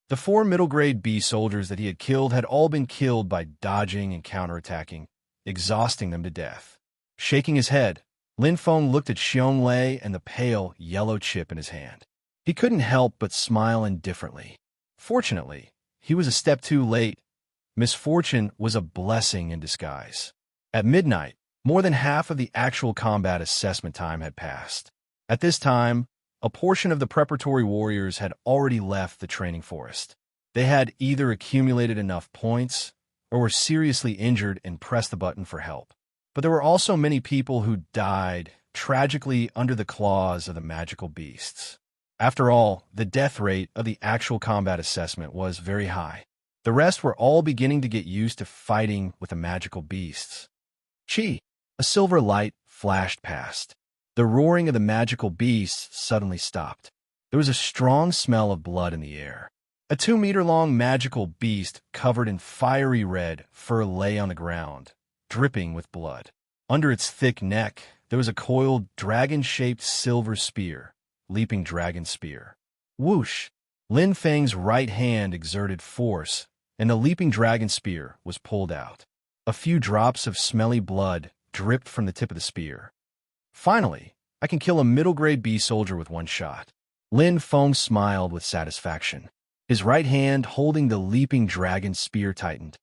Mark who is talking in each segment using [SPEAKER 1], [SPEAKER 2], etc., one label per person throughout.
[SPEAKER 1] The 4 middle-grade B soldiers that he had killed had all been killed by dodging and counterattacking, exhausting them to death. Shaking his head, Lin Feng looked at Xiong Lei and the pale, yellow chip in his hand. He couldn't help but smile indifferently. Fortunately, he was a step too late. Misfortune was a blessing in disguise. At midnight, more than half of the actual combat assessment time had passed. At this time, a portion of the preparatory warriors had already left the training forest. They had either accumulated enough points or were seriously injured and pressed the button for help. But there were also many people who died tragically under the claws of the magical beasts. After all, the death rate of the actual combat assessment was very high. The rest were all beginning to get used to fighting with the magical beasts. Chi! A silver light flashed past. The roaring of the magical beasts suddenly stopped. There was a strong smell of blood in the air. A 2-meter-long magical beast covered in fiery red fur lay on the ground, dripping with blood. Under its thick neck, there was a coiled, dragon-shaped silver spear, leaping dragon spear. Whoosh! Lin Feng's right hand exerted force, and the leaping dragon spear was pulled out. A few drops of smelly blood dripped from the tip of the spear. Finally, I can kill a middle-grade B soldier with one shot. Lin Feng smiled with satisfaction. His right hand holding the leaping dragon spear tightened.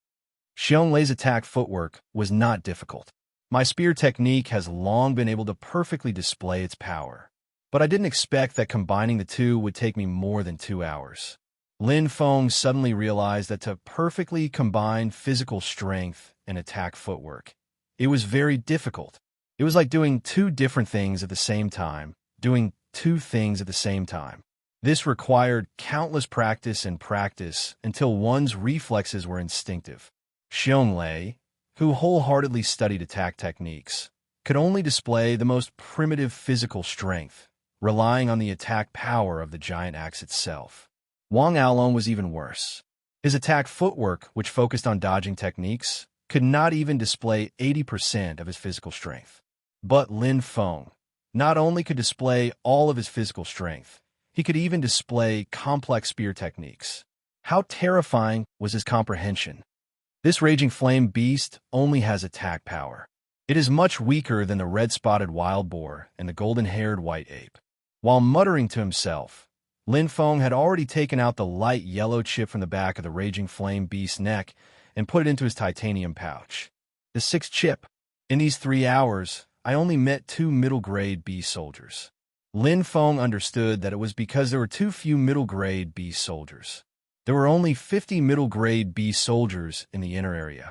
[SPEAKER 1] Xiong Lei's attack footwork was not difficult. My spear technique has long been able to perfectly display its power. But I didn't expect that combining the two would take me more than 2 hours. Lin Feng suddenly realized that to perfectly combine physical strength and attack footwork, it was very difficult. It was like doing 2 different things at the same time, doing 2 things at the same time. This required countless practice until one's reflexes were instinctive. Xiong Lei, who wholeheartedly studied attack techniques, could only display the most primitive physical strength, relying on the attack power of the giant axe itself. Wang Aolong was even worse. His attack footwork, which focused on dodging techniques, could not even display 80% of his physical strength. But Lin Feng not only could display all of his physical strength, he could even display complex spear techniques. How terrifying was his comprehension! This raging flame beast only has attack power. It is much weaker than the red-spotted wild boar and the golden-haired white ape. While muttering to himself, Lin Feng had already taken out the light yellow chip from the back of the raging flame beast's neck and put it into his titanium pouch. The 6th chip. In these 3 hours, I only met 2 middle-grade B soldiers. Lin Feng understood that it was because there were too few middle-grade B soldiers. There were only 50 middle-grade B soldiers in the inner area.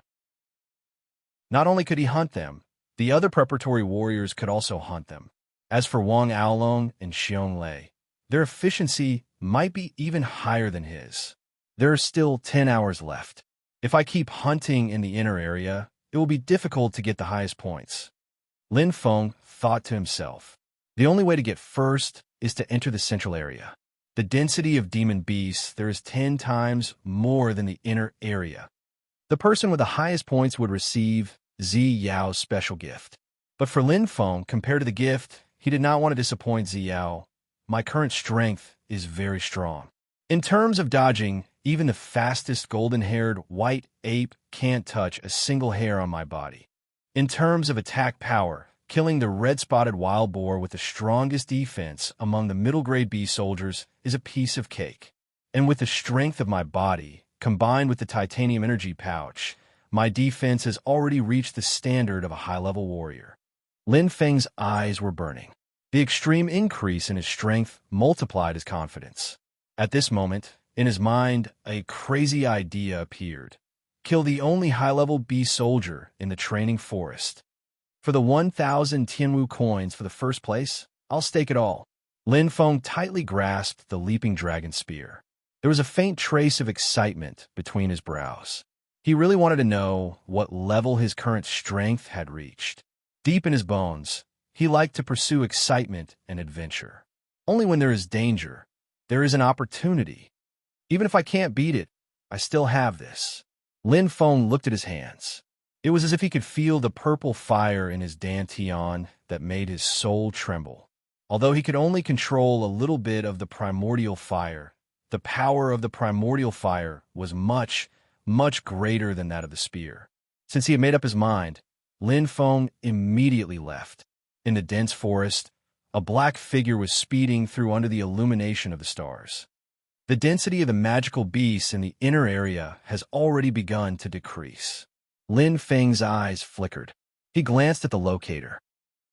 [SPEAKER 1] Not only could he hunt them, the other preparatory warriors could also hunt them. As for Wang Aolong and Xiong Lei, their efficiency might be even higher than his. There are still 10 hours left. If I keep hunting in the inner area, it will be difficult to get the highest points. Lin Feng thought to himself. The only way to get first is to enter the central area. The density of demon beasts there is 10 times more than the inner area. The person with the highest points would receive Zi Yao's special gift. But for Lin Feng, compared to the gift, he did not want to disappoint Zi Yao. My current strength is very strong. In terms of dodging, even the fastest golden-haired white ape can't touch a single hair on my body. In terms of attack power, killing the red-spotted wild boar with the strongest defense among the middle-grade B soldiers is a piece of cake. And with the strength of my body, combined with the titanium energy pouch, my defense has already reached the standard of a high-level warrior. Lin Feng's eyes were burning. The extreme increase in his strength multiplied his confidence. At this moment, in his mind, a crazy idea appeared. Kill the only high-level B soldier in the training forest. For the 1,000 Tianwu coins for the first place, I'll stake it all. Lin Feng tightly grasped the leaping dragon spear. There was a faint trace of excitement between his brows. He really wanted to know what level his current strength had reached. Deep in his bones, he liked to pursue excitement and adventure. Only when there is danger, there is an opportunity. Even if I can't beat it, I still have this. Lin Feng looked at his hands. It was as if he could feel the purple fire in his dantian that made his soul tremble. Although he could only control a little bit of the primordial fire, the power of the primordial fire was much, much greater than that of the spear. Since he had made up his mind, Lin Feng immediately left. In the dense forest, a black figure was speeding through under the illumination of the stars. The density of the magical beasts in the inner area has already begun to decrease. Lin Feng's eyes flickered. He glanced at the locator.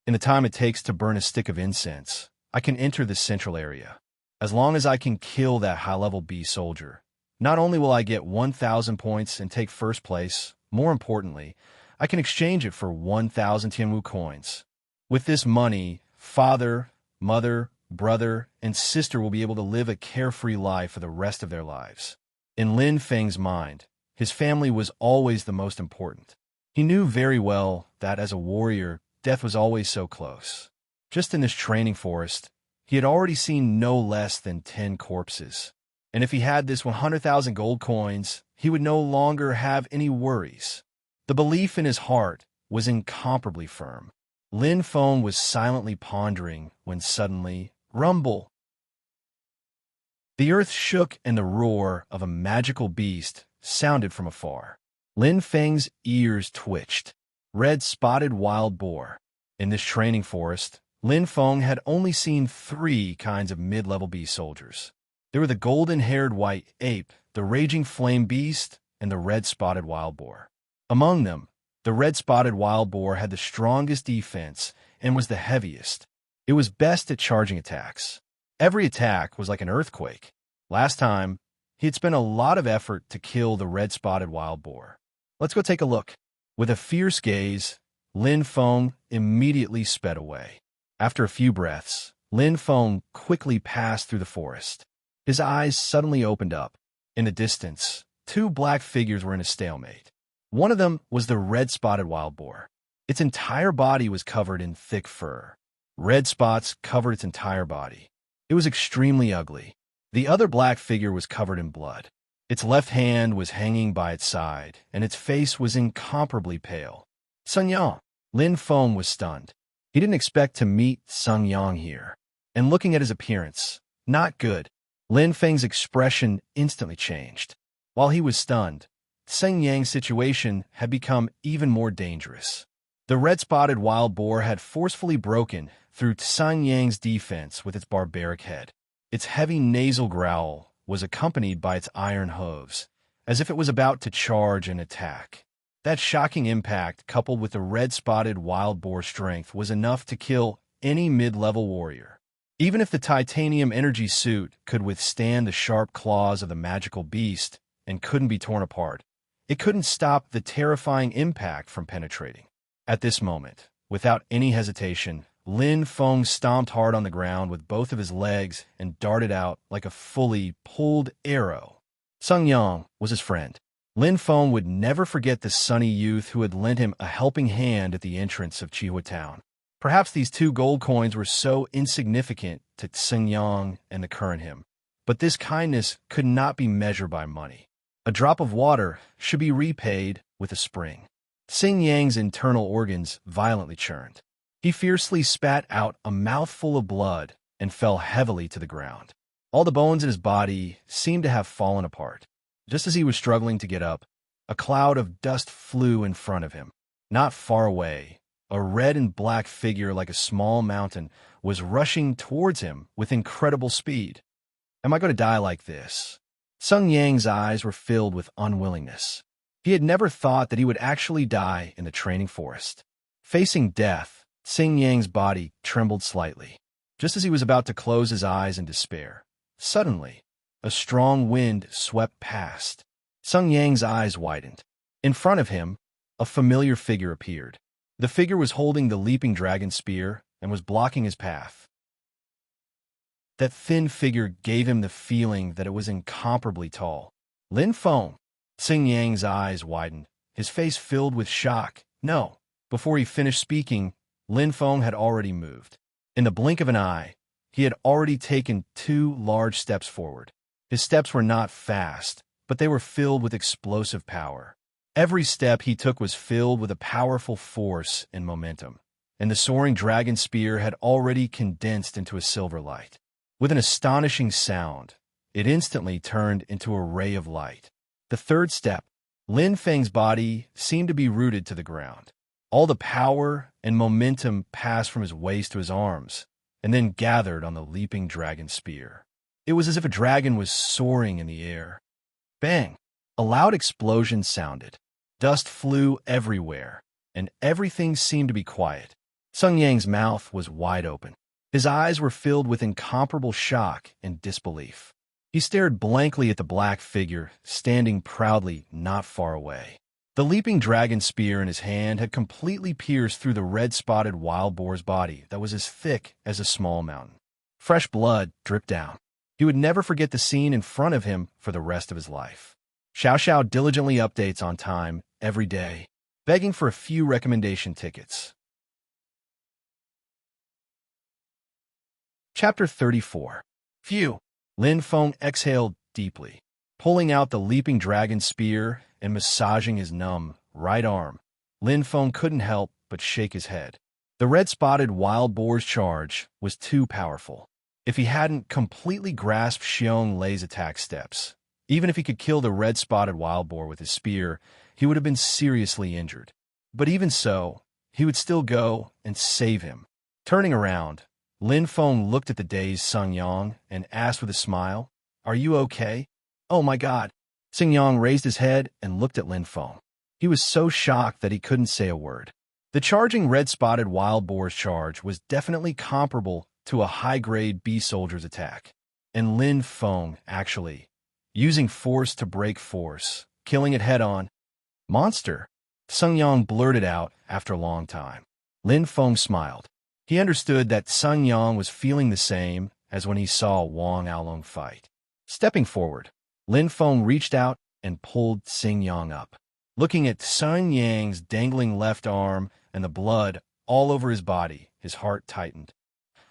[SPEAKER 1] In the time it takes to burn a stick of incense, I can enter the central area. As long as I can kill that high-level beast soldier, not only will I get 1,000 points and take first place, more importantly, I can exchange it for 1,000 Tianwu coins. With this money, father, mother, brother, and sister will be able to live a carefree life for the rest of their lives. In Lin Feng's mind, his family was always the most important. He knew very well that as a warrior, death was always so close. Just in this training forest, he had already seen no less than 10 corpses. And if he had this 100,000 gold coins, he would no longer have any worries. The belief in his heart was incomparably firm. Lin Feng was silently pondering when suddenly, rumble! The earth shook and the roar of a magical beast sounded from afar. Lin Feng's ears twitched. Red-spotted wild boar. In this training forest, Lin Feng had only seen 3 kinds of mid-level beast soldiers. There were the golden-haired white ape, the raging flame beast, and the red-spotted wild boar. Among them, the red-spotted wild boar had the strongest defense and was the heaviest. It was best at charging attacks. Every attack was like an earthquake. Last time, he had spent a lot of effort to kill the red-spotted wild boar. Let's go take a look. With a fierce gaze, Lin Feng immediately sped away. After a few breaths, Lin Feng quickly passed through the forest. His eyes suddenly opened up. In the distance, 2 black figures were in a stalemate. One of them was the red-spotted wild boar. Its entire body was covered in thick fur. Red spots covered its entire body. It was extremely ugly. The other black figure was covered in blood. Its left hand was hanging by its side, and its face was incomparably pale. Sun Yang! Lin Feng was stunned. He didn't expect to meet Sun Yang here. And looking at his appearance, not good. Lin Feng's expression instantly changed. While he was stunned, Sun Yang's situation had become even more dangerous. The red-spotted wild boar had forcefully broken through Sun Yang's defense with its barbaric head. Its heavy nasal growl was accompanied by its iron hooves, as if it was about to charge and attack. That shocking impact, coupled with the red-spotted wild boar strength, was enough to kill any mid-level warrior. Even if the titanium energy suit could withstand the sharp claws of the magical beast and couldn't be torn apart, it couldn't stop the terrifying impact from penetrating. At this moment, without any hesitation, Lin Feng stomped hard on the ground with both of his legs and darted out like a fully pulled arrow. Sun Yang was his friend. Lin Feng would never forget the sunny youth who had lent him a helping hand at the entrance of Chihua Town. Perhaps these 2 gold coins were so insignificant to Sun Yang and the current him, but this kindness could not be measured by money. A drop of water should be repaid with a spring. Sun Yang's internal organs violently churned. He fiercely spat out a mouthful of blood and fell heavily to the ground. All the bones in his body seemed to have fallen apart. Just as he was struggling to get up, a cloud of dust flew in front of him. Not far away, a red and black figure like a small mountain was rushing towards him with incredible speed. Am I going to die like this? Sun Yang's eyes were filled with unwillingness. He had never thought that he would actually die in the training forest. Facing death, Sun Yang's body trembled slightly. Just as he was about to close his eyes in despair, suddenly, a strong wind swept past. Sun Yang's eyes widened. In front of him, a familiar figure appeared. The figure was holding the leaping dragon spear and was blocking his path. That thin figure gave him the feeling that it was incomparably tall. Lin Feng! Sun Yang's eyes widened, his face filled with shock. No! Before he finished speaking, Lin Feng had already moved. In the blink of an eye, he had already taken 2 large steps forward. His steps were not fast, but they were filled with explosive power. Every step he took was filled with a powerful force and momentum, and the soaring dragon spear had already condensed into a silver light. With an astonishing sound, it instantly turned into a ray of light. The third step, Lin Feng's body seemed to be rooted to the ground. All the power and momentum passed from his waist to his arms, and then gathered on the leaping dragon spear. It was as if a dragon was soaring in the air. Bang! A loud explosion sounded. Dust flew everywhere, and everything seemed to be quiet. Sun Yang's mouth was wide open. His eyes were filled with incomparable shock and disbelief. He stared blankly at the black figure, standing proudly not far away. The leaping dragon spear in his hand had completely pierced through the red-spotted wild boar's body that was as thick as a small mountain. Fresh blood dripped down. He would never forget the scene in front of him for the rest of his life. Xiao Xiao diligently updates on time every day, begging for a few recommendation tickets. Chapter 34. Phew! Lin Feng exhaled deeply, pulling out the leaping dragon spear and massaging his numb right arm. Lin Feng couldn't help but shake his head. The red-spotted wild boar's charge was too powerful. If he hadn't completely grasped Xiong Lei's attack steps, even if he could kill the red-spotted wild boar with his spear, he would have been seriously injured. But even so, he would still go and save him. Turning around, Lin Feng looked at the dazed Sung Yang and asked with a smile, "Are you okay?" "Oh my God." Sung Yang raised his head and looked at Lin Feng. He was so shocked that he couldn't say a word. The charging red-spotted wild boar's charge was definitely comparable to a high-grade bee soldier's attack. And Lin Feng, actually, using force to break force, killing it head-on. "Monster," Sung Yang blurted out after a long time. Lin Feng smiled. He understood that Sung Yang was feeling the same as when he saw Wang Aolong fight. Stepping forward, Lin Feng reached out and pulled Sing Yang up. Looking at Sun Yang's dangling left arm and the blood all over his body, his heart tightened.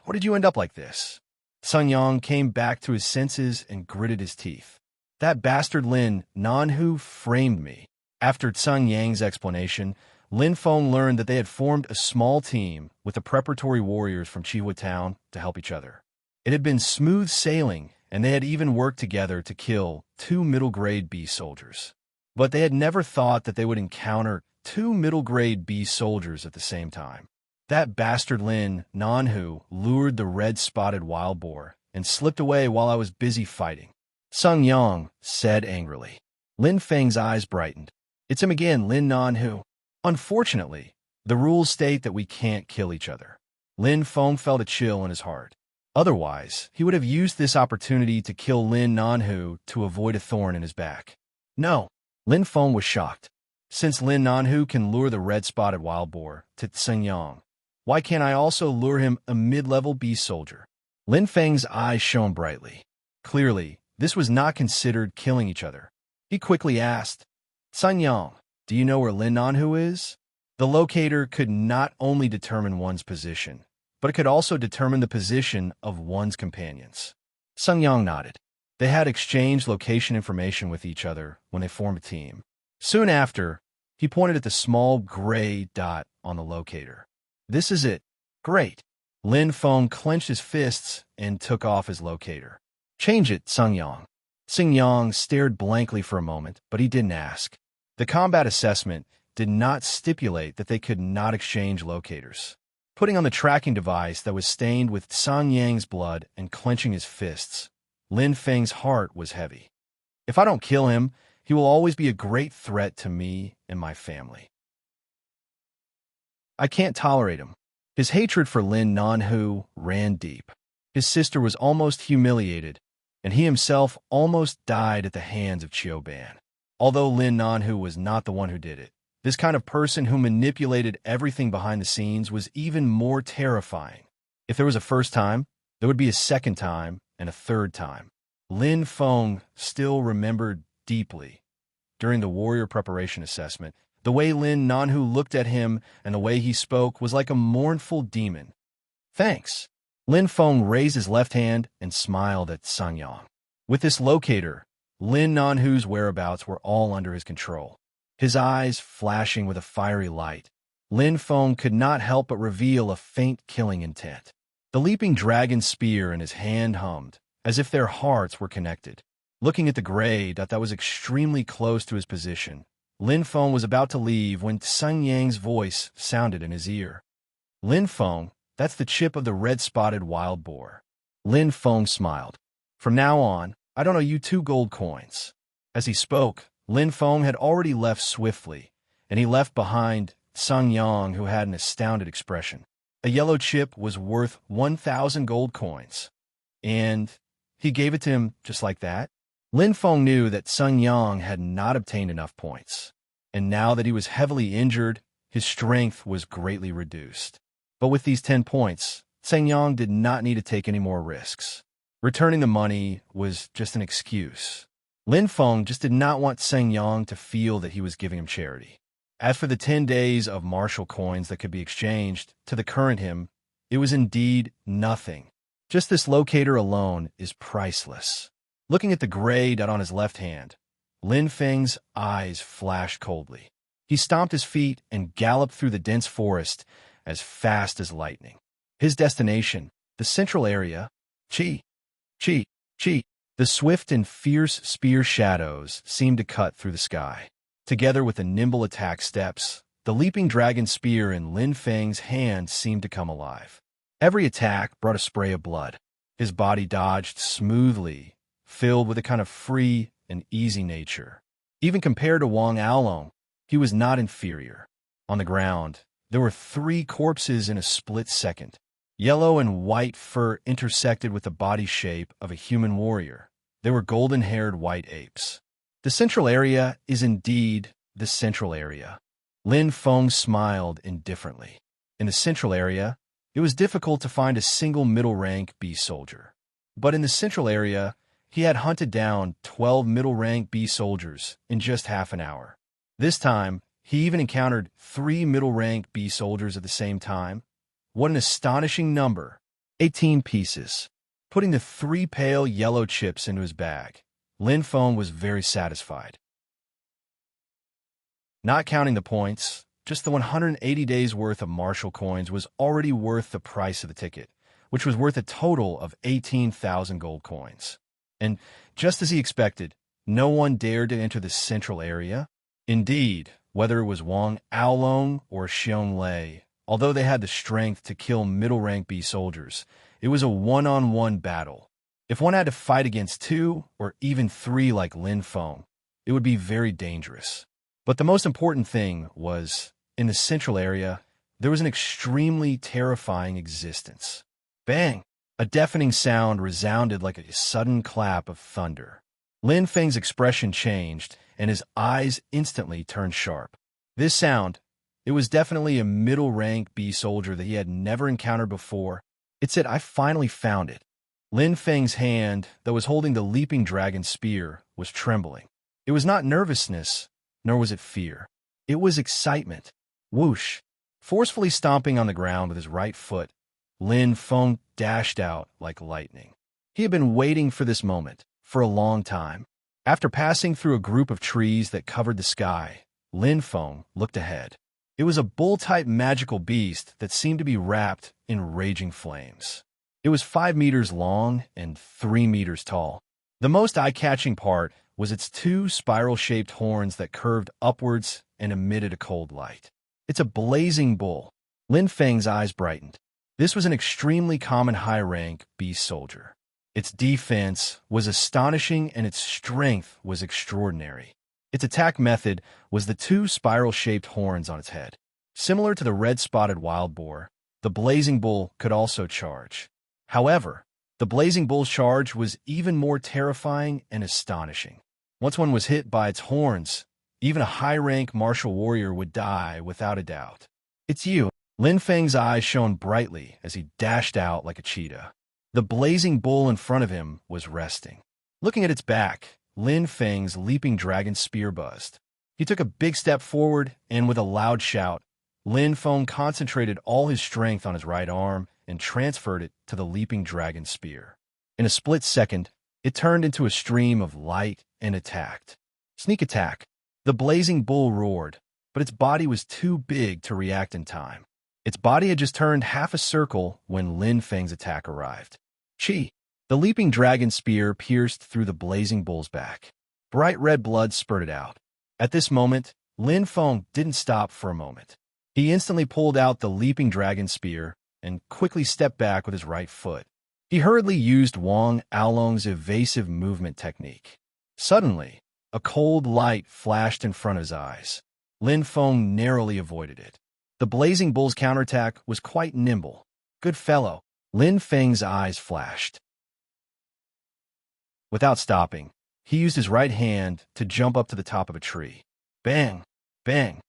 [SPEAKER 1] "What did you end up like this?" Sun Yang came back to his senses and gritted his teeth. "That bastard Lin Nanhu framed me." After Sun Yang's explanation, Lin Feng learned that they had formed a small team with the preparatory warriors from Chihua Town to help each other. It had been smooth sailing, and they had even worked together to kill 2 middle-grade bee soldiers. But they had never thought that they would encounter 2 middle-grade bee soldiers at the same time. That bastard Lin Nanhu lured the red-spotted wild boar and slipped away while I was busy fighting, Sung Yang said angrily. Lin Feng's eyes brightened. "It's him again, Lin Nanhu." "Unfortunately, the rules state that we can't kill each other." Lin Feng felt a chill in his heart. Otherwise, he would have used this opportunity to kill Lin Nanhu to avoid a thorn in his back. "No." Lin Feng was shocked. "Since Lin Nanhu can lure the red-spotted wild boar to Sung Yang, why can't I also lure him a mid-level bee soldier?" Lin Feng's eyes shone brightly. Clearly, this was not considered killing each other. He quickly asked, "Sung Yang, do you know where Lin Nanhu is?" The locator could not only determine one's position, but it could also determine the position of one's companions. Sung Yang nodded. They had exchanged location information with each other when they formed a team. Soon after, he pointed at the small gray dot on the locator. "This is it." "Great." Lin Feng clenched his fists and took off his locator. "Change it, Sung Yang." Sung Yang stared blankly for a moment, but he didn't ask. The combat assessment did not stipulate that they could not exchange locators. Putting on the tracking device that was stained with Sung Yang's blood and clenching his fists, Lin Feng's heart was heavy. "If I don't kill him, he will always be a great threat to me and my family. I can't tolerate him." His hatred for Lin Nanhu ran deep. His sister was almost humiliated, and he himself almost died at the hands of Qiu Ban. Although Lin Nanhu was not the one who did it, this kind of person who manipulated everything behind the scenes was even more terrifying. If there was a first time, there would be a second time and a third time. Lin Feng still remembered deeply, during the warrior preparation assessment, the way Lin Nanhu looked at him and the way he spoke was like a mournful demon. "Thanks." Lin Feng raised his left hand and smiled at Sung Yang. With this locator, Lin Nanhu's whereabouts were all under his control. His eyes flashing with a fiery light, Lin Feng could not help but reveal a faint killing intent. The leaping dragon spear in his hand hummed, as if their hearts were connected. Looking at the gray dot that was extremely close to his position, Lin Feng was about to leave when Sun Yang's voice sounded in his ear. Lin Feng, that's the chip of the red-spotted wild boar. Lin Feng smiled. From now on, I don't owe you 2 gold coins. As he spoke, Lin Feng had already left swiftly, and he left behind Sun Yang, who had an astounded expression. A yellow chip was worth 1,000 gold coins. And he gave it to him just like that? Lin Feng knew that Sun Yang had not obtained enough points, and now that he was heavily injured, his strength was greatly reduced. But with these 10 points, Sun Yang did not need to take any more risks. Returning the money was just an excuse. Lin Feng just did not want Sun Yang to feel that he was giving him charity. As for the 10 days of martial coins that could be exchanged, to the current him, it was indeed nothing. Just this locator alone is priceless. Looking at the gray dot on his left hand, Lin Feng's eyes flashed coldly. He stomped his feet and galloped through the dense forest as fast as lightning. His destination, the central area, Chi. The swift and fierce spear shadows seemed to cut through the sky. Together with the nimble attack steps, the leaping dragon spear in Lin Feng's hand seemed to come alive. Every attack brought a spray of blood. His body dodged smoothly, filled with a kind of free and easy nature. Even compared to Wang Aolong, he was not inferior. On the ground, there were 3 corpses in a split second. Yellow and white fur intersected with the body shape of a human warrior. They were golden-haired white apes. The central area is indeed the central area. Lin Feng smiled indifferently. In the central area, it was difficult to find a single middle-rank beast soldier. But in the central area, he had hunted down 12 middle-rank beast soldiers in just half an hour. This time, he even encountered 3 middle-rank beast soldiers at the same time. What an astonishing number! 18 pieces. Putting the 3 pale yellow chips into his bag, Lin Feng was very satisfied. Not counting the points, just the 180 days' worth of martial coins was already worth the price of the ticket, which was worth a total of 18,000 gold coins. And just as he expected, no one dared to enter the central area. Indeed, whether it was Wang Aolong or Xiong Lei, although they had the strength to kill middle-rank beast soldiers, it was a one-on-one battle. If one had to fight against 2 or even 3 like Lin Feng, it would be very dangerous. But the most important thing was, in the central area, there was an extremely terrifying existence. Bang! A deafening sound resounded like a sudden clap of thunder. Lin Feng's expression changed, and his eyes instantly turned sharp. This sound, it was definitely a middle-rank beast soldier that he had never encountered before. It said, "I finally found it." Lin Feng's hand, that was holding the leaping dragon spear, was trembling. It was not nervousness, nor was it fear. It was excitement. Whoosh! Forcefully stomping on the ground with his right foot, Lin Feng dashed out like lightning. He had been waiting for this moment for a long time. After passing through a group of trees that covered the sky, Lin Feng looked ahead. It was a bull-type magical beast that seemed to be wrapped in raging flames. It was 5 meters long and 3 meters tall. The most eye-catching part was its 2 spiral-shaped horns that curved upwards and emitted a cold light. "It's a blazing bull." Lin Feng's eyes brightened. This was an extremely common high-rank beast soldier. Its defense was astonishing and its strength was extraordinary. Its attack method was the 2 spiral-shaped horns on its head. Similar to the red-spotted wild boar, the blazing bull could also charge. However, the blazing bull's charge was even more terrifying and astonishing. Once one was hit by its horns, even a high-rank martial warrior would die without a doubt. "It's you." Lin Feng's eyes shone brightly as he dashed out like a cheetah. The blazing bull in front of him was resting. Looking at its back, Lin Feng's leaping dragon spear buzzed. He took a big step forward, and with a loud shout, Lin Feng concentrated all his strength on his right arm and transferred it to the leaping dragon spear. In a split second, it turned into a stream of light and attacked. Sneak attack. The blazing bull roared, but its body was too big to react in time. Its body had just turned half a circle when Lin Feng's attack arrived. Chi! The leaping dragon spear pierced through the blazing bull's back. Bright red blood spurted out. At this moment, Lin Feng didn't stop for a moment. He instantly pulled out the leaping dragon spear and quickly stepped back with his right foot. He hurriedly used Wang Aolong's evasive movement technique. Suddenly, a cold light flashed in front of his eyes. Lin Feng narrowly avoided it. The blazing bull's counterattack was quite nimble. Good fellow, Lin Feng's eyes flashed. Without stopping, he used his right hand to jump up to the top of a tree. Bang! Bang!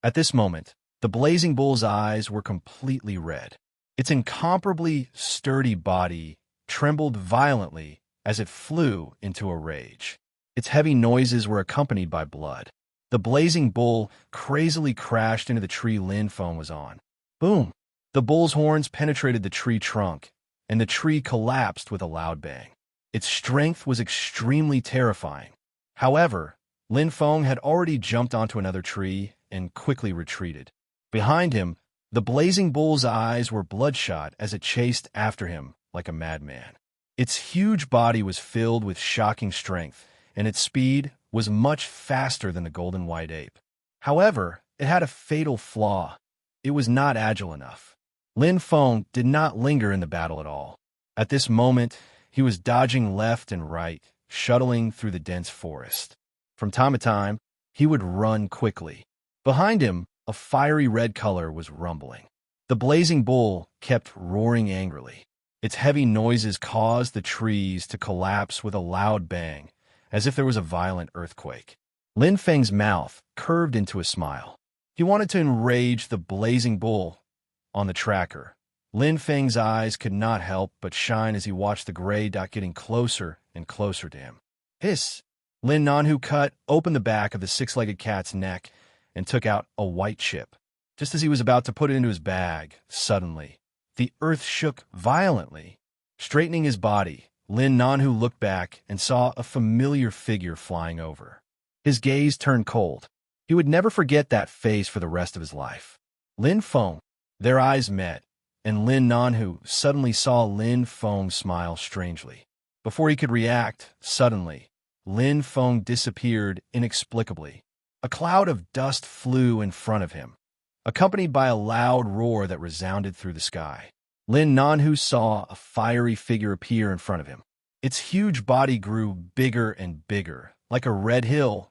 [SPEAKER 1] At this moment, the blazing bull's eyes were completely red. Its incomparably sturdy body trembled violently as it flew into a rage. Its heavy noises were accompanied by blood. The blazing bull crazily crashed into the tree Lin Feng was on. Boom! The bull's horns penetrated the tree trunk, and the tree collapsed with a loud bang. Its strength was extremely terrifying. However, Lin Feng had already jumped onto another tree and quickly retreated. Behind him, the blazing bull's eyes were bloodshot as it chased after him like a madman. Its huge body was filled with shocking strength, and its speed was much faster than the golden white ape. However, it had a fatal flaw. It was not agile enough. Lin Feng did not linger in the battle at all. At this moment, he was dodging left and right, shuttling through the dense forest. From time to time, he would run quickly. Behind him, a fiery red color was rumbling. The blazing bull kept roaring angrily. Its heavy noises caused the trees to collapse with a loud bang, as if there was a violent earthquake. Lin Feng's mouth curved into a smile. He wanted to enrage the blazing bull on the tracker. Lin Feng's eyes could not help but shine as he watched the gray dot getting closer and closer to him. Hiss! Lin Nanhu cut open the back of the six-legged cat's neck and took out a white chip. Just as he was about to put it into his bag, suddenly, the earth shook violently. Straightening his body, Lin Nanhu looked back and saw a familiar figure flying over. His gaze turned cold. He would never forget that face for the rest of his life. Lin Feng. Their eyes met, and Lin Nanhu suddenly saw Lin Feng smile strangely. Before he could react, suddenly, Lin Feng disappeared inexplicably. A cloud of dust flew in front of him, accompanied by a loud roar that resounded through the sky. Lin Nanhu saw a fiery figure appear in front of him. Its huge body grew bigger and bigger, like a red hill.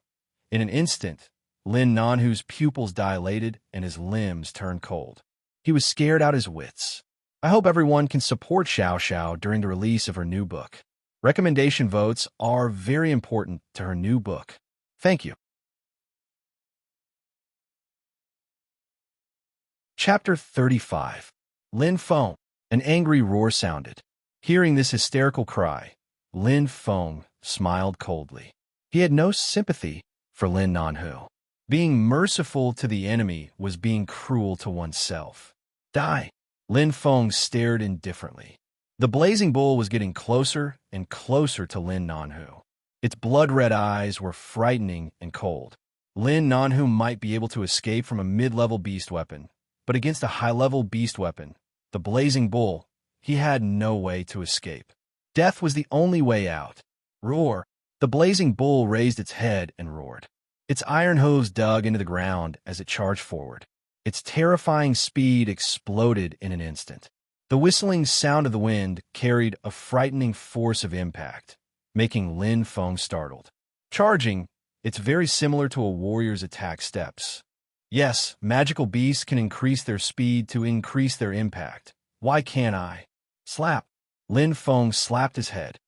[SPEAKER 1] In an instant, Lin Nanhu's pupils dilated and his limbs turned cold. He was scared out his wits. I hope everyone can support Xiao Xiao during the release of her new book. Recommendation votes are very important to her new book. Thank you. Chapter 35. Lin Feng. An angry roar sounded. Hearing this hysterical cry, Lin Feng smiled coldly. He had no sympathy for Lin Nanhu. Being merciful to the enemy was being cruel to oneself. Die! Lin Feng stared indifferently. The blazing bull was getting closer and closer to Lin Nanhu. Its blood-red eyes were frightening and cold. Lin Nanhu might be able to escape from a mid-level beast weapon, but against a high-level beast weapon, the blazing bull, he had no way to escape. Death was the only way out. Roar! The blazing bull raised its head and roared. Its iron hooves dug into the ground as it charged forward. Its terrifying speed exploded in an instant. The whistling sound of the wind carried a frightening force of impact, making Lin Feng startled. Charging, it's very similar to a warrior's attack steps. Yes, magical beasts can increase their speed to increase their impact. Why can't I? Slap! Lin Feng slapped his head.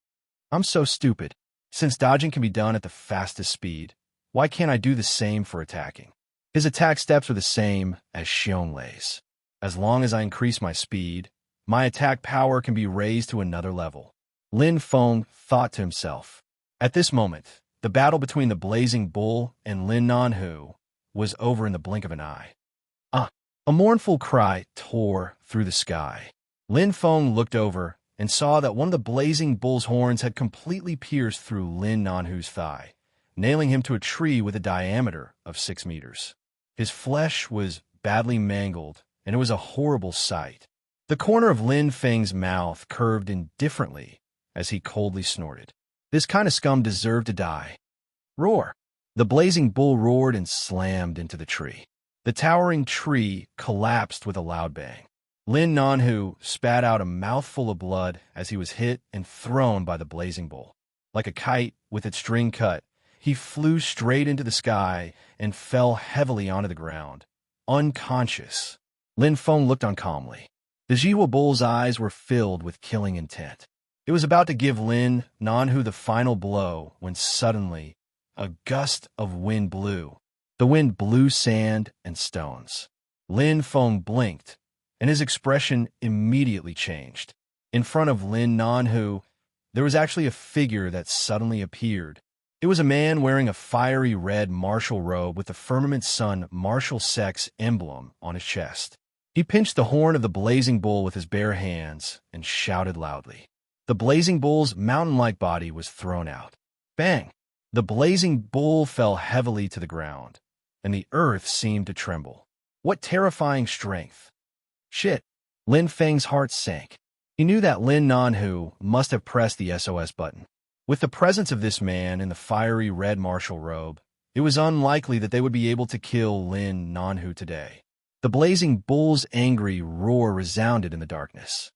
[SPEAKER 1] I'm so stupid. Since dodging can be done at the fastest speed, why can't I do the same for attacking? His attack steps are the same as Xionglei's. As long as I increase my speed, my attack power can be raised to another level. Lin Feng thought to himself. At this moment, the battle between the blazing bull and Lin Nanhu was over in the blink of an eye. A mournful cry tore through the sky. Lin Feng looked over and saw that one of the blazing bull's horns had completely pierced through Lin Nanhu's thigh, nailing him to a tree with a diameter of 6 meters. His flesh was badly mangled, and it was a horrible sight. The corner of Lin Feng's mouth curved indifferently as he coldly snorted. This kind of scum deserved to die. Roar! The blazing bull roared and slammed into the tree. The towering tree collapsed with a loud bang. Lin Nanhu spat out a mouthful of blood as he was hit and thrown by the blazing bull. Like a kite with its string cut, he flew straight into the sky and fell heavily onto the ground, unconscious. Lin Feng looked on calmly. The Jiwa bull's eyes were filled with killing intent. It was about to give Lin Nanhu the final blow when suddenly a gust of wind blew. The wind blew sand and stones. Lin Feng blinked, and his expression immediately changed. In front of Lin Nanhu, there was actually a figure that suddenly appeared. It was a man wearing a fiery red martial robe with the Firmament Sun martial sex emblem on his chest. He pinched the horn of the blazing bull with his bare hands and shouted loudly. The blazing bull's mountain-like body was thrown out. Bang! The blazing bull fell heavily to the ground, and the earth seemed to tremble. What terrifying strength! Shit! Lin Feng's heart sank. He knew that Lin Nanhu must have pressed the SOS button. With the presence of this man in the fiery red martial robe, it was unlikely that they would be able to kill Lin Nanhu today. The blazing bull's angry roar resounded in the darkness.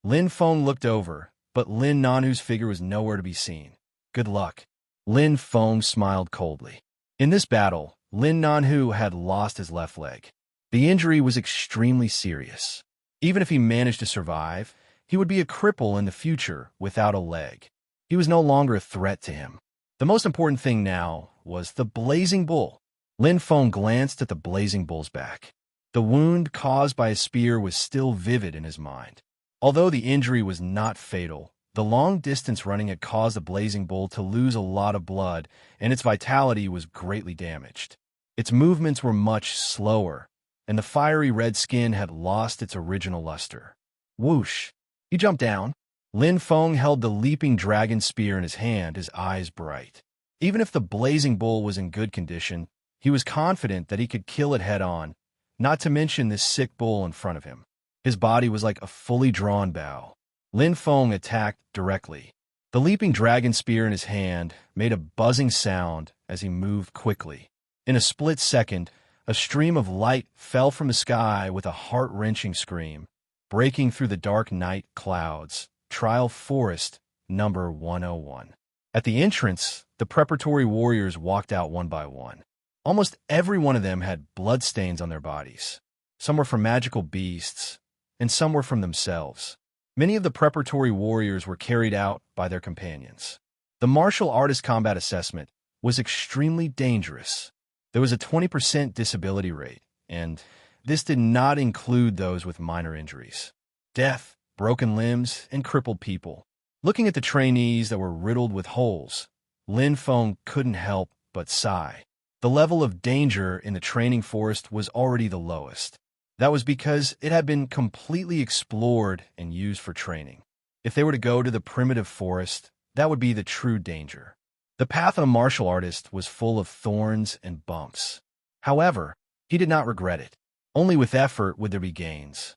[SPEAKER 1] Lin Feng looked over, but Lin Nanhu's figure was nowhere to be seen. Good luck. Lin Feng smiled coldly. In this battle, Lin Nanhu had lost his left leg. The injury was extremely serious. Even if he managed to survive, he would be a cripple in the future without a leg. He was no longer a threat to him. The most important thing now was the blazing bull. Lin Feng glanced at the blazing bull's back. The wound caused by a spear was still vivid in his mind. Although the injury was not fatal, the long distance running had caused the blazing bull to lose a lot of blood, and its vitality was greatly damaged. Its movements were much slower, and the fiery red skin had lost its original luster. Whoosh! He jumped down. Lin Feng held the leaping dragon spear in his hand, his eyes bright. Even if the blazing bull was in good condition, he was confident that he could kill it head-on, not to mention this sick bull in front of him. His body was like a fully drawn bow. Lin Feng attacked directly. The leaping dragon spear in his hand made a buzzing sound as he moved quickly. In a split second, a stream of light fell from the sky with a heart-wrenching scream, breaking through the dark night clouds. Trial Forest, number 101. At the entrance, the preparatory warriors walked out one by one. Almost every one of them had bloodstains on their bodies. Some were from magical beasts, and some were from themselves. Many of the preparatory warriors were carried out by their companions. The martial artist combat assessment was extremely dangerous. There was a 20% disability rate, and this did not include those with minor injuries. Death, broken limbs, and crippled people. Looking at the trainees that were riddled with holes, Lin Feng couldn't help but sigh. The level of danger in the training forest was already the lowest. That was because it had been completely explored and used for training. If they were to go to the primitive forest, that would be the true danger. The path of a martial artist was full of thorns and bumps. However, he did not regret it. Only with effort would there be gains.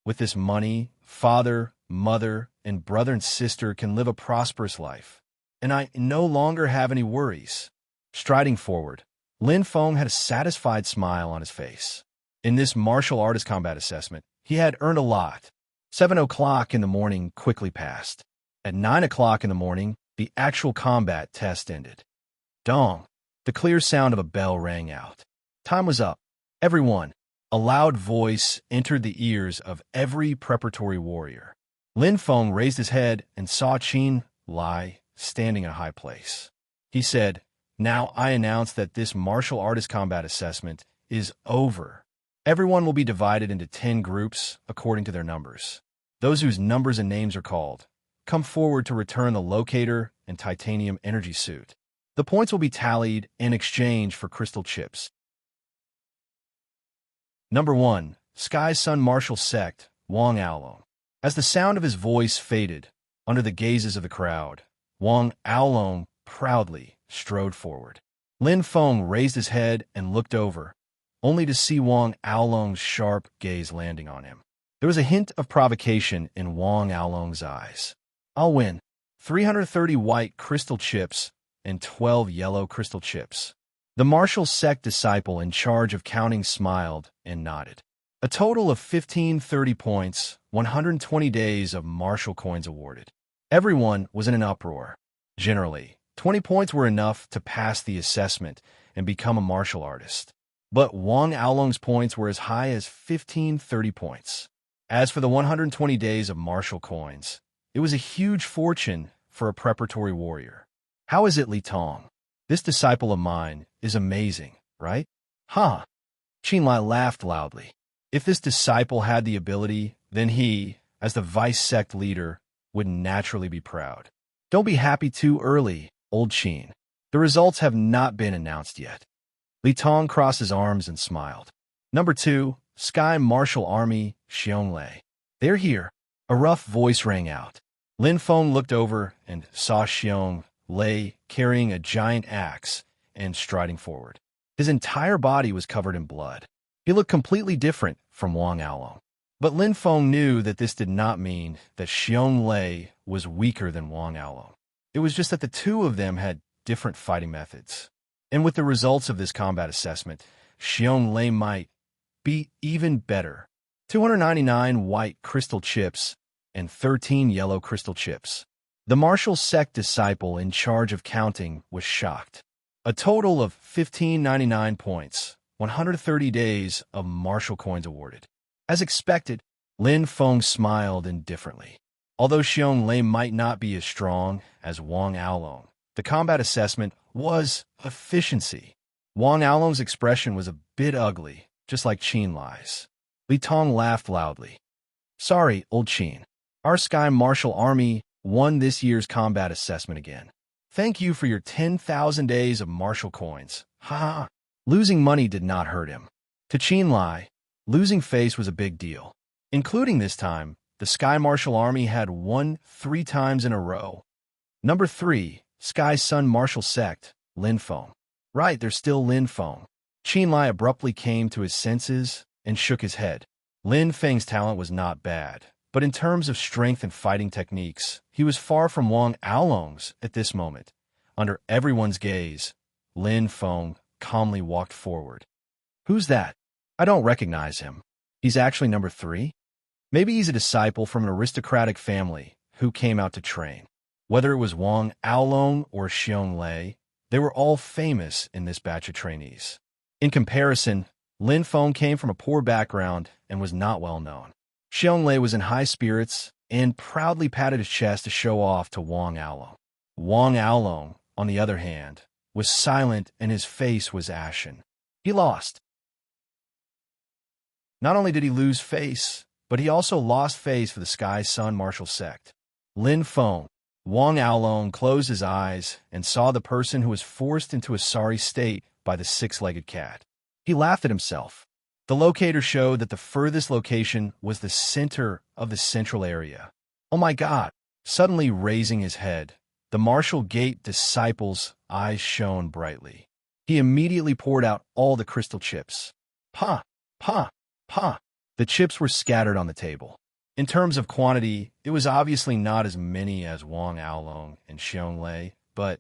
[SPEAKER 1] With this money, father, mother, and brother and sister can live a prosperous life. And I no longer have any worries. Striding forward, Lin Feng had a satisfied smile on his face. In this martial artist combat assessment, he had earned a lot. 7 o'clock in the morning quickly passed. At 9 o'clock in the morning, the actual combat test ended. Dong! The clear sound of a bell rang out. Time was up. Everyone! A loud voice entered the ears of every preparatory warrior. Lin Feng raised his head and saw Qin Lai standing in a high place. He said, "Now I announce that this martial artist combat assessment is over. Everyone will be divided into 10 groups according to their numbers. Those whose numbers and names are called, come forward to return the locator and titanium energy suit. The points will be tallied in exchange for crystal chips." Number 1, Sky Sun Martial Sect, Wang Aolong. As the sound of his voice faded, under the gazes of the crowd, Wang Aolong proudly strode forward. Lin Feng raised his head and looked over, only to see Wang Aolong's sharp gaze landing on him. There was a hint of provocation in Wang Aolong's eyes. "I'll win. 330 white crystal chips and 12 yellow crystal chips." The martial sect disciple in charge of counting smiled and nodded. A total of 1530 points, 120 days of martial coins awarded. Everyone was in an uproar. Generally, 20 points were enough to pass the assessment and become a martial artist. But Wang Aolong's points were as high as 1530 points. As for the 120 days of martial coins, it was a huge fortune for a preparatory warrior. "How is it, Li Tong? This disciple of mine is amazing, right?" "Huh." Qinlai laughed loudly. If this disciple had the ability, then he, as the vice sect leader, would naturally be proud. "Don't be happy too early, old Qin. The results have not been announced yet." Li Tong crossed his arms and smiled. "Number 2, Sky Martial Army, Xiongli. They're here." A rough voice rang out. Lin Feng looked over and saw Xiong Lei carrying a giant axe and striding forward. His entire body was covered in blood. He looked completely different from Wang Aolong. But Lin Feng knew that this did not mean that Xiong Lei was weaker than Wang Aolong. It was just that the two of them had different fighting methods. And with the results of this combat assessment, Xiong Lei might be even better. 299 white crystal chips and 13 yellow crystal chips. The martial sect disciple in charge of counting was shocked. A total of 1599 points, 130 days of martial coins awarded. As expected, Lin Feng smiled indifferently. Although Xiong Lei might not be as strong as Wang Aolong, the combat assessment was efficiency. Wang Aolong's expression was a bit ugly, just like Qinlai's. Li Tong laughed loudly. "Sorry, old Qin. Our Sky Martial Army won this year's combat assessment again. Thank you for your 10,000 days of martial coins. Ha ha." Losing money did not hurt him. To Qinlai, losing face was a big deal. Including this time, the Sky Martial Army had won 3 times in a row. Number 3, Sky Sun Martial Sect, Lin Feng. Right, there's still Lin Feng. Qinlai abruptly came to his senses and shook his head. Lin Feng's talent was not bad, but in terms of strength and fighting techniques, he was far from Wang Aolong's at this moment. Under everyone's gaze, Lin Feng calmly walked forward. "Who's that? I don't recognize him. He's actually number 3? Maybe he's a disciple from an aristocratic family who came out to train." Whether it was Wang Aolong or Xiong Lei, they were all famous in this batch of trainees. In comparison, Lin Feng came from a poor background and was not well known. Xiong Lei was in high spirits and proudly patted his chest to show off to Wang Aolong. Wang Aolong, on the other hand, was silent and his face was ashen. He lost. Not only did he lose face, but he also lost face for the Sky Sun Martial Sect. Lin Feng, Wang Aolong closed his eyes and saw the person who was forced into a sorry state by the 6-legged cat. He laughed at himself. The locator showed that the furthest location was the center of the central area. "Oh my God!" Suddenly raising his head, the martial gate disciple's eyes shone brightly. He immediately poured out all the crystal chips. Pa! Pa! Pa! The chips were scattered on the table. In terms of quantity, it was obviously not as many as Wang Aolong and Xiong Lei, but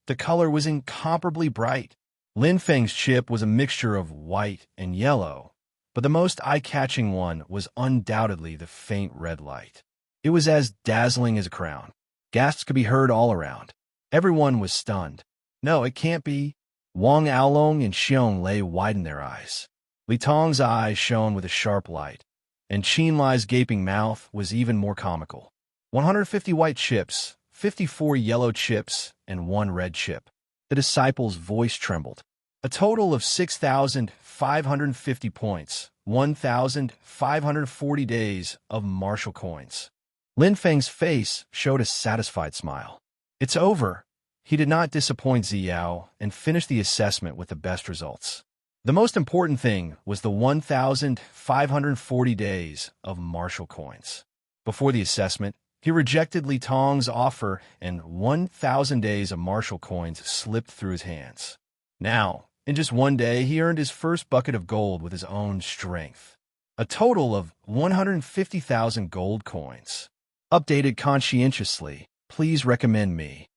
[SPEAKER 1] the color was incomparably bright. Lin Feng's chip was a mixture of white and yellow, but the most eye-catching one was undoubtedly the faint red light. It was as dazzling as a crown. Gasps could be heard all around. Everyone was stunned. "No, it can't be." Wang Aolong and Xiong Lei widened their eyes. Li Tong's eyes shone with a sharp light, and Qinlai's gaping mouth was even more comical. 150 white chips, 54 yellow chips, and 1 red chip. The disciple's voice trembled. A total of 6,550 points, 1,540 days of martial coins. Lin Feng's face showed a satisfied smile. "It's over." He did not disappoint Ziyao and finished the assessment with the best results. The most important thing was the 1,540 days of martial coins. Before the assessment, he rejected Li Tong's offer and 1,000 days of martial coins slipped through his hands. Now, in just one day, he earned his first bucket of gold with his own strength. A total of 150,000 gold coins. Updated conscientiously. Please recommend me.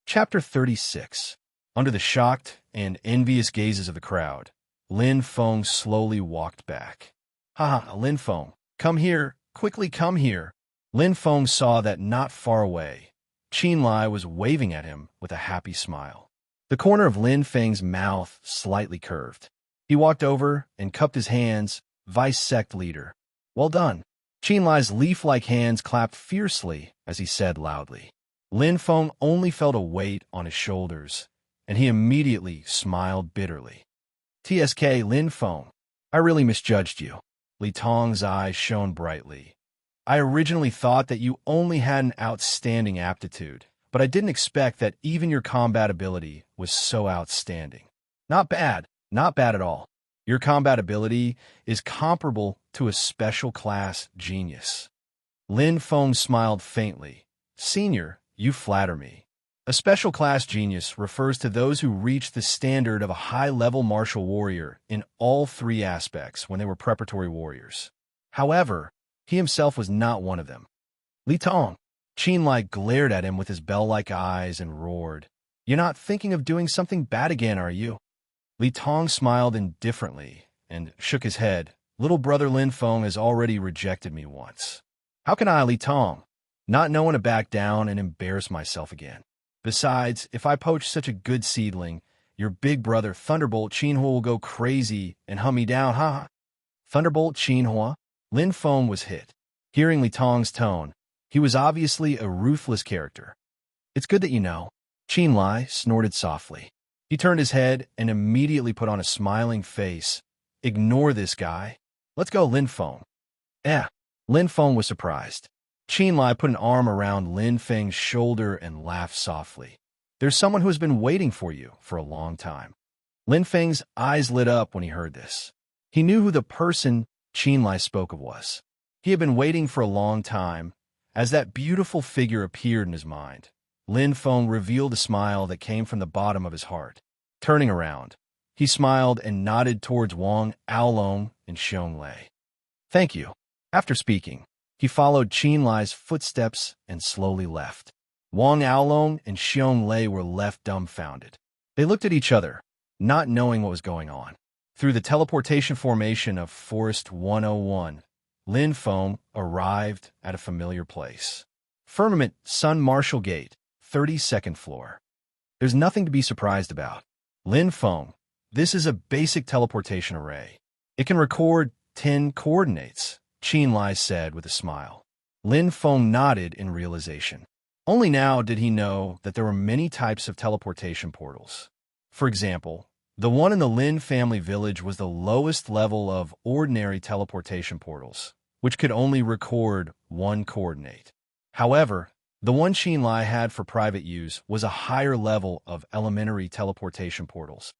[SPEAKER 1] Chapter 36. Under the shocked and envious gazes of the crowd, Lin Feng slowly walked back. "Ha, Lin Feng, come here, quickly come here." Lin Feng saw that not far away, Qin Lai was waving at him with a happy smile. The corner of Lin Feng's mouth slightly curved. He walked over and cupped his hands. "Vice sect leader. Well done." Qin Lai's leaf-like hands clapped fiercely as he said loudly. Lin Feng only felt a weight on his shoulders, and he immediately smiled bitterly. "TSK, Lin Feng, I really misjudged you." Li Tong's eyes shone brightly. "I originally thought that you only had an outstanding aptitude, but I didn't expect that even your combat ability was so outstanding." Not bad at all. Your combat ability is comparable to a special class genius." Lin Feng smiled faintly. "Senior, you flatter me." A special class genius refers to those who reach the standard of a high-level martial warrior in all three aspects when they were preparatory warriors. However, he himself was not one of them. "Li Tong." Qin Lai glared at him with his bell-like eyes and roared, "You're not thinking of doing something bad again, are you?" Li Tong smiled indifferently and shook his head. "Little brother Lin Feng has already rejected me once. How can I, Li Tong, not know when to back down and embarrass myself again? Besides, if I poach such a good seedling, your big brother Thunderbolt Qinhua will go crazy and hunt me down, ha." Thunderbolt Qinhua? Lin Feng was hit. Hearing Li Tong's tone, he was obviously a ruthless character. "It's good that you know." Qin Lai snorted softly. He turned his head and immediately put on a smiling face. "Ignore this guy. Let's go, Lin Feng." Lin Feng was surprised. Qin Lai put an arm around Lin Feng's shoulder and laughed softly. "There's someone who has been waiting for you for a long time." Lin Feng's eyes lit up when he heard this. He knew who the person Qin Lai spoke of was. He had been waiting for a long time. As that beautiful figure appeared in his mind, Lin Feng revealed a smile that came from the bottom of his heart. Turning around, he smiled and nodded towards Wang Aolong and Xiong Lei. "Thank you." After speaking, he followed Qin Lai's footsteps and slowly left. Wang Aolong and Xiong Lei were left dumbfounded. They looked at each other, not knowing what was going on. Through the teleportation formation of Forest 101, Lin Feng arrived at a familiar place. Firmament Sun Martial Gate, 32nd floor. There's nothing to be surprised about. Lin Feng, this is a basic teleportation array. It can record 10 coordinates, Qin Lai said with a smile. Lin Feng nodded in realization. Only now did he know that there were many types of teleportation portals. For example, the one in the Lin family village was the lowest level of ordinary teleportation portals, which could only record one coordinate. However, the one Qin Lai had for private use was a higher level of elementary teleportation portals.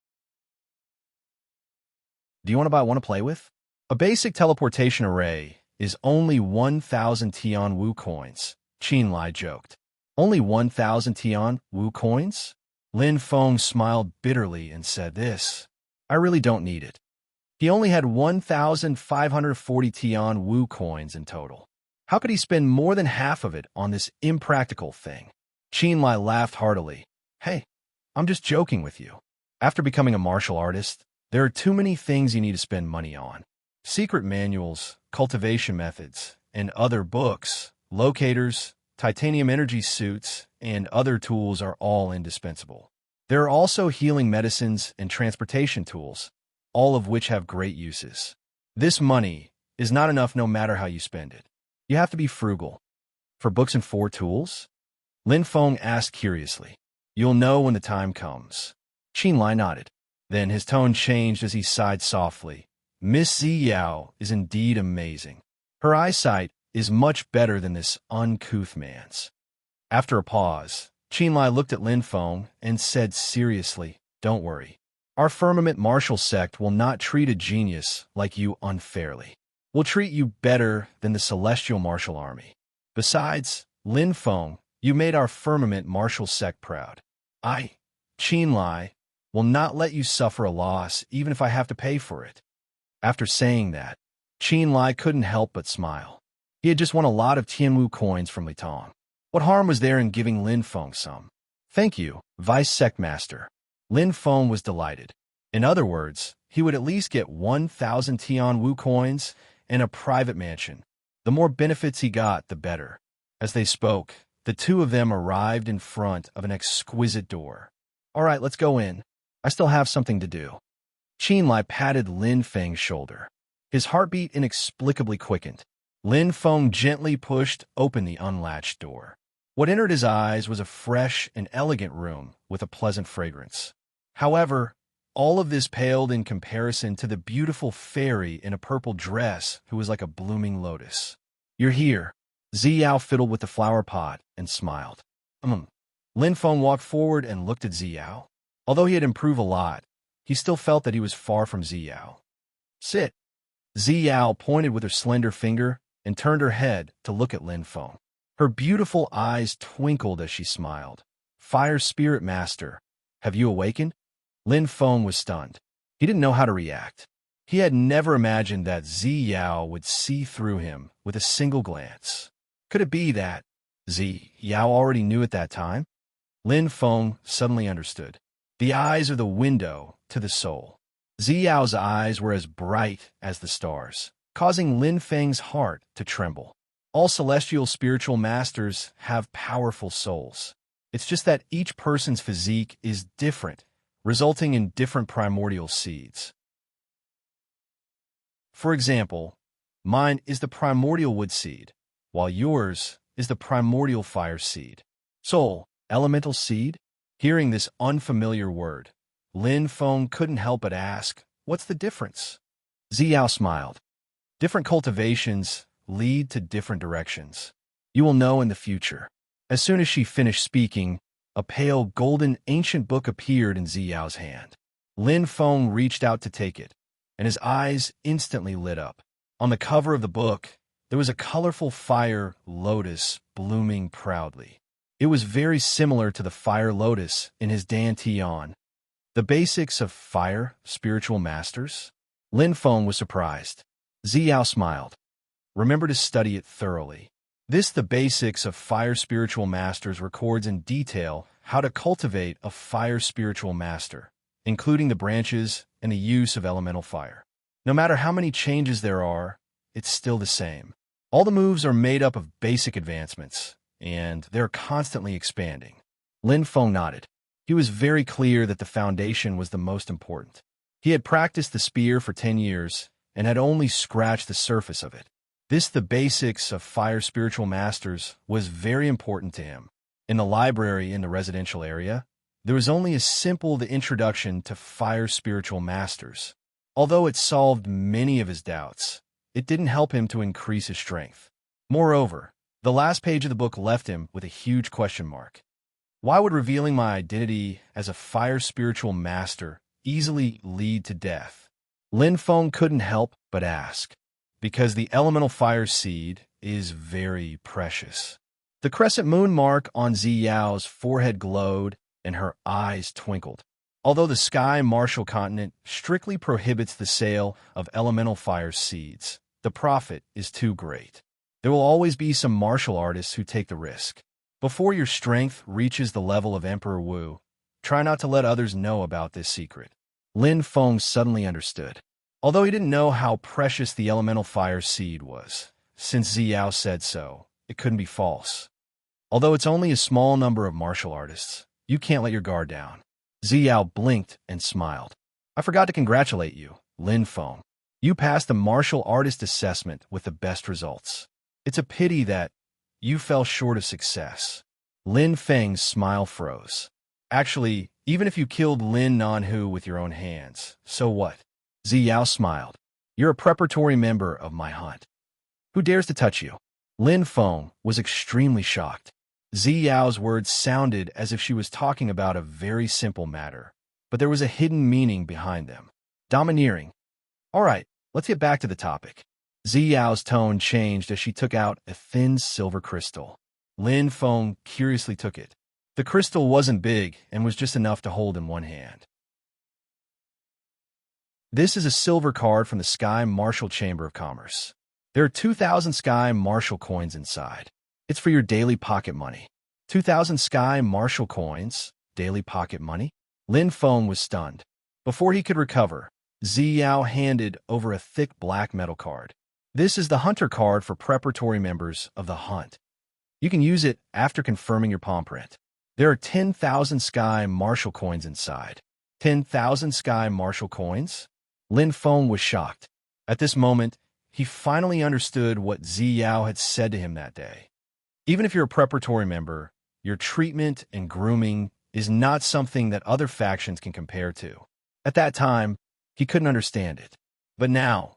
[SPEAKER 1] "Do you want to buy one to play with?" A basic teleportation array is only 1,000 Tian Wu coins, Qin Lai joked. "Only 1,000 Tian Wu coins?" Lin Feng smiled bitterly and said, I really don't need it." He only had 1,540 Tian Wu coins in total. How could he spend more than half of it on this impractical thing? Qin Lai laughed heartily. "Hey, I'm just joking with you. After becoming a martial artist, there are too many things you need to spend money on. Secret manuals, cultivation methods, and other books, locators, titanium energy suits, and other tools are all indispensable. There are also healing medicines and transportation tools, all of which have great uses. This money is not enough no matter how you spend it. You have to be frugal." "For books and 4 tools?" Lin Feng asked curiously. "You'll know when the time comes." Qin Lai nodded. Then his tone changed as he sighed softly. "Miss Ziyao is indeed amazing. Her eyesight is much better than this uncouth man's." After a pause, Qin Lai looked at Lin Feng and said seriously, "Don't worry. Our Firmament martial sect will not treat a genius like you unfairly. We'll treat you better than the Celestial Martial Army. Besides, Lin Feng, you made our Firmament martial sect proud." "I, Qin Lai, will not let you suffer a loss, even if I have to pay for it. After saying that, Qin Lai couldn't help but smile. He had just won a lot of Tianwu coins from Li Tong. What harm was there in giving Lin Feng some? Thank you, Vice Sectmaster. Lin Feng was delighted. In other words, he would at least get 1,000 Tianwu coins and a private mansion. The more benefits he got, the better. As they spoke, the two of them arrived in front of an exquisite door. All right, let's go in. I still have something to do. Qin Lai patted Lin Feng's shoulder. His heartbeat inexplicably quickened. Lin Feng gently pushed open the unlatched door. What entered his eyes was a fresh and elegant room with a pleasant fragrance. However, all of this paled in comparison to the beautiful fairy in a purple dress who was like a blooming lotus. You're here. Ziyao fiddled with the flower pot and smiled. Lin Feng walked forward and looked at Ziyao. Although he had improved a lot, he still felt that he was far from Ziyao. Sit. Ziyao pointed with her slender finger and turned her head to look at Lin Feng. Her beautiful eyes twinkled as she smiled. Fire Spirit Master, have you awakened? Lin Feng was stunned. He didn't know how to react. He had never imagined that Ziyao would see through him with a single glance. Could it be that Ziyao already knew at that time? Lin Feng suddenly understood. The eyes are the window to the soul. Ziyao's eyes were as bright as the stars, causing Lin Feng's heart to tremble. All celestial spiritual masters have powerful souls. It's just that each person's physique is different, resulting in different primordial seeds. For example, mine is the primordial wood seed, while yours is the primordial fire seed. Soul, elemental seed? Hearing this unfamiliar word, Lin Feng couldn't help but ask, what's the difference? Ziyao smiled. Different cultivations lead to different directions. You will know in the future. As soon as she finished speaking, a pale golden ancient book appeared in Ziyao's hand. Lin Feng reached out to take it, and his eyes instantly lit up. On the cover of the book, there was a colorful fire lotus blooming proudly. It was very similar to the fire lotus in his Dantian. The basics of fire spiritual masters? Lin Feng was surprised. Ziyao smiled. Remember to study it thoroughly. This, the basics of fire spiritual masters, records in detail how to cultivate a fire spiritual master, including the branches and the use of elemental fire. No matter how many changes there are, it's still the same. All the moves are made up of basic advancements, and they're constantly expanding. Lin Feng nodded. He was very clear that the foundation was the most important. He had practiced the spear for 10 years and had only scratched the surface of it. This, the basics of fire spiritual masters, was very important to him. In the library in the residential area, there was only a simple introduction to fire spiritual masters. Although it solved many of his doubts, it didn't help him to increase his strength. Moreover, the last page of the book left him with a huge question mark. Why would revealing my identity as a fire spiritual master easily lead to death? Lin Feng couldn't help but ask. Because the elemental fire seed is very precious. The crescent moon mark on Ziyao's forehead glowed and her eyes twinkled. Although the Sky Martial Continent strictly prohibits the sale of elemental fire seeds, the profit is too great. There will always be some martial artists who take the risk. Before your strength reaches the level of Emperor Wu, try not to let others know about this secret. Lin Feng suddenly understood. Although he didn't know how precious the elemental fire seed was, since Ziyao said so, it couldn't be false. Although it's only a small number of martial artists, you can't let your guard down. Ziyao blinked and smiled. I forgot to congratulate you, Lin Feng. You passed the martial artist assessment with the best results. It's a pity that you fell short of success. Lin Feng's smile froze. Actually, even if you killed Lin Nanhu with your own hands, so what? Ziyao smiled. You're a preparatory member of my hunt. Who dares to touch you? Lin Feng was extremely shocked. Ziyao's words sounded as if she was talking about a very simple matter, but there was a hidden meaning behind them. Domineering. All right, let's get back to the topic. Ziyao's tone changed as she took out a thin silver crystal. Lin Feng curiously took it. The crystal wasn't big and was just enough to hold in one hand. This is a silver card from the Sky Marshal Chamber of Commerce. There are 2,000 Sky Marshal coins inside. It's for your daily pocket money. 2,000 Sky Marshal coins, daily pocket money? Lin Feng was stunned. Before he could recover, Ziyao handed over a thick black metal card. This is the Hunter card for preparatory members of the Hunt. You can use it after confirming your palm print. There are 10,000 Sky Marshal coins inside. 10,000 Sky Marshal coins? Lin Feng was shocked. At this moment, he finally understood what Ziyao had said to him that day. Even if you're a preparatory member, your treatment and grooming is not something that other factions can compare to. At that time, he couldn't understand it. But now,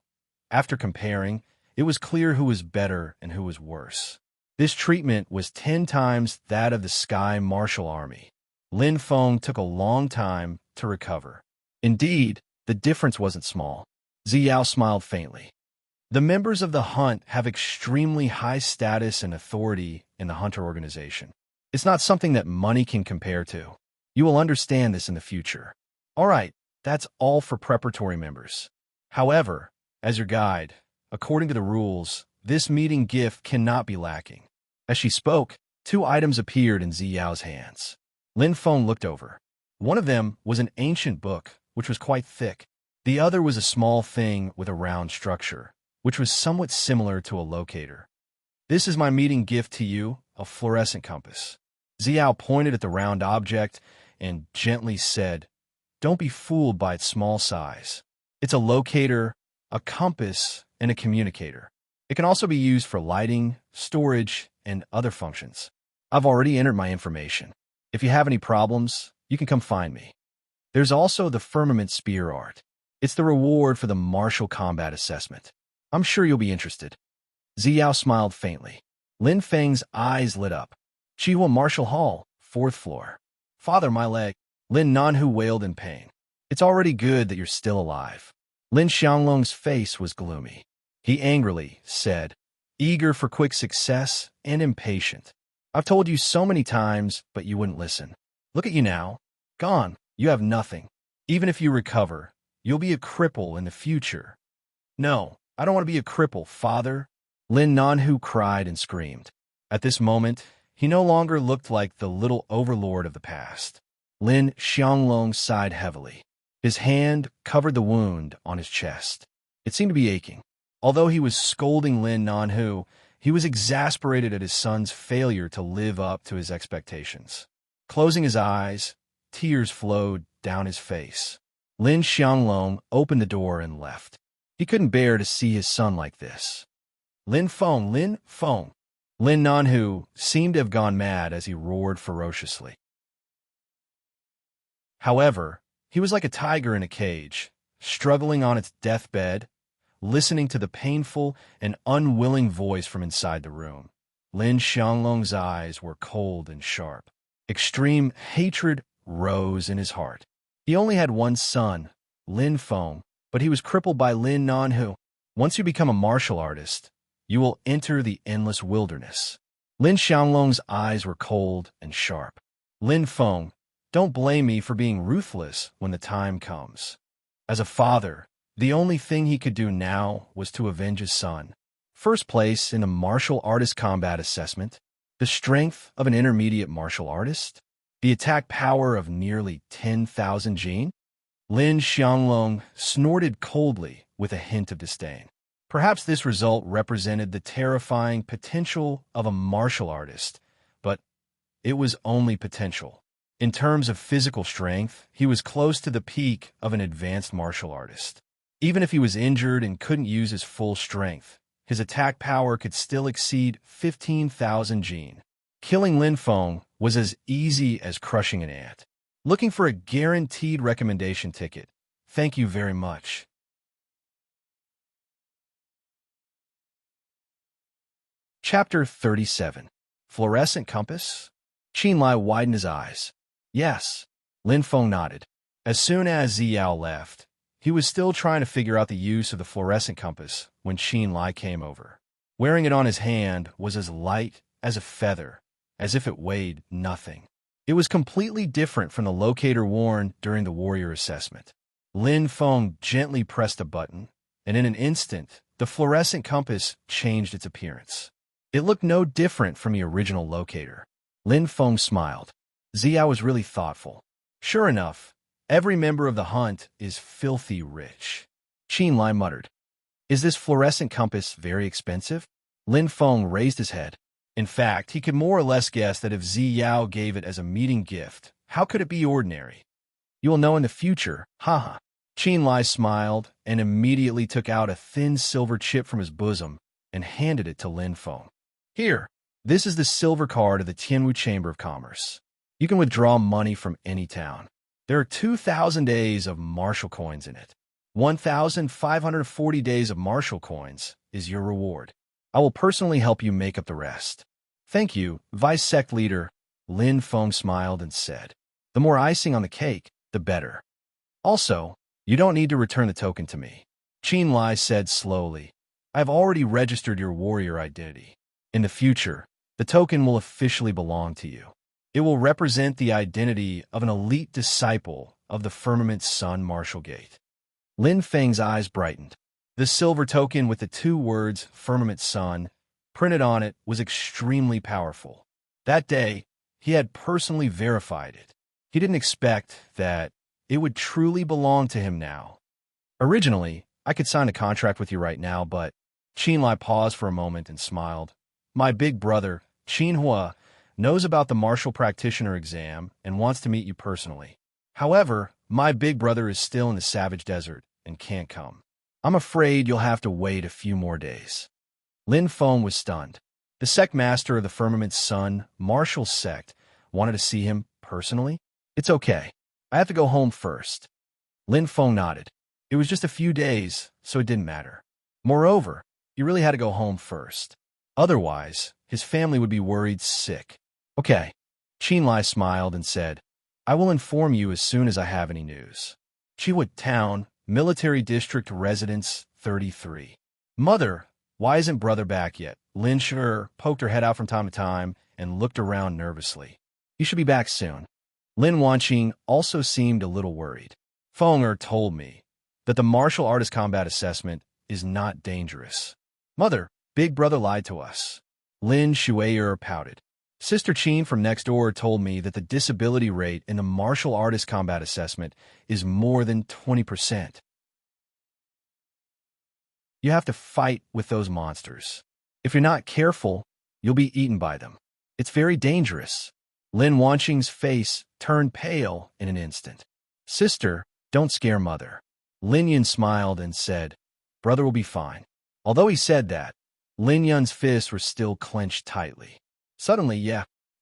[SPEAKER 1] after comparing, it was clear who was better and who was worse. This treatment was 10 times that of the Sky Marshal Army. Lin Feng took a long time to recover. Indeed, the difference wasn't small. Ziyao smiled faintly. The members of the Hunt have extremely high status and authority in the Hunter organization. It's not something that money can compare to. You will understand this in the future. All right, that's all for preparatory members. However, as your guide, according to the rules, this meeting gift cannot be lacking. As she spoke, 2 items appeared in Ziyao's hands. Lin Feng looked over. One of them was an ancient book, which was quite thick. The other was a small thing with a round structure, which was somewhat similar to a locator. This is my meeting gift to you, a fluorescent compass. Ziyao pointed at the round object and gently said, "Don't be fooled by its small size. It's a locator, a compass, and a communicator. It can also be used for lighting, storage, and other functions. I've already entered my information. If you have any problems, you can come find me." There's also the Firmament Spear art. It's the reward for the martial combat assessment. I'm sure you'll be interested. Ziyao smiled faintly. Lin Feng's eyes lit up. Chihua Martial Hall, 4th floor. Father, my leg. Lin Nanhu wailed in pain. It's already good that you're still alive. Lin Xianglong's face was gloomy. He angrily said, eager for quick success and impatient. I've told you so many times, but you wouldn't listen. Look at you now. Gone. You have nothing. Even if you recover, you'll be a cripple in the future. No, I don't want to be a cripple, father. Lin Nanhu cried and screamed. At this moment, he no longer looked like the little overlord of the past. Lin Xianglong sighed heavily. His hand covered the wound on his chest. It seemed to be aching. Although he was scolding Lin Nanhu, he was exasperated at his son's failure to live up to his expectations. Closing his eyes, tears flowed down his face. Lin Xianglong opened the door and left. He couldn't bear to see his son like this. Lin Feng. Lin Nanhu seemed to have gone mad as he roared ferociously. However, he was like a tiger in a cage, struggling on its deathbed, listening to the painful and unwilling voice from inside the room. Lin Xianglong's eyes were cold and sharp. Extreme hatred rose in his heart. He only had one son, Lin Feng, but he was crippled by Lin Nanhu. Once you become a martial artist, you will enter the endless wilderness. Lin Xianglong's eyes were cold and sharp. Lin Feng, don't blame me for being ruthless when the time comes. As a father, the only thing he could do now was to avenge his son. First place in the martial artist combat assessment, the strength of an intermediate martial artist, the attack power of nearly 10,000 Jin. Lin Xianglong snorted coldly with a hint of disdain. Perhaps this result represented the terrifying potential of a martial artist, but it was only potential. In terms of physical strength, he was close to the peak of an advanced martial artist. Even if he was injured and couldn't use his full strength, his attack power could still exceed 15,000 Jin. Killing Lin Feng was as easy as crushing an ant. Looking for a guaranteed recommendation ticket. Thank you very much. Chapter 37. Fluorescent Compass? Qinlai widened his eyes. Yes. Lin Feng nodded. As soon as Ziyao left, he was still trying to figure out the use of the fluorescent compass when Qinlai came over. Wearing it on his hand was as light as a feather, as if it weighed nothing. It was completely different from the locator worn during the warrior assessment. Lin Feng gently pressed a button, and in an instant, the fluorescent compass changed its appearance. It looked no different from the original locator. Lin Feng smiled. Ziao was really thoughtful. Sure enough, every member of the hunt is filthy rich. Qin Lai muttered. Is this fluorescent compass very expensive? Lin Feng raised his head. In fact, he could more or less guess that if Ziao gave it as a meeting gift, how could it be ordinary? You will know in the future, haha. Qin Lai smiled and immediately took out a thin silver chip from his bosom and handed it to Lin Feng. Here, this is the silver card of the Tianwu Chamber of Commerce. You can withdraw money from any town. There are 2,000 days of martial coins in it. 1,540 days of martial coins is your reward. I will personally help you make up the rest. Thank you, Vice Sect Leader. Lin Feng smiled and said, the more icing on the cake, the better. Also, you don't need to return the token to me. Qin Lai said slowly, I have already registered your warrior identity. In the future, the token will officially belong to you. It will represent the identity of an elite disciple of the Firmament Sun Martial Gate. Lin Feng's eyes brightened. The silver token with the 2 words Firmament Sun printed on it was extremely powerful. That day, he had personally verified it. He didn't expect that it would truly belong to him now. Originally, I could sign a contract with you right now, but Qin Lai paused for a moment and smiled. My big brother, Qin Hua, knows about the martial practitioner exam and wants to meet you personally. However, my big brother is still in the savage desert and can't come. I'm afraid you'll have to wait a few more days. Lin Feng was stunned. The sect master of the Firmament Sun martial sect wanted to see him personally? It's okay. I have to go home first. Lin Feng nodded. It was just a few days, so it didn't matter. Moreover, he really had to go home first. Otherwise, his family would be worried sick. Okay. Qin Lai smiled and said, I will inform you as soon as I have any news. Chiwa Town, Military District Residence 33. Mother, why isn't brother back yet? Lin Shi poked her head out from time to time and looked around nervously. He should be back soon. Lin Wanqing also seemed a little worried. Fenger told me that the martial artist combat assessment is not dangerous. Mother, big brother lied to us. Lin Shuier pouted. Sister Qin from next door told me that the disability rate in the martial artist combat assessment is more than 20%. You have to fight with those monsters. If you're not careful, you'll be eaten by them. It's very dangerous. Lin Wanqing's face turned pale in an instant. Sister, don't scare mother. Lin Yun smiled and said, brother will be fine. Although he said that, Lin Yun's fists were still clenched tightly. Suddenly,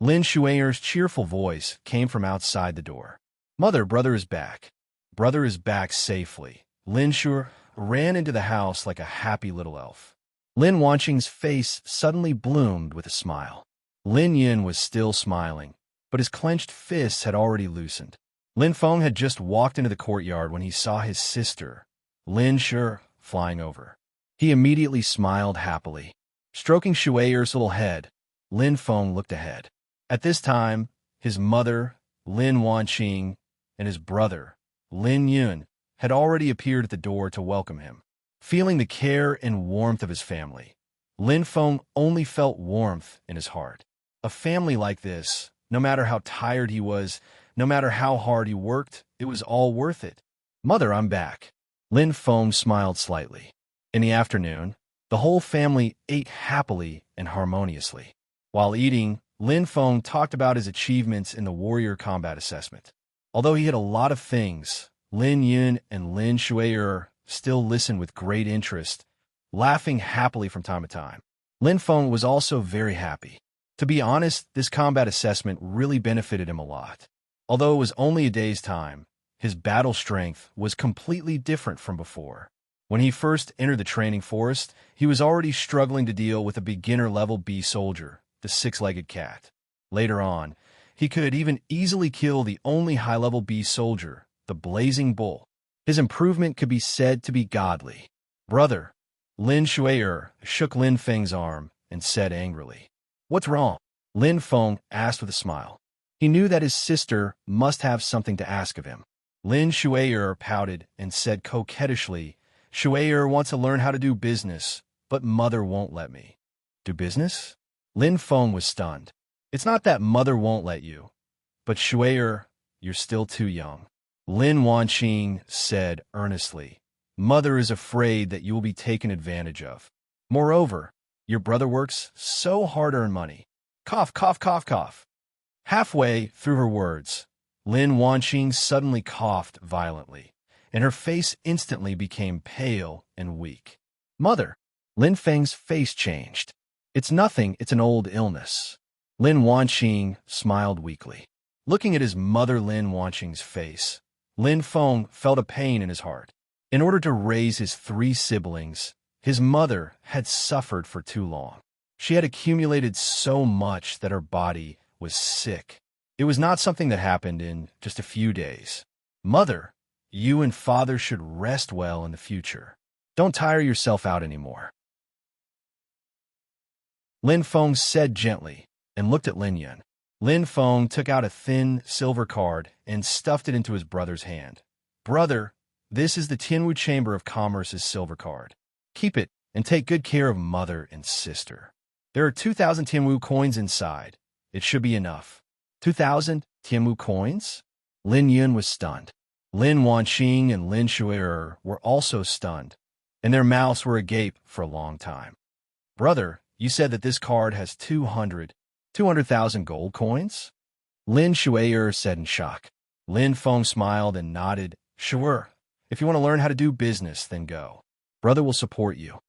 [SPEAKER 1] Lin Shuiyer's cheerful voice came from outside the door. Mother, brother is back. Brother is back safely. Lin Shuier ran into the house like a happy little elf. Lin Wanqing's face suddenly bloomed with a smile. Lin Yun was still smiling, but his clenched fists had already loosened. Lin Feng had just walked into the courtyard when he saw his sister, Lin Shi, flying over. He immediately smiled happily. Stroking Shuiyer's little head, Lin Feng looked ahead. At this time, his mother, Lin Wanqing, and his brother, Lin Yun, had already appeared at the door to welcome him. Feeling the care and warmth of his family, Lin Feng only felt warmth in his heart. A family like this, no matter how tired he was, no matter how hard he worked, it was all worth it. Mother, I'm back. Lin Feng smiled slightly. In the afternoon, the whole family ate happily and harmoniously. While eating, Lin Feng talked about his achievements in the warrior combat assessment. Although he had a lot of things, Lin Yun and Lin Shuier still listened with great interest, laughing happily from time to time. Lin Feng was also very happy. To be honest, this combat assessment really benefited him a lot. Although it was only a day's time, his battle strength was completely different from before. When he first entered the training forest, he was already struggling to deal with a beginner-level B soldier, the six-legged cat. Later on, he could even easily kill the only high-level B soldier, the blazing bull. His improvement could be said to be godly. Brother, Lin Shuier shook Lin Feng's arm and said angrily, What's wrong? Lin Feng asked with a smile. He knew that his sister must have something to ask of him. Lin Shuayer pouted and said coquettishly, Shuayer wants to learn how to do business, but mother won't let me. Do business? Lin Feng was stunned. It's not that mother won't let you, but Shuayer, you're still too young. Lin Wanqing said earnestly, Mother is afraid that you will be taken advantage of. Moreover, your brother works so hard to earn money. Cough, cough, cough, cough. Halfway through her words, Lin Wanqing suddenly coughed violently, and her face instantly became pale and weak. Mother! Lin Feng's face changed. It's nothing, it's an old illness. Lin Wanqing smiled weakly. Looking at his mother Lin Wanqing's face, Lin Feng felt a pain in his heart. In order to raise his 3 siblings, his mother had suffered for too long. She had accumulated so much that her body was sick. It was not something that happened in just a few days. Mother, you and father should rest well in the future. Don't tire yourself out anymore. Lin Feng said gently and looked at Lin Yun. Lin Feng took out a thin silver card and stuffed it into his brother's hand. Brother, this is the Tianwu Chamber of Commerce's silver card. Keep it and take good care of mother and sister. There are 2,000 Tianwu coins inside. It should be enough. 2,000 Tianwu coins? Lin Yun was stunned. Lin Wanqing and Lin Shui'er were also stunned, and their mouths were agape for a long time. Brother, you said that this card has 200,000 gold coins? Lin Shui'er said in shock. Lin Feng smiled and nodded. Sure, if you want to learn how to do business, then go. Brother will support you.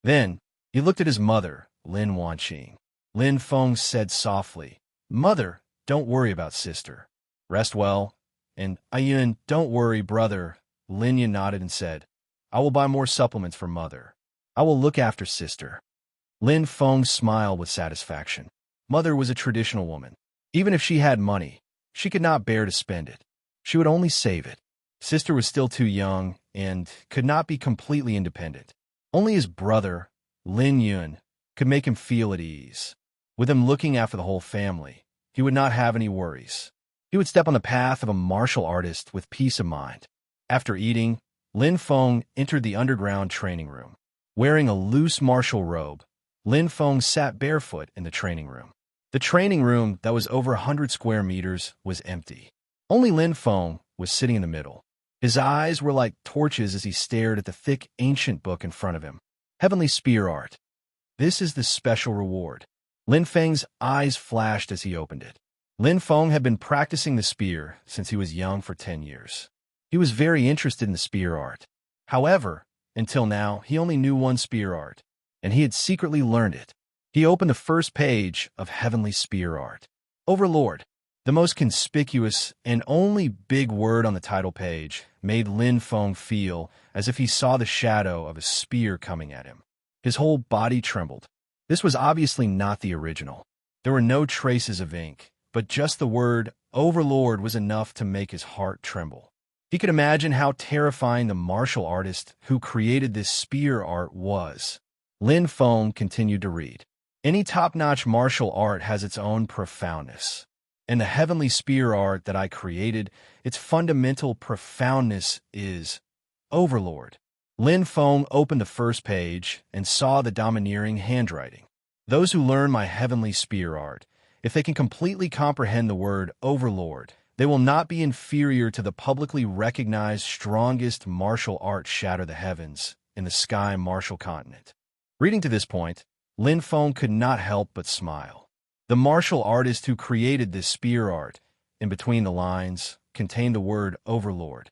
[SPEAKER 1] Then, he looked at his mother, Lin Wanqing. Lin Feng said softly, Mother, don't worry about sister. Rest well. And Ayun, don't worry, brother. Lin Yun nodded and said, I will buy more supplements for mother. I will look after sister. Lin Feng smiled with satisfaction. Mother was a traditional woman. Even if she had money, she could not bear to spend it. She would only save it. Sister was still too young and could not be completely independent. Only his brother, Lin Yun, could make him feel at ease. With him looking after the whole family, he would not have any worries. He would step on the path of a martial artist with peace of mind. After eating, Lin Feng entered the underground training room. Wearing a loose martial robe, Lin Feng sat barefoot in the training room. The training room, that was over 100 square meters, was empty. Only Lin Feng was sitting in the middle. His eyes were like torches as he stared at the thick, ancient book in front of him. Heavenly Spear Art. This is the special reward. Lin Feng's eyes flashed as he opened it. Lin Feng had been practicing the spear since he was young for 10 years. He was very interested in the spear art. However, until now, he only knew one spear art, and he had secretly learned it. He opened the first page of Heavenly Spear Art. Overlord. The most conspicuous and only big word on the title page made Lin Feng feel as if he saw the shadow of a spear coming at him. His whole body trembled. This was obviously not the original. There were no traces of ink, but just the word Overlord was enough to make his heart tremble. He could imagine how terrifying the martial artist who created this spear art was. Lin Feng continued to read. Any top-notch martial art has its own profoundness. And the Heavenly Spear Art that I created, its fundamental profoundness is Overlord. Lin Feng opened the first page and saw the domineering handwriting. Those who learn my Heavenly Spear Art, if they can completely comprehend the word Overlord, they will not be inferior to the publicly recognized strongest martial art Shatter the Heavens in the Sky Martial Continent. Reading to this point, Lin Feng could not help but smile. The martial artist who created this spear art, in between the lines, contained the word Overlord.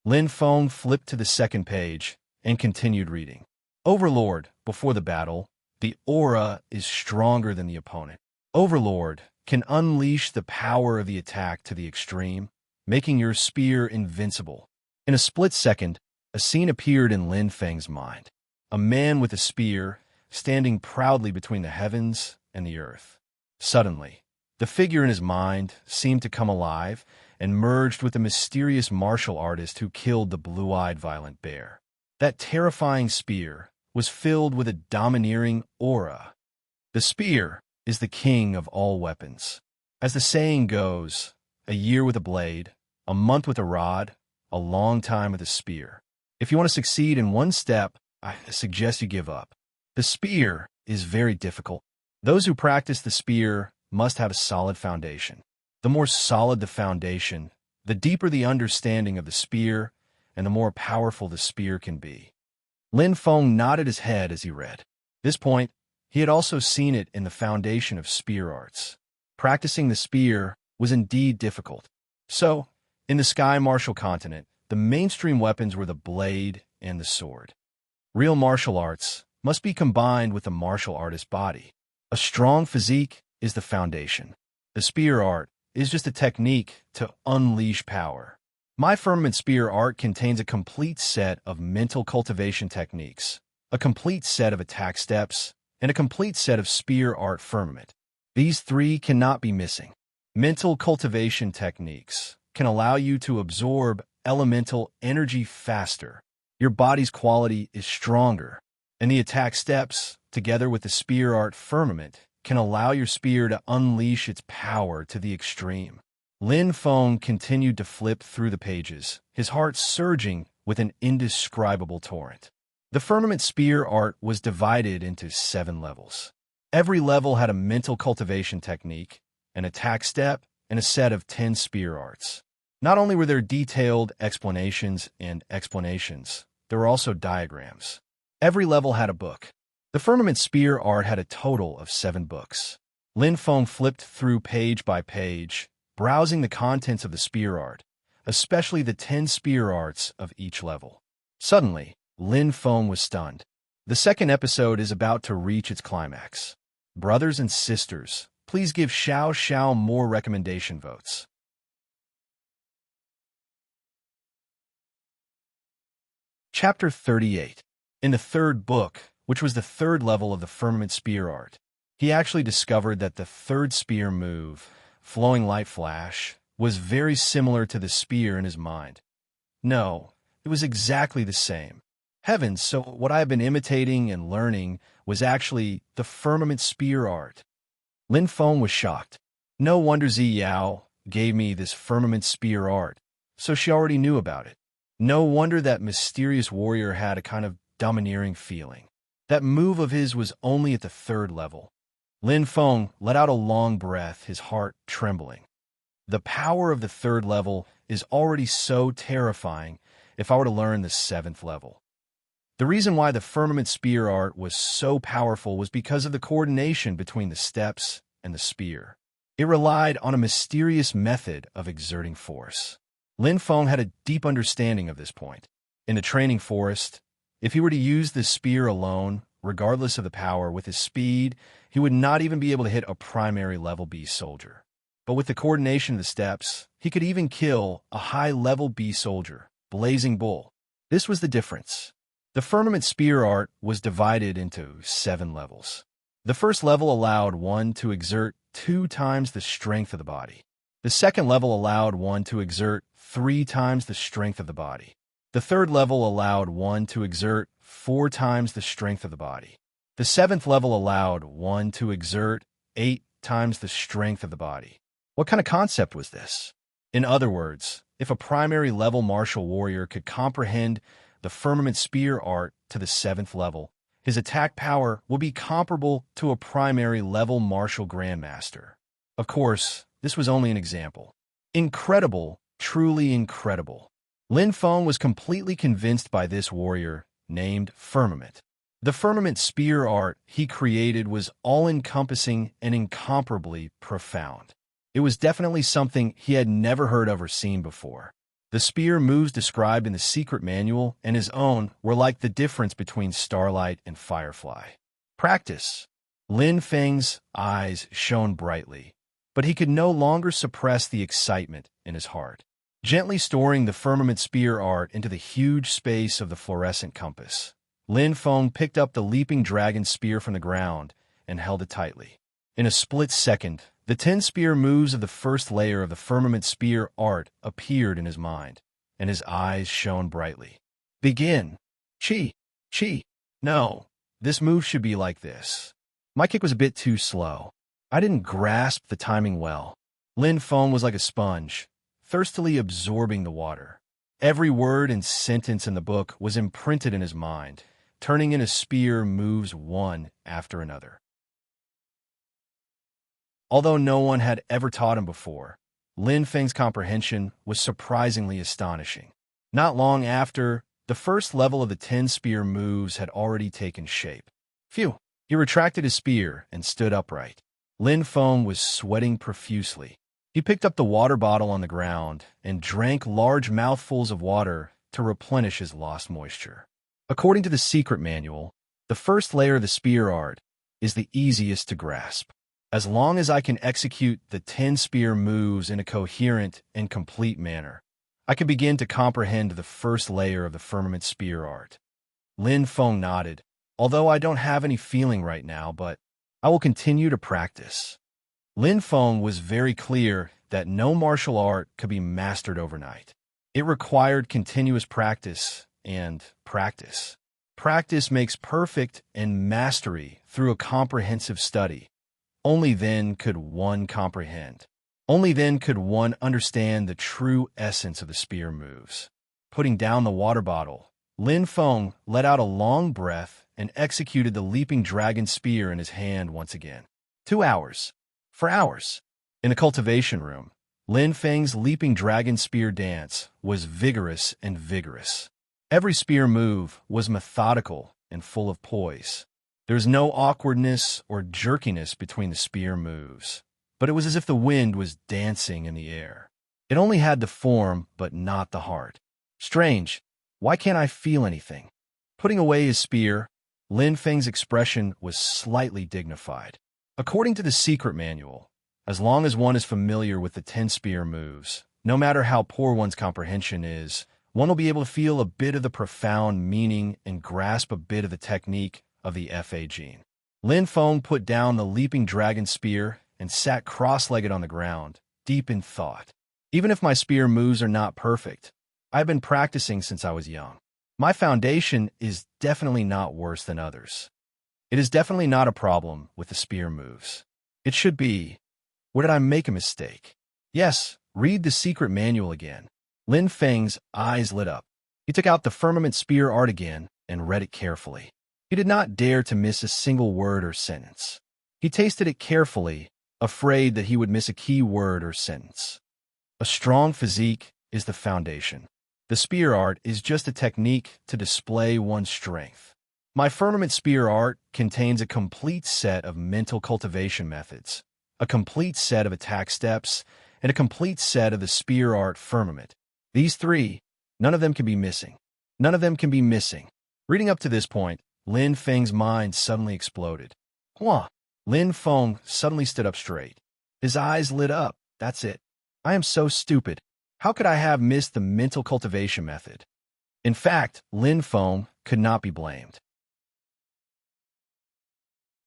[SPEAKER 1] Lin Feng flipped to the second page and continued reading. Overlord, before the battle, the aura is stronger than the opponent. Overlord can unleash the power of the attack to the extreme, making your spear invincible. In a split second, a scene appeared in Lin Feng's mind. A man with a spear, standing proudly between the heavens and the earth. Suddenly, the figure in his mind seemed to come alive and merged with the mysterious martial artist who killed the blue-eyed violent bear. That terrifying spear was filled with a domineering aura. The spear is the king of all weapons. As the saying goes, a year with a blade, a month with a rod, a long time with a spear. If you want to succeed in one step, I suggest you give up. The spear is very difficult. Those who practice the spear must have a solid foundation. The more solid the foundation, the deeper the understanding of the spear, and the more powerful the spear can be. Lin Feng nodded his head as he read. At this point, he had also seen it in the foundation of spear arts. Practicing the spear was indeed difficult. So, in the Sky Martial Continent, the mainstream weapons were the blade and the sword. Real martial arts must be combined with the martial artist's body. A strong physique is the foundation. The spear art is just a technique to unleash power. My Firmament spear art contains a complete set of mental cultivation techniques, a complete set of attack steps, and a complete set of spear art firmament. These three cannot be missing. Mental cultivation techniques can allow you to absorb elemental energy faster. Your body's quality is stronger, and the attack steps, together with the spear art firmament, can allow your spear to unleash its power to the extreme. Lin Feng continued to flip through the pages, his heart surging with an indescribable torrent. The Firmament spear art was divided into 7 levels. Every level had a mental cultivation technique, an attack step, and a set of 10 spear arts. Not only were there detailed explanations, there were also diagrams. Every level had a book. The Firmament spear art had a total of 7 books. Lin Feng flipped through page by page, browsing the contents of the spear art, especially the 10 spear arts of each level. Suddenly, Lin Feng was stunned. The second episode is about to reach its climax. Brothers and sisters, please give Xiao Xiao more recommendation votes. Chapter 38. In the third book, which was the third level of the Firmament spear art, he actually discovered that the third spear move, Flowing Light Flash, was very similar to the spear in his mind. No, it was exactly the same. Heavens, so what I have been imitating and learning was actually the Firmament spear art. Lin Feng was shocked. No wonder Zi Yao gave me this Firmament spear art, so she already knew about it. No wonder that mysterious warrior had a kind of domineering feeling. That move of his was only at the third level. Lin Feng let out a long breath, his heart trembling. The power of the third level is already so terrifying if I were to learn the 7th level. The reason why the Firmament spear art was so powerful was because of the coordination between the steps and the spear. It relied on a mysterious method of exerting force. Lin Feng had a deep understanding of this point. In the training forest, if he were to use the spear alone, regardless of the power, with his speed, he would not even be able to hit a primary level beast soldier. But with the coordination of the steps, he could even kill a high-level beast soldier, Blazing Bull. This was the difference. The Firmament spear art was divided into 7 levels. The first level allowed one to exert 2 times the strength of the body. The second level allowed one to exert 3 times the strength of the body. The third level allowed one to exert 4 times the strength of the body. The 7th level allowed one to exert 8 times the strength of the body. What kind of concept was this? In other words, if a primary level martial warrior could comprehend the Firmament spear art to the 7th level, his attack power will be comparable to a primary level martial grandmaster. Of course, this was only an example. Incredible, truly incredible. Lin Feng was completely convinced by this warrior named Firmament. The Firmament spear art he created was all-encompassing and incomparably profound. It was definitely something he had never heard of or seen before. The spear moves described in the secret manual and his own were like the difference between starlight and firefly. Practice. Lin Feng's eyes shone brightly, but he could no longer suppress the excitement in his heart. Gently storing the Firmament spear art into the huge space of the fluorescent compass, Lin Feng picked up the leaping dragon spear from the ground and held it tightly. In a split second, the 10 spear moves of the first layer of the Firmament spear art appeared in his mind, and his eyes shone brightly. Begin. Chi. Chi. No, this move should be like this. My kick was a bit too slow. I didn't grasp the timing well. Lin Feng was like a sponge, thirstily absorbing the water. Every word and sentence in the book was imprinted in his mind, turning into spear moves one after another. Although no one had ever taught him before, Lin Feng's comprehension was surprisingly astonishing. Not long after, the first level of the 10 spear moves had already taken shape. Phew! He retracted his spear and stood upright. Lin Feng was sweating profusely. He picked up the water bottle on the ground and drank large mouthfuls of water to replenish his lost moisture. According to the secret manual, the first layer of the spear art is the easiest to grasp. As long as I can execute the 10 spear moves in a coherent and complete manner, I can begin to comprehend the first layer of the firmament spear art. Lin Feng nodded. Although I don't have any feeling right now, but I will continue to practice. Lin Feng was very clear that no martial art could be mastered overnight. It required continuous practice and practice. Practice makes perfect, and mastery through a comprehensive study. Only then could one comprehend. Only then could one understand the true essence of the spear moves. Putting down the water bottle, Lin Feng let out a long breath and executed the leaping dragon spear in his hand once again. 2 hours. For hours. In the cultivation room, Lin Feng's leaping dragon spear dance was vigorous and vigorous. Every spear move was methodical and full of poise. There was no awkwardness or jerkiness between the spear moves, but it was as if the wind was dancing in the air. It only had the form, but not the heart. Strange, why can't I feel anything? Putting away his spear, Lin Feng's expression was slightly dignified. According to the secret manual, as long as one is familiar with the 10 spear moves, no matter how poor one's comprehension is, one will be able to feel a bit of the profound meaning and grasp a bit of the technique of the Fa gene. Lin Feng put down the leaping dragon spear and sat cross-legged on the ground, deep in thought. Even if my spear moves are not perfect, I've been practicing since I was young. My foundation is definitely not worse than others. It is definitely not a problem with the spear moves. It should be, where did I make a mistake? Yes, read the secret manual again. Lin Feng's eyes lit up. He took out the firmament spear art again and read it carefully. He did not dare to miss a single word or sentence. He tasted it carefully, afraid that he would miss a key word or sentence. A strong physique is the foundation. The spear art is just a technique to display one's strength. My firmament spear art contains a complete set of mental cultivation methods, a complete set of attack steps, and a complete set of the spear art firmament. These three, none of them can be missing. None of them can be missing. Reading up to this point, Lin Feng's mind suddenly exploded. Hua! Lin Feng suddenly stood up straight. His eyes lit up. That's it. I am so stupid. How could I have missed the mental cultivation method? In fact, Lin Feng could not be blamed.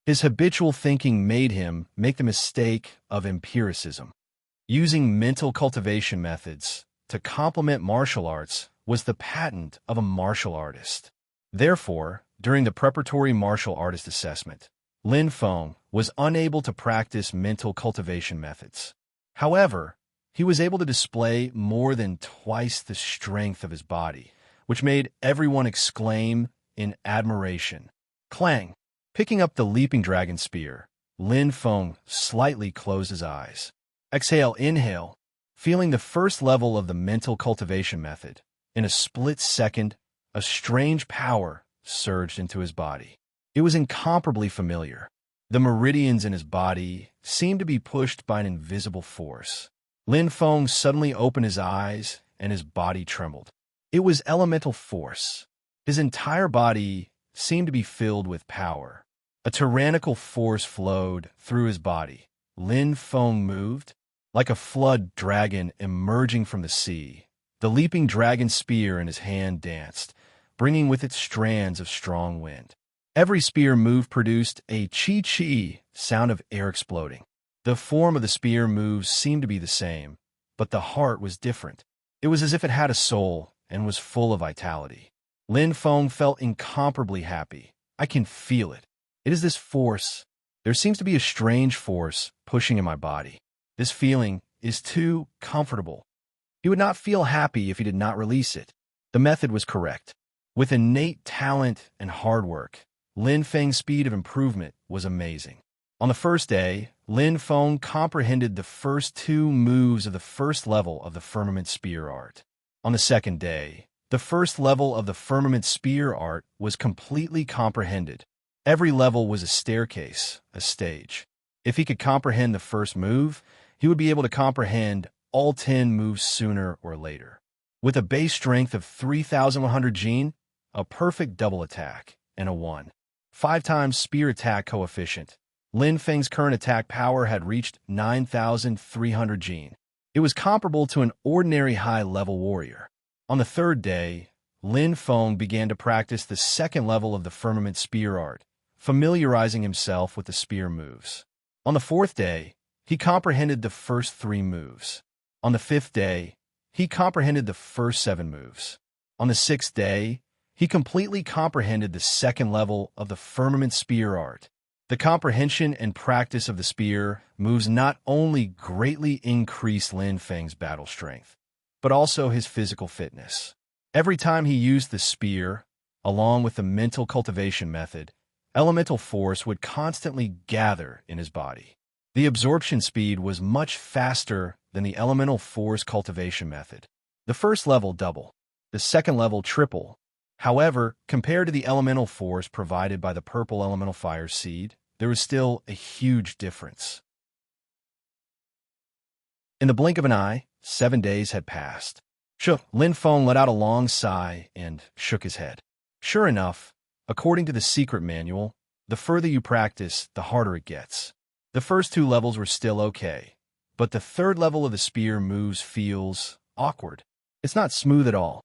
[SPEAKER 1] His habitual thinking made him make the mistake of empiricism. Using mental cultivation methods to complement martial arts was the patent of a martial artist. Therefore, during the preparatory martial artist assessment, Lin Feng was unable to practice mental cultivation methods. However, he was able to display more than twice the strength of his body, which made everyone exclaim in admiration. Clang! Picking up the leaping dragon spear, Lin Feng slightly closed his eyes. Exhale, inhale, feeling the first level of the mental cultivation method. In a split second, a strange power surged into his body. It was incomparably familiar. The meridians in his body seemed to be pushed by an invisible force. Lin Feng suddenly opened his eyes and his body trembled. It was elemental force. His entire body seemed to be filled with power. A tyrannical force flowed through his body. Lin Feng moved like a flood dragon emerging from the sea. The leaping dragon spear in his hand danced, bringing with it strands of strong wind. Every spear move produced a chi-chi sound of air exploding. The form of the spear moves seemed to be the same, but the heart was different. It was as if it had a soul and was full of vitality. Lin Feng felt incomparably happy. I can feel it. It is this force. There seems to be a strange force pushing in my body. This feeling is too comfortable. He would not feel happy if he did not release it. The method was correct. With innate talent and hard work, Lin Feng's speed of improvement was amazing. On the first day, Lin Feng comprehended the first 2 moves of the first level of the Firmament Spear art. On the second day, the first level of the Firmament Spear art was completely comprehended. Every level was a staircase, a stage. If he could comprehend the first move, he would be able to comprehend all 10 moves sooner or later. With a base strength of 3,100 gene, a perfect double attack, and a 1.5 times spear attack coefficient, Lin Feng's current attack power had reached 9,300 gene. It was comparable to an ordinary high-level warrior. On the third day, Lin Feng began to practice the second level of the Firmament Spear art, familiarizing himself with the spear moves. On the fourth day, he comprehended the first 3 moves. On the fifth day, he comprehended the first 7 moves. On the sixth day, he completely comprehended the second level of the Firmament Spear art. The comprehension and practice of the spear moves not only greatly increased Lin Feng's battle strength, but also his physical fitness. Every time he used the spear, along with the mental cultivation method, elemental force would constantly gather in his body. The absorption speed was much faster than the elemental force cultivation method. The first level double, the second level triple. However, compared to the elemental force provided by the purple elemental fire seed, there was still a huge difference. In the blink of an eye, 7 days had passed. Lin Feng let out a long sigh and shook his head. Sure enough, according to the secret manual, the further you practice, the harder it gets. The first 2 levels were still okay, but the third level of the spear moves feels awkward. It's not smooth at all.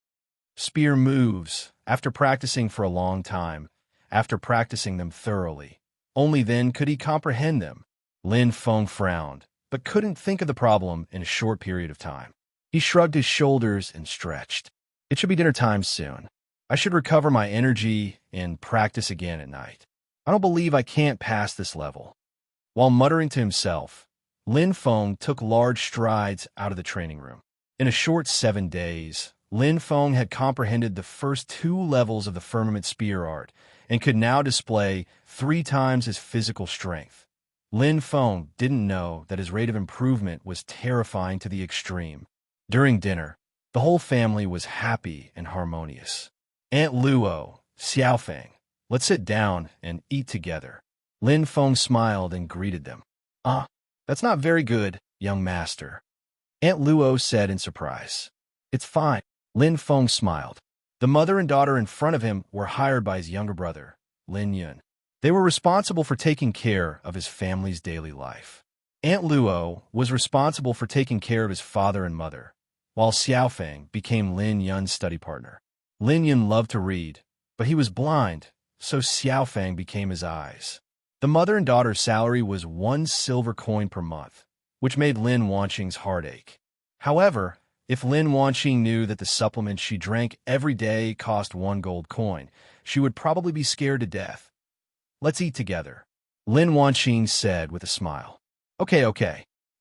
[SPEAKER 1] Spear moves, after practicing for a long time, after practicing them thoroughly, only then could he comprehend them. Lin Feng frowned, but couldn't think of the problem in a short period of time. He shrugged his shoulders and stretched. It should be dinner time soon. I should recover my energy and practice again at night. I don't believe I can't pass this level. While muttering to himself, Lin Feng took large strides out of the training room. In a short 7 days, Lin Feng had comprehended the first 2 levels of the Firmament Spear art and could now display 3 times his physical strength. Lin Feng didn't know that his rate of improvement was terrifying to the extreme. During dinner, the whole family was happy and harmonious. Aunt Luo, Xiaofeng, let's sit down and eat together. Lin Feng smiled and greeted them. That's not very good, young master. Aunt Luo said in surprise. It's fine. Lin Feng smiled. The mother and daughter in front of him were hired by his younger brother, Lin Yun. They were responsible for taking care of his family's daily life. Aunt Luo was responsible for taking care of his father and mother, while Xiaofeng became Lin Yun's study partner. Lin Yun loved to read, but he was blind, so Xiaofeng became his eyes. The mother and daughter's salary was 1 silver coin per month, which made Lin Wanqing's heart ache. However, if Lin Wanqing knew that the supplement she drank every day cost 1 gold coin, she would probably be scared to death. Let's eat together, Lin Wanqing said with a smile. Okay.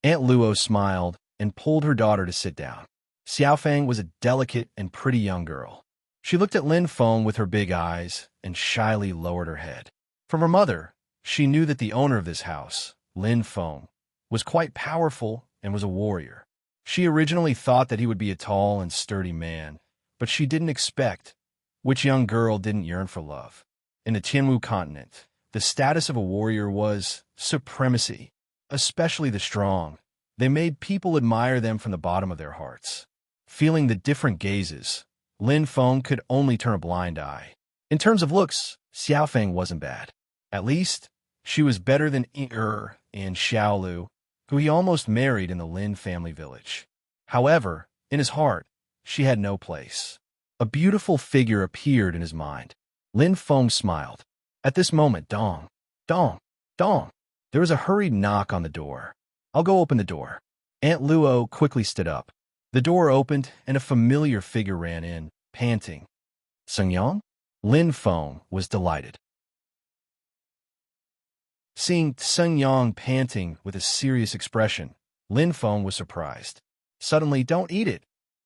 [SPEAKER 1] Aunt Luo smiled and pulled her daughter to sit down. Xiaofeng was a delicate and pretty young girl. She looked at Lin Feng with her big eyes and shyly lowered her head. From her mother, she knew that the owner of this house, Lin Feng, was quite powerful and was a warrior. She originally thought that he would be a tall and sturdy man, but she didn't expect. Which young girl didn't yearn for love? In the Tianwu continent, the status of a warrior was supremacy, especially the strong. They made people admire them from the bottom of their hearts. Feeling the different gazes, Lin Feng could only turn a blind eye. In terms of looks, Xiaofeng wasn't bad. At least, she was better than Er and Xiaolu, who he almost married in the Lin family village. However, in his heart, she had no place. A beautiful figure appeared in his mind. Lin Feng smiled. At this moment, dong, dong, dong. There was a hurried knock on the door. I'll go open the door. Aunt Luo quickly stood up. The door opened and a familiar figure ran in, panting. Sung Yang? Lin Feng was delighted. Seeing Sung Yang panting with a serious expression, Lin Feng was surprised. Suddenly, don't eat it!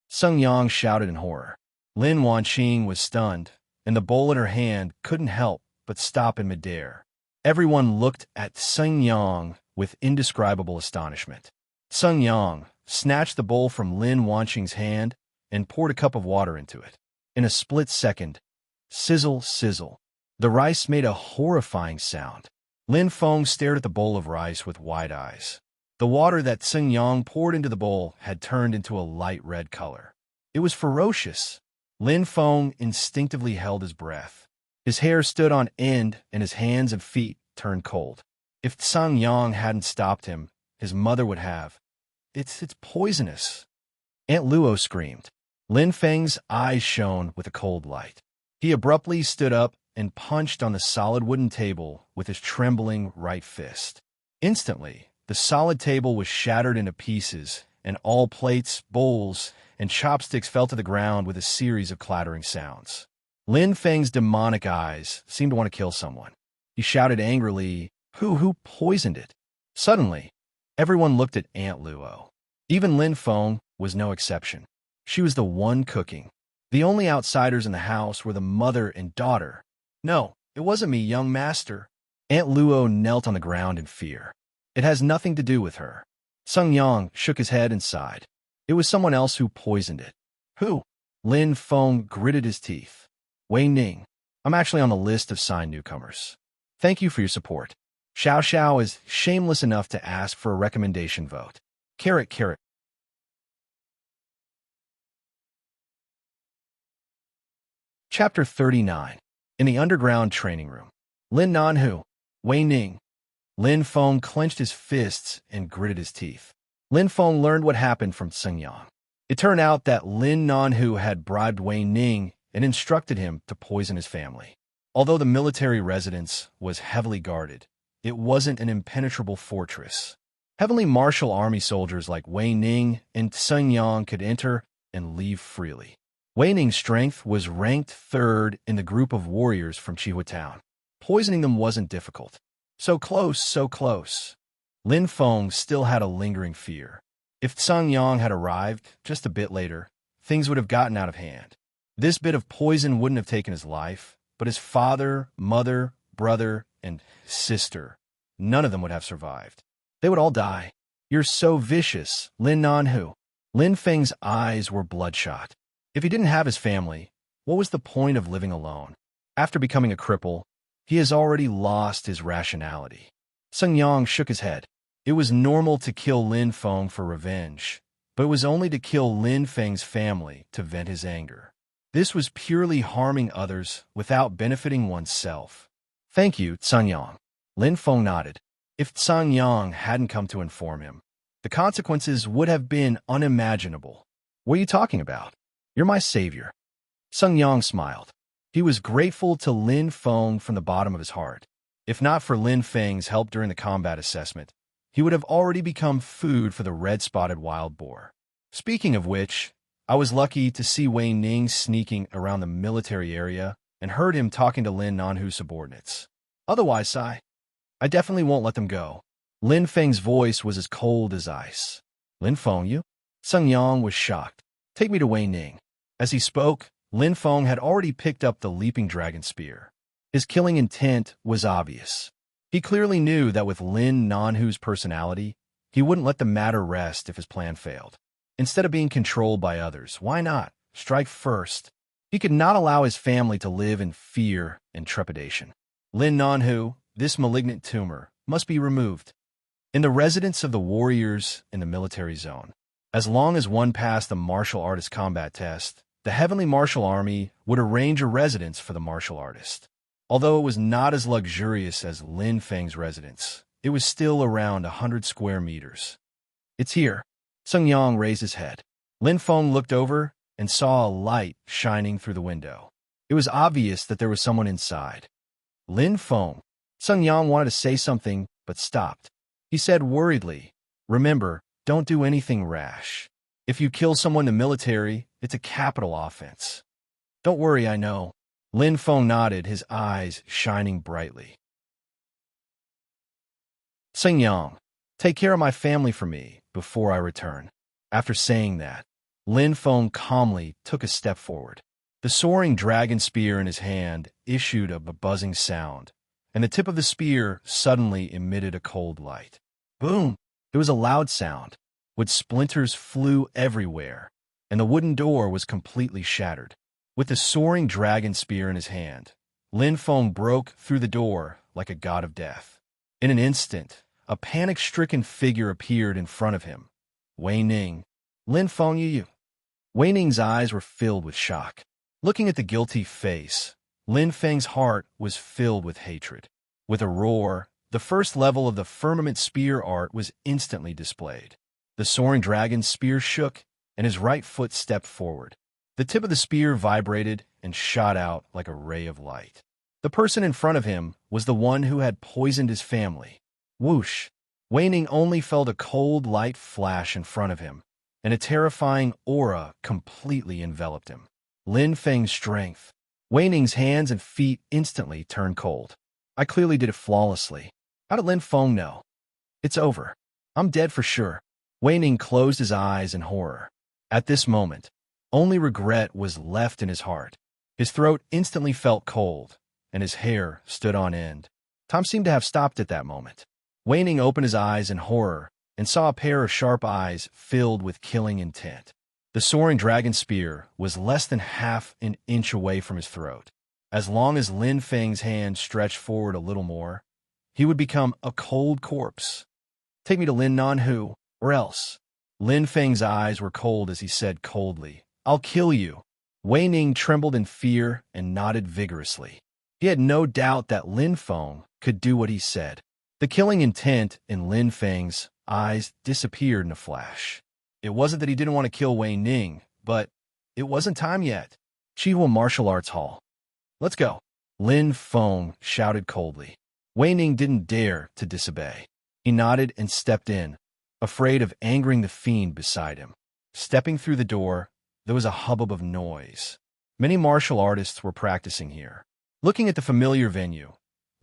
[SPEAKER 1] Sung Yang shouted in horror. Lin Wanqing was stunned, and the bowl in her hand couldn't help but stop in midair. Everyone looked at Sung Yang with indescribable astonishment. Sung Yang snatched the bowl from Lin Wanqing's hand and poured a cup of water into it. In a split second, sizzle, sizzle, the rice made a horrifying sound. Lin Feng stared at the bowl of rice with wide eyes. The water that Sung Yang poured into the bowl had turned into a light red color. It was ferocious. Lin Feng instinctively held his breath. His hair stood on end and his hands and feet turned cold. If Sung Yang hadn't stopped him, his mother would have. It's poisonous. Aunt Luo screamed. Lin Feng's eyes shone with a cold light. He abruptly stood up and punched on the solid wooden table with his trembling right fist. Instantly, the solid table was shattered into pieces, and all plates, bowls, and chopsticks fell to the ground with a series of clattering sounds. Lin Feng's demonic eyes seemed to want to kill someone. He shouted angrily, Who poisoned it? Suddenly, everyone looked at Aunt Luo. Even Lin Feng was no exception. She was the one cooking. The only outsiders in the house were the mother and daughter. No, it wasn't me, young master. Aunt Luo knelt on the ground in fear. It has nothing to do with her. Sung Yang shook his head and sighed. It was someone else who poisoned it. Who? Lin Feng gritted his teeth. Wei Ning. I'm actually on the list of signed newcomers. Thank you for your support. Xiao Xiao is shameless enough to ask for a recommendation vote. Carrot. Chapter 39. In the underground training room. Lin Nanhu. Wei Ning. Lin Feng clenched his fists and gritted his teeth. Lin Feng learned what happened from Sung Yang. It turned out that Lin Nanhu had bribed Wei Ning and instructed him to poison his family. Although the military residence was heavily guarded, it wasn't an impenetrable fortress. Heavenly martial army soldiers like Wei Ning and Sung Yang could enter and leave freely. Wei Ning's strength was ranked third in the group of warriors from Chihua Town. Poisoning them wasn't difficult. So close, so close. Lin Feng still had a lingering fear. If Sung Yang had arrived just a bit later, things would have gotten out of hand. This bit of poison wouldn't have taken his life, but his father, mother, brother, and sister, none of them would have survived. They would all die. You're so vicious, Lin Nanhu. Lin Feng's eyes were bloodshot. If he didn't have his family, what was the point of living alone? After becoming a cripple, he has already lost his rationality. Sung Yang shook his head. It was normal to kill Lin Feng for revenge, but it was only to kill Lin Feng's family to vent his anger. This was purely harming others without benefiting oneself. Thank you, Sung Yang. Lin Feng nodded. If Sung Yang hadn't come to inform him, the consequences would have been unimaginable. What are you talking about? You're my savior. Sung Yang smiled. He was grateful to Lin Feng from the bottom of his heart. If not for Lin Feng's help during the combat assessment, he would have already become food for the red-spotted wild boar. Speaking of which, I was lucky to see Wei Ning sneaking around the military area and heard him talking to Lin Nanhu's subordinates. Otherwise, I definitely won't let them go. Lin Feng's voice was as cold as ice. Lin Feng, you? Sung Yang was shocked. Take me to Wei Ning. As he spoke, Lin Feng had already picked up the leaping dragon spear. His killing intent was obvious. He clearly knew that with Lin Nanhu's personality, he wouldn't let the matter rest if his plan failed. Instead of being controlled by others, why not strike first? He could not allow his family to live in fear and trepidation. Lin Nanhu, this malignant tumor, must be removed. In the residence of the warriors in the military zone, as long as one passed the martial artist combat test, the Heavenly Martial Army would arrange a residence for the martial artist. Although it was not as luxurious as Lin Feng's residence, it was still around 100 square meters. It's here. Sung Yang raised his head. Lin Feng looked over and saw a light shining through the window. It was obvious that there was someone inside. Lin Feng. Sung Yang wanted to say something, but stopped. He said worriedly, Remember, don't do anything rash. If you kill someone in the military, it's a capital offense. Don't worry, I know. Lin Feng nodded, his eyes shining brightly. Sung Yang, take care of my family for me, before I return." After saying that, Lin Feng calmly took a step forward. The soaring dragon spear in his hand issued a buzzing sound, and the tip of the spear suddenly emitted a cold light. Boom! It was a loud sound. Wood splinters flew everywhere, and the wooden door was completely shattered. With the soaring dragon spear in his hand, Lin Feng broke through the door like a god of death. In an instant, a panic-stricken figure appeared in front of him. Wei Ning. "Lin Feng, you." Wei Ning's eyes were filled with shock. Looking at the guilty face, Lin Feng's heart was filled with hatred. With a roar, the first level of the firmament spear art was instantly displayed. The soaring dragon's spear shook, and his right foot stepped forward. The tip of the spear vibrated and shot out like a ray of light. The person in front of him was the one who had poisoned his family. Whoosh! Wei Ning only felt a cold light flash in front of him, and a terrifying aura completely enveloped him. Lin Feng's strength. Wei Ning's hands and feet instantly turned cold. "I clearly did it flawlessly. How did Lin Feng know? It's over. I'm dead for sure." Wei Ning closed his eyes in horror. At this moment, only regret was left in his heart. His throat instantly felt cold, and his hair stood on end. Time seemed to have stopped at that moment. Wei Ning opened his eyes in horror and saw a pair of sharp eyes filled with killing intent. The soaring dragon spear was less than half an inch away from his throat. As long as Lin Feng's hand stretched forward a little more, he would become a cold corpse. "Take me to Lin Nanhu, or else." Lin Feng's eyes were cold as he said coldly, "I'll kill you." Wei Ning trembled in fear and nodded vigorously. He had no doubt that Lin Feng could do what he said. The killing intent in Lin Feng's eyes disappeared in a flash. It wasn't that he didn't want to kill Wei Ning, but it wasn't time yet. Chihua Martial Arts Hall. "Let's go." Lin Feng shouted coldly. Wei Ning didn't dare to disobey. He nodded and stepped in, afraid of angering the fiend beside him. Stepping through the door, there was a hubbub of noise. Many martial artists were practicing here. Looking at the familiar venue,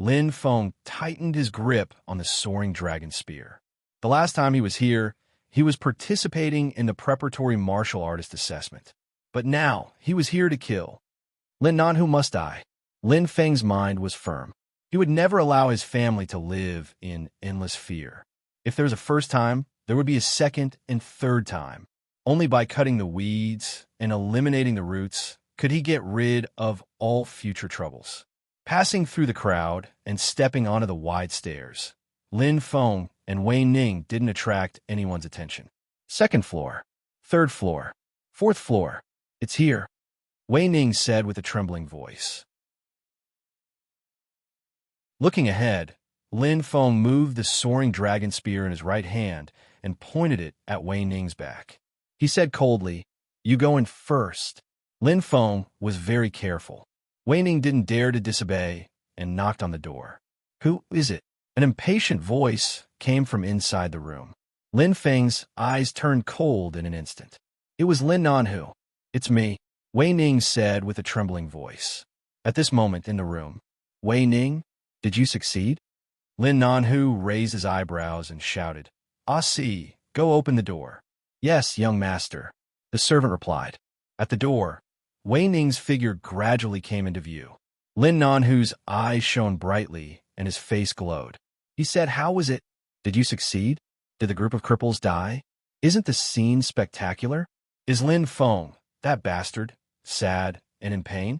[SPEAKER 1] Lin Feng tightened his grip on the soaring dragon spear. The last time he was here, he was participating in the preparatory martial artist assessment. But now, he was here to kill. Lin Nanhu must die. Lin Feng's mind was firm. He would never allow his family to live in endless fear. If there was a first time, there would be a second and third time. Only by cutting the weeds and eliminating the roots could he get rid of all future troubles. Passing through the crowd and stepping onto the wide stairs, Lin Feng and Wei Ning didn't attract anyone's attention. "Second floor, third floor, fourth floor. It's here," Wei Ning said with a trembling voice. Looking ahead, Lin Feng moved the soaring dragon spear in his right hand and pointed it at Wei Ning's back. He said coldly, "You go in first." Lin Feng was very careful. Wei Ning didn't dare to disobey and knocked on the door. "Who is it?" An impatient voice came from inside the room. Lin Feng's eyes turned cold in an instant. It was Lin Nanhu. "It's me," Wei Ning said with a trembling voice. At this moment in the room, "Wei Ning, did you succeed?" Lin Nanhu raised his eyebrows and shouted, "Ah, see, go open the door." "Yes, young master," the servant replied. At the door, Wei Ning's figure gradually came into view. Lin Nanhu's eyes shone brightly and his face glowed. He said, "How was it? Did you succeed? Did the group of cripples die? Isn't the scene spectacular? Is Lin Feng, that bastard, sad and in pain?"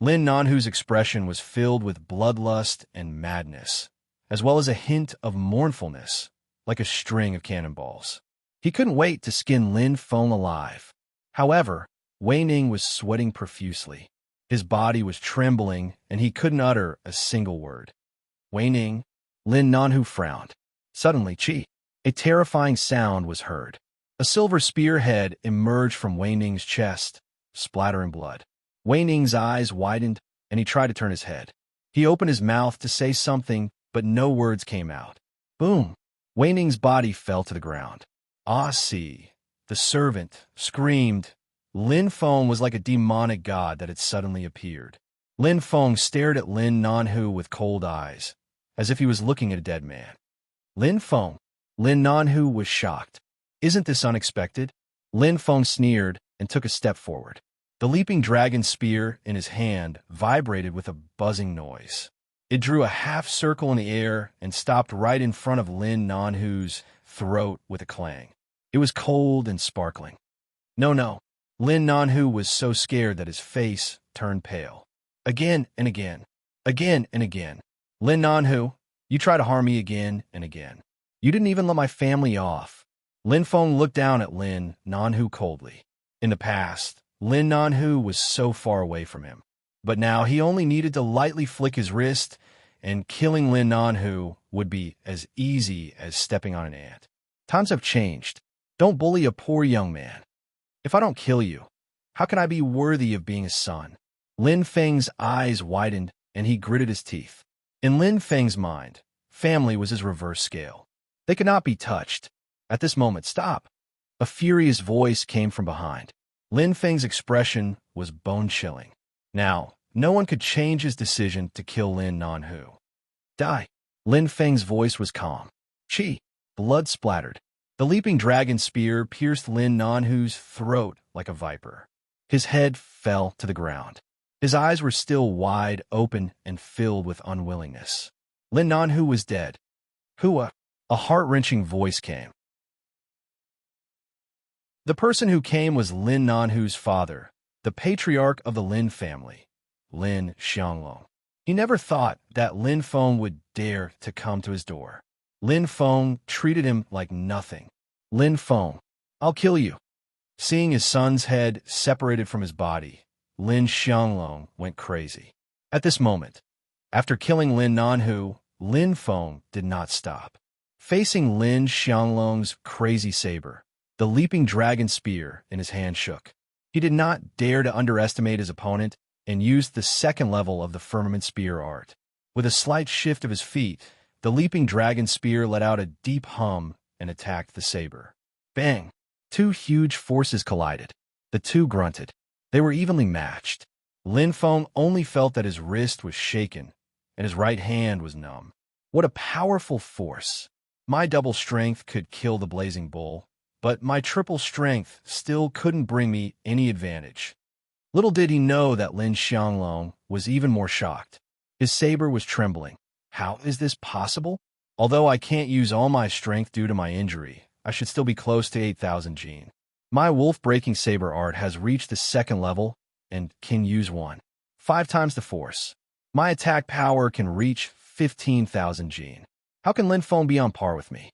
[SPEAKER 1] Lin Nanhu's expression was filled with bloodlust and madness, as well as a hint of mournfulness, like a string of cannonballs. He couldn't wait to skin Lin Feng alive. However, Wei Ning was sweating profusely. His body was trembling, and he couldn't utter a single word. "Wei Ning," Lin Nanhu frowned. Suddenly, a terrifying sound was heard. A silver spearhead emerged from Wei Ning's chest, splattering blood. Wei Ning's eyes widened, and he tried to turn his head. He opened his mouth to say something, but no words came out. Boom! Wei Ning's body fell to the ground. "Ah, see!" The servant screamed. Lin Feng was like a demonic god that had suddenly appeared. Lin Feng stared at Lin Nanhu with cold eyes, as if he was looking at a dead man. "Lin Feng." Lin Nanhu was shocked. Isn't this unexpected? Lin Feng sneered and took a step forward. The leaping dragon spear in his hand vibrated with a buzzing noise. It drew a half circle in the air and stopped right in front of Lin Nanhu's throat with a clang. It was cold and sparkling. No, no. Lin Nanhu was so scared that his face turned pale. Again and again. Again and again. Lin Nanhu, you try to harm me again and again. You didn't even let my family off. Lin Feng looked down at Lin Nanhu coldly. In the past, Lin Nanhu was so far away from him. But now he only needed to lightly flick his wrist, and killing Lin Nanhu would be as easy as stepping on an ant. Times have changed. Don't bully a poor young man. If I don't kill you, how can I be worthy of being a son? Lin Feng's eyes widened, and he gritted his teeth. In Lin Feng's mind, family was his reverse scale. They could not be touched. At this moment, stop. A furious voice came from behind. Lin Feng's expression was bone-chilling. Now, no one could change his decision to kill Lin Nanhu. Die. Lin Feng's voice was calm. Chi. Blood splattered. The leaping dragon spear pierced Lin Nanhu's throat like a viper. His head fell to the ground. His eyes were still wide open and filled with unwillingness. Lin Nanhu was dead. Hua. A heart-wrenching voice came. The person who came was Lin Nanhu's father, the patriarch of the Lin family, Lin Xianglong. He never thought that Lin Feng would dare to come to his door. Lin Feng treated him like nothing. Lin Feng, I'll kill you. Seeing his son's head separated from his body, Lin Xianglong went crazy. At this moment, after killing Lin Nanhu, Lin Feng did not stop. Facing Lin Xianglong's crazy saber, the leaping dragon spear in his hand shook. He did not dare to underestimate his opponent and used the second level of the Firmament spear art. With a slight shift of his feet, the leaping dragon spear let out a deep hum and attacked the saber. Bang! Two huge forces collided. The two grunted. They were evenly matched. Lin Feng only felt that his wrist was shaken and his right hand was numb. What a powerful force! My double strength could kill the blazing bull, but my triple strength still couldn't bring me any advantage. Little did he know that Lin Xianglong was even more shocked. His saber was trembling. How is this possible? Although I can't use all my strength due to my injury, I should still be close to 8,000 gene. My wolf-breaking saber art has reached the second level and can use 5 times the force. My attack power can reach 15,000 gene. How can Lin Feng be on par with me?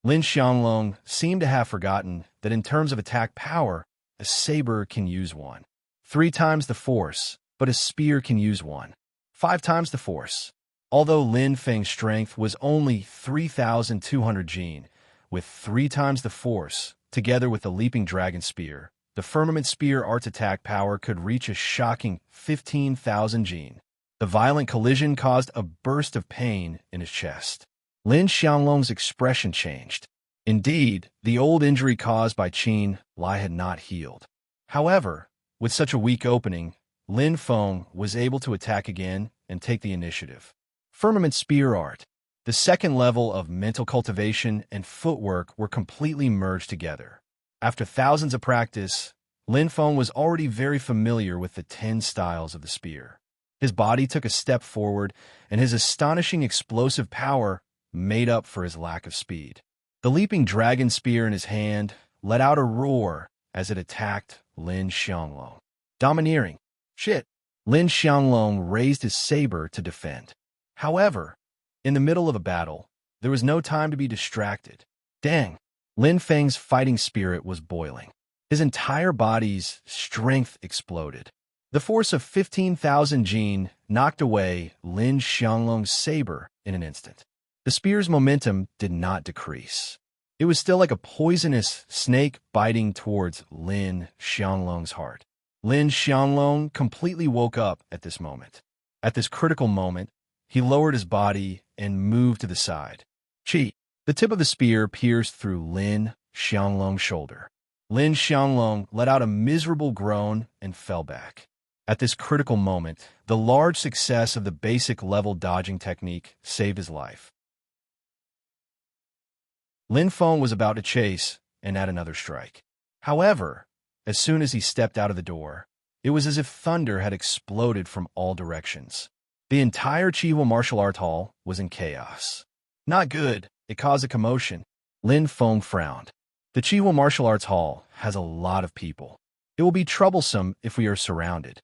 [SPEAKER 1] Lin Xianglong seemed to have forgotten that in terms of attack power, a saber can use 3 times the force, but a spear can use 5 times the force. Although Lin Feng's strength was only 3,200 gene, with 3 times the force, together with the leaping dragon spear, the Firmament spear art's attack power could reach a shocking 15,000 gene. The violent collision caused a burst of pain in his chest. Lin Xianglong's expression changed. Indeed, the old injury caused by Qin Lai had not healed. However, with such a weak opening, Lin Feng was able to attack again and take the initiative. Firmament spear art. The second level of mental cultivation and footwork were completely merged together. After thousands of practice, Lin Feng was already very familiar with the 10 styles of the spear. His body took a step forward, and his astonishing explosive power made up for his lack of speed. The leaping dragon spear in his hand let out a roar as it attacked Lin Xianglong. Domineering. Shit! Lin Xianglong raised his saber to defend. However, in the middle of a battle, there was no time to be distracted. Dang! Lin Feng's fighting spirit was boiling. His entire body's strength exploded. The force of 15,000 gene knocked away Lin Xianglong's saber in an instant. The spear's momentum did not decrease. It was still like a poisonous snake biting towards Lin Xianglong's heart. Lin Xianglong completely woke up at this moment. At this critical moment, he lowered his body and moved to the side. Chi! The tip of the spear pierced through Lin Xianglong's shoulder. Lin Xianglong let out a miserable groan and fell back. At this critical moment, the large success of the basic level dodging technique saved his life. Lin Feng was about to chase and add another strike. However, as soon as he stepped out of the door, it was as if thunder had exploded from all directions. The entire Chihuahua martial art hall was in chaos. Not good. It caused a commotion. Lin Feng frowned. The Chihuahua martial arts hall has a lot of people. It will be troublesome if we are surrounded.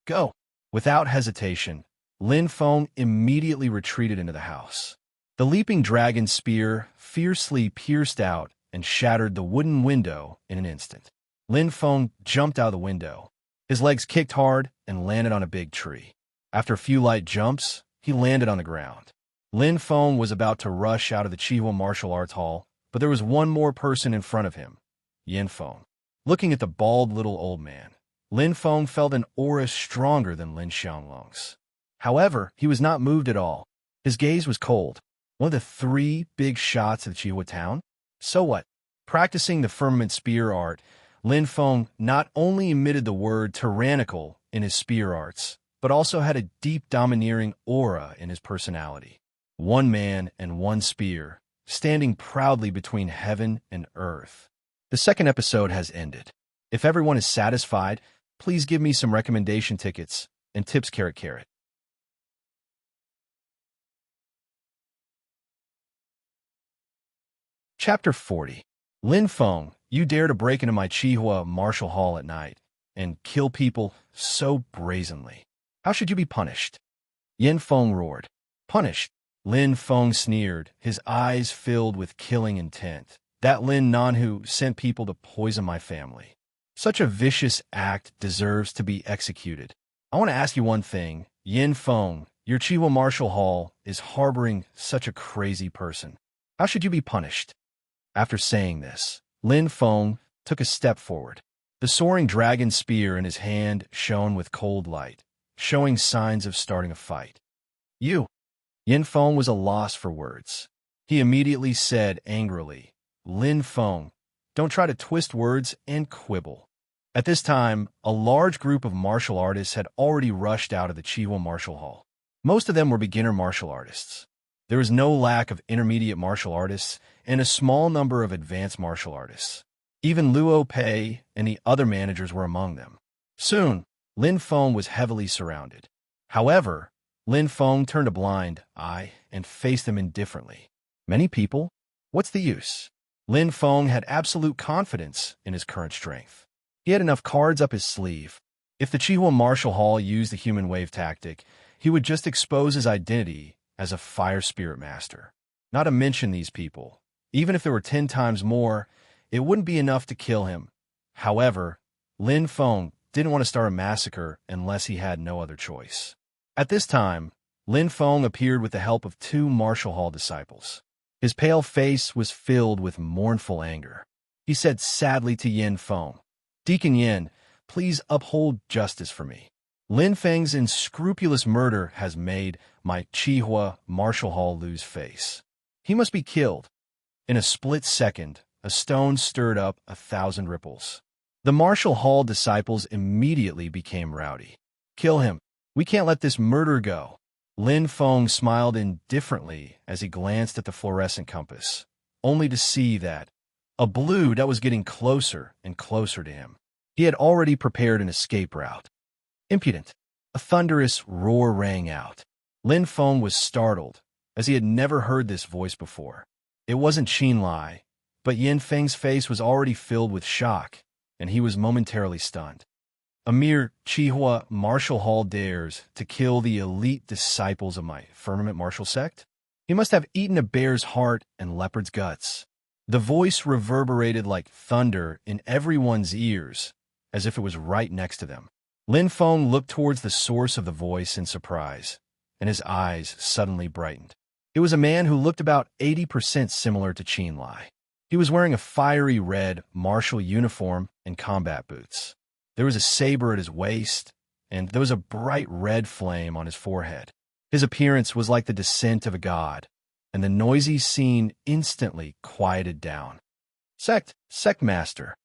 [SPEAKER 1] Go. Without hesitation, Lin Feng immediately retreated into the house. The leaping dragon spear fiercely pierced out and shattered the wooden window in an instant. Lin Feng jumped out of the window. His legs kicked hard and landed on a big tree. After a few light jumps, he landed on the ground. Lin Feng was about to rush out of the Chihuahua martial arts hall, but there was one more person in front of him, Yin Feng. Looking at the bald little old man, Lin Feng felt an aura stronger than Lin Xianglong's. However, he was not moved at all. His gaze was cold. One of the 3 big shots of the Chihuahua town? So what? Practicing the firmament spear art, Lin Feng not only emitted the word tyrannical in his spear arts, but also had a deep domineering aura in his personality. One man and one spear, standing proudly between heaven and earth. The second episode has ended. If everyone is satisfied, please give me some recommendation tickets and tips carrot. Chapter 40. Lin Feng, you dare to break into my Chihuahua martial hall at night and kill people so brazenly. How should you be punished? Yin Feng roared. Punished? Lin Feng sneered, his eyes filled with killing intent. That Lin Nanhu sent people to poison my family. Such a vicious act deserves to be executed. I want to ask you one thing. Yin Feng, your Chihuahua martial hall is harboring such a crazy person. How should you be punished? After saying this, Lin Feng took a step forward. The soaring dragon spear in his hand shone with cold light, showing signs of starting a fight. You! Yin Feng was a loss for words. He immediately said angrily, Lin Feng, don't try to twist words and quibble. At this time, a large group of martial artists had already rushed out of the Chihuahua martial hall. Most of them were beginner martial artists. There was no lack of intermediate martial artists and a small number of advanced martial artists. Even Luo Pei and the other managers were among them. Soon, Lin Feng was heavily surrounded. However, Lin Feng turned a blind eye and faced them indifferently. Many people? What's the use? Lin Feng had absolute confidence in his current strength. He had enough cards up his sleeve. If the Chihuahua martial hall used the human wave tactic, he would just expose his identity as a fire spirit master. Not to mention these people. Even if there were 10 times more, it wouldn't be enough to kill him. However, Lin Feng didn't want to start a massacre unless he had no other choice. At this time, Lin Feng appeared with the help of 2 martial hall disciples. His pale face was filled with mournful anger. He said sadly to Yin Feng, Deacon Yin, please uphold justice for me. Lin Feng's unscrupulous murder has made my Chihuahua martial hall lose face. He must be killed. In a split second, a stone stirred up 1,000 ripples. The martial hall disciples immediately became rowdy. Kill him. We can't let this murder go. Lin Feng smiled indifferently as he glanced at the fluorescent compass, only to see that a blue that was getting closer and closer to him. He had already prepared an escape route. Impudent. A thunderous roar rang out. Lin Feng was startled, as he had never heard this voice before. It wasn't Qin Lai, but Yin Feng's face was already filled with shock, and he was momentarily stunned. A mere Chihuahua martial hall dares to kill the elite disciples of my firmament martial sect? He must have eaten a bear's heart and leopard's guts. The voice reverberated like thunder in everyone's ears, as if it was right next to them. Lin Feng looked towards the source of the voice in surprise, and his eyes suddenly brightened. It was a man who looked about 80% similar to Qin Lai. He was wearing a fiery red martial uniform and combat boots. There was a saber at his waist, and there was a bright red flame on his forehead. His appearance was like the descent of a god, and the noisy scene instantly quieted down. Sect Master.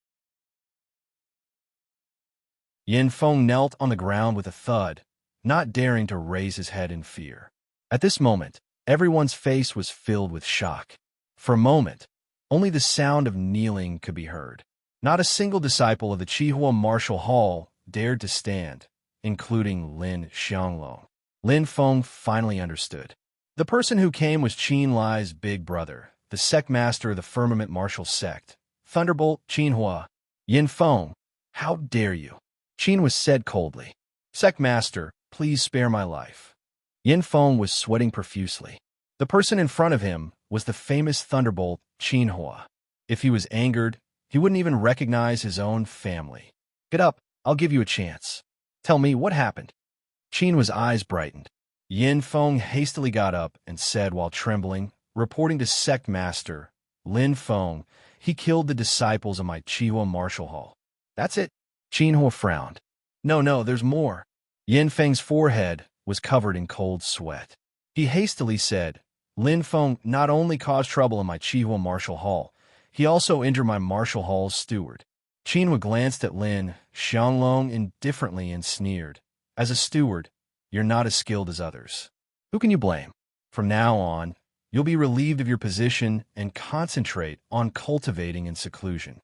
[SPEAKER 1] Yin Feng knelt on the ground with a thud, not daring to raise his head in fear. At this moment, everyone's face was filled with shock. For a moment, Only the sound of kneeling could be heard. Not a single disciple of the Chihua Martial Hall dared to stand, including Lin Xianglong. Lin Feng finally understood. The person who came was Qin Lai's big brother, the sect master of the Firmament Martial Sect, Thunderbolt Qinhua. Yin Feng, how dare you? Qin was said coldly. Sect master, please spare my life. Yin Feng was sweating profusely. The person in front of him was the famous Thunderbolt Qinhua. If he was angered, he wouldn't even recognize his own family. Get up, I'll give you a chance. Tell me what happened. Qinhua's eyes brightened. Yin Feng hastily got up and said while trembling, reporting to Sect Master Lin Feng, he killed the disciples of my Chihua Martial Hall. That's it? Qinhua frowned. No, there's more. Yin Feng's forehead was covered in cold sweat. He hastily said, Lin Feng not only caused trouble in my Chihua Martial Hall, he also injured my Martial Hall's steward. Qinhua glanced at Lin Xianglong indifferently and sneered. As a steward, you're not as skilled as others. Who can you blame? From now on, you'll be relieved of your position and concentrate on cultivating in seclusion.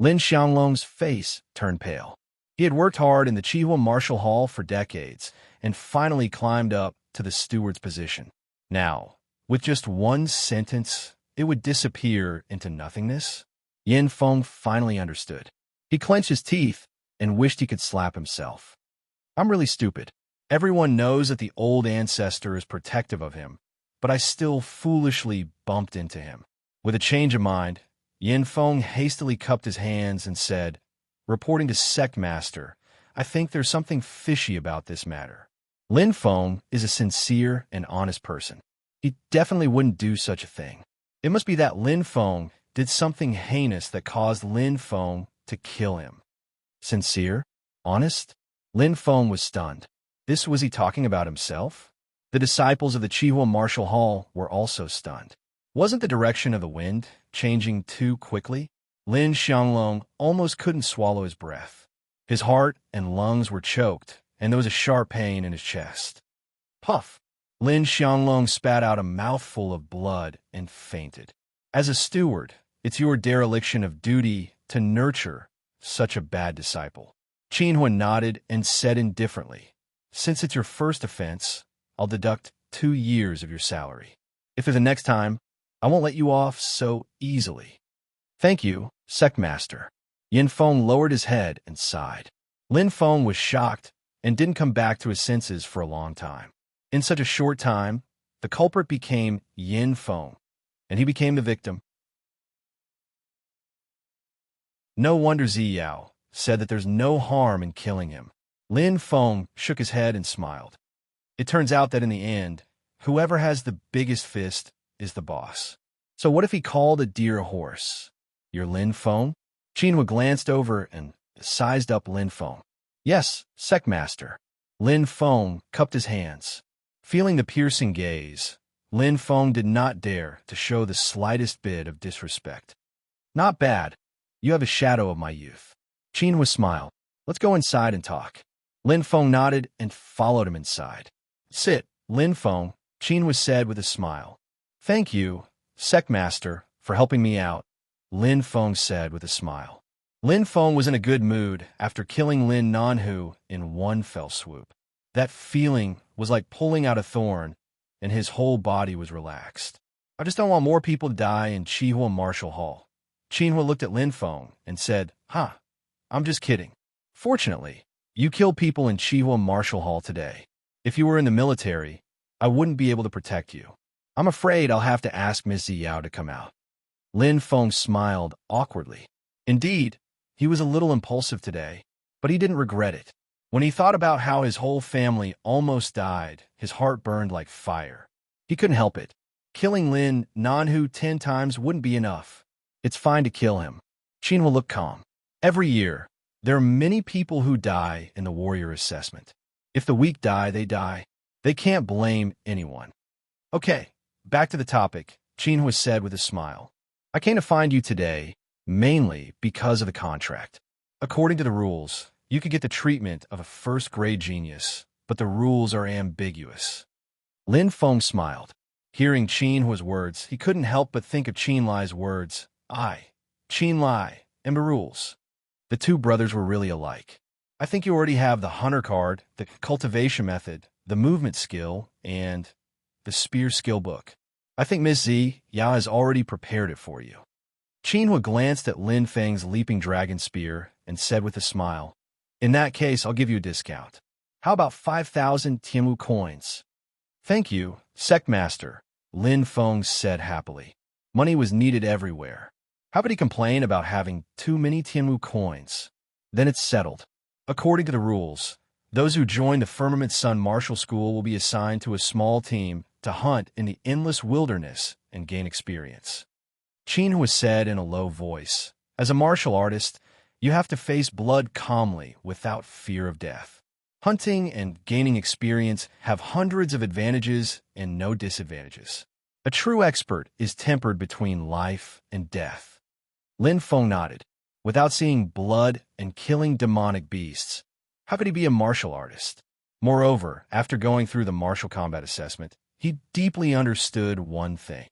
[SPEAKER 1] Lin Xianglong's face turned pale. He had worked hard in the Chihua Martial Hall for decades and finally climbed up to the steward's position. Now, with just one sentence, it would disappear into nothingness? Yin Feng finally understood. He clenched his teeth and wished he could slap himself. I'm really stupid. Everyone knows that the old ancestor is protective of him, but I still foolishly bumped into him. With a change of mind, Yin Feng hastily cupped his hands and said, reporting to Sect Master, I think there's something fishy about this matter. Lin Feng is a sincere and honest person. He definitely wouldn't do such a thing. It must be that Lin Feng did something heinous that caused Lin Feng to kill him. Sincere? Honest? Lin Feng was stunned. Was he talking about himself? The disciples of the Chihua Martial Hall were also stunned. Wasn't the direction of the wind changing too quickly? Lin Xianglong almost couldn't swallow his breath. His heart and lungs were choked, and there was a sharp pain in his chest. Puff! Lin Xianglong spat out a mouthful of blood and fainted. As a steward, it's your dereliction of duty to nurture such a bad disciple. Qinhua nodded and said indifferently, since it's your first offense, I'll deduct 2 years of your salary. If it's the next time, I won't let you off so easily. Thank you, Sect Master. Yin Feng lowered his head and sighed. Lin Feng was shocked and didn't come back to his senses for a long time. In such a short time, the culprit became Yin Feng, and he became the victim. No wonder Ziyao said that there's no harm in killing him. Lin Feng shook his head and smiled. It turns out that in the end, whoever has the biggest fist is the boss. So what if he called a deer a horse? You're Lin Feng? Qinhua glanced over and sized up Lin Feng. Yes, Sect Master. Lin Feng cupped his hands. Feeling the piercing gaze, Lin Feng did not dare to show the slightest bit of disrespect. Not bad. You have a shadow of my youth. Qinhua smiled. Let's go inside and talk. Lin Feng nodded and followed him inside. Sit, Lin Feng, Qinhua said with a smile. Thank you, Sect Master, for helping me out, Lin Feng said with a smile. Lin Feng was in a good mood after killing Lin Nanhu in one fell swoop. That feeling was like pulling out a thorn, and his whole body was relaxed. I just don't want more people to die in Chihua Martial Hall. Qinhua looked at Lin Feng and said, I'm just kidding. Fortunately, you killed people in Chihua Martial Hall today. If you were in the military, I wouldn't be able to protect you. I'm afraid I'll have to ask Miss Ziyao to come out. Lin Feng smiled awkwardly. Indeed, he was a little impulsive today, but he didn't regret it. When he thought about how his whole family almost died, his heart burned like fire. He couldn't help it. Killing Lin Nanhu 10 times wouldn't be enough. It's fine to kill him. Qinhua looked calm. Every year, there are many people who die in the warrior assessment. If the weak die, they die. They can't blame anyone. Okay, back to the topic, Qinhua said with a smile. I came to find you today, mainly because of the contract. According to the rules, you could get the treatment of a first-grade genius, but the rules are ambiguous. Lin Feng smiled. Hearing Qinhua's words, he couldn't help but think of Qin Lai's words I, Qin Lai, and Berules. The two brothers were really alike. I think you already have the hunter card, the cultivation method, the movement skill, and the spear skill book. I think Miss Z, Ya has already prepared it for you. Qinhua glanced at Lin Feng's leaping dragon spear and said with a smile, in that case, I'll give you a discount. How about 5,000 Tianwu coins? Thank you, Sect Master, Lin Feng said happily. Money was needed everywhere. How could he complain about having too many Tianwu coins? Then it's settled. According to the rules, those who join the Firmament Sun Martial School will be assigned to a small team to hunt in the endless wilderness and gain experience. Qinhua said in a low voice, as a martial artist, you have to face blood calmly without fear of death. Hunting and gaining experience have hundreds of advantages and no disadvantages. A true expert is tempered between life and death. Lin Feng nodded. Without seeing blood and killing demonic beasts, how could he be a martial artist? Moreover, after going through the martial combat assessment, he deeply understood one thing.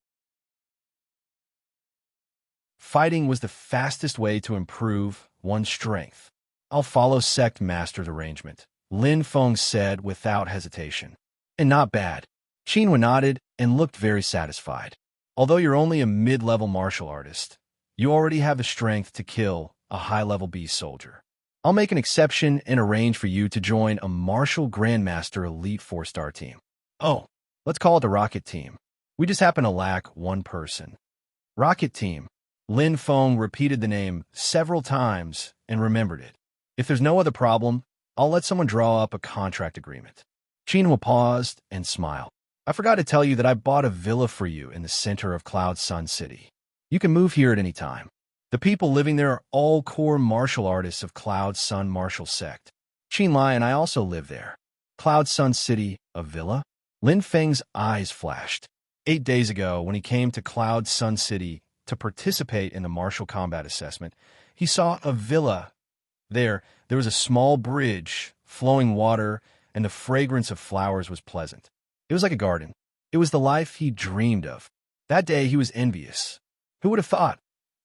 [SPEAKER 1] Fighting was the fastest way to improve one's strength. I'll follow Sect Master's arrangement, Lin Feng said without hesitation. And not bad. Qinhua nodded and looked very satisfied. Although you're only a mid-level martial artist, you already have the strength to kill a high-level beast soldier. I'll make an exception and arrange for you to join a Martial Grandmaster Elite 4-star team. Oh, let's call it the Rocket Team. We just happen to lack one person. Rocket Team. Lin Feng repeated the name several times and remembered it. If there's no other problem, I'll let someone draw up a contract agreement. Qinhua paused and smiled. I forgot to tell you that I bought a villa for you in the center of Cloud Sun City. You can move here at any time. The people living there are all core martial artists of Cloud Sun Martial Sect. Qin Lai and I also live there. Cloud Sun City, a villa? Lin Feng's eyes flashed. 8 days ago, when he came to Cloud Sun City to participate in the martial combat assessment, he saw a villa. There was a small bridge, flowing water, and the fragrance of flowers was pleasant. It was like a garden. It was the life he dreamed of. That day he was envious. Who would have thought?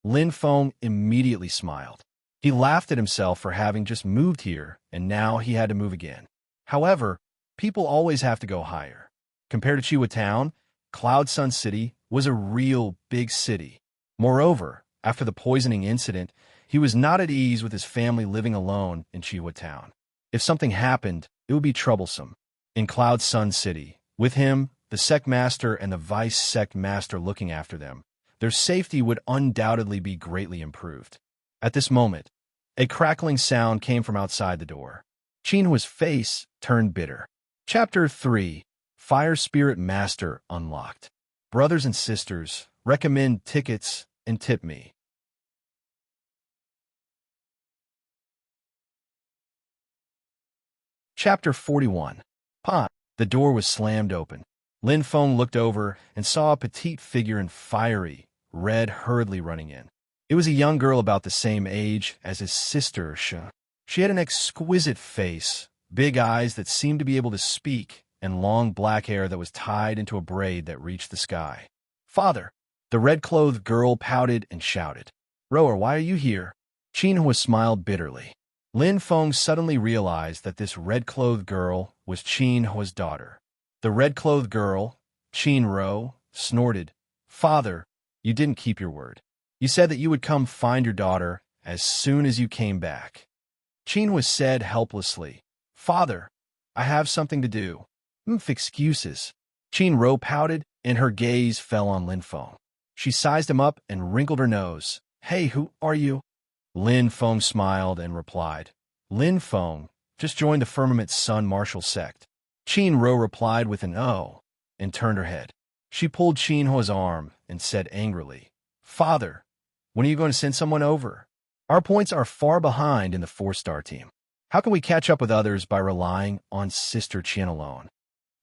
[SPEAKER 1] Lin Feng immediately smiled. He laughed at himself for having just moved here, and now he had to move again. However, people always have to go higher. Compared to Chiwa Town, Cloud Sun City was a real big city. Moreover, after the poisoning incident, he was not at ease with his family living alone in Chiwa Town. If something happened, it would be troublesome. In Cloud Sun City, with him, the Sect Master and the Vice Sect Master looking after them, their safety would undoubtedly be greatly improved. At this moment, a crackling sound came from outside the door. Qinhua's face turned bitter. Chapter 3, Fire Spirit Master Unlocked. Brothers and sisters, recommend tickets and tip me. Chapter 41. Pond. The door was slammed open. Lin Feng looked over and saw a petite figure in fiery red hurriedly running in. It was a young girl about the same age as his sister, Sha. She had an exquisite face, big eyes that seemed to be able to speak, and long black hair that was tied into a braid that reached the sky. Father! The red-clothed girl pouted and shouted. Rower, why are you here? Qinhua smiled bitterly. Lin Feng suddenly realized that this red-clothed girl was Qinhua's daughter. The red-clothed girl, Qin Ro, snorted. Father, you didn't keep your word. You said that you would come find your daughter as soon as you came back. Qinhua said helplessly. Father, I have something to do. Excuses. Qin Ro pouted, and her gaze fell on Lin Feng. She sized him up and wrinkled her nose. Hey, who are you? Lin Feng smiled and replied. Lin Feng, just joined the Firmament Sun Martial Sect. Qin Ro replied with an "oh" and turned her head. She pulled Qinhua's arm and said angrily, Father, when are you going to send someone over? Our points are far behind in the 4-star team. How can we catch up with others by relying on Sister Qin alone?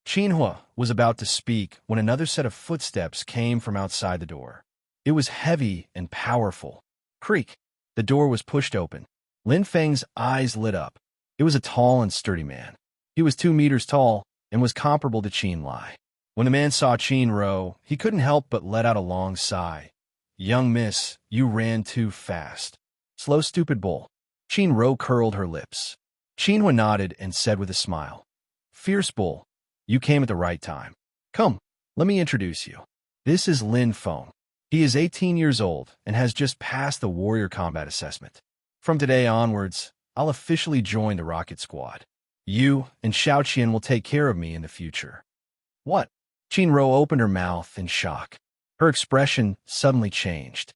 [SPEAKER 1] Qinhua was about to speak when another set of footsteps came from outside the door. It was heavy and powerful. Creak. The door was pushed open. Lin Feng's eyes lit up. It was a tall and sturdy man. He was 2 meters tall and was comparable to Qin Lai. When the man saw Qin Ro, he couldn't help but let out a long sigh. Young miss, you ran too fast. Slow stupid bull. Qin Ro curled her lips. Qinhua nodded and said with a smile, Fierce bull, you came at the right time. Come, let me introduce you. This is Lin Feng. He is 18 years old and has just passed the warrior combat assessment. From today onwards, I'll officially join the rocket squad. You and Xiao Qian will take care of me in the future. What? Qin Ro opened her mouth in shock. Her expression suddenly changed.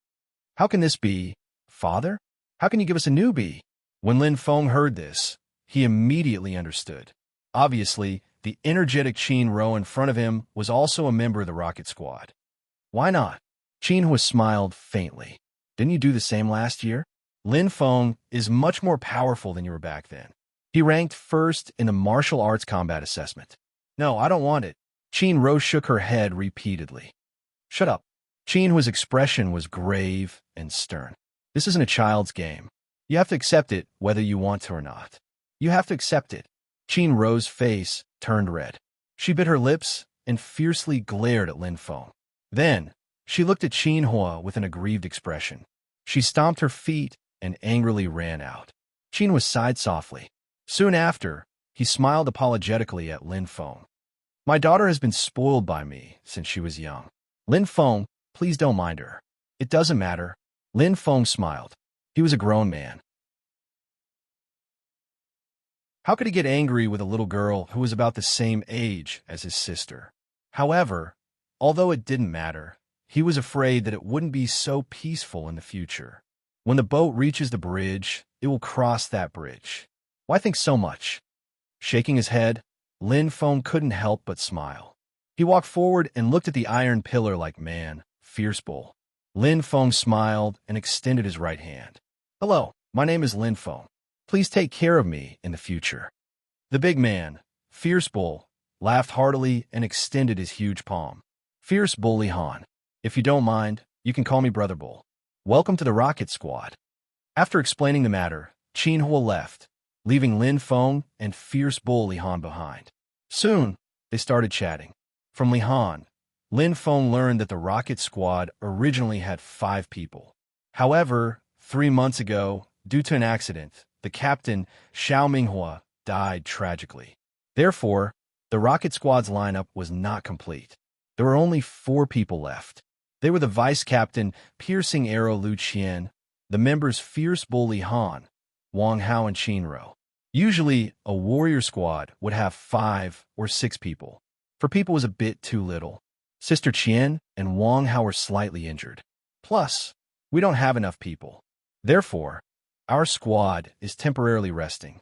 [SPEAKER 1] How can this be, father? How can you give us a newbie? When Lin Feng heard this, he immediately understood. Obviously, the energetic Qin Ro in front of him was also a member of the rocket squad. Why not? Qinhua smiled faintly. Didn't you do the same last year? Lin Feng is much more powerful than you were back then. He ranked first in the martial arts combat assessment. No, I don't want it. Qin Ro shook her head repeatedly. Shut up. Qinhua's expression was grave and stern. This isn't a child's game. You have to accept it whether you want to or not. You have to accept it. Qin Ro's face turned red. She bit her lips and fiercely glared at Lin Feng. Then, she looked at Qinhua with an aggrieved expression. She stomped her feet and angrily ran out. Qinhua sighed softly. Soon after, he smiled apologetically at Lin Feng. My daughter has been spoiled by me since she was young. Lin Feng, please don't mind her. It doesn't matter. Lin Feng smiled. He was a grown man. How could he get angry with a little girl who was about the same age as his sister? However, although it didn't matter, he was afraid that it wouldn't be so peaceful in the future. When the boat reaches the bridge, it will cross that bridge. Why think so much? Shaking his head, Lin Feng couldn't help but smile. He walked forward and looked at the iron pillar like, man, fierce bull. Lin Feng smiled and extended his right hand. Hello, my name is Lin Feng. Please take care of me in the future. The big man, Fierce Bull, laughed heartily and extended his huge palm. Fierce Bull Li Han, if you don't mind, you can call me Brother Bull. Welcome to the rocket squad. After explaining the matter, Qinhua left, leaving Lin Feng and Fierce Bull Li Han behind. Soon, they started chatting. From Li Han, Lin Feng learned that the rocket squad originally had 5 people. However, 3 months ago, due to an accident, the captain, Xiao Minghua, died tragically. Therefore, the rocket squad's lineup was not complete. There were only 4 people left. They were the vice captain, Piercing Arrow Lu Qian, the members Fierce Bull Li Han, Wang Hao and Qin Ro. Usually, a warrior squad would have 5 or 6 people. 4 people was a bit too little. Sister Qian and Wang Hao were slightly injured. Plus, we don't have enough people. Therefore, our squad is temporarily resting.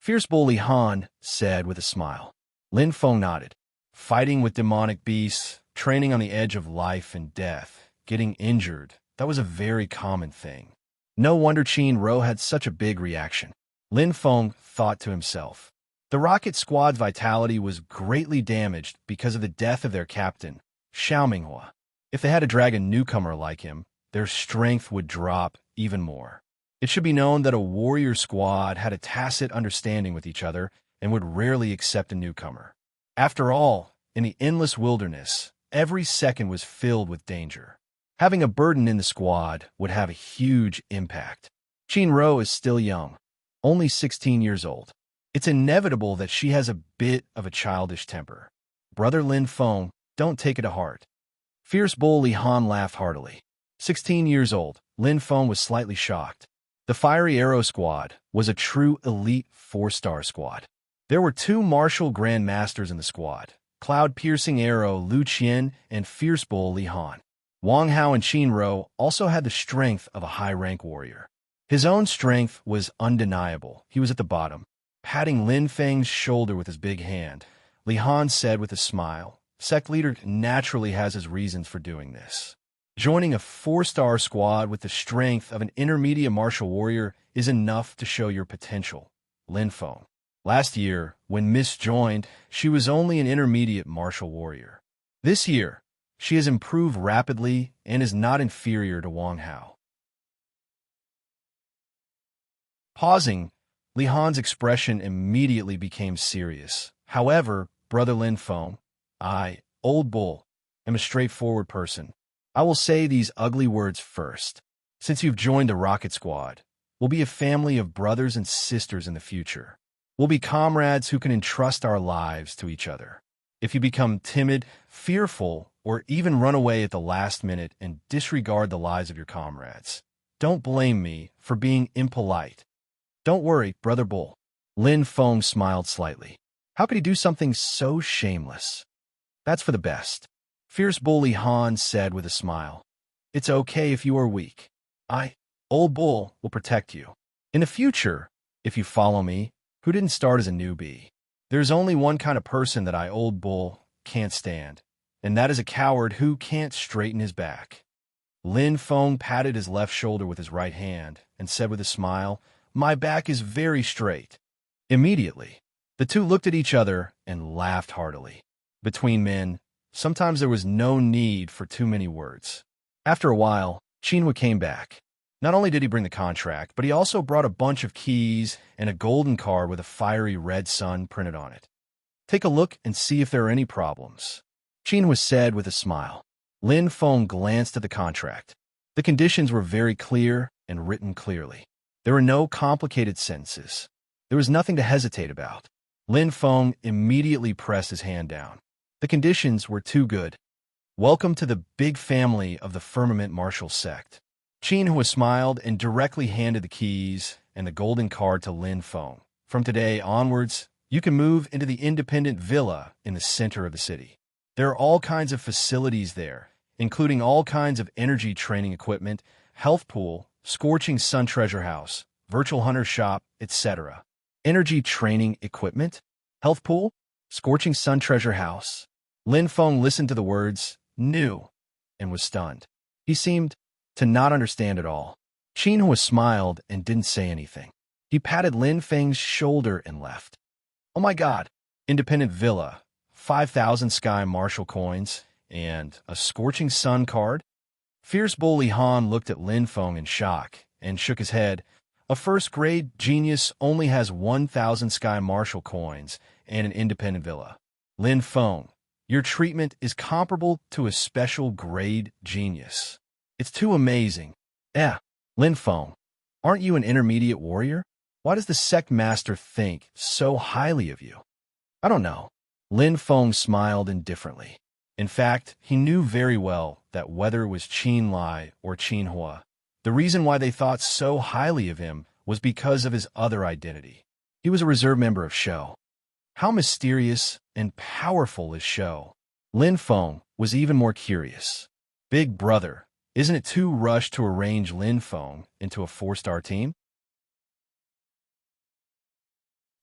[SPEAKER 1] Fierce Bull Li Han said with a smile. Lin Feng nodded. Fighting with demonic beasts, training on the edge of life and death, getting injured, that was a very common thing. No wonder Qin Ro had such a big reaction. Lin Feng thought to himself. The rocket squad's vitality was greatly damaged because of the death of their captain, Xiao Minghua. If they had to drag a newcomer like him, their strength would drop even more. It should be known that a warrior squad had a tacit understanding with each other and would rarely accept a newcomer. After all, in the endless wilderness, every second was filled with danger. Having a burden in the squad would have a huge impact. Qin Ro is still young, only 16 years old. It's inevitable that she has a bit of a childish temper. Brother Lin Feng, don't take it to heart. Fierce Bull Li Han laughed heartily. 16 years old, Lin Feng was slightly shocked. The Fiery Arrow Squad was a true elite 4-star squad. There were 2 martial grandmasters in the squad, Cloud Piercing Arrow Lu Qian and Fierce Bull Li Han. Wang Hao and Qin Ro also had the strength of a high-rank warrior. His own strength was undeniable. He was at the bottom. Patting Lin Feng's shoulder with his big hand, Li Han said with a smile, Sect leader naturally has his reasons for doing this. Joining a 4-star squad with the strength of an intermediate martial warrior is enough to show your potential, Lin Feng. Last year, when Miss joined, she was only an intermediate martial warrior. This year, she has improved rapidly and is not inferior to Wang Hao. Pausing, Li Han's expression immediately became serious. However, Brother Lin Feng, I, Old Bull, am a straightforward person. I will say these ugly words first. Since you've joined the Rocket Squad, we'll be a family of brothers and sisters in the future. We'll be comrades who can entrust our lives to each other. If you become timid, fearful, or even run away at the last minute and disregard the lives of your comrades, don't blame me for being impolite. Don't worry, Brother Bull. Lin Feng smiled slightly. How could he do something so shameless? That's for the best. Fierce Bully Han said with a smile. It's okay if you are weak. Old Bull, will protect you. In the future, if you follow me, who didn't start as a newbie. There's only one kind of person that Old Bull, can't stand, and that is a coward who can't straighten his back. Lin Feng patted his left shoulder with his right hand and said with a smile, My back is very straight. Immediately, the two looked at each other and laughed heartily. Between men, sometimes there was no need for too many words. After a while, Qinhua came back. Not only did he bring the contract, but he also brought a bunch of keys and a golden card with a fiery red sun printed on it. Take a look and see if there are any problems, Qinhua said with a smile. Lin Feng glanced at the contract. The conditions were very clear and written clearly. There were no complicated sentences. There was nothing to hesitate about. Lin Feng immediately pressed his hand down. The conditions were too good. Welcome to the big family of the Firmament Martial Sect. Qinhua smiled and directly handed the keys and the golden card to Lin Feng. From today onwards, you can move into the independent villa in the center of the city. There are all kinds of facilities there, including all kinds of energy training equipment, health pool, scorching sun treasure house, virtual hunter shop, etc. Energy training equipment? Health pool? Scorching sun treasure house? Lin Feng listened to the words, new, and was stunned. He seemed to not understand at all. Qinhua smiled and didn't say anything. He patted Lin Feng's shoulder and left. Oh my God! Independent villa, 5,000 sky martial coins, and a scorching sun card? Fierce Bully Han looked at Lin Feng in shock and shook his head. A first-grade genius only has 1,000 sky martial coins and an independent villa. Lin Feng, your treatment is comparable to a special grade genius. It's too amazing. Lin Feng, aren't you an intermediate warrior? Why does the sect master think so highly of you? I don't know. Lin Feng smiled indifferently. In fact, he knew very well that whether it was Qin Lai or Qinhua, the reason why they thought so highly of him was because of his other identity. He was a reserve member of Shou. How mysterious and powerful is Shou? Lin Feng was even more curious. Big brother, isn't it too rushed to arrange Lin Feng into a 4-star team?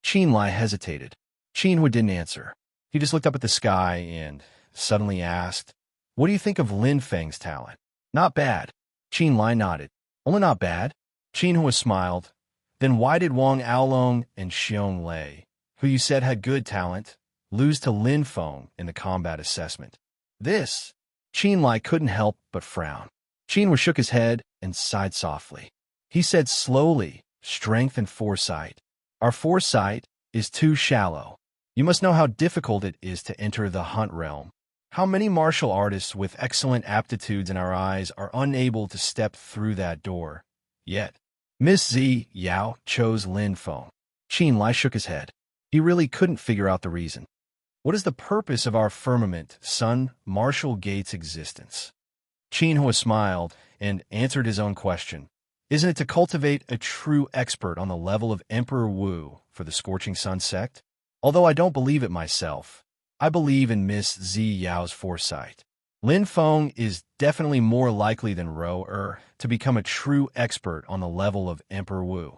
[SPEAKER 1] Qin Lai hesitated. Qinhua didn't answer. He just looked up at the sky and suddenly asked, What do you think of Lin Feng's talent? Not bad. Qin Lai nodded. Only not bad? Qinhua smiled. Then why did Wang Aolong and Xiong Lei, who you said had good talent, lose to Lin Feng in the combat assessment? This, Qin Lai couldn't help but frown. Qinhua shook his head and sighed softly. He said slowly, strength and foresight. Our foresight is too shallow. You must know how difficult it is to enter the hunt realm. How many martial artists with excellent aptitudes in our eyes are unable to step through that door? Yet, Miss Zi Yao chose Lin Feng. Qin Lai shook his head. He really couldn't figure out the reason. What is the purpose of our firmament, sun, martial gate's existence? Qinhua smiled and answered his own question. Isn't it to cultivate a true expert on the level of Emperor Wu for the Scorching Sun sect? Although I don't believe it myself, I believe in Miss Zi Yao's foresight. Lin Feng is definitely more likely than Ro to become a true expert on the level of Emperor Wu.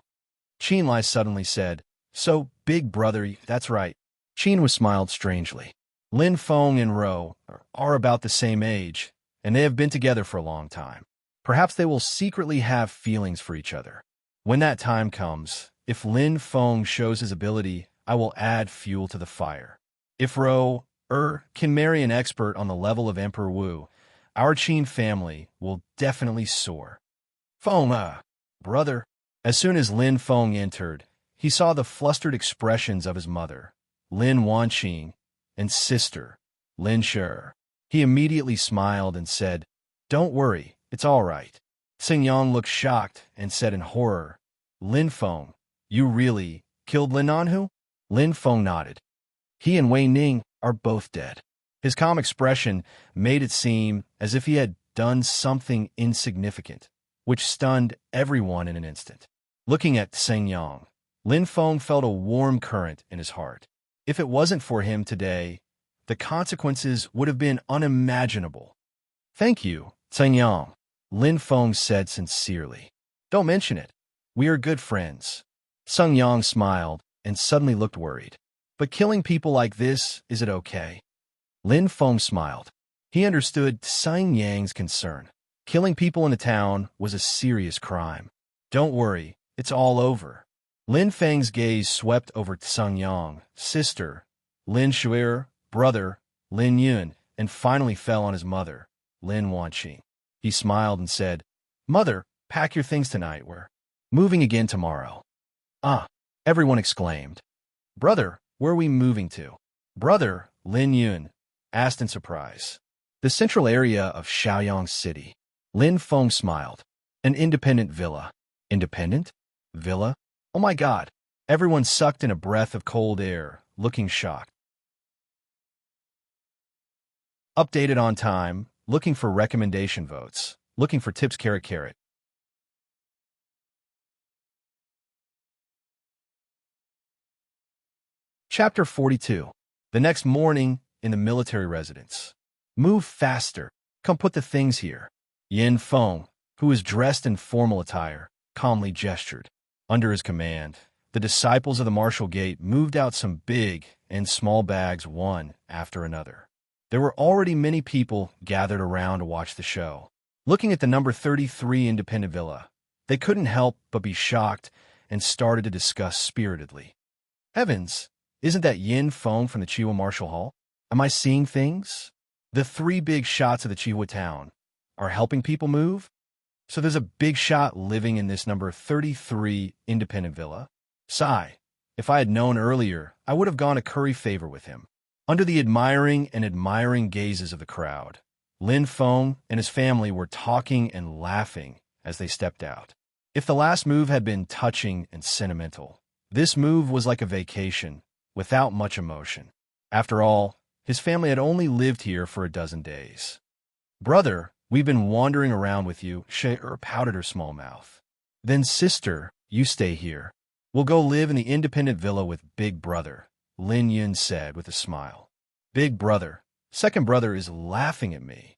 [SPEAKER 1] Qin Lai suddenly said, So, big brother, that's right. Qinhua smiled strangely. Lin Feng and Ro are about the same age, and they have been together for a long time. Perhaps they will secretly have feelings for each other. When that time comes, if Lin Feng shows his ability, I will add fuel to the fire. If Ro can marry an expert on the level of Emperor Wu, our Qin family will definitely soar. Feng, brother. As soon as Lin Feng entered, he saw the flustered expressions of his mother, Lin Wanqing, and sister, Lin Shi. He immediately smiled and said, Don't worry, it's all right. Sing Yang looked shocked and said in horror, Lin Feng, you really killed Lin Nanhu? Lin Feng nodded. He and Wei Ning are both dead. His calm expression made it seem as if he had done something insignificant, which stunned everyone in an instant. Looking at Sing Yang, Lin Feng felt a warm current in his heart. If it wasn't for him today, the consequences would have been unimaginable. Thank you, Sing Yang, Lin Feng said sincerely. Don't mention it. We are good friends. Sung Yang smiled and suddenly looked worried. But killing people like this, is it okay? Lin Feng smiled. He understood Sung Yang's concern. Killing people in the town was a serious crime. Don't worry, it's all over. Lin Feng's gaze swept over Sung Yang, sister, Lin Shuer, brother, Lin Yun, and finally fell on his mother, Lin Wanqing. He smiled and said, Mother, pack your things tonight. We're moving again tomorrow. Ah, everyone exclaimed. Brother, where are we moving to? Brother, Lin Yun asked in surprise. The central area of Shaoyang City. Lin Feng smiled. An independent villa. Independent? Villa? Oh my God. Everyone sucked in a breath of cold air, looking shocked. Updated on time, looking for recommendation votes, looking for tips. Chapter 42. The next morning, in the military residence. Move faster. Come put the things here. Yin Feng, who was dressed in formal attire, calmly gestured. Under his command, the disciples of the martial gate moved out some big and small bags one after another. There were already many people gathered around to watch the show. Looking at the number 33 independent villa, they couldn't help but be shocked and started to discuss spiritedly. Heavens, isn't that Yin Feng from the Chihuahua Martial Hall? Am I seeing things? The three big shots of the Chihuahua town are helping people move? So there's a big shot living in this number 33 independent villa? Sigh. If I had known earlier, I would have gone to curry favor with him. Under the admiring gazes of the crowd, Lin Feng and his family were talking and laughing as they stepped out. If the last move had been touching and sentimental, this move was like a vacation, without much emotion. After all, his family had only lived here for a dozen days. Brother, we've been wandering around with you, She-er pouted her small mouth. Then sister, you stay here. We'll go live in the independent villa with Big Brother, Lin Yun said with a smile. Big Brother, second brother is laughing at me.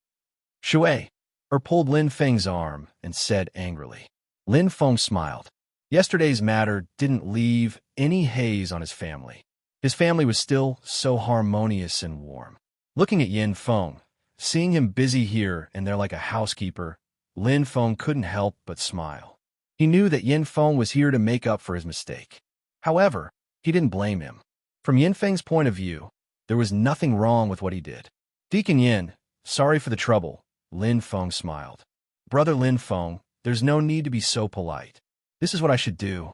[SPEAKER 1] Shui-er pulled Lin Feng's arm and said angrily. Lin Feng smiled. Yesterday's matter didn't leave any haze on his family. His family was still so harmonious and warm. Looking at Yin Feng, seeing him busy here and there like a housekeeper, Lin Feng couldn't help but smile. He knew that Yin Feng was here to make up for his mistake. However, he didn't blame him. From Yin Feng's point of view, there was nothing wrong with what he did. Deacon Yin, sorry for the trouble, Lin Feng smiled. Brother Lin Feng, there's no need to be so polite. This is what I should do.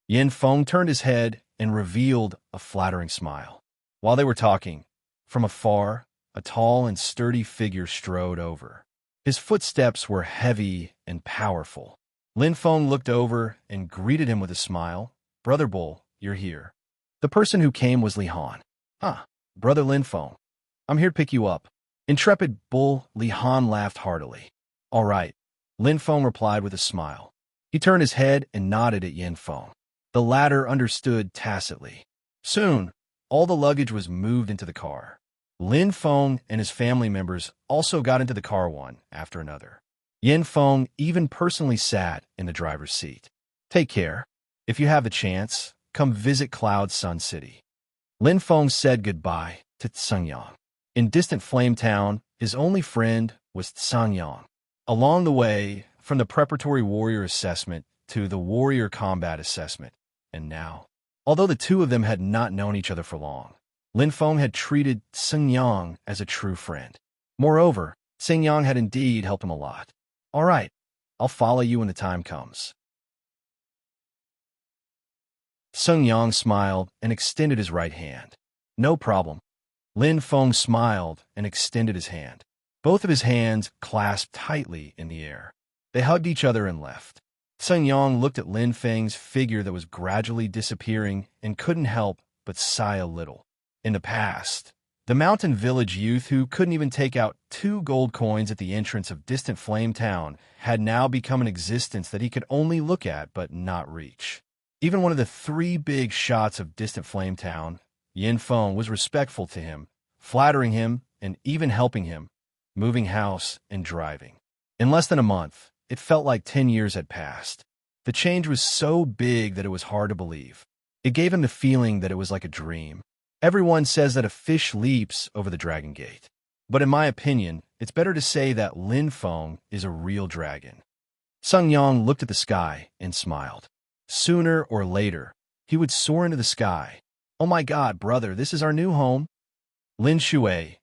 [SPEAKER 1] Yin Feng turned his head and revealed a flattering smile. While they were talking, from afar, a tall and sturdy figure strode over. His footsteps were heavy and powerful. Lin Feng looked over and greeted him with a smile. Brother Bull, you're here. The person who came was Li Han. Brother Lin Feng, I'm here to pick you up. Intrepid Bull, Li Han laughed heartily. All right, Lin Feng replied with a smile. He turned his head and nodded at Yin Feng. The latter understood tacitly. Soon, all the luggage was moved into the car. Lin Feng and his family members also got into the car one after another. Yin Feng even personally sat in the driver's seat. Take care. If you have the chance, come visit Cloud Sun City. Lin Feng said goodbye to Tsungyang. In distant Flame Town, his only friend was Tsungyang. Along the way, from the preparatory warrior assessment to the warrior combat assessment, and now, although the two of them had not known each other for long, Lin Feng had treated Tsungyang as a true friend. Moreover, Tsungyang had indeed helped him a lot. All right, I'll follow you when the time comes. Tsungyang smiled and extended his right hand. No problem. Lin Feng smiled and extended his hand. both of his hands clasped tightly in the air. They hugged each other and left. Sun Yang looked at Lin Feng's figure that was gradually disappearing and couldn't help but sigh a little. In the past, the mountain village youth who couldn't even take out 2 gold coins at the entrance of distant Flame Town had now become an existence that he could only look at but not reach. Even one of the 3 big shots of distant Flame Town, Yin Feng, was respectful to him, flattering him and even helping him, moving house and driving. In less than a month, it felt like 10 years had passed. The change was so big that it was hard to believe. It gave him the feeling that it was like a dream. Everyone says that a fish leaps over the dragon gate. But in my opinion, it's better to say that Lin Feng is a real dragon. Sun Yang looked at the sky and smiled. Sooner or later, he would soar into the sky. Oh my God, brother, this is our new home. Lin Shui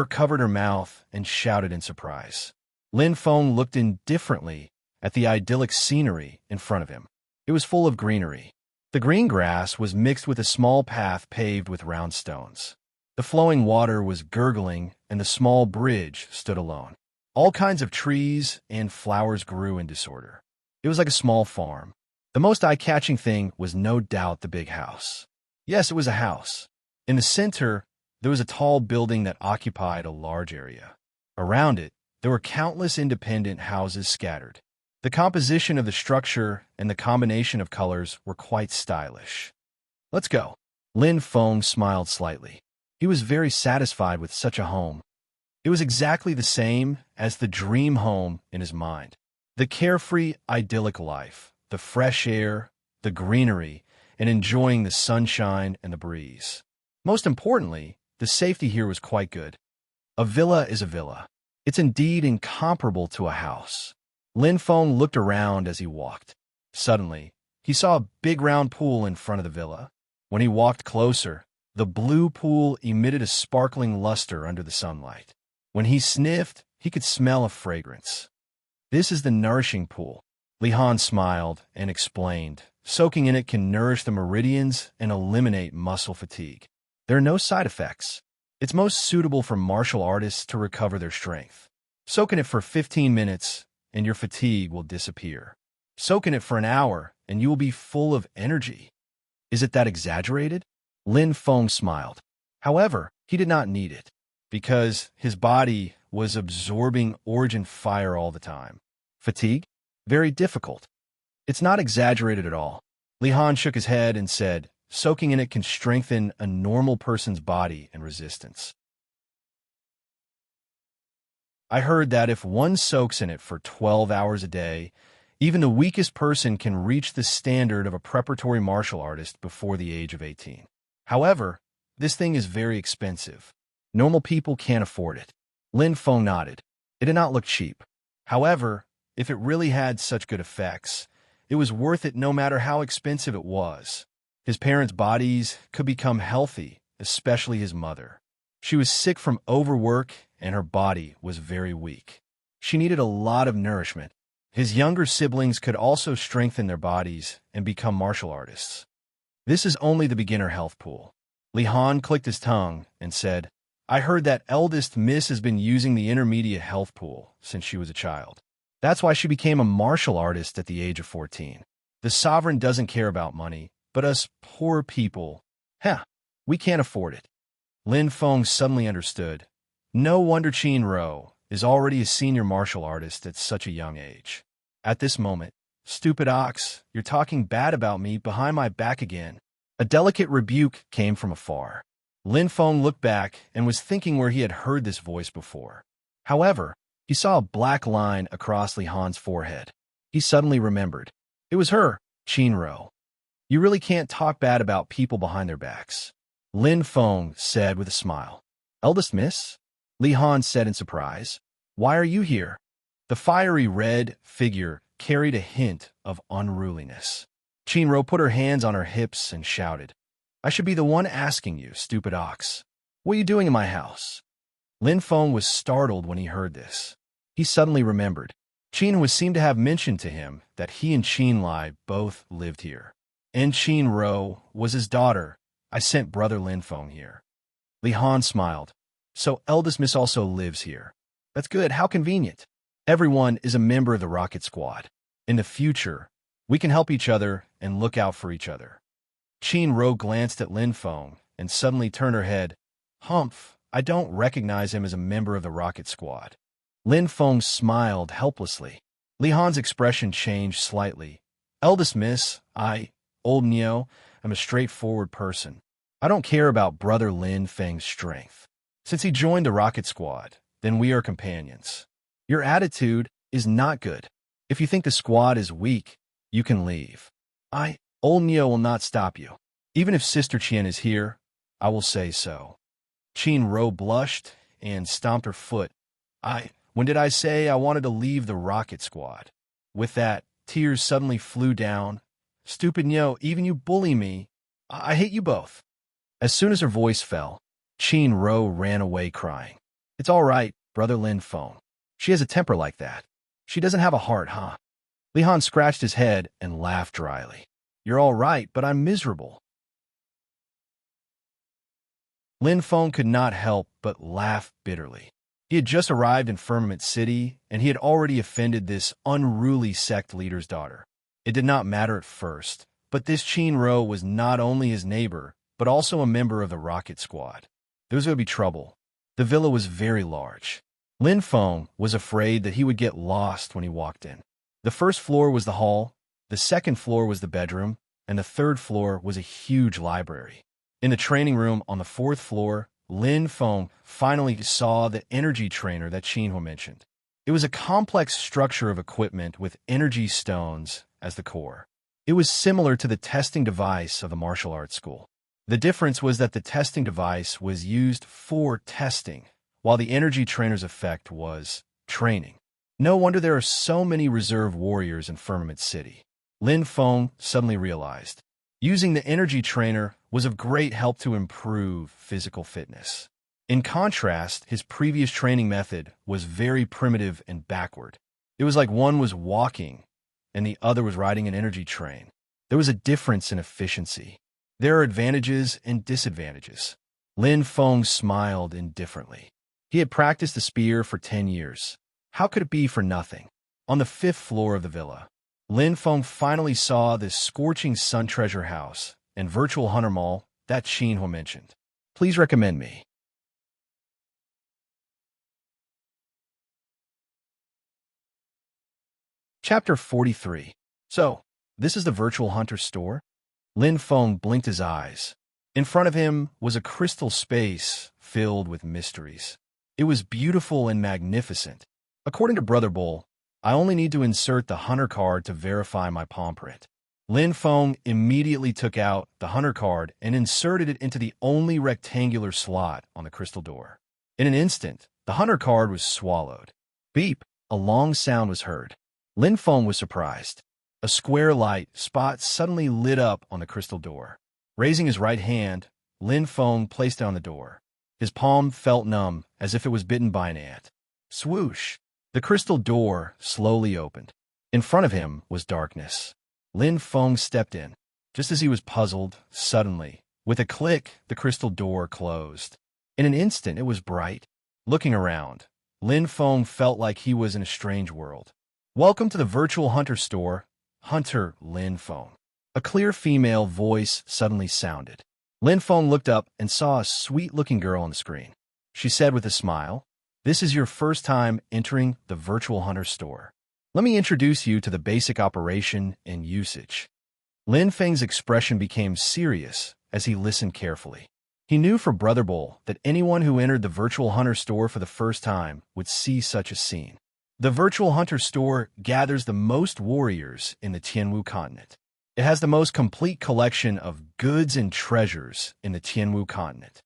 [SPEAKER 1] covered her mouth and shouted in surprise. Lin Feng looked indifferently at the idyllic scenery in front of him. It was full of greenery. The green grass was mixed with a small path paved with round stones. The flowing water was gurgling, and the small bridge stood alone. All kinds of trees and flowers grew in disorder. It was like a small farm. The most eye-catching thing was no doubt the big house. Yes, it was a house. In the center, there was a tall building that occupied a large area. Around it, there were countless independent houses scattered. The composition of the structure and the combination of colors were quite stylish. Let's go. Lin Feng smiled slightly. He was very satisfied with such a home. It was exactly the same as the dream home in his mind. The carefree, idyllic life, the fresh air, the greenery, and enjoying the sunshine and the breeze. Most importantly, the safety here was quite good. A villa is a villa. It's indeed incomparable to a house. Lin Feng looked around as he walked. Suddenly, he saw a big round pool in front of the villa. When he walked closer, the blue pool emitted a sparkling luster under the sunlight. When he sniffed, he could smell a fragrance. This is the nourishing pool. Li Han smiled and explained. Soaking in it can nourish the meridians and eliminate muscle fatigue. There are no side effects. It's most suitable for martial artists to recover their strength. Soak in it for 15 minutes, and your fatigue will disappear. Soak in it for an hour, and you will be full of energy. Is it that exaggerated? Lin Feng smiled. However, he did not need it, because his body was absorbing origin fire all the time. Fatigue? Very difficult. It's not exaggerated at all. Li Han shook his head and said, soaking in it can strengthen a normal person's body and resistance. I heard that if one soaks in it for 12 hours a day, even the weakest person can reach the standard of a preparatory martial artist before the age of 18. However, this thing is very expensive. Normal people can't afford it. Lin Feng nodded. It did not look cheap. However, if it really had such good effects, it was worth it no matter how expensive it was. His parents' bodies could become healthy, especially his mother. She was sick from overwork, and her body was very weak. She needed a lot of nourishment. His younger siblings could also strengthen their bodies and become martial artists. This is only the beginner health pool. Li Han clicked his tongue and said, I heard that eldest miss has been using the intermediate health pool since she was a child. That's why she became a martial artist at the age of 14. The sovereign doesn't care about money, but us poor people, we can't afford it. Lin Feng suddenly understood. No wonder Qin Ro is already a senior martial artist at such a young age. At this moment, stupid ox, you're talking bad about me behind my back again. A delicate rebuke came from afar. Lin Feng looked back and was thinking where he had heard this voice before. However, he saw a black line across Li Han's forehead. He suddenly remembered. It was her, Qin Ro. You really can't talk bad about people behind their backs. Lin Feng said with a smile. Eldest miss? Li Han said in surprise. Why are you here? The fiery red figure carried a hint of unruliness. Qin Ro put her hands on her hips and shouted, I should be the one asking you, stupid ox. What are you doing in my house? Lin Feng was startled when he heard this. He suddenly remembered. Qin seemed to have mentioned to him that he and Qin Lai both lived here. And Qin Ro was his daughter. I sent brother Lin Feng here. Li Han smiled. So eldest miss also lives here. That's good. How convenient. Everyone is a member of the rocket squad. In the future, we can help each other and look out for each other. Qin Ro glanced at Lin Feng and suddenly turned her head. Humph, I don't recognize him as a member of the rocket squad. Lin Feng smiled helplessly. Li Han's expression changed slightly. Eldest miss, old Neo, am a straightforward person. I don't care about brother Lin Feng's strength. Since he joined the rocket squad, then we are companions. Your attitude is not good. If you think the squad is weak, you can leave. Old Neo will not stop you. Even if Sister Qian is here, I will say so. Qin Ro blushed and stomped her foot. When did I say I wanted to leave the rocket squad? With that, tears suddenly flew down. Stupid Neo, even you bully me. I hate you both. As soon as her voice fell, Qin Ro ran away crying. It's all right, brother Lin Feng. She has a temper like that. She doesn't have a heart, huh? Li Han scratched his head and laughed dryly. You're all right, but I'm miserable. Lin Feng could not help but laugh bitterly. He had just arrived in Firmament City, and he had already offended this unruly sect leader's daughter. It did not matter at first, but this Qin Ro was not only his neighbor, but also a member of the rocket squad. There was going to be trouble. The villa was very large. Lin Feng was afraid that he would get lost when he walked in. The first floor was the hall, the second floor was the bedroom, and the third floor was a huge library. In the training room on the fourth floor, Lin Feng finally saw the energy trainer that Qinhuo mentioned. It was a complex structure of equipment with energy stones as the core. It was similar to the testing device of the martial arts school. The difference was that the testing device was used for testing, while the energy trainer's effect was training. No wonder there are so many reserve warriors in Firmament City. Lin Feng suddenly realized. Using the energy trainer was of great help to improve physical fitness. In contrast, his previous training method was very primitive and backward. It was like one was walking and the other was riding an energy train. There was a difference in efficiency. There are advantages and disadvantages. Lin Feng smiled indifferently. He had practiced the spear for 10 years. How could it be for nothing? On the fifth floor of the villa, Lin Feng finally saw this scorching sun treasure house and virtual hunter mall that Qinhuo mentioned. Please recommend me. Chapter 43. So, this is the virtual hunter store? Lin Feng blinked his eyes. In front of him was a crystal space filled with mysteries. It was beautiful and magnificent. According to Brother Bull, I only need to insert the hunter card to verify my palm print. Lin Feng immediately took out the hunter card and inserted it into the only rectangular slot on the crystal door. In an instant, the hunter card was swallowed. Beep! A long sound was heard. Lin Feng was surprised. A square light spot suddenly lit up on the crystal door. Raising his right hand, Lin Feng placed it on the door. His palm felt numb, as if it was bitten by an ant. Swoosh! The crystal door slowly opened. In front of him was darkness. Lin Feng stepped in. Just as he was puzzled, suddenly, with a click, the crystal door closed. In an instant, it was bright. Looking around, Lin Feng felt like he was in a strange world. Welcome to the virtual hunter store, Hunter Lin Feng. A clear female voice suddenly sounded. Lin Feng looked up and saw a sweet-looking girl on the screen. She said with a smile, "This is your first time entering the virtual hunter store. Let me introduce you to the basic operation and usage." Lin Feng's expression became serious as he listened carefully. He knew for Brother Bull that anyone who entered the virtual hunter store for the first time would see such a scene. The virtual hunter store gathers the most warriors in the Tianwu continent. It has the most complete collection of goods and treasures in the Tianwu continent.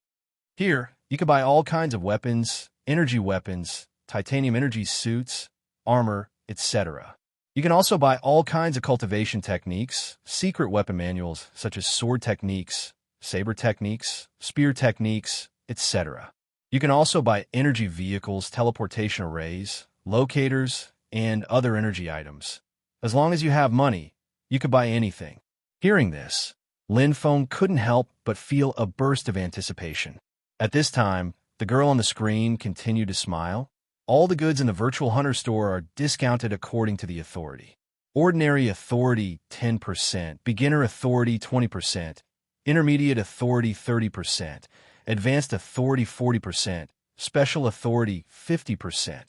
[SPEAKER 1] Here, you can buy all kinds of weapons, energy weapons, titanium energy suits, armor, etc. You can also buy all kinds of cultivation techniques, secret weapon manuals such as sword techniques, saber techniques, spear techniques, etc. You can also buy energy vehicles, teleportation arrays, locators, and other energy items. As long as you have money, you could buy anything. Hearing this, Lin Feng couldn't help but feel a burst of anticipation. At this time, the girl on the screen continued to smile. All the goods in the virtual hunter store are discounted according to the authority. Ordinary authority 10%, beginner authority 20%, intermediate authority 30%, advanced authority 40%, special authority 50%.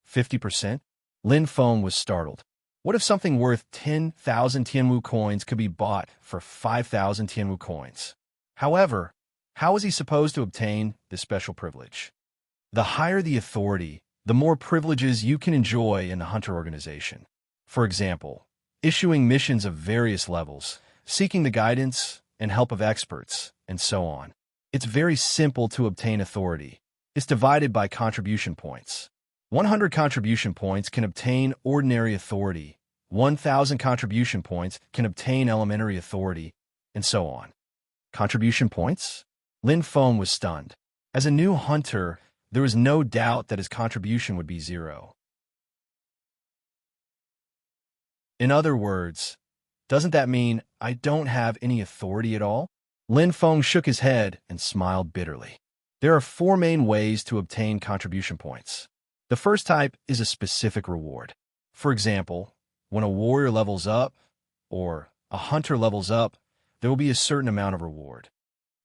[SPEAKER 1] 50%? Lin Feng was startled. What if something worth 10,000 Tianwu coins could be bought for 5,000 Tianwu coins? However, how was he supposed to obtain this special privilege? The higher the authority, the more privileges you can enjoy in the hunter organization. For example, issuing missions of various levels, seeking the guidance and help of experts, and so on. It's very simple to obtain authority. It's divided by contribution points. 100 contribution points can obtain ordinary authority, 1,000 contribution points can obtain elementary authority, and so on. Contribution points? Lin Feng was stunned. As a new hunter, there was no doubt that his contribution would be 0. In other words, doesn't that mean I don't have any authority at all? Lin Feng shook his head and smiled bitterly. There are 4 main ways to obtain contribution points. The first type is a specific reward. For example, when a warrior levels up, or a hunter levels up, there will be a certain amount of reward.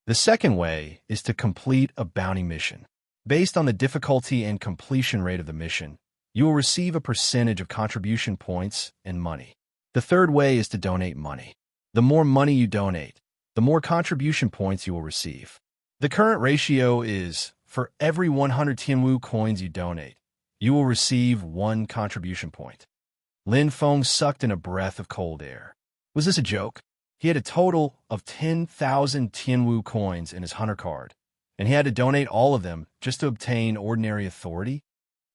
[SPEAKER 1] The second way is to complete a bounty mission. Based on the difficulty and completion rate of the mission, you will receive a percentage of contribution points and money. The third way is to donate money. The more money you donate, the more contribution points you will receive. The current ratio is, for every 100 Tianwu coins you donate, you will receive 1 contribution point. Lin Feng sucked in a breath of cold air. Was this a joke? He had a total of 10,000 Tianwu coins in his hunter card, and he had to donate all of them just to obtain ordinary authority?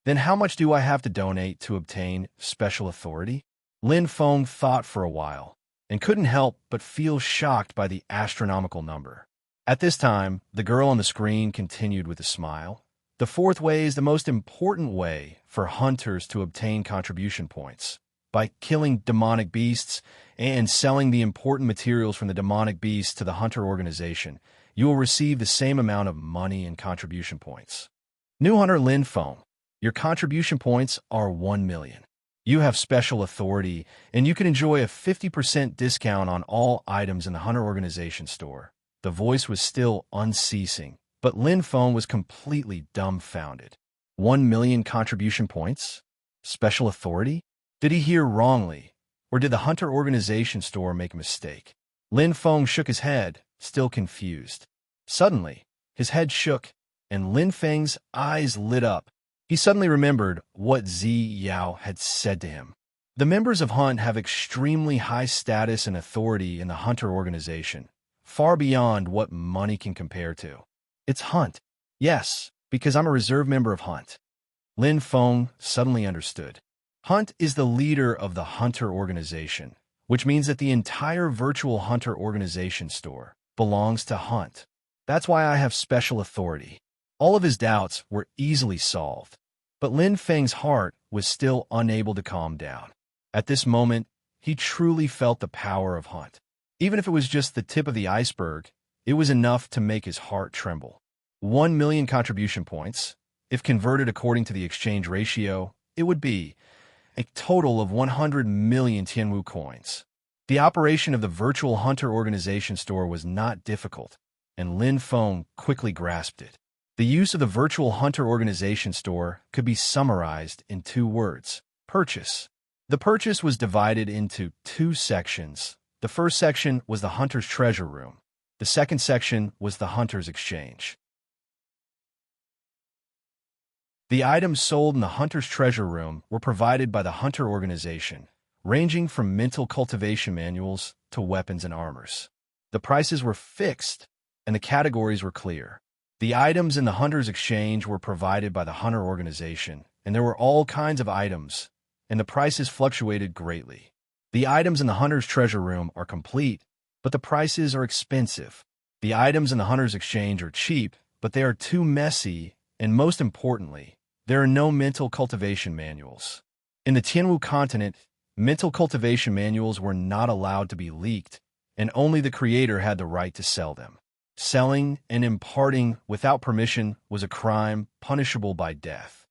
[SPEAKER 1] Then how much do I have to donate to obtain special authority? Lin Feng thought for a while, and couldn't help but feel shocked by the astronomical number. At this time, the girl on the screen continued with a smile. The fourth way is the most important way for hunters to obtain contribution points. By killing demonic beasts and selling the important materials from the demonic beasts to the hunter organization, you will receive the same amount of money and contribution points. New hunter Lin Feng, your contribution points are 1 million. You have special authority, and you can enjoy a 50% discount on all items in the hunter organization store. The voice was still unceasing, but Lin Feng was completely dumbfounded. 1 million contribution points? Special authority? Did he hear wrongly, or did the hunter organization store make a mistake? Lin Feng shook his head, still confused. Suddenly, his head shook, and Lin Feng's eyes lit up. He suddenly remembered what Zi Yao had said to him. The members of Hunt have extremely high status and authority in the hunter organization, far beyond what money can compare to. It's Hunt. Yes, because I'm a reserve member of Hunt. Lin Feng suddenly understood. Hunt is the leader of the hunter organization, which means that the entire virtual hunter organization store belongs to Hunt. That's why I have special authority. All of his doubts were easily solved, but Lin Feng's heart was still unable to calm down. At this moment, he truly felt the power of Hunt. Even if it was just the tip of the iceberg, it was enough to make his heart tremble. 1 million contribution points, if converted according to the exchange ratio, it would be a total of 100 million Tianwu coins. The operation of the virtual hunter organization store was not difficult, and Lin Feng quickly grasped it. The use of the virtual hunter organization store could be summarized in 2 words: purchase. The purchase was divided into 2 sections. The first section was the hunter's treasure room. The second section was the hunter's exchange. The items sold in the hunter's treasure room were provided by the hunter organization, ranging from mental cultivation manuals to weapons and armors. The prices were fixed, and the categories were clear. The items in the hunter's exchange were provided by the hunter organization, and there were all kinds of items, and the prices fluctuated greatly. The items in the hunter's treasure room are complete, but the prices are expensive. The items in the hunter's exchange are cheap, but they are too messy, and most importantly, there are no mental cultivation manuals. In the Tianwu continent, mental cultivation manuals were not allowed to be leaked, and only the creator had the right to sell them. Selling and imparting without permission was a crime punishable by death.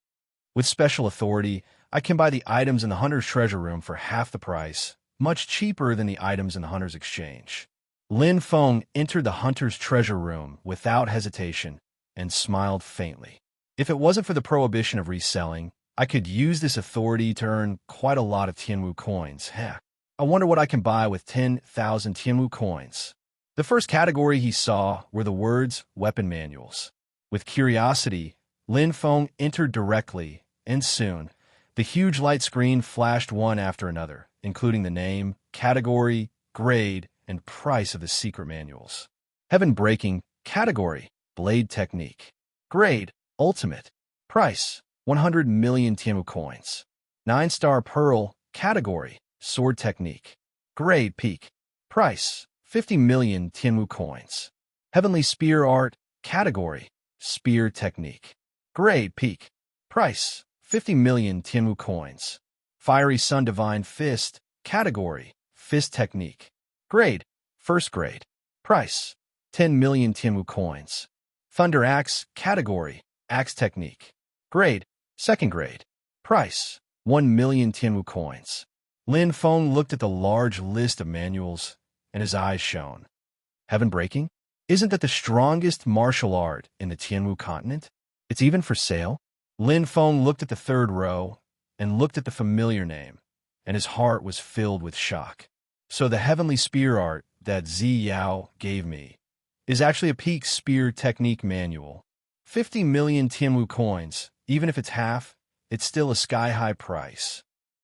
[SPEAKER 1] With special authority, I can buy the items in the hunter's treasure room for half the price, much cheaper than the items in the hunter's exchange. Lin Feng entered the hunter's treasure room without hesitation and smiled faintly. If it wasn't for the prohibition of reselling, I could use this authority to earn quite a lot of Tianwu coins. Heck, I wonder what I can buy with 10,000 Tianwu coins. The first category he saw were the words weapon manuals. With curiosity, Lin Feng entered directly, and soon, the huge light screen flashed one after another, including the name, category, grade, and price of the secret manuals. Heaven-breaking category, blade technique. Grade, ultimate. Price, 100 million Tianwu coins. 9-star pearl, category, sword technique. Grade, peak. Price, 50 million Tianwu coins. Heavenly spear art, category, spear technique. Grade, peak. Price, 50 million Tianwu coins. Fiery sun divine fist, category, fist technique. Grade, first grade. Price, 10 million Tianwu coins. Thunder axe, category, axe technique. Grade, second grade. Price, 1 million Tianwu coins. Lin Feng looked at the large list of manuals, and his eyes shone. Heaven-breaking? Isn't that the strongest martial art in the Tianwu continent? It's even for sale? Lin Feng looked at the third row and looked at the familiar name, and his heart was filled with shock. So the heavenly spear art that Zi Yao gave me is actually a peak spear technique manual. 50 million Tianwu coins, even if it's half, it's still a sky-high price.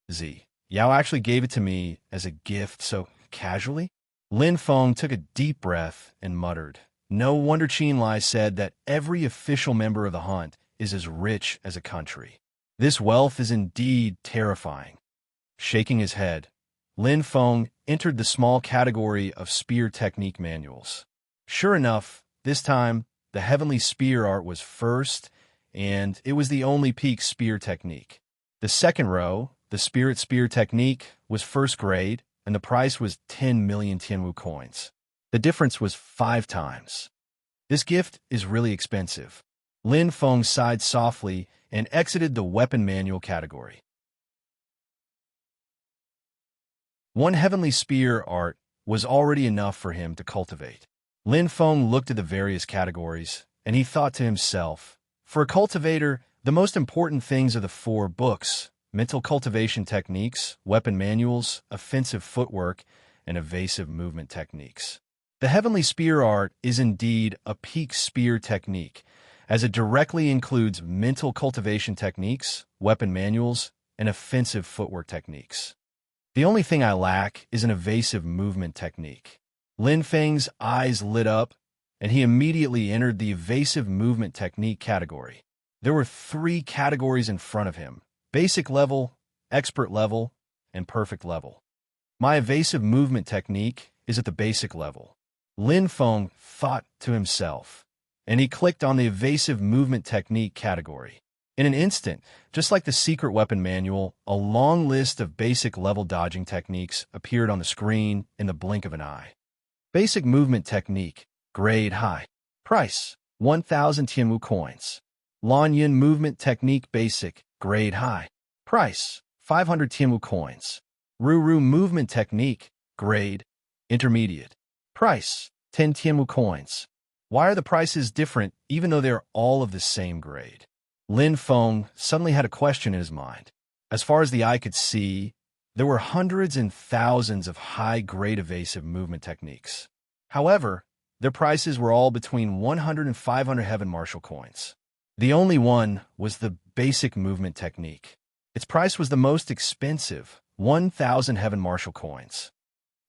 [SPEAKER 1] Zi Yao actually gave it to me as a gift so casually? Lin Feng took a deep breath and muttered. No wonder Qin Lai said that every official member of the hunt is as rich as a country. This wealth is indeed terrifying. Shaking his head, Lin Feng entered the small category of spear technique manuals. Sure enough, this time, the heavenly spear art was first, and it was the only peak spear technique. The second row, the spirit spear technique, was first grade, and the price was 10 million Tianwu coins. The difference was 5 times. This gift is really expensive. Lin Feng sighed softly and exited the weapon manual category. One heavenly spear art was already enough for him to cultivate. Lin Feng looked at the various categories, and he thought to himself, for a cultivator, the most important things are the 4 books: mental cultivation techniques, weapon manuals, offensive footwork, and evasive movement techniques. The heavenly spear art is indeed a peak spear technique, as it directly includes mental cultivation techniques, weapon manuals, and offensive footwork techniques. The only thing I lack is an evasive movement technique. Lin Feng's eyes lit up, and he immediately entered the evasive movement technique category. There were 3 categories in front of him: basic level, expert level, and perfect level. My evasive movement technique is at the basic level. Lin Feng thought to himself, and he clicked on the evasive movement technique category. In an instant, just like the secret weapon manual, a long list of basic level dodging techniques appeared on the screen in the blink of an eye. Basic movement technique, grade high. Price, 1,000 Tianwu coins. Lanyan movement technique basic, grade high. Price, 500 Tianwu coins. Ruru movement technique, grade intermediate. Price, 10 Tianwu coins. Why are the prices different even though they're all of the same grade? Lin Feng suddenly had a question in his mind. As far as the eye could see, there were hundreds and thousands of high-grade evasive movement techniques. However, their prices were all between 100 and 500 heaven martial coins. The only one was the basic movement technique. Its price was the most expensive, 1,000 heaven martial coins.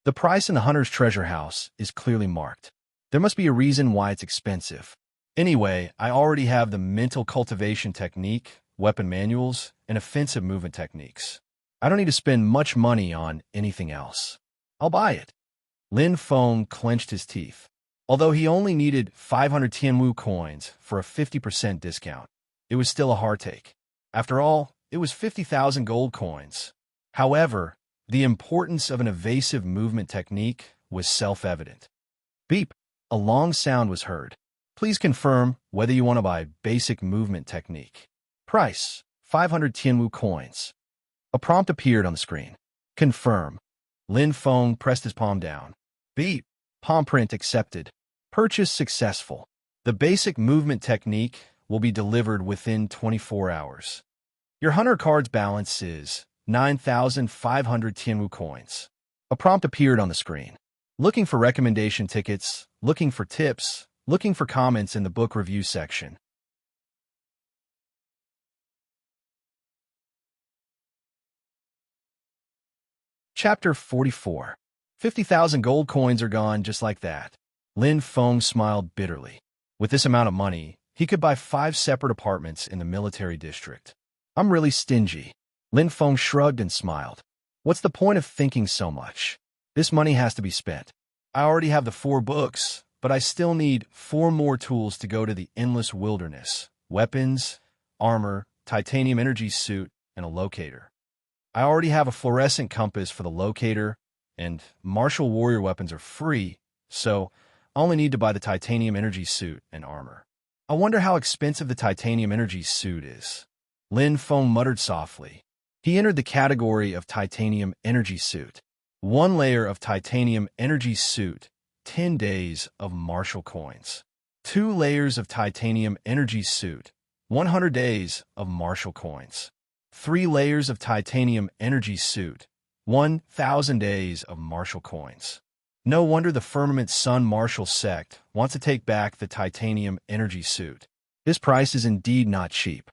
[SPEAKER 1] The price in the hunter's treasure house is clearly marked. There must be a reason why it's expensive. Anyway, I already have the mental cultivation technique, weapon manuals, and offensive movement techniques. I don't need to spend much money on anything else. I'll buy it. Lin Feng clenched his teeth. Although he only needed 500 Tianwu coins for a 50% discount, it was still a hard take. After all, it was 50,000 gold coins. However, the importance of an evasive movement technique was self-evident. Beep! A long sound was heard. Please confirm whether you want to buy basic movement technique. Price, 500 Tianwu coins. A prompt appeared on the screen. Confirm. Lin Feng pressed his palm down. Beep. Palm print accepted. Purchase successful. The basic movement technique will be delivered within 24 hours. Your hunter card's balance is 9,500 Tianwu coins. A prompt appeared on the screen. Looking for recommendation tickets, looking for tips, looking for comments in the book review section. Chapter 44. 50,000 gold coins are gone just like that. Lin Feng smiled bitterly. With this amount of money, he could buy 5 separate apartments in the military district. I'm really stingy. Lin Feng shrugged and smiled. What's the point of thinking so much? This money has to be spent. I already have the 4 books, but I still need 4 more tools to go to the endless wilderness. Weapons, armor, titanium energy suit, and a locator. I already have a fluorescent compass for the locator, and martial warrior weapons are free, so I only need to buy the titanium energy suit and armor. I wonder how expensive the titanium energy suit is. Lin Feng muttered softly. He entered the category of titanium energy suit. 1 layer of titanium energy suit, 10 days of martial coins. 2 layers of titanium energy suit, 100 days of martial coins. 3 layers of titanium energy suit, 1,000 days of martial coins. No wonder the Firmament Sun Martial sect wants to take back the titanium energy suit. This price is indeed not cheap.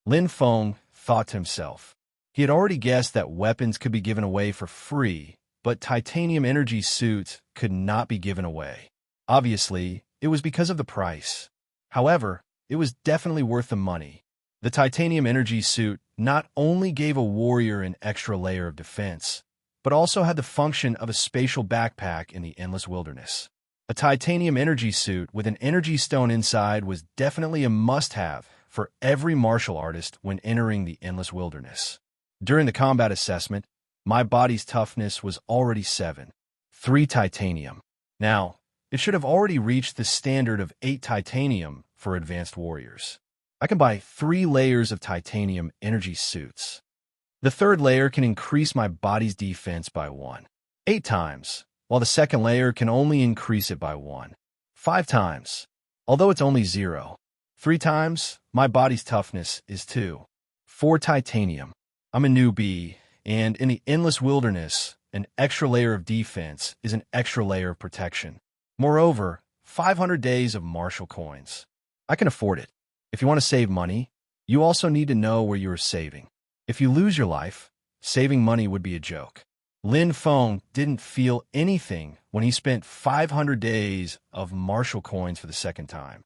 [SPEAKER 1] Lin Feng thought to himself. He had already guessed that weapons could be given away for free, but titanium energy suits could not be given away. Obviously, it was because of the price. However, it was definitely worth the money. The titanium energy suit not only gave a warrior an extra layer of defense, but also had the function of a spatial backpack in the endless wilderness. A titanium energy suit with an energy stone inside was definitely a must-have for every martial artist when entering the endless wilderness. During the combat assessment, my body's toughness was already 7. 3 titanium. Now, it should have already reached the standard of 8 titanium for advanced warriors. I can buy 3 layers of titanium energy suits. The 3rd layer can increase my body's defense by 8 times, while the 2nd layer can only increase it by 5 times, although it's only 0. 3 times, my body's toughness is 2. 4 titanium. I'm a newbie, and in the endless wilderness, an extra layer of defense is an extra layer of protection. Moreover, 500 days of martial coins. I can afford it. If you want to save money, you also need to know where you are saving. If you lose your life, saving money would be a joke. Lin Feng didn't feel anything when he spent 500 days of martial coins for the 2nd time.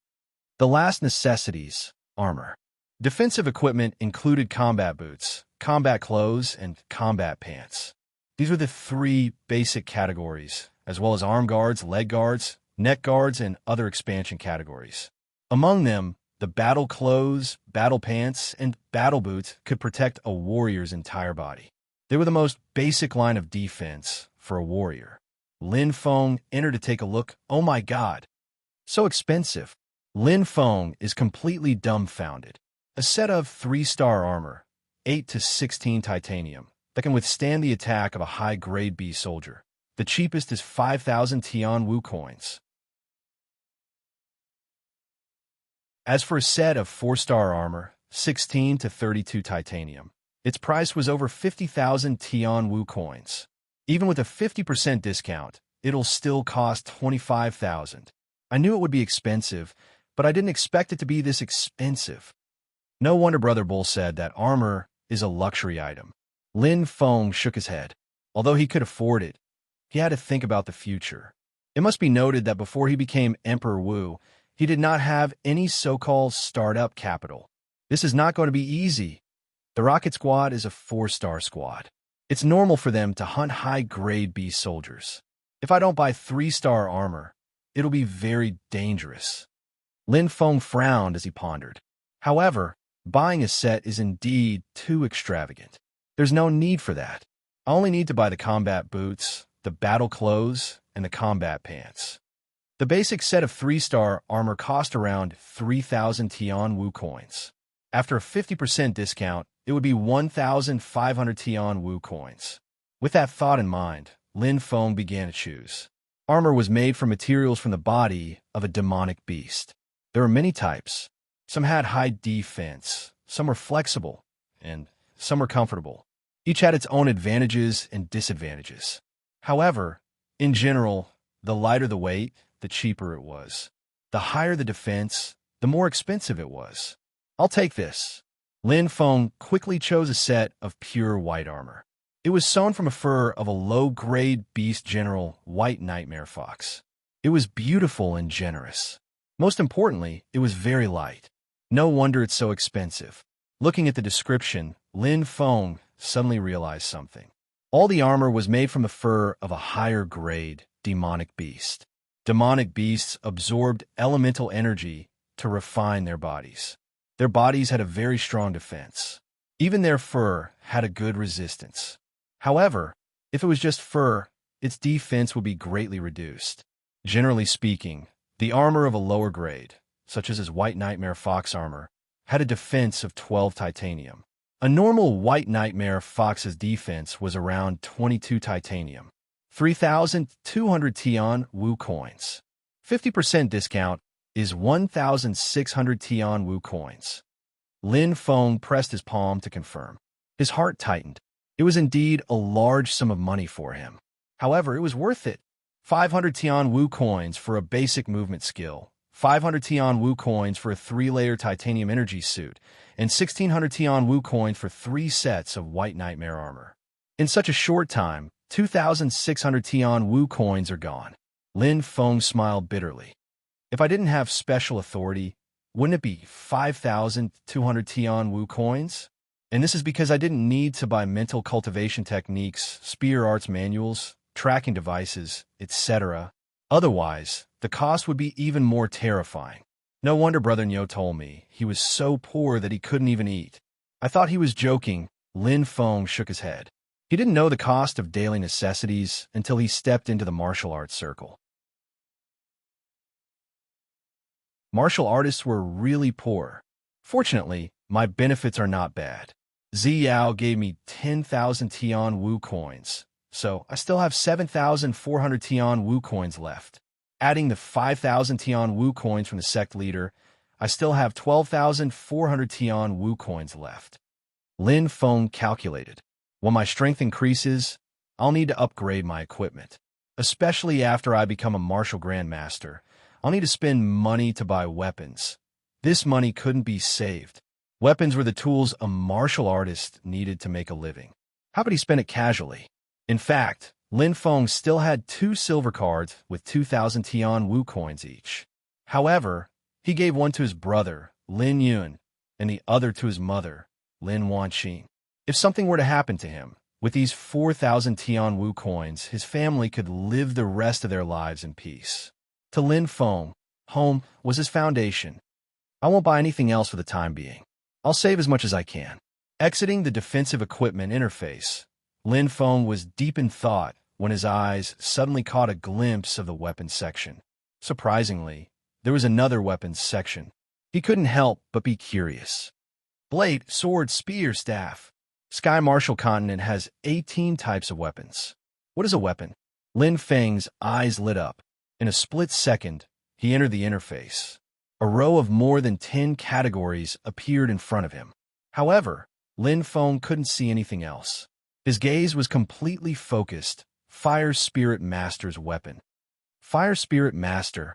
[SPEAKER 1] The last necessities, armor. Defensive equipment included combat boots, combat clothes, and combat pants. These were the 3 basic categories, as well as arm guards, leg guards, neck guards, and other expansion categories. Among them, the battle clothes, battle pants, and battle boots could protect a warrior's entire body. They were the most basic line of defense for a warrior. Lin Feng entered to take a look. Oh my god! So expensive. Lin Feng is completely dumbfounded. A set of 3-star armor, 8 to 16 titanium, that can withstand the attack of a high-grade B soldier. The cheapest is 5,000 Tianwu coins. As for a set of 4-star armor, 16 to 32 titanium, its price was over 50,000 Tianwu coins. Even with a 50% discount, it'll still cost 25,000. I knew it would be expensive, but I didn't expect it to be this expensive. No wonder Brother Bull said that armor is a luxury item. Lin Feng shook his head. Although he could afford it, he had to think about the future. It must be noted that before he became Emperor Wu, he did not have any so-called startup capital. This is not going to be easy. The Rocket Squad is a 4-star squad. It's normal for them to hunt high-grade B soldiers. If I don't buy 3-star armor, it'll be very dangerous. Lin Feng frowned as he pondered. However, buying a set is indeed too extravagant. There's no need for that. I only need to buy the combat boots, the battle clothes, and the combat pants. The basic set of 3-star armor cost around 3,000 Tianwu coins. After a 50% discount, it would be 1,500 Tian Wu coins. With that thought in mind, Lin Feng began to choose. Armor was made from materials from the body of a demonic beast. There were many types. Some had high defense, some were flexible, and some were comfortable. Each had its own advantages and disadvantages. However, in general, the lighter the weight, the cheaper it was. The higher the defense, the more expensive it was. I'll take this. Lin Feng quickly chose a set of pure white armor. It was sewn from a fur of a low-grade beast general white nightmare fox. It was beautiful and generous. Most importantly, it was very light. No wonder it's so expensive. Looking at the description, Lin Feng suddenly realized something. All the armor was made from the fur of a higher-grade demonic beast. Demonic beasts absorbed elemental energy to refine their bodies. Their bodies had a very strong defense. Even their fur had a good resistance. However, if it was just fur, its defense would be greatly reduced. Generally speaking, the armor of a lower grade, such as his white nightmare fox armor, had a defense of 12 titanium. A normal white nightmare fox's defense was around 22 titanium, 3,200 Tian Wu coins. 50% discount is 1,600 Tian Wu coins. Lin Feng pressed his palm to confirm. His heart tightened. It was indeed a large sum of money for him. However, it was worth it. 500 Tian Wu coins for a basic movement skill, 500 Tian Wu coins for a 3-layer titanium energy suit, and 1,600 Tian Wu coins for 3 sets of white nightmare armor. In such a short time, 2,600 Tian Wu coins are gone. Lin Feng smiled bitterly. If I didn't have special authority, wouldn't it be 5,200 Tian Wu coins? And this is because I didn't need to buy mental cultivation techniques, spear arts manuals, tracking devices, etc. Otherwise, the cost would be even more terrifying. No wonder Brother Nyo told me he was so poor that he couldn't even eat. I thought he was joking. Lin Feng shook his head. He didn't know the cost of daily necessities until he stepped into the martial arts circle. Martial artists were really poor. Fortunately, my benefits are not bad. Ziyao gave me 10,000 Tian Wu coins, so I still have 7,400 Tian Wu coins left. Adding the 5,000 Tian Wu coins from the sect leader, I still have 12,400 Tian Wu coins left. Lin Feng calculated. When my strength increases, I'll need to upgrade my equipment. Especially after I become a martial grandmaster, I'll need to spend money to buy weapons. This money couldn't be saved. Weapons were the tools a martial artist needed to make a living. How could he spend it casually? In fact, Lin Feng still had 2 silver cards with 2,000 Tian Wu coins each. However, he gave one to his brother, Lin Yun, and the other to his mother, Lin Wanqing. If something were to happen to him, with these 4,000 Tian Wu coins, his family could live the rest of their lives in peace. To Lin Feng, home was his foundation. I won't buy anything else for the time being. I'll save as much as I can. Exiting the defensive equipment interface, Lin Feng was deep in thought when his eyes suddenly caught a glimpse of the weapons section. Surprisingly, there was another weapons section. He couldn't help but be curious. Blade, sword, spear, staff. Sky Martial Continent has 18 types of weapons. What is a weapon? Lin Feng's eyes lit up. In a split second, he entered the interface. A row of more than 10 categories appeared in front of him. However, Lin Feng couldn't see anything else. His gaze was completely focused. Fire Spirit Master's weapon. Fire Spirit Master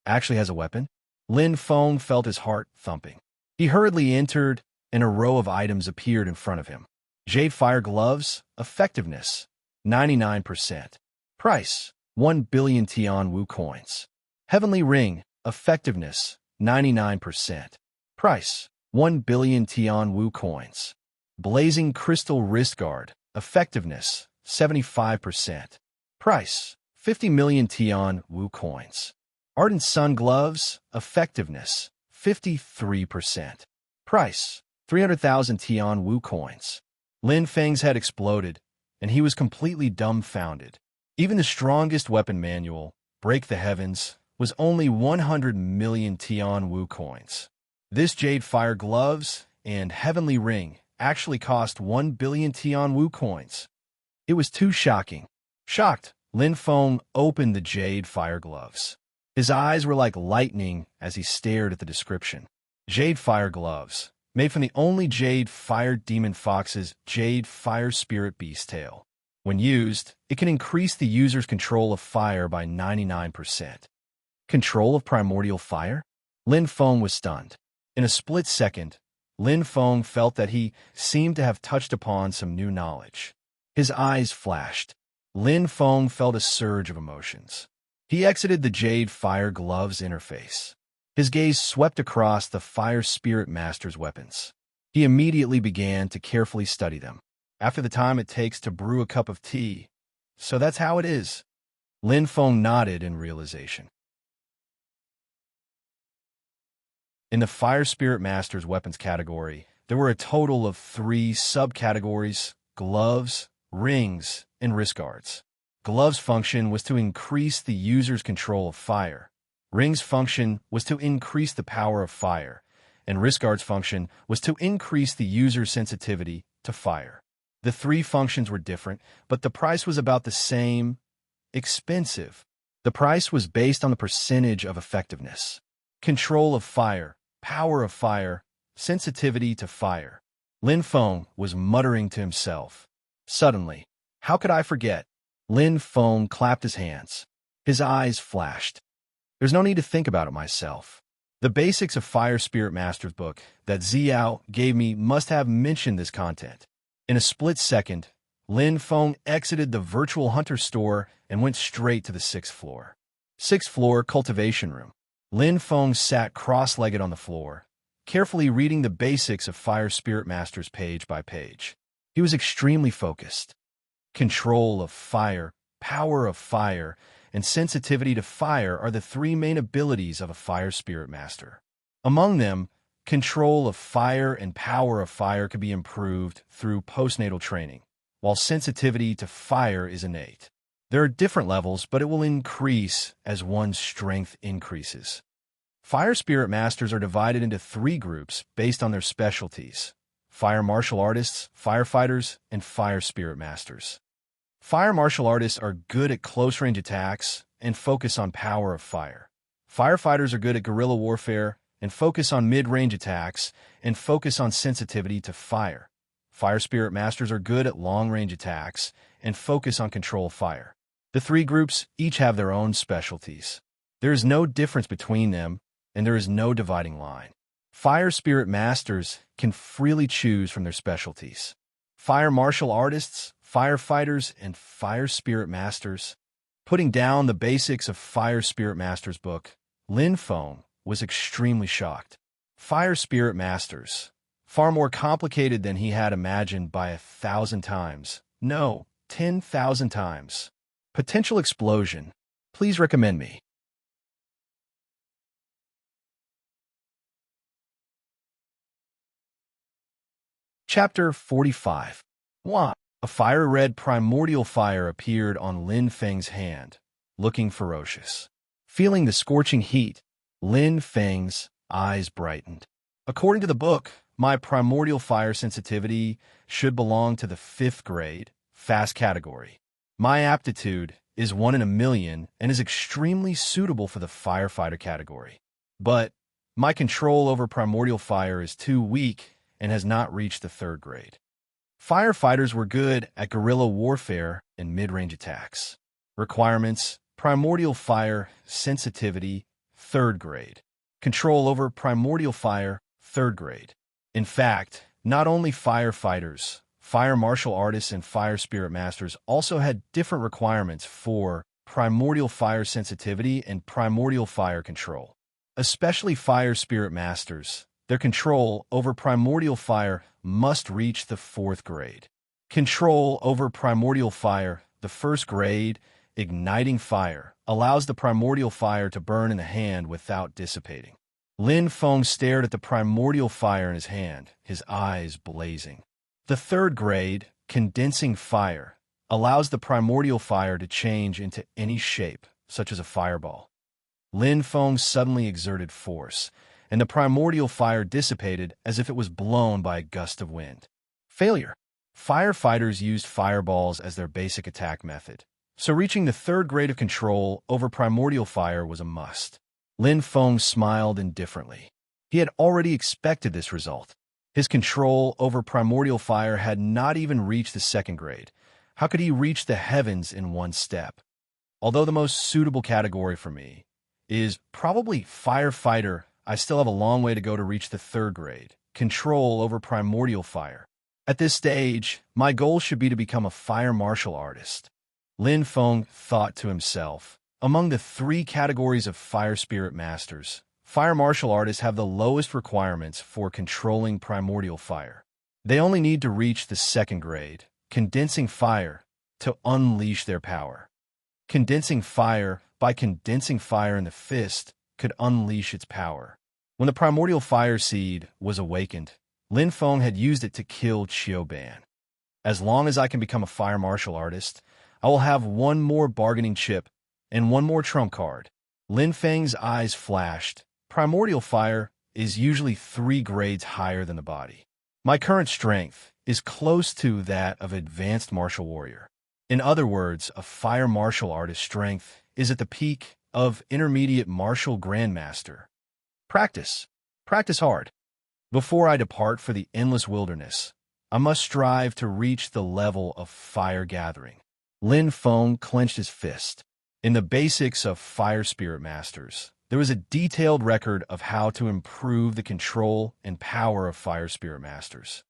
[SPEAKER 1] actually has a weapon? Lin Feng felt his heart thumping. He hurriedly entered, and a row of items appeared in front of him. Jade Fire Gloves, effectiveness, 99%. Price, 1 billion Tian Wu coins. Heavenly Ring, effectiveness, 99%. Price, 1 billion Tian Wu coins. Blazing Crystal Wrist Guard, effectiveness, 75%. Price, 50 million Tian Wu coins. Ardent Sun Gloves, effectiveness, 53%. Price, 300,000 Tian Wu coins. Lin Feng's head exploded, and he was completely dumbfounded. Even the strongest weapon manual, Break the Heavens, was only 100 million Tian Wu coins. This Jade Fire Gloves, and heavenly ring actually cost 1 billion Tian Wu coins. It was too shocking. Shocked, Lin Feng opened the jade fire gloves. His eyes were like lightning as he stared at the description. Jade fire gloves, made from the only jade fire demon fox's jade fire spirit beast tail. When used, it can increase the user's control of fire by 99%. Control of primordial fire? Lin Feng was stunned. In a split second, Lin Feng felt that he seemed to have touched upon some new knowledge. His eyes flashed. Lin Feng felt a surge of emotions. He exited the Jade Fire Gloves interface. His gaze swept across the Fire Spirit Master's weapons. He immediately began to carefully study them. After the time it takes to brew a cup of tea. So that's how it is. Lin Feng nodded in realization. In the Fire Spirit Master's weapons category, there were a total of 3 subcategories: gloves, rings, and wrist guards. Gloves' function was to increase the user's control of fire. Rings' function was to increase the power of fire, and wrist guards' function was to increase the user's sensitivity to fire. The 3 functions were different, but the price was about the same: expensive. The price was based on the percentage of effectiveness. Control of fire, power of fire, sensitivity to fire. Lin Feng was muttering to himself. Suddenly, how could I forget? Lin Feng clapped his hands. His eyes flashed. There's no need to think about it myself. The basics of Fire Spirit Master's book that Xiao gave me must have mentioned this content. In a split second, Lin Feng exited the virtual hunter store and went straight to the 6th floor. 6th floor cultivation room. Lin Feng sat cross-legged on the floor, carefully reading the basics of Fire Spirit Master's page by page. He was extremely focused. Control of fire, power of fire, and sensitivity to fire are the 3 main abilities of a Fire Spirit Master. Among them, control of fire and power of fire can be improved through postnatal training, while sensitivity to fire is innate. There are different levels, but it will increase as one's strength increases. Fire Spirit Masters are divided into 3 groups based on their specialties: Fire Martial Artists, Firefighters, and Fire Spirit Masters. Fire Martial Artists are good at close-range attacks and focus on power of fire. Firefighters are good at guerrilla warfare and focus on mid-range attacks and focus on sensitivity to fire. Fire Spirit Masters are good at long-range attacks and focus on control of fire. The 3 groups each have their own specialties. There is no difference between them, and there is no dividing line. Fire Spirit Masters can freely choose from their specialties. Fire Martial Artists, Firefighters, and Fire Spirit Masters. Putting down the basics of Fire Spirit Master's book, Lin Feng was extremely shocked. Fire Spirit Masters, far more complicated than he had imagined by 1,000 times. No, 10,000 times. Potential explosion. Please recommend me. Chapter 45. 1. A fire-red primordial fire appeared on Lin Feng's hand, looking ferocious. Feeling the scorching heat, Lin Feng's eyes brightened. According to the book, my primordial fire sensitivity should belong to the 5th grade, fast category. My aptitude is 1 in a million and is extremely suitable for the firefighter category. But my control over primordial fire is too weak and has not reached the 3rd grade. Firefighters were good at guerrilla warfare and mid-range attacks. Requirements: primordial fire, sensitivity, 3rd grade. Control over primordial fire, 3rd grade. In fact, not only firefighters, Fire Martial Artists and Fire Spirit Masters also had different requirements for primordial fire sensitivity and primordial fire control. Especially Fire Spirit Masters, their control over primordial fire must reach the 4th grade. Control over primordial fire, the 1st grade, igniting fire, allows the primordial fire to burn in the hand without dissipating. Lin Feng stared at the primordial fire in his hand, his eyes blazing. The 3rd grade, condensing fire, allows the primordial fire to change into any shape, such as a fireball. Lin Feng suddenly exerted force, and the primordial fire dissipated as if it was blown by a gust of wind. Failure. Firefighters used fireballs as their basic attack method, so reaching the third grade of control over primordial fire was a must. Lin Feng smiled indifferently. He had already expected this result. His control over primordial fire had not even reached the second grade. How could he reach the heavens in one step? Although the most suitable category for me is probably firefighter, I still have a long way to go to reach the third grade, control over primordial fire. At this stage, my goal should be to become a fire martial artist. Lin Feng thought to himself. Among the three categories of fire spirit masters, fire martial artists have the lowest requirements for controlling primordial fire. They only need to reach the second grade, condensing fire, to unleash their power. Condensing fire, by condensing fire in the fist, could unleash its power. When the primordial fire seed was awakened, Lin Feng had used it to kill Qiu Ban. As long as I can become a fire martial artist, I will have one more bargaining chip and one more trump card. Lin Feng's eyes flashed. Primordial fire is usually 3 grades higher than the body. My current strength is close to that of advanced martial warrior. In other words, a fire martial artist's strength is at the peak of intermediate martial grandmaster. Practice. Practice hard. Before I depart for the endless wilderness, I must strive to reach the level of fire gathering. Lin Feng clenched his fist. In the basics of fire spirit masters, there was a detailed record of how to improve the control and power of fire spirit masters.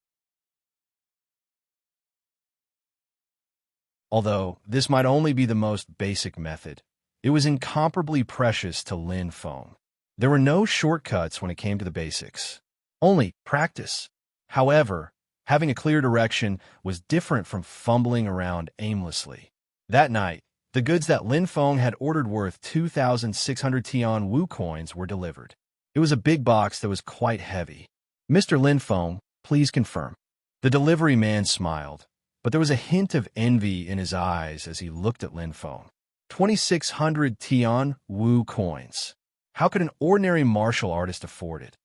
[SPEAKER 1] Although this might only be the most basic method, it was incomparably precious to Lin Feng. There were no shortcuts when it came to the basics. Only practice. However, having a clear direction was different from fumbling around aimlessly. That night, the goods that Lin Feng had ordered worth 2,600 Tian Wu coins were delivered. It was a big box that was quite heavy. "Mr. Lin Feng, please confirm." The delivery man smiled, but there was a hint of envy in his eyes as he looked at Lin Feng. 2,600 Tian Wu coins. How could an ordinary martial artist afford it?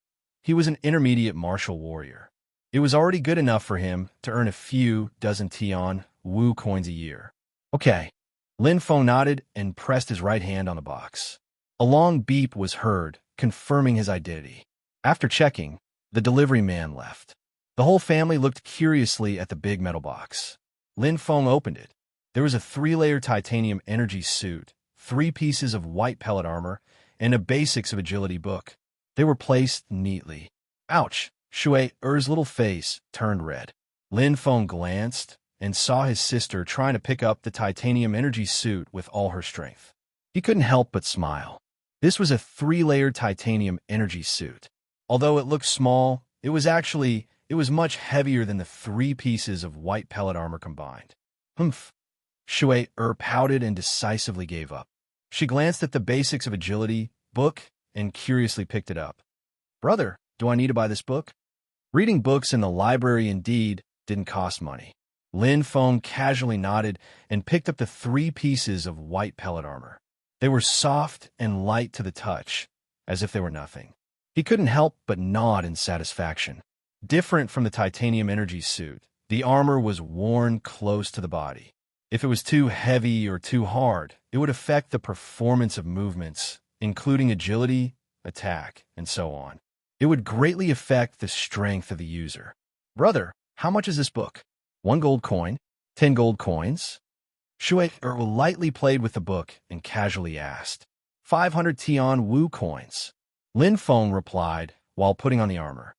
[SPEAKER 1] He was an intermediate martial warrior. It was already good enough for him to earn a few dozen Tian Wu coins a year. Okay. Lin Feng nodded and pressed his right hand on the box. A long beep was heard, confirming his identity. After checking, the delivery man left. The whole family looked curiously at the big metal box. Lin Feng opened it. There was a 3-layer titanium energy suit, 3 pieces of white pellet armor, and a basics of agility book. They were placed neatly. Ouch! Shui Er's little face turned red. Lin Feng glanced and saw his sister trying to pick up the titanium energy suit with all her strength. He couldn't help but smile. This was a 3-layer titanium energy suit. Although it looked small, it was much heavier than the 3 pieces of white pellet armor combined. Humph. Shui Er pouted and decisively gave up. She glanced at the basics of agility book and curiously picked it up. "Brother, do I need to buy this book?" Reading books in the library indeed didn't cost money. Lin Feng casually nodded and picked up the 3 pieces of white pellet armor. They were soft and light to the touch, as if they were nothing. He couldn't help but nod in satisfaction. Different from the titanium energy suit, the armor was worn close to the body. If it was too heavy or too hard, it would affect the performance of movements, including agility, attack, and so on. It would greatly affect the strength of the user. "Brother, how much is this book?" 1 gold coin? 10 gold coins? Shui Er lightly played with the book and casually asked. 500 Tian Wu coins. Lin Feng replied while putting on the armor.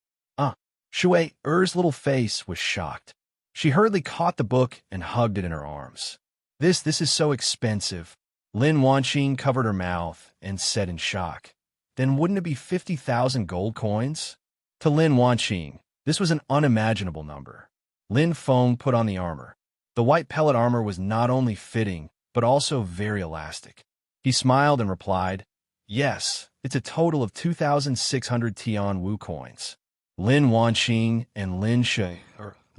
[SPEAKER 1] Shui Er's little face was shocked. She hurriedly caught the book and hugged it in her arms. This is so expensive." Lin Wanqing covered her mouth and said in shock. "Then wouldn't it be 50,000 gold coins?" To Lin Wanqing, this was an unimaginable number. Lin Feng put on the armor. The white pellet armor was not only fitting, but also very elastic. He smiled and replied, "Yes, it's a total of 2,600 Tian Wu coins." Lin Wanqing and Lin Shui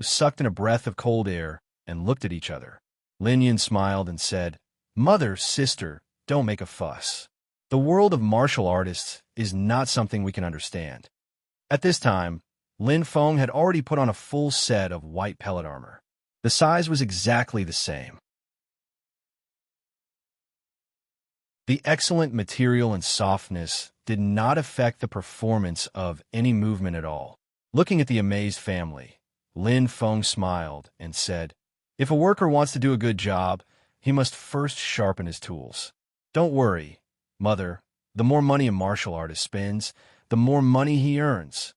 [SPEAKER 1] sucked in a breath of cold air and looked at each other. Lin Yin smiled and said, "Mother, sister, don't make a fuss. The world of martial artists is not something we can understand. At this time, Lin Feng had already put on a full set of white pellet armor. The size was exactly the same. The excellent material and softness did not affect the performance of any movement at all. Looking at the amazed family, Lin Feng smiled and said, "If a worker wants to do a good job, he must first sharpen his tools. Don't worry, Mother, the more money a martial artist spends, the more money he earns."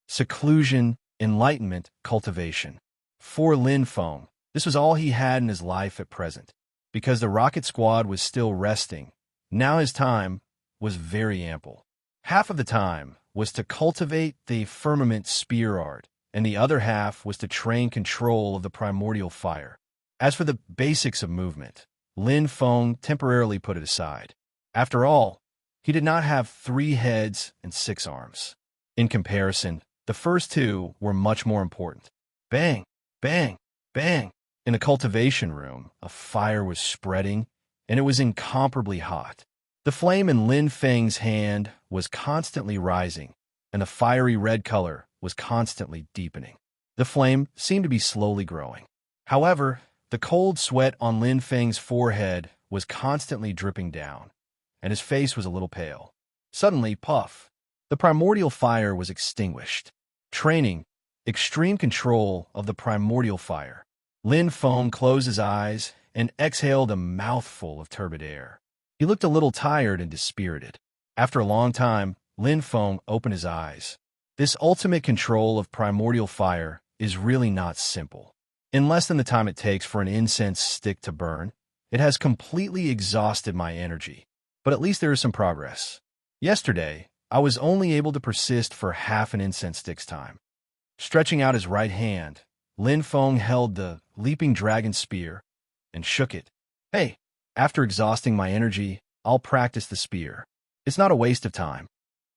[SPEAKER 1] Seclusion, enlightenment, cultivation. For Lin Feng, this was all he had in his life at present. Because the rocket squad was still resting, now his time was very ample. Half of the time was to cultivate the firmament spear art, and the other half was to train control of the primordial fire. As for the basics of movement, Lin Feng temporarily put it aside. After all, he did not have 3 heads and 6 arms. In comparison, the first 2 were much more important. Bang, bang, bang. In the cultivation room, a fire was spreading, and it was incomparably hot. The flame in Lin Feng's hand was constantly rising, and the fiery red color was constantly deepening. The flame seemed to be slowly growing. However, the cold sweat on Lin Feng's forehead was constantly dripping down, and his face was a little pale. Suddenly, puff, the primordial fire was extinguished. Training, extreme control of the primordial fire. Lin Feng closed his eyes and exhaled a mouthful of turbid air. He looked a little tired and dispirited. After a long time, Lin Feng opened his eyes. This ultimate control of primordial fire is really not simple. In less than the time it takes for an incense stick to burn, it has completely exhausted my energy. But at least there is some progress. Yesterday, I was only able to persist for half an incense stick's time. Stretching out his right hand, Lin Feng held the leaping dragon spear and shook it. "Hey, after exhausting my energy, I'll practice the spear. It's not a waste of time."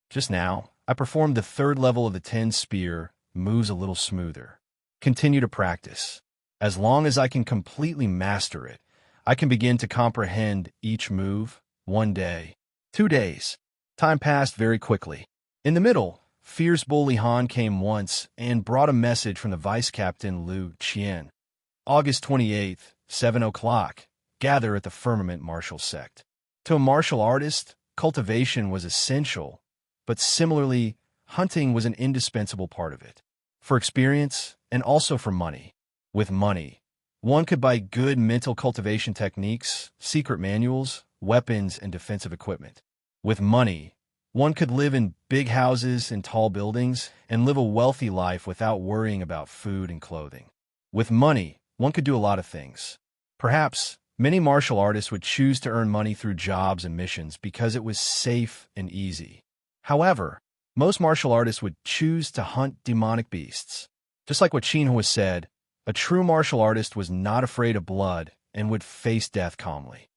[SPEAKER 1] Just now, I performed the 3rd level of the 10 spear, moves a little smoother. Continue to practice. As long as I can completely master it, I can begin to comprehend each move. 1 day, 2 days. Time passed very quickly. In the middle, fierce bully Han came once and brought a message from the vice captain Lu Qian. August 28th, 7 o'clock. Gather at the Firmament martial sect. To a martial artist, cultivation was essential, but similarly, hunting was an indispensable part of it. For experience, and also for money. With money, one could buy good mental cultivation techniques, secret manuals, weapons, and defensive equipment. With money, one could live in big houses and tall buildings and live a wealthy life without worrying about food and clothing. With money, one could do a lot of things. Perhaps, many martial artists would choose to earn money through jobs and missions because it was safe and easy. However, most martial artists would choose to hunt demonic beasts. Just like what Xinhua said, a true martial artist was not afraid of blood and would face death calmly.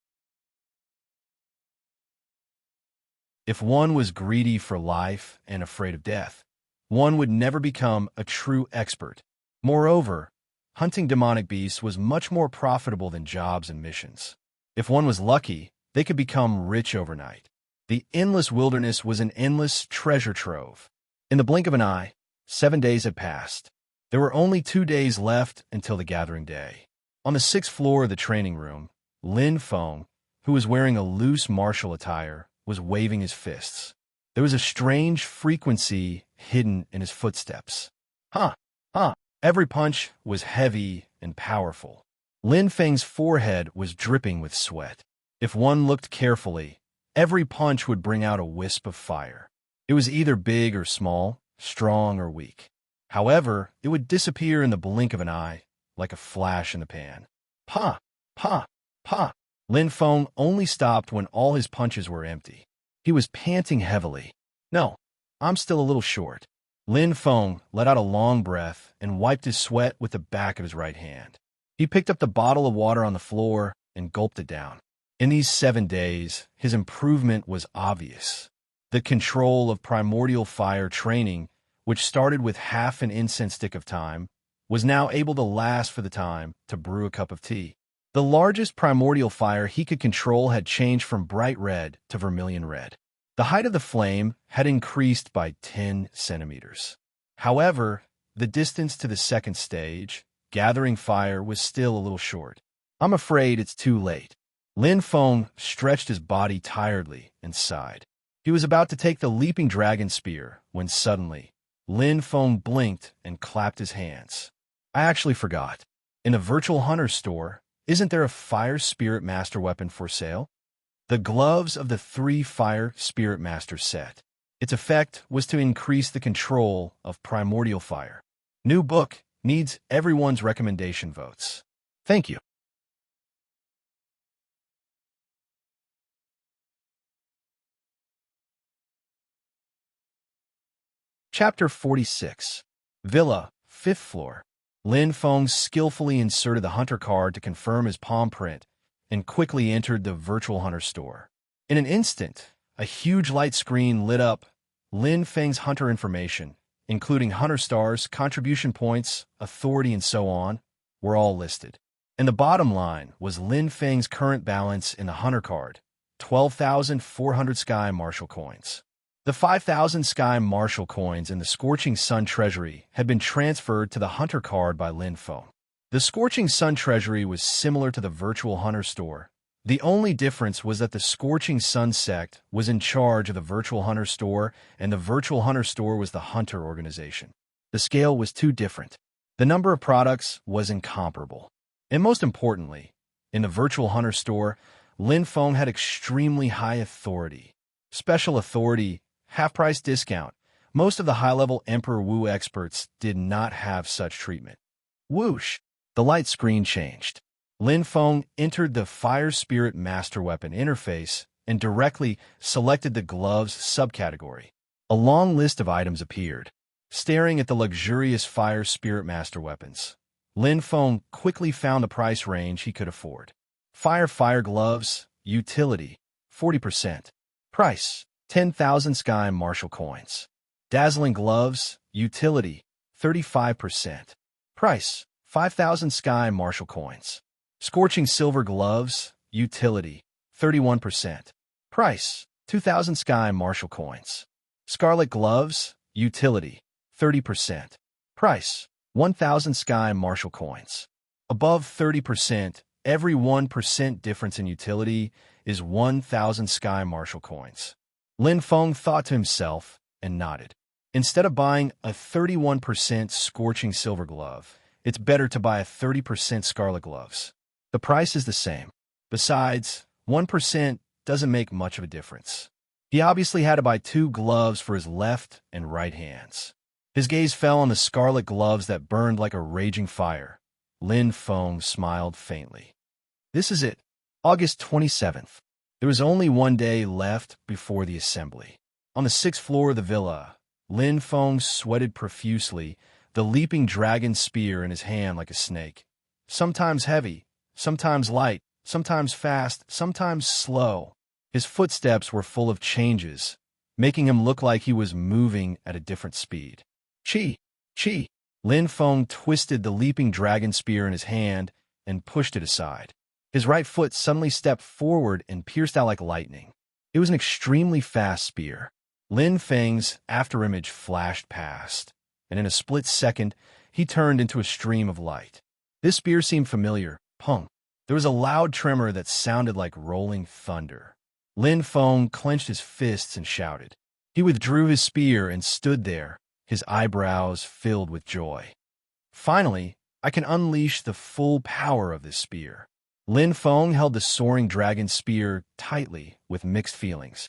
[SPEAKER 1] If one was greedy for life and afraid of death, one would never become a true expert. Moreover, hunting demonic beasts was much more profitable than jobs and missions. If one was lucky, they could become rich overnight. The endless wilderness was an endless treasure trove. In the blink of an eye, 7 days had passed. There were only 2 days left until the gathering day. On the 6th floor of the training room, Lin Feng, who was wearing a loose martial attire, was waving his fists. There was a strange frequency hidden in his footsteps. Huh, huh. Every punch was heavy and powerful. Lin Feng's forehead was dripping with sweat. If one looked carefully, every punch would bring out a wisp of fire. It was either big or small, strong or weak. However, it would disappear in the blink of an eye, like a flash in the pan. Pa! Pa! Pa! Lin Feng only stopped when all his punches were empty. He was panting heavily. "No, I'm still a little short." Lin Feng let out a long breath and wiped his sweat with the back of his right hand. He picked up the bottle of water on the floor and gulped it down. In these 7 days, his improvement was obvious. The control of primordial fire training, which started with half an incense stick of time, was now able to last for the time to brew a cup of tea. The largest primordial fire he could control had changed from bright red to vermilion red. The height of the flame had increased by 10 centimeters. However, the distance to the second stage, gathering fire, was still a little short. I'm afraid it's too late. Lin Feng stretched his body tiredly and sighed. He was about to take the leaping dragon spear when suddenly, Lin Feng blinked and clapped his hands. I actually forgot. In the Virtual Hunter store, isn't there a Fire Spirit Master weapon for sale? The gloves of the 3 Fire Spirit Master set. Its effect was to increase the control of primordial fire. New book needs everyone's recommendation votes. Thank you. Chapter 46. Villa, 5th floor. Lin Feng skillfully inserted the hunter card to confirm his palm print and quickly entered the Virtual Hunter store. In an instant, a huge light screen lit up. Lin Feng's hunter information, including hunter stars, contribution points, authority, and so on, were all listed. And the bottom line was Lin Feng's current balance in the hunter card, 12,400 Sky Marshal coins. The 5,000 Sky Marshal coins in the Scorching Sun Treasury had been transferred to the hunter card by Lin Feng. The Scorching Sun Treasury was similar to the Virtual Hunter store. The only difference was that the Scorching Sun sect was in charge of the Virtual Hunter store, and the Virtual Hunter store was the hunter organization. The scale was too different. The number of products was incomparable. And most importantly, in the Virtual Hunter store, Lin Feng had extremely high authority. Special authority, half-price discount. Most of the high-level Emperor Wu experts did not have such treatment. Whoosh! The light screen changed. Lin Feng entered the Fire Spirit Master Weapon interface and directly selected the gloves subcategory. A long list of items appeared. Staring at the luxurious Fire Spirit Master weapons, Lin Feng quickly found a price range he could afford. Fire gloves, utility, 40%. Price, 10,000 Sky Marshal coins. Dazzling gloves, utility, 35%. Price, 5,000 Sky Marshal coins. Scorching silver gloves, utility, 31%. Price, 2,000 Sky Marshal coins. Scarlet gloves, utility, 30%. Price, 1,000 Sky Marshal coins. Above 30%, every 1% difference in utility is 1,000 Sky Marshal coins. Lin Feng thought to himself and nodded. Instead of buying a 31% Scorching silver glove, it's better to buy a 30% Scarlet gloves. The price is the same. Besides, 1% doesn't make much of a difference. He obviously had to buy 2 gloves for his left and right hands. His gaze fell on the scarlet gloves that burned like a raging fire. Lin Feng smiled faintly. This is it. August 27th. There was only one day left before the assembly. On the 6th floor of the villa, Lin Feng sweated profusely, the leaping dragon spear in his hand like a snake. Sometimes heavy, sometimes light, sometimes fast, sometimes slow. His footsteps were full of changes, making him look like he was moving at a different speed. Chi! Chi! Lin Feng twisted the leaping dragon spear in his hand and pushed it aside. His right foot suddenly stepped forward and pierced out like lightning. It was an extremely fast spear. Lin Feng's afterimage flashed past, and in a split second, he turned into a stream of light. This spear seemed familiar. Pung! There was a loud tremor that sounded like rolling thunder. Lin Feng clenched his fists and shouted. He withdrew his spear and stood there, his eyebrows filled with joy. Finally, I can unleash the full power of this spear. Lin Feng held the soaring dragon spear tightly with mixed feelings.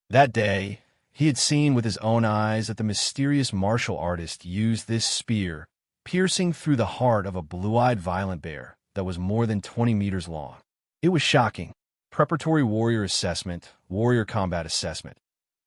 [SPEAKER 1] That day, he had seen with his own eyes that the mysterious martial artist used this spear, piercing through the heart of a blue-eyed violent bear that was more than 20 meters long. It was shocking. Preparatory warrior assessment, warrior combat assessment.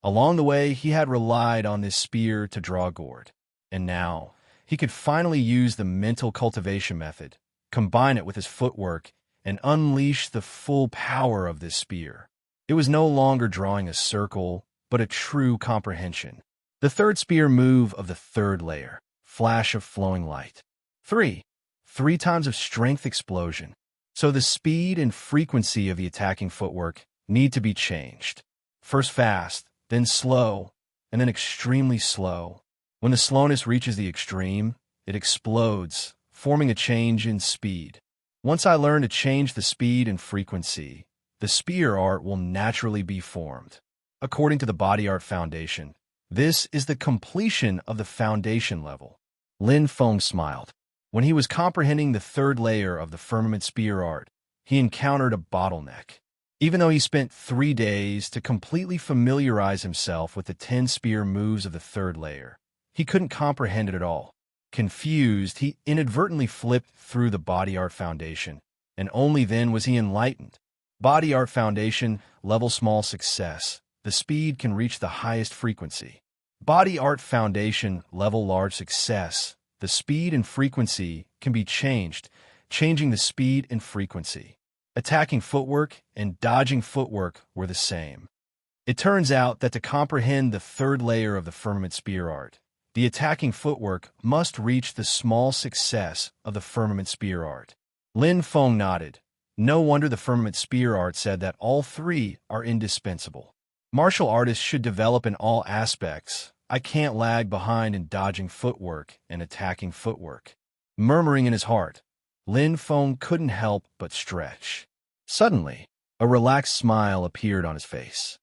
[SPEAKER 1] Along the way, he had relied on this spear to draw gourd. And now, he could finally use the mental cultivation method, combine it with his footwork, and unleash the full power of this spear. It was no longer drawing a circle, but a true comprehension. The third spear move of the third layer. flash of flowing light. 3. 3 times of strength explosion. So the speed and frequency of the attacking footwork need to be changed. First fast, then slow, and then extremely slow. When the slowness reaches the extreme, it explodes, forming a change in speed. Once I learn to change the speed and frequency, the spear art will naturally be formed. According to the Body Art Foundation, this is the completion of the foundation level. Lin Feng smiled. When he was comprehending the third layer of the Firmament spear art, he encountered a bottleneck. Even though he spent 3 days to completely familiarize himself with the 10 spear moves of the third layer, he couldn't comprehend it at all. Confused, he inadvertently flipped through the Body Art Foundation, and only then was he enlightened. Body Art Foundation, level small success. The speed can reach the highest frequency. Body Art Foundation, level large success. The speed and frequency can be changed, changing the speed and frequency. Attacking footwork and dodging footwork were the same. It turns out that to comprehend the third layer of the Firmament spear art, the attacking footwork must reach the small success of the Firmament spear art. Lin Feng nodded. No wonder the Firmament spear art said that all 3 are indispensable. Martial artists should develop in all aspects. I can't lag behind in dodging footwork and attacking footwork. Murmuring in his heart, Lin Feng couldn't help but stretch. Suddenly, a relaxed smile appeared on his face.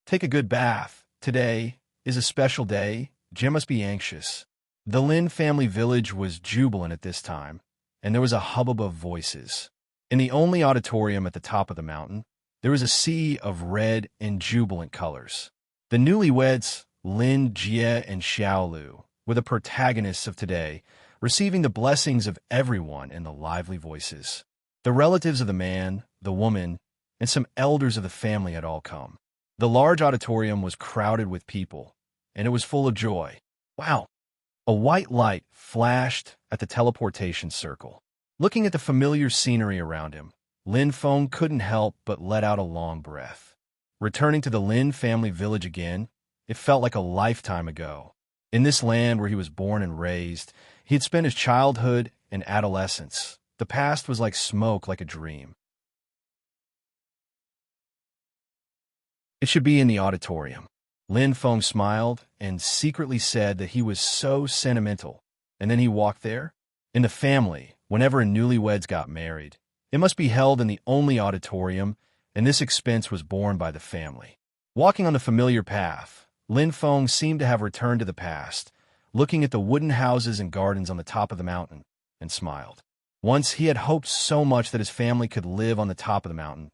[SPEAKER 1] Take a good bath. Today is a special day. Jim must be anxious. The Lin family village was jubilant at this time, and there was a hubbub of voices. In the only auditorium at the top of the mountain, there was a sea of red and jubilant colors. The newlyweds, Lin Jie and Xiaolu, were the protagonists of today, receiving the blessings of everyone in the lively voices. The relatives of the man, the woman, and some elders of the family had all come. The large auditorium was crowded with people, and it was full of joy. Wow! A white light flashed at the teleportation circle. Looking at the familiar scenery around him, Lin Feng couldn't help but let out a long breath. Returning to the Lin family village again, it felt like a lifetime ago. In this land where he was born and raised, he had spent his childhood and adolescence. The past was like smoke, like a dream. It should be in the auditorium. Lin Feng smiled and secretly said that he was so sentimental. And then he walked there. In the family, whenever a newlyweds got married, it must be held in the only auditorium, and this expense was borne by the family. Walking on the familiar path, Lin Feng seemed to have returned to the past, looking at the wooden houses and gardens on the top of the mountain, and smiled. Once he had hoped so much that his family could live on the top of the mountain,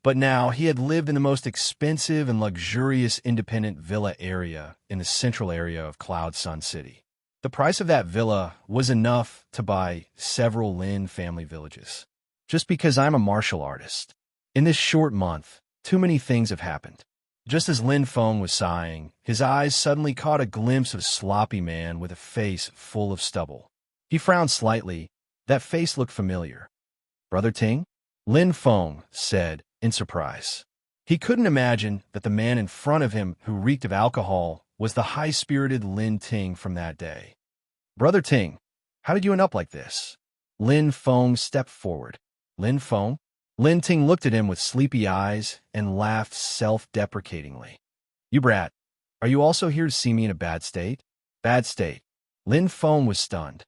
[SPEAKER 1] but now he had lived in the most expensive and luxurious independent villa area in the central area of Cloud Sun City. The price of that villa was enough to buy several Lin family villages. Just because I'm a martial artist. In this short month, too many things have happened. Just as Lin Feng was sighing, his eyes suddenly caught a glimpse of a sloppy man with a face full of stubble. He frowned slightly. That face looked familiar. Brother Ting? Lin Feng said in surprise. He couldn't imagine that the man in front of him who reeked of alcohol was the high-spirited Lin Ting from that day. Brother Ting, how did you end up like this? Lin Feng stepped forward. Lin Feng? Lin Ting looked at him with sleepy eyes and laughed self-deprecatingly. You brat, are you also here to see me in a bad state? Bad state. Lin Feng was stunned.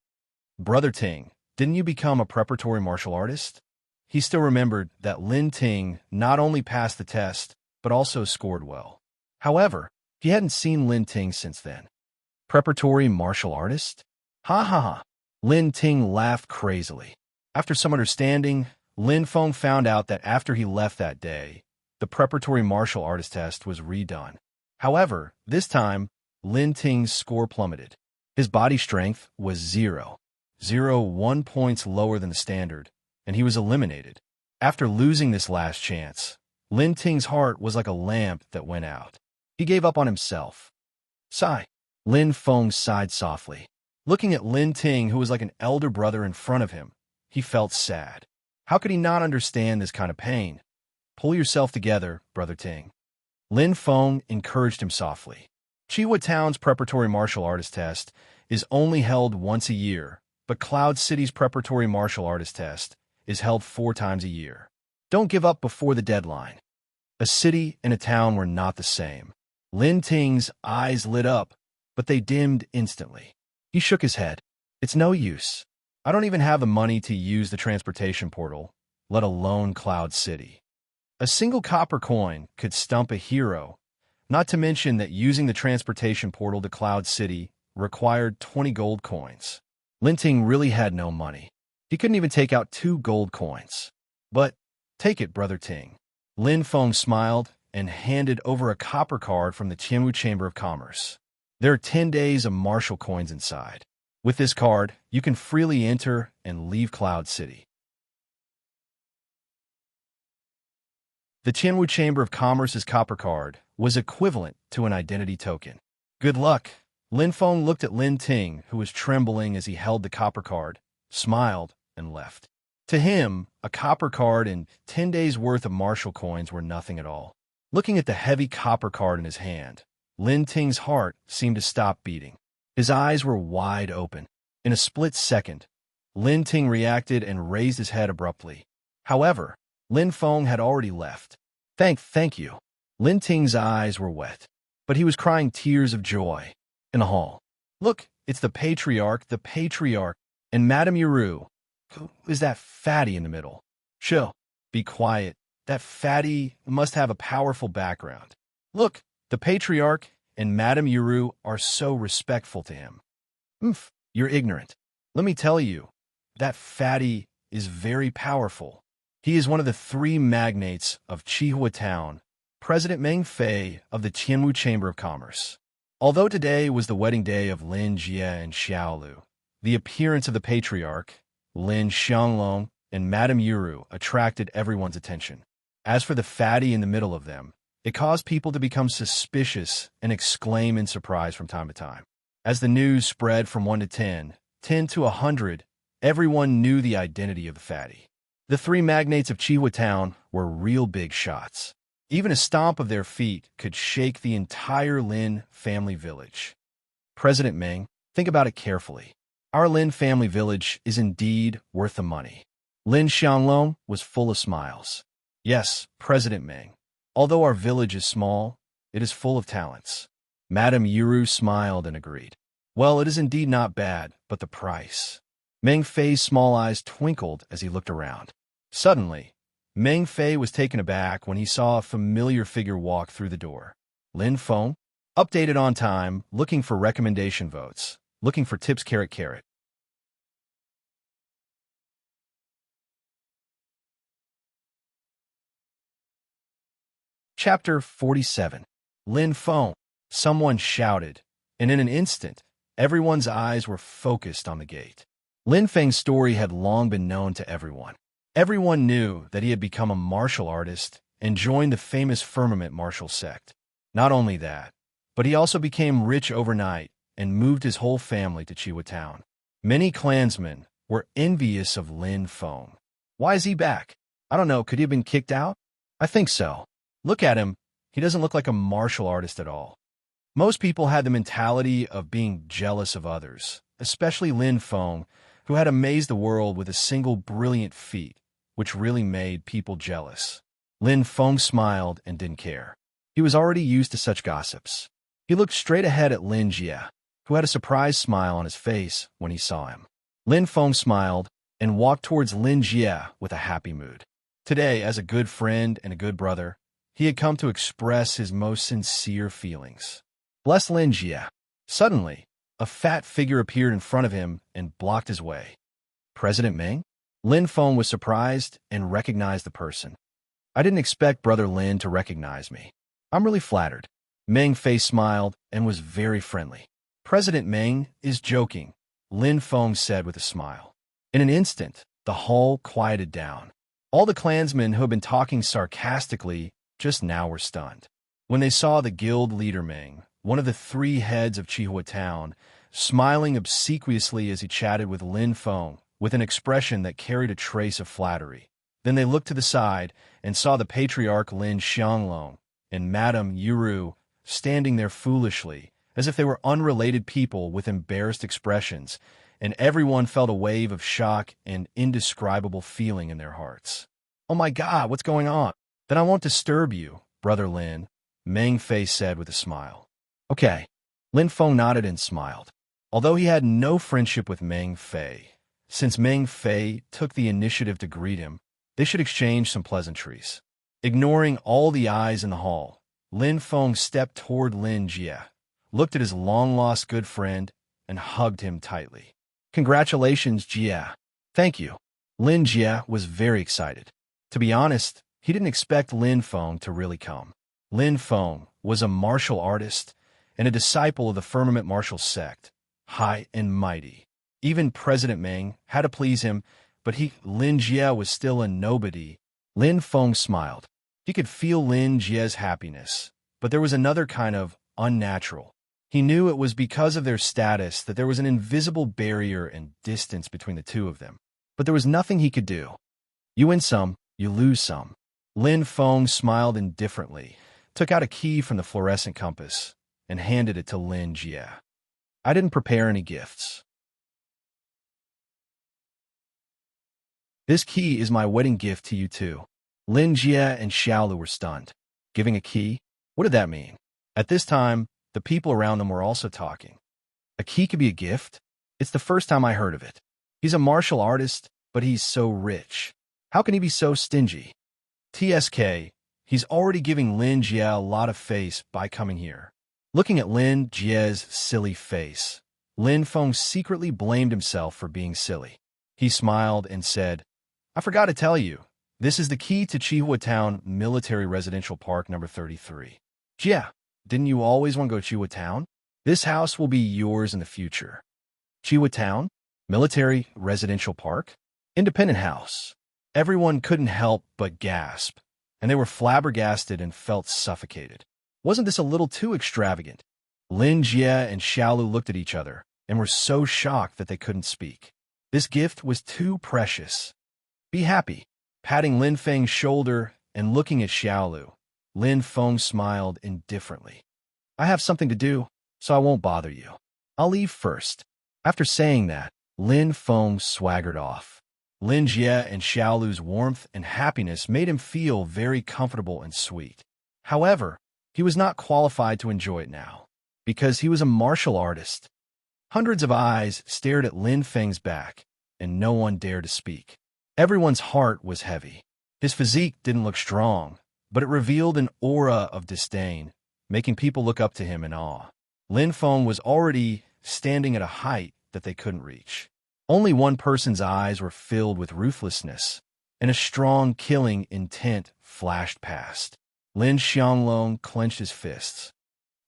[SPEAKER 1] Brother Ting, didn't you become a preparatory martial artist? He still remembered that Lin Ting not only passed the test, but also scored well. However, he hadn't seen Lin Ting since then. Preparatory martial artist? Ha ha ha. Lin Ting laughed crazily. After some understanding, Lin Feng found out that after he left that day, the preparatory martial artist test was redone. However, this time, Lin Ting's score plummeted. His body strength was 1 points lower than the standard, and he was eliminated. After losing this last chance, Lin Ting's heart was like a lamp that went out. He gave up on himself. Sigh. Lin Feng sighed softly. Looking at Lin Ting, who was like an elder brother in front of him, he felt sad. How could he not understand this kind of pain? Pull yourself together, Brother Ting. Lin Feng encouraged him softly. Chiwa Town's preparatory martial artist test is only held once a year, but Cloud City's preparatory martial artist test is held 4 times a year. Don't give up before the deadline. A city and a town were not the same. Lin Ting's eyes lit up, but they dimmed instantly. He shook his head. It's no use. I don't even have the money to use the transportation portal, let alone Cloud City. A single copper coin could stump a hero, not to mention that using the transportation portal to Cloud City required 20 gold coins. Lin Ting really had no money. He couldn't even take out 2 gold coins. But, take it, Brother Ting. Lin Feng smiled and handed over a copper card from the Qianwu Chamber of Commerce. There are 10 days of martial coins inside. With this card, you can freely enter and leave Cloud City. The Qianwu Chamber of Commerce's copper card was equivalent to an identity token. Good luck. Lin Feng looked at Lin Ting, who was trembling as he held the copper card, smiled, and left. To him, a copper card and 10 days' worth of martial coins were nothing at all. Looking at the heavy copper card in his hand, Lin Ting's heart seemed to stop beating. His eyes were wide open. In a split second, Lin Ting reacted and raised his head abruptly. However, Lin Feng had already left. Thank you. Lin Ting's eyes were wet, but he was crying tears of joy. In the hall. Look, it's the Patriarch, and Madame Yuru. Who is that fatty in the middle? Chill. Be quiet. That fatty must have a powerful background. Look, the Patriarch and Madame Yuru are so respectful to him. You're ignorant. Let me tell you, that fatty is very powerful. He is one of the 3 magnates of Qihua Town, President Meng Fei of the Qianwu Chamber of Commerce. Although today was the wedding day of Lin Jie and Xiaolu, the appearance of the Patriarch, Lin Xianglong, and Madame Yuru attracted everyone's attention. As for the fatty in the middle of them, it caused people to become suspicious and exclaim in surprise from time to time. As the news spread from 1 to 10, 10 to 100, everyone knew the identity of the fatty. The 3 magnates of Qihua Town were real big shots. Even a stomp of their feet could shake the entire Lin family village. President Meng, think about it carefully. Our Lin family village is indeed worth the money. Lin Xianglong was full of smiles. Yes, President Meng. Although our village is small, it is full of talents. Madame Yuru smiled and agreed. Well, it is indeed not bad, but the price. Meng Fei's small eyes twinkled as he looked around. Suddenly, Meng Fei was taken aback when he saw a familiar figure walk through the door. Lin Feng, updated on time, looking for recommendation votes, looking for tips. Chapter 47. Lin Feng. Someone shouted, and in an instant, everyone's eyes were focused on the gate. Lin Feng's story had long been known to everyone. Everyone knew that he had become a martial artist and joined the famous Firmament martial sect. Not only that, but he also became rich overnight and moved his whole family to Qihua Town. Many clansmen were envious of Lin Feng. Why is he back? I don't know, could he have been kicked out? I think so. Look at him, he doesn't look like a martial artist at all. Most people had the mentality of being jealous of others, especially Lin Feng, who had amazed the world with a single brilliant feat, which really made people jealous. Lin Feng smiled and didn't care. He was already used to such gossips. He looked straight ahead at Lin Jie, who had a surprised smile on his face when he saw him. Lin Feng smiled and walked towards Lin Jie with a happy mood. Today, as a good friend and a good brother, he had come to express his most sincere feelings. Bless Lin Jie. Suddenly, a fat figure appeared in front of him and blocked his way. President Meng? Lin Feng was surprised and recognized the person. I didn't expect Brother Lin to recognize me. I'm really flattered. Meng Fei smiled and was very friendly. President Meng is joking, Lin Feng said with a smile. In an instant, the hall quieted down. All the clansmen who had been talking sarcastically just now were stunned. When they saw the guild leader Meng, one of the 3 heads of Qihua Town, smiling obsequiously as he chatted with Lin Feng, with an expression that carried a trace of flattery. Then they looked to the side and saw the Patriarch Lin Xianglong and Madame Yuru standing there foolishly, as if they were unrelated people with embarrassed expressions, and everyone felt a wave of shock and indescribable feeling in their hearts. "Oh my God, what's going on?" "Then I won't disturb you, Brother Lin," Meng Fei said with a smile. "Okay." Lin Feng nodded and smiled. Although he had no friendship with Meng Fei, since Meng Fei took the initiative to greet him, they should exchange some pleasantries. Ignoring all the eyes in the hall, Lin Feng stepped toward Lin Jie, looked at his long-lost good friend, and hugged him tightly. "Congratulations, Jie." "Thank you." Lin Jie was very excited. To be honest, he didn't expect Lin Feng to really come. Lin Feng was a martial artist and a disciple of the Firmament martial sect, high and mighty. Even President Meng had to please him, but Lin Jie was still a nobody. Lin Feng smiled. He could feel Lin Jie's happiness, but there was another kind of unnatural. He knew it was because of their status that there was an invisible barrier and distance between the two of them. But there was nothing he could do. You win some, you lose some. Lin Feng smiled indifferently, took out a key from the fluorescent compass, and handed it to Lin Jie. "I didn't prepare any gifts. This key is my wedding gift to you too." Lin Jie and Xiaolu were stunned. Giving a key? What did that mean? At this time, the people around them were also talking. A key could be a gift? It's the first time I heard of it. He's a martial artist, but he's so rich. How can he be so stingy? TSK, he's already giving Lin Jie a lot of face by coming here. Looking at Lin Jie's silly face, Lin Feng secretly blamed himself for being silly. He smiled and said, "I forgot to tell you, this is the key to Chihua Town Military Residential Park number 33. Jie, didn't you always want to go to Chihua Town? This house will be yours in the future." Chihua Town? Military Residential Park? Independent house. Everyone couldn't help but gasp, and they were flabbergasted and felt suffocated. Wasn't this a little too extravagant? Lin Jie and Xiaolu looked at each other and were so shocked that they couldn't speak. This gift was too precious. "Be happy." Patting Lin Feng's shoulder and looking at Xiaolu, Lin Feng smiled indifferently. "I have something to do, so I won't bother you. I'll leave first." After saying that, Lin Feng swaggered off. Lin Jie and Xiaolu's warmth and happiness made him feel very comfortable and sweet. However, he was not qualified to enjoy it now, because he was a martial artist. Hundreds of eyes stared at Lin Feng's back, and no one dared to speak. Everyone's heart was heavy. His physique didn't look strong, but it revealed an aura of disdain, making people look up to him in awe. Lin Feng was already standing at a height that they couldn't reach. Only one person's eyes were filled with ruthlessness, and a strong killing intent flashed past. Lin Xianglong clenched his fists.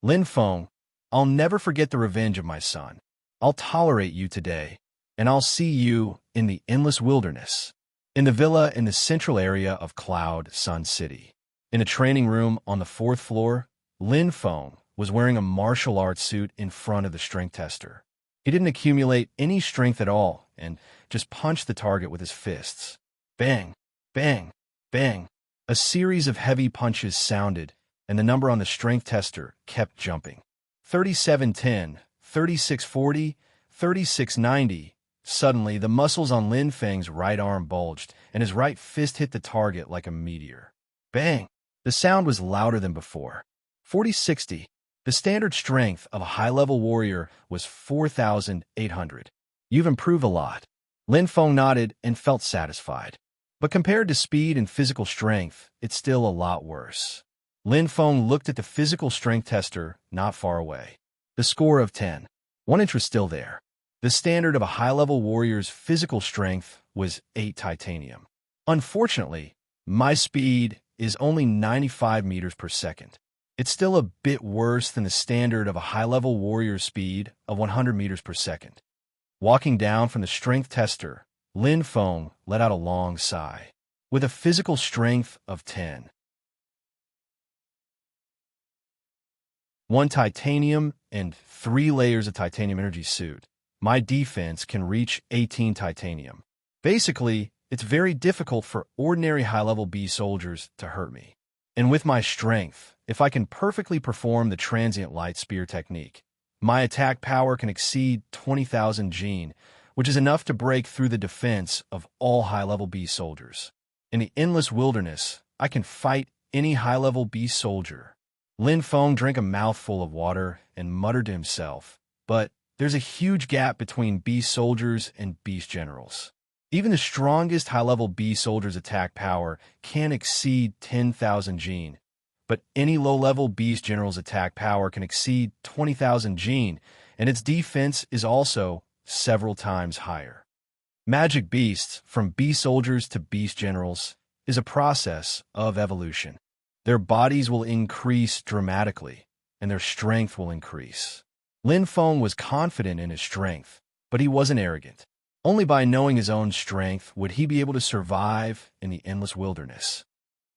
[SPEAKER 1] "Lin Feng, I'll never forget the revenge of my son. I'll tolerate you today, and I'll see you in the endless wilderness." In the villa in the central area of Cloud Sun City, in a training room on the 4th floor, Lin Feng was wearing a martial arts suit in front of the strength tester. He didn't accumulate any strength at all and just punched the target with his fists. Bang, bang, bang. A series of heavy punches sounded, and the number on the strength tester kept jumping. 3710, 3640, 3690. Suddenly, the muscles on Lin Feng's right arm bulged, and his right fist hit the target like a meteor. Bang! The sound was louder than before. 4060. The standard strength of a high-level warrior was 4,800. "You've improved a lot." Lin Feng nodded and felt satisfied. But compared to speed and physical strength, it's still a lot worse. Lin Feng looked at the physical strength tester not far away. The score of 10. 1 inch was still there. The standard of a high-level warrior's physical strength was 8 titanium. Unfortunately, my speed is only 95 meters per second. It's still a bit worse than the standard of a high-level warrior's speed of 100 meters per second. Walking down from the strength tester, Lin Feng let out a long sigh. With a physical strength of 10, 1 titanium and 3 layers of titanium energy suit, my defense can reach 18 titanium. Basically, it's very difficult for ordinary high-level B soldiers to hurt me. And with my strength, if I can perfectly perform the transient light spear technique, My attack power can exceed 20,000 gene, which is enough to break through the defense of all high-level beast soldiers. In the endless wilderness, I can fight any high-level beast soldier. Lin Feng drank a mouthful of water and muttered to himself, but there's a huge gap between beast soldiers and beast generals. Even the strongest high-level beast soldier's attack power can exceed 10,000 gene, but any low-level beast general's attack power can exceed 20,000 gene, and its defense is also several times higher. Magic beasts, from beast soldiers to beast generals, is a process of evolution. Their bodies will increase dramatically, and their strength will increase. Lin Feng was confident in his strength, but he wasn't arrogant. Only by knowing his own strength would he be able to survive in the endless wilderness.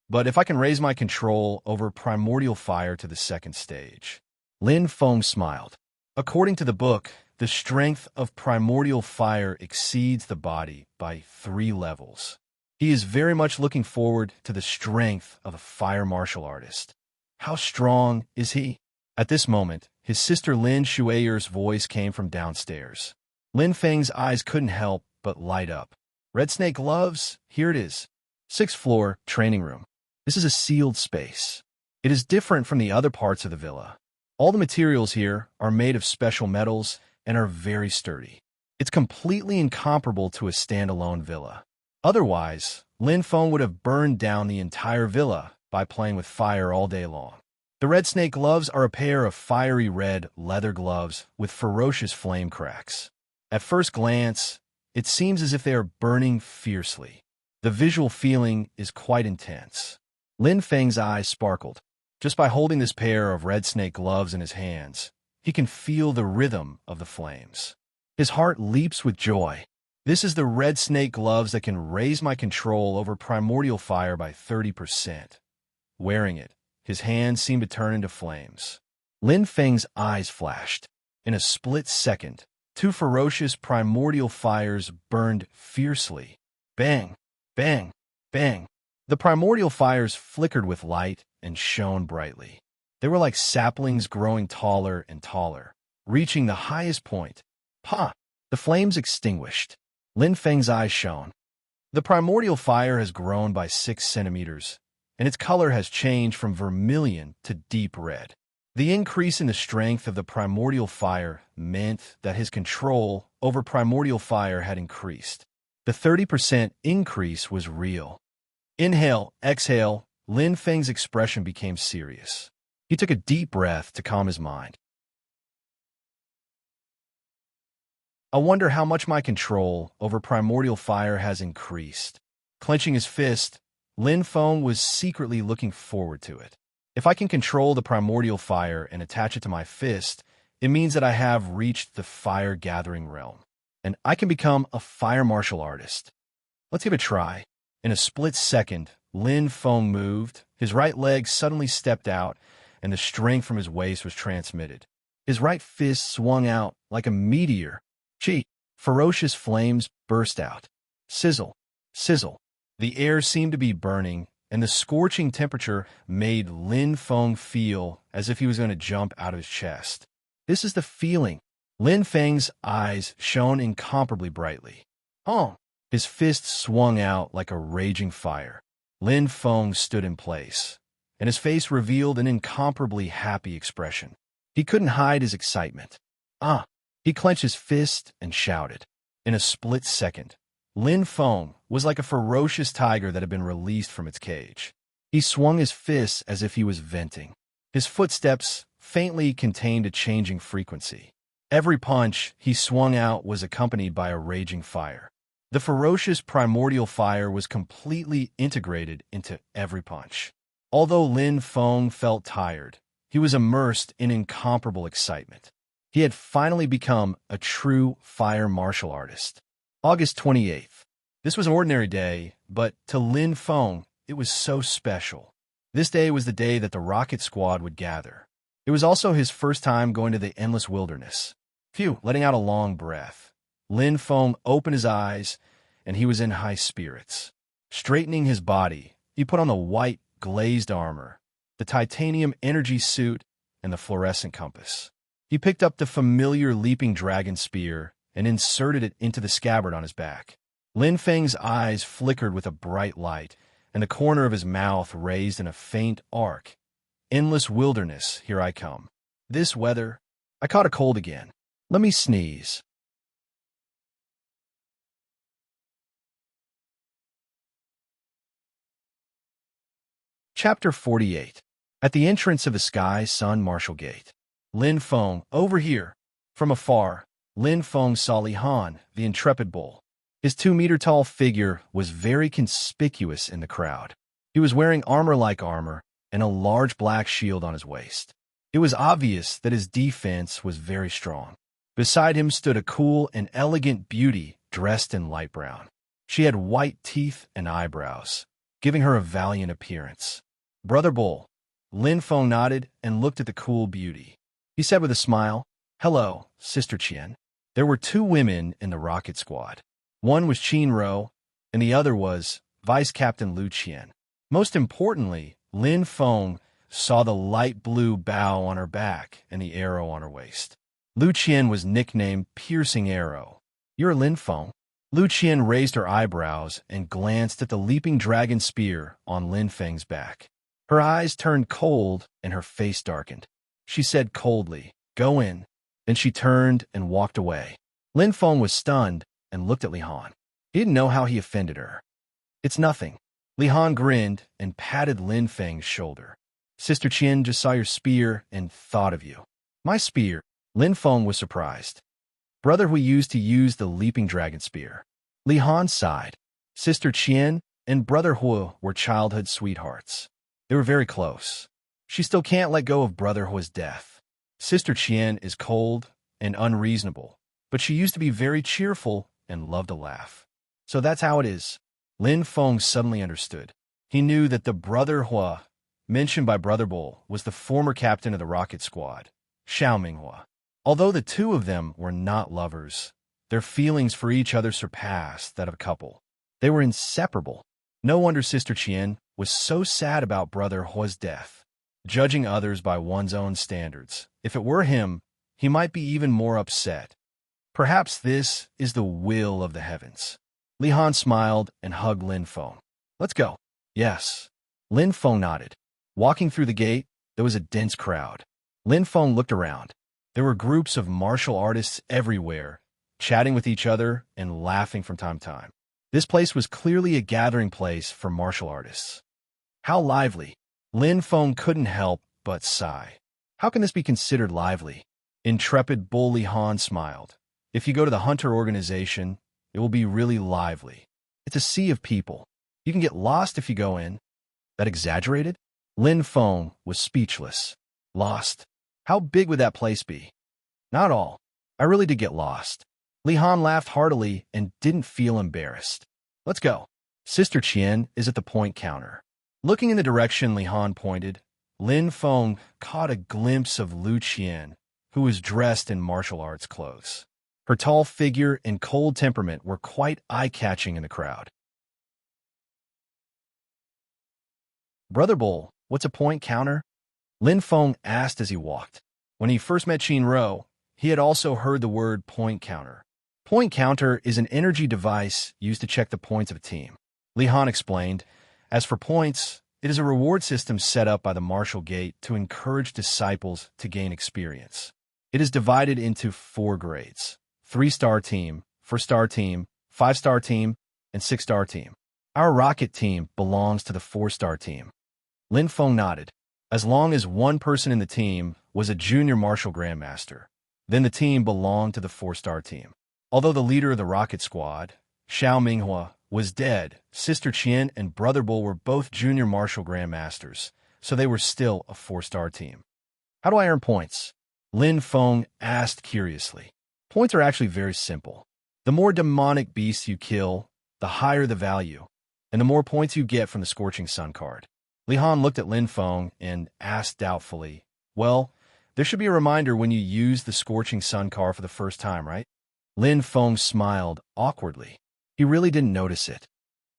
[SPEAKER 1] But if I can raise my control over primordial fire to the second stage. Lin Feng smiled. According to the book, the strength of primordial fire exceeds the body by 3 levels. He is very much looking forward to the strength of a fire martial artist. How strong is he? At this moment, his sister Lin Shueyer's voice came from downstairs. Lin Feng's eyes couldn't help but light up. Red Snake gloves, here it is. 6th floor, training room. This is a sealed space. It is different from the other parts of the villa. All the materials here are made of special metals and are very sturdy. It's completely incomparable to a standalone villa. Otherwise, Lin Feng would have burned down the entire villa by playing with fire all day long. The Red Snake gloves are a pair of fiery red leather gloves with ferocious flame cracks. At first glance, it seems as if they are burning fiercely. The visual feeling is quite intense. Lin Feng's eyes sparkled. Just by holding this pair of Red Snake gloves in his hands, he can feel the rhythm of the flames. His heart leaps with joy. This is the Red Snake gloves that can raise my control over primordial fire by 30%. Wearing it, his hands seem to turn into flames. Lin Feng's eyes flashed. In a split second, 2 ferocious primordial fires burned fiercely. Bang, bang, bang. The primordial fires flickered with light and shone brightly. They were like saplings growing taller and taller, reaching the highest point. Pa! The flames extinguished. Lin Feng's eyes shone. The primordial fire has grown by 6 centimeters, and its color has changed from vermilion to deep red. The increase in the strength of the primordial fire meant that his control over primordial fire had increased. The 30% increase was real. Inhale, exhale, Lin Feng's expression became serious. He took a deep breath to calm his mind. I wonder how much my control over primordial fire has increased. Clenching his fist, Lin Feng was secretly looking forward to it. If I can control the primordial fire and attach it to my fist, it means that I have reached the fire-gathering realm, and I can become a fire martial artist. Let's give it a try. In a split second, Lin Feng moved, his right leg suddenly stepped out, and the strength from his waist was transmitted. His right fist swung out like a meteor. Chi! Ferocious flames burst out. Sizzle! Sizzle! The air seemed to be burning, and the scorching temperature made Lin Feng feel as if he was going to jump out of his chest. This is the feeling. Lin Feng's eyes shone incomparably brightly. Oh! His fist swung out like a raging fire. Lin Feng stood in place, and his face revealed an incomparably happy expression. He couldn't hide his excitement. Ah! He clenched his fist and shouted. In a split second, Lin Feng was like a ferocious tiger that had been released from its cage. He swung his fists as if he was venting. His footsteps faintly contained a changing frequency. Every punch he swung out was accompanied by a raging fire. The ferocious primordial fire was completely integrated into every punch. Although Lin Feng felt tired, he was immersed in incomparable excitement. He had finally become a true fire martial artist. August 28th. This was an ordinary day, but to Lin Feng, it was so special. This day was the day that the rocket squad would gather. It was also his first time going to the endless wilderness. Phew, letting out a long breath. Lin Feng opened his eyes, and he was in high spirits. Straightening his body, he put on the white, glazed armor, the titanium energy suit, and the fluorescent compass. He picked up the familiar leaping dragon spear and inserted it into the scabbard on his back. Lin Feng's eyes flickered with a bright light, and the corner of his mouth raised in a faint arc. Endless wilderness, here I come. This weather, I caught a cold again. Let me sneeze. Chapter 48. At the entrance of the Sky Sun Martial Gate. Lin Feng, over here. From afar, Lin Feng saw Li Han, the intrepid bull. His 2-meter-tall figure was very conspicuous in the crowd. He was wearing armor-like armor and a large black shield on his waist. It was obvious that his defense was very strong. Beside him stood a cool and elegant beauty dressed in light brown. She had white teeth and eyebrows, giving her a valiant appearance. Brother Bull. Lin Feng nodded and looked at the cool beauty. He said with a smile, "Hello, Sister Qian." There were 2 women in the rocket squad. One was Qin Ro, and the other was Vice Captain Lu Qian. Most importantly, Lin Feng saw the light blue bow on her back and the arrow on her waist. Lu Qian was nicknamed Piercing Arrow. "You're Lin Feng?" Lu Qian raised her eyebrows and glanced at the leaping dragon spear on Lin Feng's back. Her eyes turned cold and her face darkened. She said coldly, "Go in." Then she turned and walked away. Lin Feng was stunned and looked at Li Han. He didn't know how he offended her. "It's nothing." Li Han grinned and patted Lin Feng's shoulder. "Sister Qian just saw your spear and thought of you." "My spear?" Lin Feng was surprised. "Brother Hui used to use the leaping dragon spear." Li Han sighed. Sister Qian and Brother Hui were childhood sweethearts. They were very close. She still can't let go of Brother Hui's death. Sister Qian is cold and unreasonable, but she used to be very cheerful and loved to laugh. So that's how it is. Lin Feng suddenly understood. He knew that the Brother Hui, mentioned by Brother Bull, was the former captain of the rocket squad, Xiao Minghua. Although the 2 of them were not lovers, their feelings for each other surpassed that of a couple. They were inseparable. No wonder Sister Qian was so sad about Brother Hui's death. Judging others by one's own standards. If it were him, he might be even more upset. Perhaps this is the will of the heavens. Li Han smiled and hugged Lin Feng. "Let's go." "Yes." Lin Feng nodded. Walking through the gate, there was a dense crowd. Lin Feng looked around. There were groups of martial artists everywhere, chatting with each other and laughing from time to time. This place was clearly a gathering place for martial artists. How lively! Lin Feng couldn't help but sigh. How can this be considered lively? Intrepid Bull Li Han smiled. If you go to the Hunter organization, it will be really lively. It's a sea of people. You can get lost if you go in. That exaggerated? Lin Feng was speechless. Lost? How big would that place be? Not all. I really did get lost. Li Han laughed heartily and didn't feel embarrassed. "Let's go." Sister Qian is at the point counter. Looking in the direction Li Han pointed, Lin Feng caught a glimpse of Lu Qian, who was dressed in martial arts clothes. Her tall figure and cold temperament were quite eye-catching in the crowd. "Brother Bull, what's a point counter?" Lin Feng asked as he walked. When he first met Qin Ro, he had also heard the word point counter. Point counter is an energy device used to check the points of a team. Li Han explained, "As for points, it is a reward system set up by the Martial Gate to encourage disciples to gain experience. It is divided into 4 grades: 3-star team, 4-star team, 5-star team, and 6-star team. Our rocket team belongs to the 4-star team." Lin Feng nodded. As long as one person in the team was a junior martial grandmaster, then the team belonged to the 4-star team. Although the leader of the rocket squad, Xiao Minghua, was dead, Sister Qian and Brother Bull were both junior martial grandmasters, so they were still a 4-star team. "How do I earn points?" Lin Feng asked curiously. Points are actually very simple. The more demonic beasts you kill, the higher the value, and the more points you get from the Scorching Sun card. Li Han looked at Lin Feng and asked doubtfully, "Well, there should be a reminder when you use the Scorching Sun card for the first time, right?" Lin Feng smiled awkwardly. He really didn't notice it.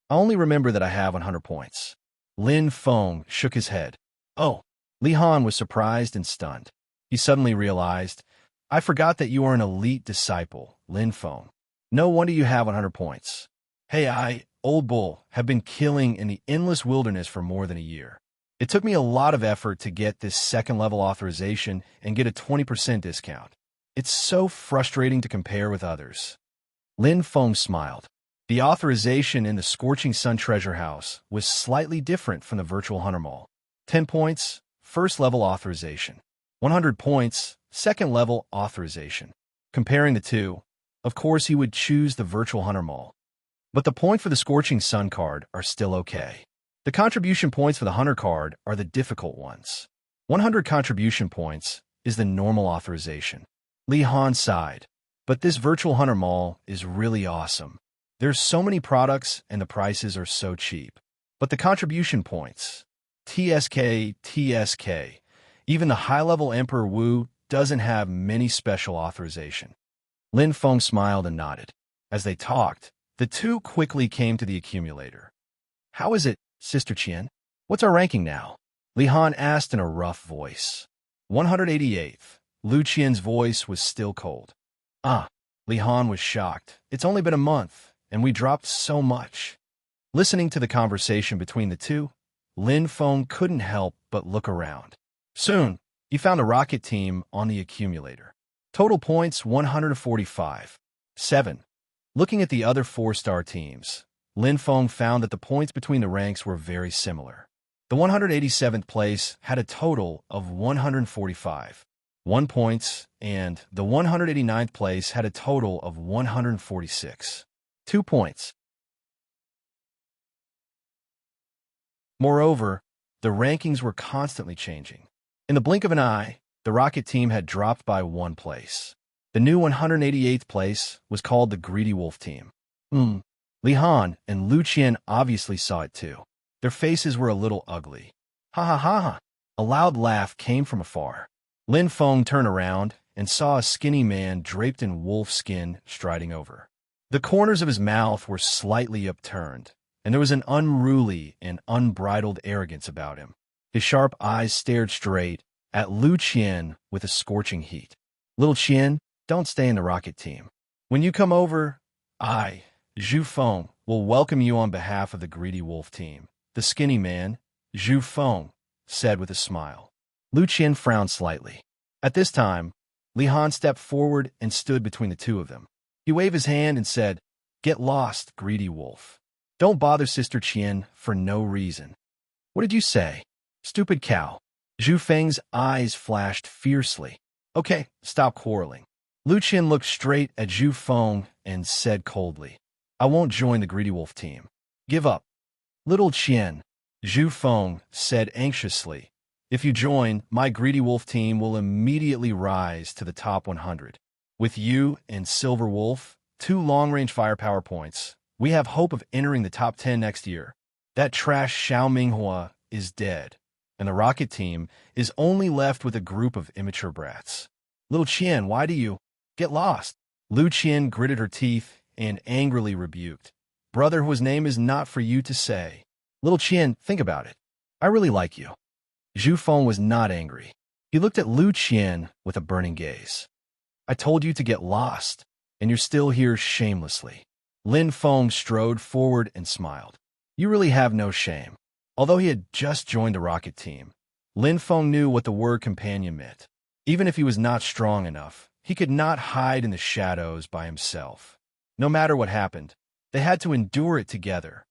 [SPEAKER 1] "I only remember that I have 100 points." Lin Feng shook his head. "Oh." Li Han was surprised and stunned. He suddenly realized I forgot that you are an elite disciple, Lin Feng. No wonder you have 100 points. Hey, old bull, have been killing in the endless wilderness for more than a year. It took me a lot of effort to get this second-level authorization and get a 20% discount. It's so frustrating to compare with others. Lin Feng smiled. The authorization in the Scorching Sun Treasure House was slightly different from the Virtual Hunter Mall. 10 points, first-level authorization. 100 points, second-level authorization. Comparing the two, of course he would choose the Virtual Hunter Mall. But the point for the Scorching Sun card are still okay. The contribution points for the Hunter card are the difficult ones. 100 contribution points is the normal authorization. Li Han sighed. But this Virtual Hunter Mall is really awesome. There's so many products and the prices are so cheap. But the contribution points, TSK, even the high-level Emperor Wu doesn't have many special authorization. Lin Feng smiled and nodded. As they talked, the two quickly came to the accumulator. How is it, Sister Qian? What's our ranking now? Li Han asked in a rough voice. 188th. Lu Qian's voice was still cold. Li Han was shocked. It's only been a month, and we dropped so much. Listening to the conversation between the two, Lin Feng couldn't help but look around. Soon, he found a rocket team on the accumulator. Total points 145. 7. Looking at the other 4-star teams, Lin Feng found that the points between the ranks were very similar. The 187th place had a total of 145. 1 points, and the 189th place had a total of 146. 2 points. Moreover, the rankings were constantly changing. In the blink of an eye, the rocket team had dropped by 1 place. The new 188th place was called the Greedy Wolf team. Li Han and Lu Qian obviously saw it too. Their faces were a little ugly. Ha ha ha ha! A loud laugh came from afar. Lin Feng turned around and saw a skinny man draped in wolf skin striding over. The corners of his mouth were slightly upturned, and there was an unruly and unbridled arrogance about him. His sharp eyes stared straight at Lu Qian with a scorching heat. Little Qian, don't stay in the rocket team. When you come over, I, Zhu Feng, will welcome you on behalf of the Greedy Wolf team. The skinny man, Zhu Feng, said with a smile. Lu Qian frowned slightly. At this time, Li Han stepped forward and stood between the two of them. He waved his hand and said, "Get lost, Greedy Wolf. Don't bother Sister Qian for no reason." "What did you say? Stupid cow." Zhu Feng's eyes flashed fiercely. "Okay, stop quarreling." Lu Qian looked straight at Zhu Feng and said coldly, "I won't join the Greedy Wolf team. Give up." "Little Qian," Zhu Feng said anxiously, "if you join, my Greedy Wolf team will immediately rise to the top 100. With you and Silver Wolf, 2 long-range firepower points, we have hope of entering the top 10 next year. That trash Xiao Minghua is dead, and the rocket team is only left with a group of immature brats. Little Qian, why do you get lost?" Lu Qian gritted her teeth and angrily rebuked. "Brother whose name is not for you to say. Little Qian, think about it. I really like you." Zhu Feng was not angry. He looked at Lu Qian with a burning gaze. "I told you to get lost, and you're still here shamelessly." Lin Feng strode forward and smiled. "You really have no shame." Although he had just joined the rocket team, Lin Feng knew what the word companion meant. Even if he was not strong enough, he could not hide in the shadows by himself. No matter what happened, they had to endure it together.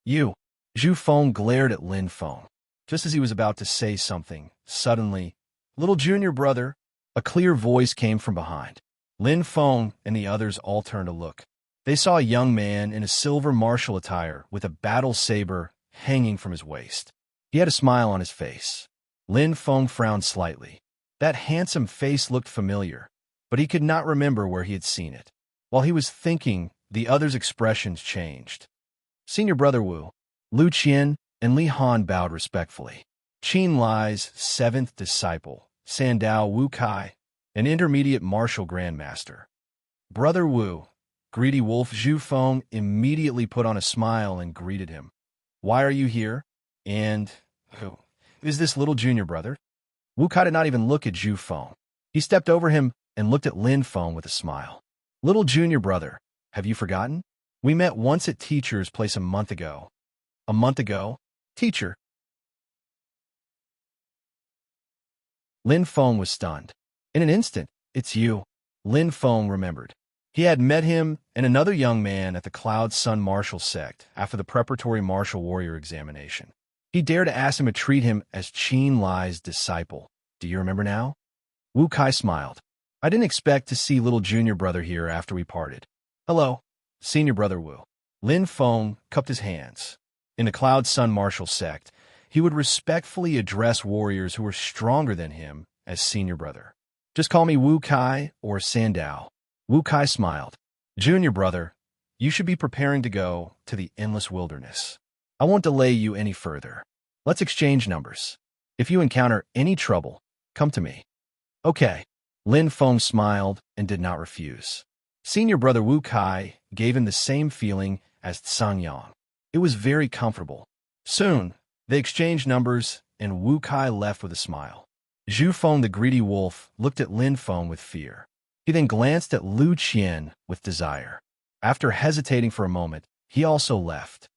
[SPEAKER 1] "You!" Zhu Feng glared at Lin Feng. Just as he was about to say something, suddenly, "Little junior brother," a clear voice came from behind. Lin Feng and the others all turned to look. They saw a young man in a silver martial attire with a battle saber hanging from his waist. He had a smile on his face. Lin Feng frowned slightly. That handsome face looked familiar, but he could not remember where he had seen it. While he was thinking, the others' expressions changed. Senior Brother Wu, Lu Qian, and Li Han bowed respectfully. Qin Lai's 7th disciple, Sandao Wu Kai, an intermediate martial grandmaster. Brother Wu, Greedy Wolf Zhu Feng immediately put on a smile and greeted him. "Why are you here? And who is this little junior brother?" Wu Kai did not even look at Zhu Feng. He stepped over him, and looked at Lin Feng with a smile. Little junior brother, have you forgotten? We met once at teacher's place a month ago. A month ago? Teacher. Lin Feng was stunned. In an instant, it's you. Lin Feng remembered. He had met him and another young man at the Cloud Sun Martial Sect after the preparatory martial warrior examination. He dared to ask him to treat him as Qin Lai's disciple. Do you remember now? Wu Kai smiled. I didn't expect to see little junior brother here after we parted. Hello, senior brother Wu. Lin Feng cupped his hands. In the Cloud Sun Martial Sect, he would respectfully address warriors who were stronger than him as senior brother. Just call me Wu Kai or Sandao. Wu Kai smiled. Junior brother, you should be preparing to go to the endless wilderness. I won't delay you any further. Let's exchange numbers. If you encounter any trouble, come to me. Okay. Lin Feng smiled and did not refuse. Senior brother Wu Kai gave him the same feeling as Tsang Yang. It was very comfortable. Soon, they exchanged numbers, and Wu Kai left with a smile. Zhu Feng the greedy wolf looked at Lin Feng with fear. He then glanced at Lu Qian with desire. After hesitating for a moment, he also left.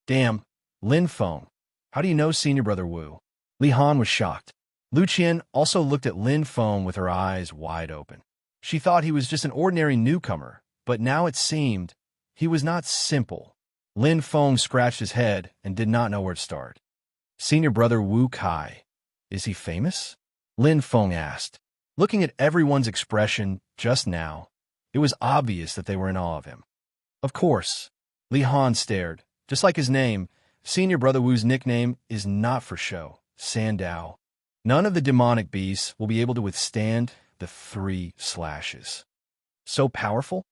[SPEAKER 1] Damn, Lin Feng, how do you know senior brother Wu? Li Han was shocked. Lu Qian also looked at Lin Feng with her eyes wide open. She thought he was just an ordinary newcomer, but now it seemed he was not simple. Lin Feng scratched his head and did not know where to start. Senior brother Wu Kai, is he famous? Lin Feng asked. Looking at everyone's expression just now, it was obvious that they were in awe of him. Of course, Li Han stared. Just like his name, senior brother Wu's nickname is not for show, Sandao. None of the demonic beasts will be able to withstand the 3 slashes. So powerful?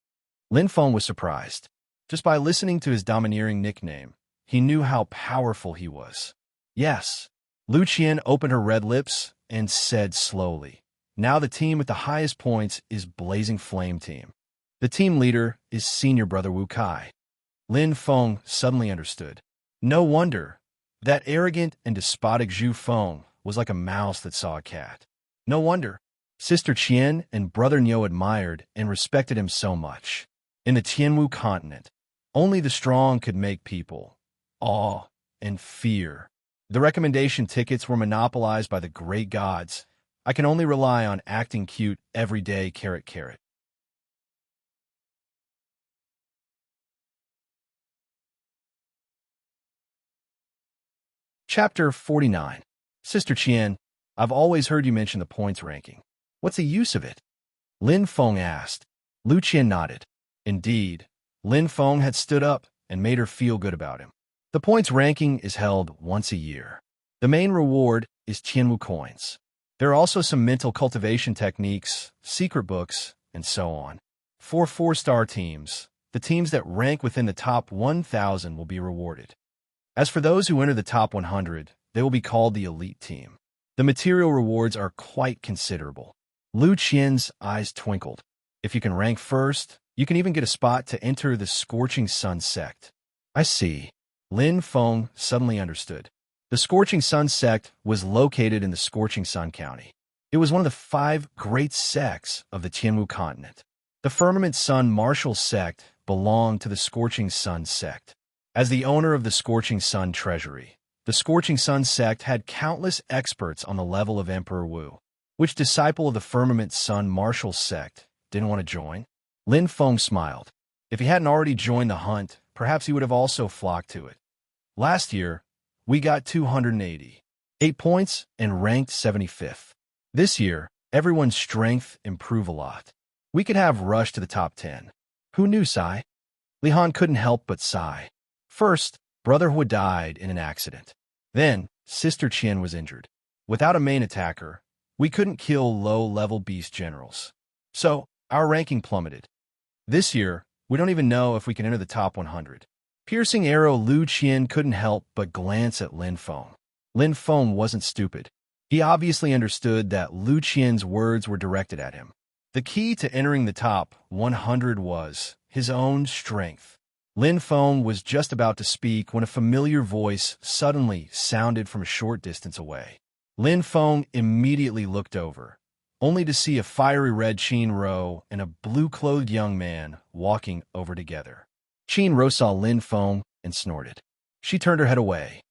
[SPEAKER 1] Lin Feng was surprised. Just by listening to his domineering nickname, he knew how powerful he was. Yes. Lu Qian opened her red lips and said slowly, now the team with the highest points is Blazing Flame Team. The team leader is senior brother Wu Kai. Lin Feng suddenly understood. No wonder. That arrogant and despotic Zhu Feng was like a mouse that saw a cat. No wonder. Sister Qian and brother Niu admired and respected him so much. In the Tianwu continent, only the strong could make people awe and fear. The recommendation tickets were monopolized by the great gods. I can only rely on acting cute every day, carrot carrot. Chapter 49. Sister Qian, I've always heard you mention the points ranking. What's the use of it? Lin Feng asked. Lu Qian nodded. Indeed, Lin Feng had stood up and made her feel good about him. The points ranking is held once a year. The main reward is Tianwu coins. There are also some mental cultivation techniques, secret books, and so on. For 4-star teams, the teams that rank within the top 1,000 will be rewarded. As for those who enter the top 100, they will be called the elite team. The material rewards are quite considerable. Lu Qian's eyes twinkled. If you can rank first, you can even get a spot to enter the Scorching Sun sect. I see. Lin Feng suddenly understood. The Scorching Sun sect was located in the Scorching Sun County. It was one of the 5 great sects of the Tianwu continent. The Firmament Sun Martial sect belonged to the Scorching Sun sect. As the owner of the Scorching Sun treasury, the Scorching Sun sect had countless experts on the level of Emperor Wu. Which disciple of the Firmament Sun Martial sect didn't want to join? Lin Feng smiled. If he hadn't already joined the hunt, perhaps he would have also flocked to it. Last year, we got 288 points and ranked 75th. This year, everyone's strength improved a lot. We could have rushed to the top 10. Who knew, Sai? Li Han couldn't help but sigh. First, Brother Hu died in an accident. Then, Sister Qian was injured. Without a main attacker, we couldn't kill low-level beast generals. So, our ranking plummeted. This year, we don't even know if we can enter the top 100. Piercing arrow Lu Qian couldn't help but glance at Lin Feng. Lin Feng wasn't stupid. He obviously understood that Lu Qian's words were directed at him. The key to entering the top 100 was his own strength. Lin Feng was just about to speak when a familiar voice suddenly sounded from a short distance away. Lin Feng immediately looked over, only to see a fiery red Qin Ro and a blue-clothed young man walking over together. Qin Ro saw Lin Feng and snorted. She turned her head away.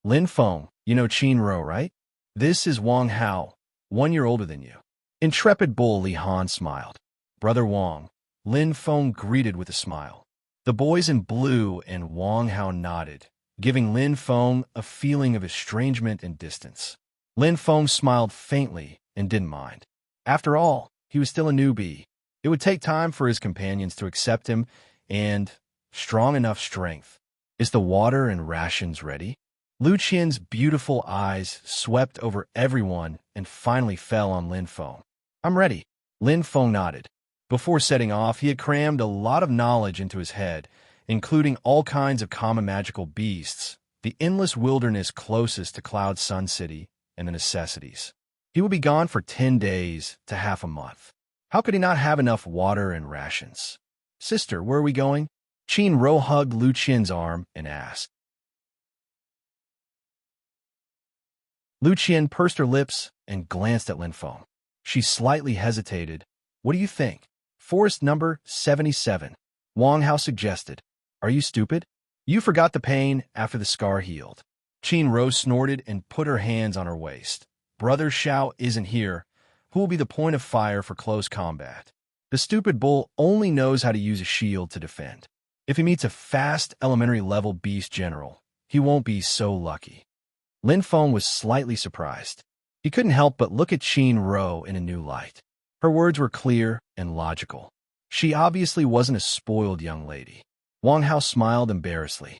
[SPEAKER 1] Lin Feng, you know Qin Ro, right? This is Wang Hao, 1 year older than you. Intrepid bull Li Han smiled. Brother Wang, Lin Feng greeted with a smile. The boys in blue and Wang Hao nodded, giving Lin Feng a feeling of estrangement and distance. Lin Feng smiled faintly and didn't mind. After all, he was still a newbie. It would take time for his companions to accept him and strong enough strength. Is the water and rations ready? Lu Qian's beautiful eyes swept over everyone and finally fell on Lin Feng. I'm ready. Lin Feng nodded. Before setting off, he had crammed a lot of knowledge into his head, including all kinds of common magical beasts, the endless wilderness closest to Cloud Sun City, and the necessities. He would be gone for 10 days to half a month. How could he not have enough water and rations? Sister, where are we going? Qin Ro hugged Lu Qian's arm and asked. Lu Qian pursed her lips and glanced at Lin Feng. She slightly hesitated. What do you think? Forest number 77. Wang Hao suggested. Are you stupid? You forgot the pain after the scar healed. Qin Ro snorted and put her hands on her waist. Brother Xiao isn't here. Who will be the point of fire for close combat? The stupid bull only knows how to use a shield to defend. If he meets a fast elementary level beast general, he won't be so lucky. Lin Feng was slightly surprised. He couldn't help but look at Qin Ro in a new light. Her words were clear and logical. She obviously wasn't a spoiled young lady. Wang Hao smiled embarrassedly.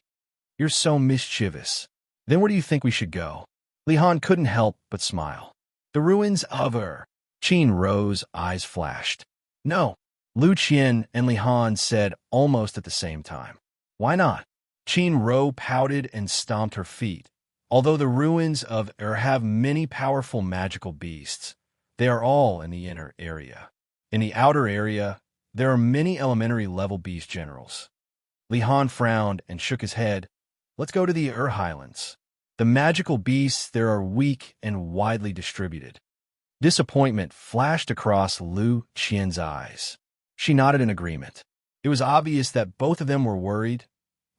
[SPEAKER 1] You're so mischievous. Then where do you think we should go? Li Han couldn't help but smile. The ruins of her. Qin Ro's eyes flashed. No. Lu Qian and Li Han said almost at the same time. Why not? Qin Ro pouted and stomped her feet. Although the ruins of have many powerful magical beasts, they are all in the inner area. In the outer area, there are many elementary level beast generals. Li Han frowned and shook his head. Let's go to the Highlands. The magical beasts there are weak and widely distributed. Disappointment flashed across Lu Qian's eyes. She nodded in agreement. It was obvious that both of them were worried.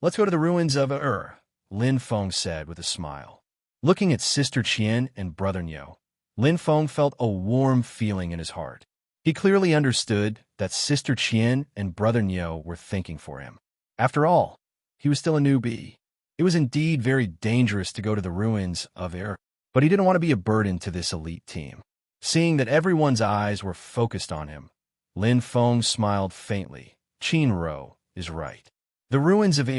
[SPEAKER 1] Let's go to the ruins of Lin Feng said with a smile. Looking at Sister Qian and Brother Niu, Lin Feng felt a warm feeling in his heart. He clearly understood that Sister Qian and Brother Niu were thinking for him. After all, he was still a newbie. It was indeed very dangerous to go to the ruins of but he didn't want to be a burden to this elite team. Seeing that everyone's eyes were focused on him, Lin Feng smiled faintly. Qin Ro is right. The ruins of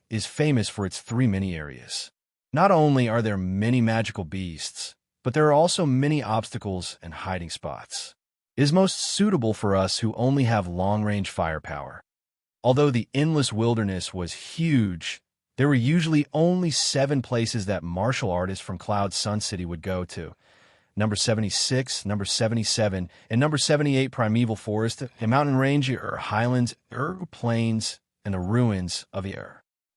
[SPEAKER 1] is famous for its 3 mini areas. Not only are there many magical beasts, but there are also many obstacles and hiding spots. It is most suitable for us who only have long-range firepower. Although the endless wilderness was huge, there were usually only 7 places that martial artists from Cloud Sun City would go to. Number 76, number 77, and number 78 Primeval Forest, a mountain range, highlands, plains, and the ruins of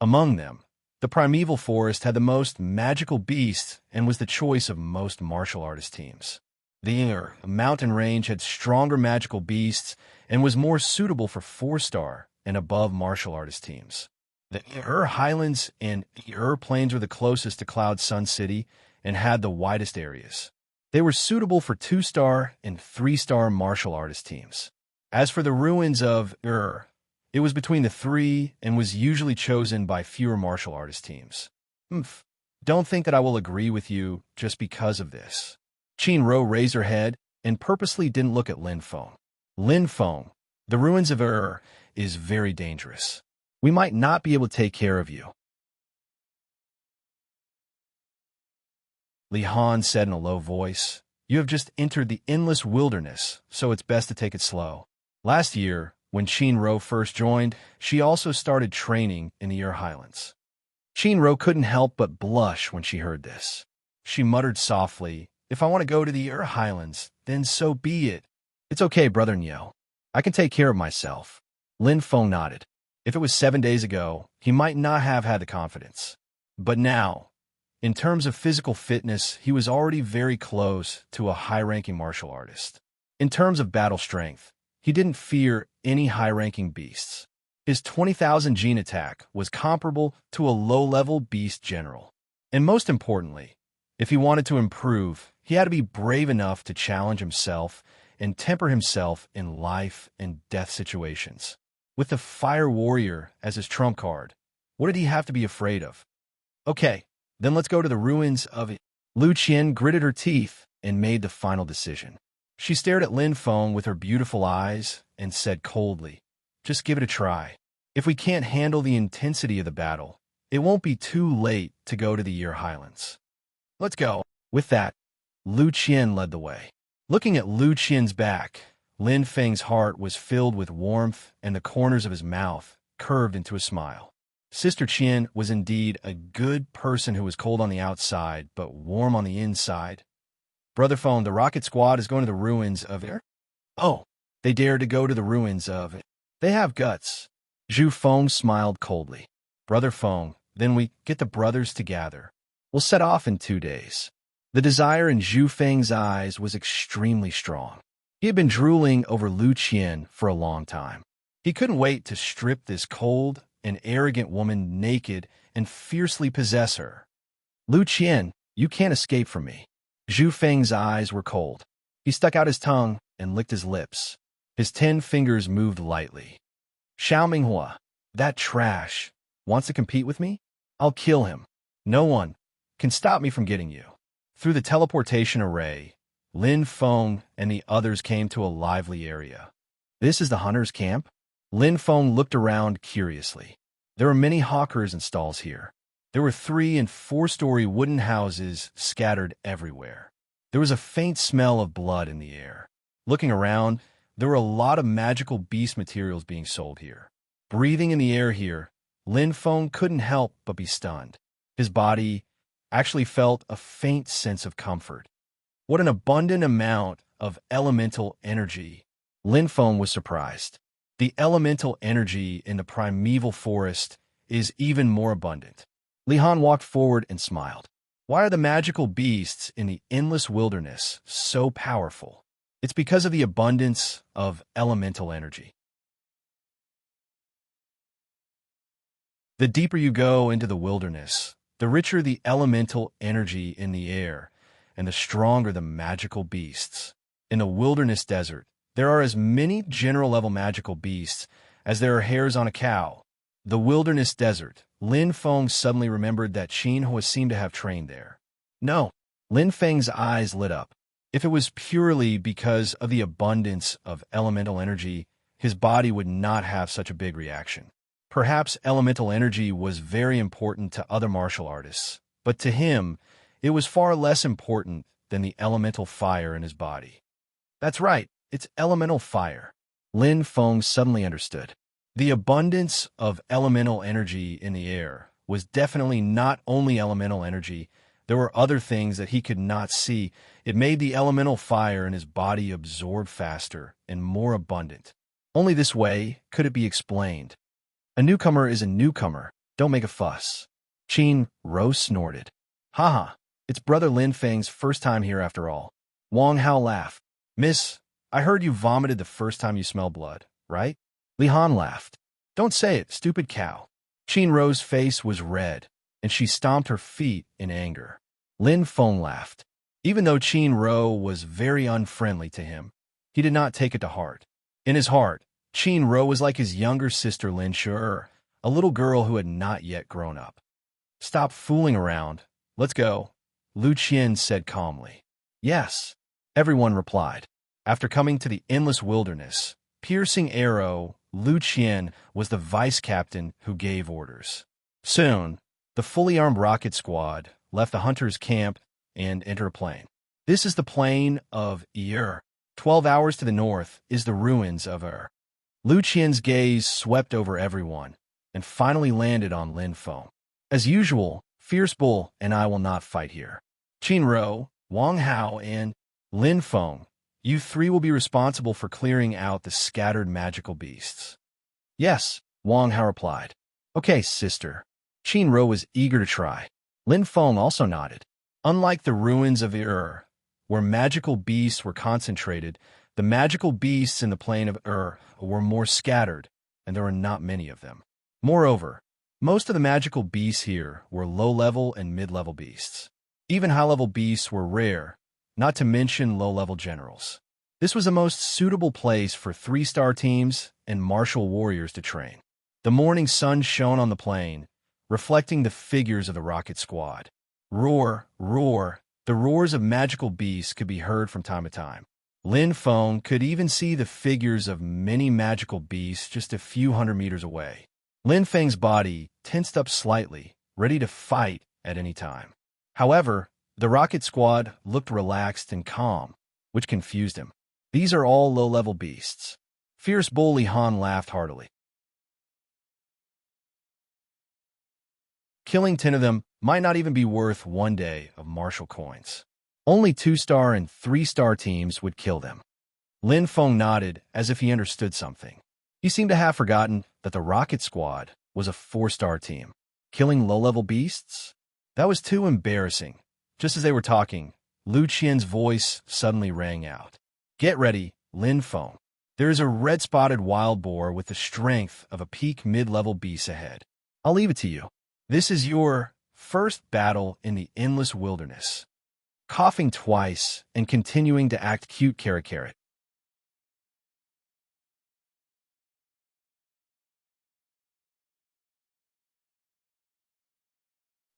[SPEAKER 1] Among them, the Primeval Forest had the most magical beasts and was the choice of most martial artist teams. The mountain range had stronger magical beasts and was more suitable for 4-star and above martial artist teams. The highlands and plains were the closest to Cloud Sun City and had the widest areas. They were suitable for 2-star and 3-star martial artist teams. As for the ruins of it was between the 3 and was usually chosen by fewer martial artist teams. Don't think that I will agree with you just because of this. Qin Ro raised her head and purposely didn't look at Lin Feng. Lin Feng, the ruins of is very dangerous. We might not be able to take care of you. Li Han said in a low voice, You have just entered the endless wilderness, so it's best to take it slow. Last year, when Qin Ro first joined, she also started training in the Highlands. Qin Ro couldn't help but blush when she heard this. She muttered softly, If I want to go to the Highlands, then so be it. It's okay, Brother Niu. I can take care of myself. Lin Feng nodded. If it was 7 days ago, he might not have had the confidence. But now, in terms of physical fitness, he was already very close to a high-ranking martial artist. In terms of battle strength, he didn't fear any high-ranking beasts. His 20,000 gene attack was comparable to a low-level beast general. And most importantly, if he wanted to improve, he had to be brave enough to challenge himself and temper himself in life and death situations. With the Fire Warrior as his trump card, what did he have to be afraid of? Okay, then let's go to the ruins of it. Lu Qian gritted her teeth and made the final decision. She stared at Lin Feng with her beautiful eyes and said coldly, "Just give it a try. If we can't handle the intensity of the battle, it won't be too late to go to the Year Highlands. Let's go." With that, Lu Qian led the way. Looking at Lu Qian's back, Lin Feng's heart was filled with warmth and the corners of his mouth curved into a smile. Sister Qian was indeed a good person who was cold on the outside but warm on the inside. Brother Feng, the rocket squad is going to the ruins of it. Oh, they dare to go to the ruins of it. They have guts. Zhu Feng smiled coldly. Brother Feng, then we get the brothers together. We'll set off in 2 days. The desire in Zhu Feng's eyes was extremely strong. He had been drooling over Lu Qian for a long time. He couldn't wait to strip this cold and arrogant woman naked and fiercely possess her. Lu Qian, you can't escape from me. Zhu Feng's eyes were cold. He stuck out his tongue and licked his lips. His 10 fingers moved lightly. Xiao Minghua, that trash, wants to compete with me? I'll kill him. No one can stop me from getting you. Through the teleportation array, Lin Feng and the others came to a lively area. This is the hunter's camp? Lin Feng looked around curiously. There were many hawkers and stalls here. There were 3- and 4-story wooden houses scattered everywhere. There was a faint smell of blood in the air. Looking around, there were a lot of magical beast materials being sold here. Breathing in the air here, Lin Feng couldn't help but be stunned. His body actually felt a faint sense of comfort. What an abundant amount of elemental energy. Lin Feng was surprised. The elemental energy in the primeval forest is even more abundant. Li Han walked forward and smiled. Why are the magical beasts in the endless wilderness so powerful? It's because of the abundance of elemental energy. The deeper you go into the wilderness, the richer the elemental energy in the air, and the stronger the magical beasts. In the wilderness desert, there are as many general-level magical beasts as there are hairs on a cow. The wilderness desert. Lin Feng suddenly remembered that Qin Hua seemed to have trained there. No. Lin Feng's eyes lit up. If it was purely because of the abundance of elemental energy, his body would not have such a big reaction. Perhaps elemental energy was very important to other martial artists, but to him, it was far less important than the elemental fire in his body. That's right, it's elemental fire. Lin Feng suddenly understood. The abundance of elemental energy in the air was definitely not only elemental energy. There were other things that he could not see. It made the elemental fire in his body absorb faster and more abundant. Only this way could it be explained. A newcomer is a newcomer. Don't make a fuss. Qin Rose snorted. Haha, it's Brother Lin Feng's first time here after all. Wang Hao laughed. Miss, I heard you vomited the first time you smelled blood, right? Li Han laughed. Don't say it, stupid cow. Qin Rose's face was red, and she stomped her feet in anger. Lin Feng laughed. Even though Qin Rose was very unfriendly to him, he did not take it to heart. In his heart, Qin Rose was like his younger sister Lin Shu'er, a little girl who had not yet grown up. Stop fooling around. Let's go, Lu Qian said calmly. Yes, everyone replied. After coming to the endless wilderness, piercing arrow, Lu Qian was the vice captain who gave orders. Soon, the fully armed rocket squad left the hunter's camp and entered a plain. This is the plain of Yer. 12 hours to the north is the ruins of Yer. Lu Qian's gaze swept over everyone and finally landed on Lin Feng. As usual, Fierce Bull and I will not fight here. Qin Rou, Wang Hao, and Lin Feng, you 3 will be responsible for clearing out the scattered magical beasts. Yes, Wang Hao replied. Okay, sister. Qin Rou was eager to try. Lin Feng also nodded. Unlike the ruins of Yer, where magical beasts were concentrated, The magical beasts in the plane of were more scattered, and there were not many of them. Moreover, most of the magical beasts here were low-level and mid-level beasts. Even high-level beasts were rare, not to mention low-level generals. This was the most suitable place for 3-star teams and martial warriors to train. The morning sun shone on the plain, reflecting the figures of the rocket squad. Roar, roar. The roars of magical beasts could be heard from time to time. Lin Feng could even see the figures of many magical beasts just a few hundred meters away. Lin Feng's body tensed up slightly, ready to fight at any time. However, the rocket squad looked relaxed and calm, which confused him. These are all low-level beasts. Fierce Bull Li Han laughed heartily. Killing 10 of them might not even be worth 1 day of martial coins. Only 2-star and 3-star teams would kill them. Lin Feng nodded as if he understood something. He seemed to have forgotten that the rocket squad was a 4-star team. Killing low-level beasts? That was too embarrassing. Just as they were talking, Lu Qian's voice suddenly rang out. Get ready, Lin Feng. There is a red-spotted wild boar with the strength of a peak mid-level beast ahead. I'll leave it to you. This is your first battle in the endless wilderness. Coughing twice and continuing to act cute, carrot.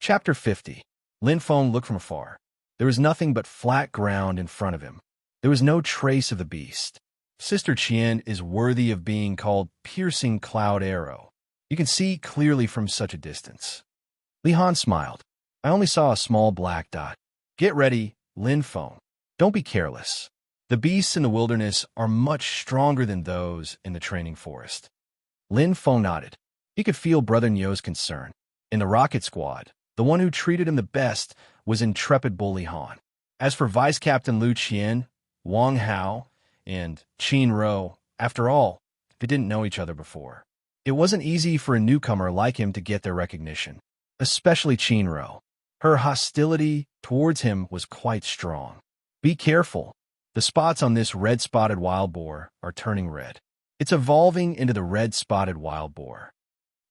[SPEAKER 1] Chapter 50. Lin Feng looked from afar. There was nothing but flat ground in front of him. There was no trace of the beast. Sister Qian is worthy of being called piercing cloud arrow. You can see clearly from such a distance. Li Han smiled. I only saw a small black dot. Get ready, Lin Feng. Don't be careless. The beasts in the wilderness are much stronger than those in the training forest. Lin Feng nodded. He could feel Brother Nio's concern. In the rocket squad, the one who treated him the best was intrepid Bull Li Han. As for Vice Captain Lu Qian, Wang Hao, and Qin Ro, after all, they didn't know each other before. It wasn't easy for a newcomer like him to get their recognition, especially Qin Ro. Her hostility towards him was quite strong. Be careful. The spots on this red-spotted wild boar are turning red. It's evolving into the red-spotted wild boar.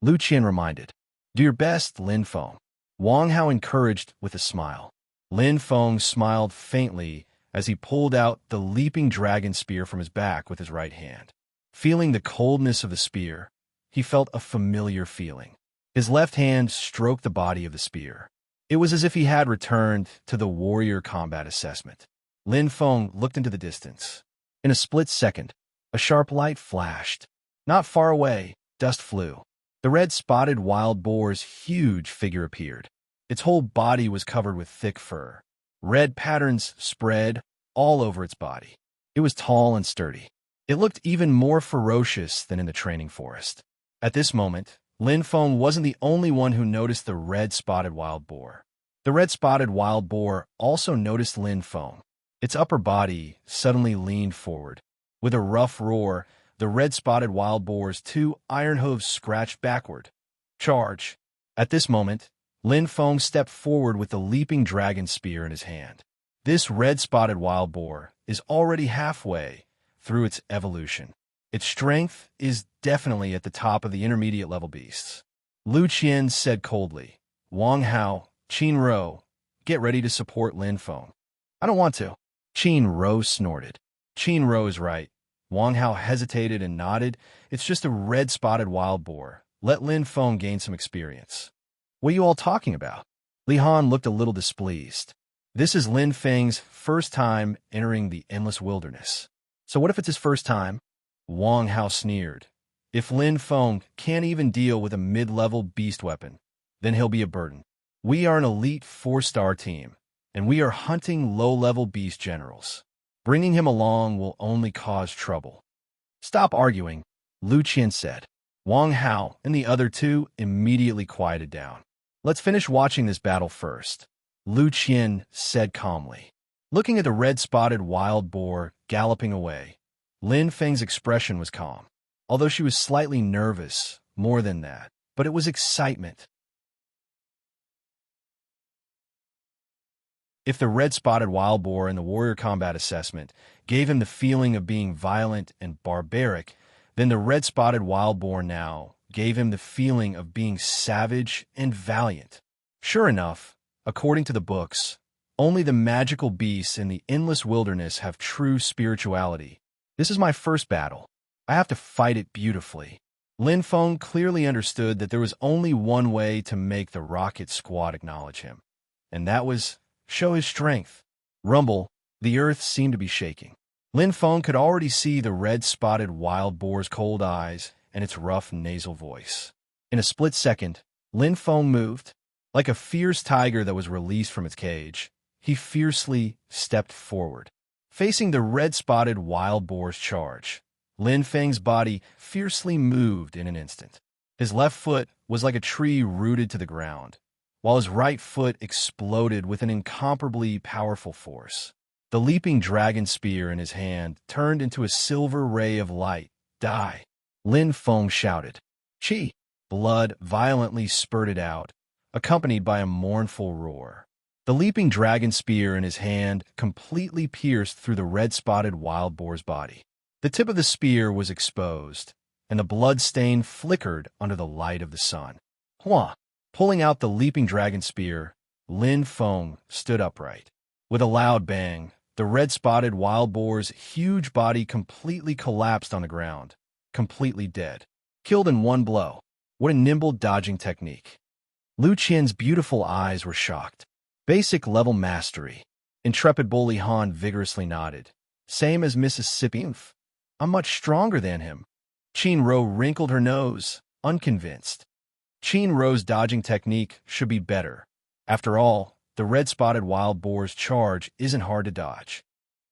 [SPEAKER 1] Lu Qian reminded. Do your best, Lin Feng. Wang Hao encouraged with a smile. Lin Feng smiled faintly as he pulled out the leaping dragon spear from his back with his right hand. Feeling the coldness of the spear, he felt a familiar feeling. His left hand stroked the body of the spear. It was as if he had returned to the warrior combat assessment. Lin Feng looked into the distance. In a split second, a sharp light flashed. Not far away, dust flew. The red-spotted wild boar's huge figure appeared. Its whole body was covered with thick fur. Red patterns spread all over its body. It was tall and sturdy. It looked even more ferocious than in the training forest. At this moment, Lin Feng wasn't the only one who noticed the red-spotted wild boar. The red-spotted wild boar also noticed Lin Feng. Its upper body suddenly leaned forward. With a rough roar, the red-spotted wild boar's 2 iron hooves scratched backward. Charge! At this moment, Lin Feng stepped forward with the leaping dragon spear in his hand. This red-spotted wild boar is already halfway through its evolution. Its strength is definitely at the top of the intermediate level beasts. Lu Qian said coldly. Wang Hao, Qin Ro, get ready to support Lin Feng. I don't want to. Qin Ro snorted. Qin Ro is right. Wang Hao hesitated and nodded. It's just a red-spotted wild boar. Let Lin Feng gain some experience. What are you all talking about? Li Han looked a little displeased. This is Lin Feng's first time entering the endless wilderness. So what if it's his first time? Wang Hao sneered. If Lin Feng can't even deal with a mid-level beast weapon, then he'll be a burden. We are an elite 4-star team, and we are hunting low-level beast generals. Bringing him along will only cause trouble. Stop arguing, Lu Qian said. Wang Hao and the other 2 immediately quieted down. Let's finish watching this battle first, Lu Qian said calmly. Looking at the red-spotted wild boar galloping away, Lin Feng's expression was calm, although she was slightly nervous, more than that, but it was excitement. If the red-spotted wild boar in the warrior combat assessment gave him the feeling of being violent and barbaric, then the red-spotted wild boar now gave him the feeling of being savage and valiant. Sure enough, according to the books, only the magical beasts in the endless wilderness have true spirituality. This is my first battle. I have to fight it beautifully. Lin Feng clearly understood that there was only one way to make the rocket squad acknowledge him, and that was show his strength. Rumble, the earth seemed to be shaking. Lin Feng could already see the red-spotted wild boar's cold eyes and its rough nasal voice. In a split second, Lin Feng moved. Like a fierce tiger that was released from its cage, he fiercely stepped forward. Facing the red-spotted wild boar's charge, Lin Feng's body fiercely moved in an instant. His left foot was like a tree rooted to the ground, while his right foot exploded with an incomparably powerful force. The leaping dragon spear in his hand turned into a silver ray of light. Die! Lin Feng shouted. Chi! Blood violently spurted out, accompanied by a mournful roar. The leaping dragon spear in his hand completely pierced through the red-spotted wild boar's body. The tip of the spear was exposed, and the blood stain flickered under the light of the sun. Hua! Pulling out the leaping dragon spear, Lin Feng stood upright. With a loud bang, the red-spotted wild boar's huge body completely collapsed on the ground, completely dead. Killed in one blow. What a nimble dodging technique. Lu Qian's beautiful eyes were shocked. Basic level mastery. Intrepid bully Han vigorously nodded. Same as Mississippi. I'm much stronger than him. Qin Ro wrinkled her nose, unconvinced. Qin Ro's dodging technique should be better. After all, the red-spotted wild boar's charge isn't hard to dodge.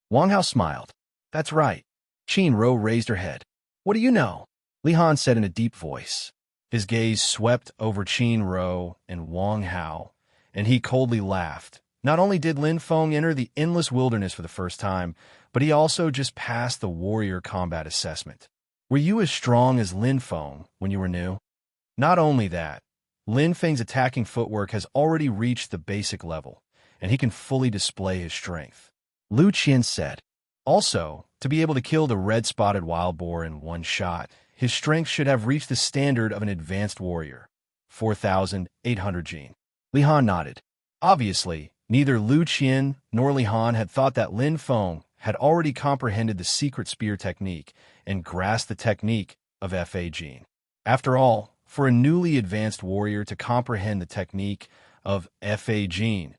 [SPEAKER 1] Wang Hao smiled. That's right. Qin Ro raised her head. What do you know? Li Han said in a deep voice. His gaze swept over Qin Ro and Wang Hao, and he coldly laughed. Not only did Lin Feng enter the endless wilderness for the first time, but he also just passed the warrior combat assessment. Were you as strong as Lin Feng when you were new? Not only that, Lin Feng's attacking footwork has already reached the basic level, and he can fully display his strength. Lu Qian said. Also, to be able to kill the red-spotted wild boar in one shot, his strength should have reached the standard of an advanced warrior. 4,800 Jin. Li Han nodded. Obviously, neither Lu Qian nor Li Han had thought that Lin Feng had already comprehended the secret spear technique and grasped the technique of Fa Jin. After all, for a newly advanced warrior to comprehend the technique of Fa Jin,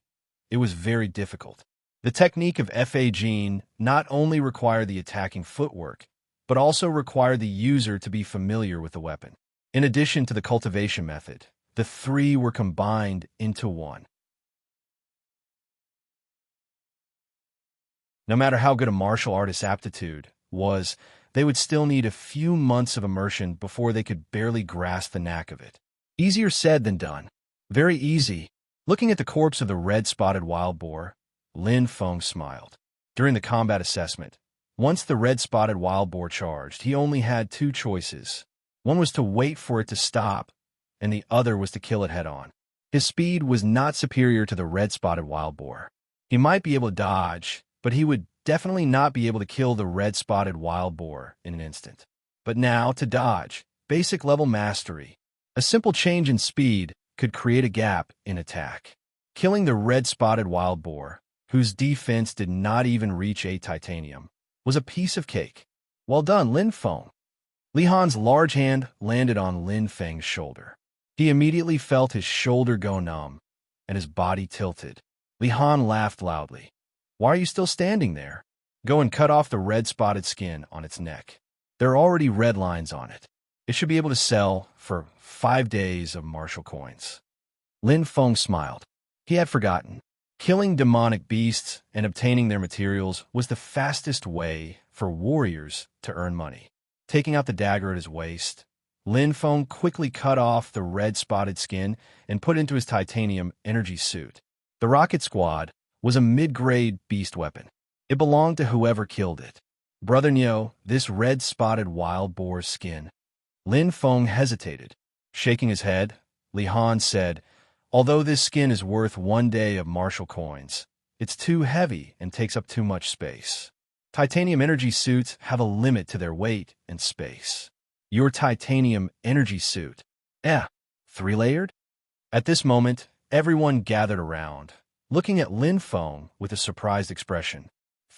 [SPEAKER 1] it was very difficult. The technique of Fa Jin not only required the attacking footwork, but also required the user to be familiar with the weapon. In addition to the cultivation method, the three were combined into one. No matter how good a martial artist's aptitude was, they would still need a few months of immersion before they could barely grasp the knack of it. Easier said than done. Very easy. Looking at the corpse of the red-spotted wild boar, Lin Feng smiled. During the combat assessment, once the red-spotted wild boar charged, he only had two choices. One was to wait for it to stop, and the other was to kill it head-on. His speed was not superior to the red-spotted wild boar. He might be able to dodge, but he would definitely not be able to kill the red-spotted wild boar in an instant. But now, to dodge, basic level mastery. A simple change in speed could create a gap in attack. Killing the red-spotted wild boar, whose defense did not even reach 8 titanium, was a piece of cake. Well done, Lin Feng. Li Han's large hand landed on Lin Feng's shoulder. He immediately felt his shoulder go numb, and his body tilted. Li Han laughed loudly. Why are you still standing there? Go and cut off the red-spotted skin on its neck. There are already red lines on it. It should be able to sell for 5 days of martial coins. Lin Feng smiled. He had forgotten. Killing demonic beasts and obtaining their materials was the fastest way for warriors to earn money. Taking out the dagger at his waist, Lin Feng quickly cut off the red-spotted skin and put into his titanium energy suit. The rocket squad was a mid-grade beast weapon. It belonged to whoever killed it. Brother Nyo, this red-spotted wild boar's skin. Lin Feng hesitated. Shaking his head, Li Han said, although this skin is worth 1 day of martial coins, It's too heavy and takes up too much space. Titanium energy suits have a limit to their weight and space. Your titanium energy suit. 3-layered? At this moment, everyone gathered around, looking at Lin Feng with a surprised expression.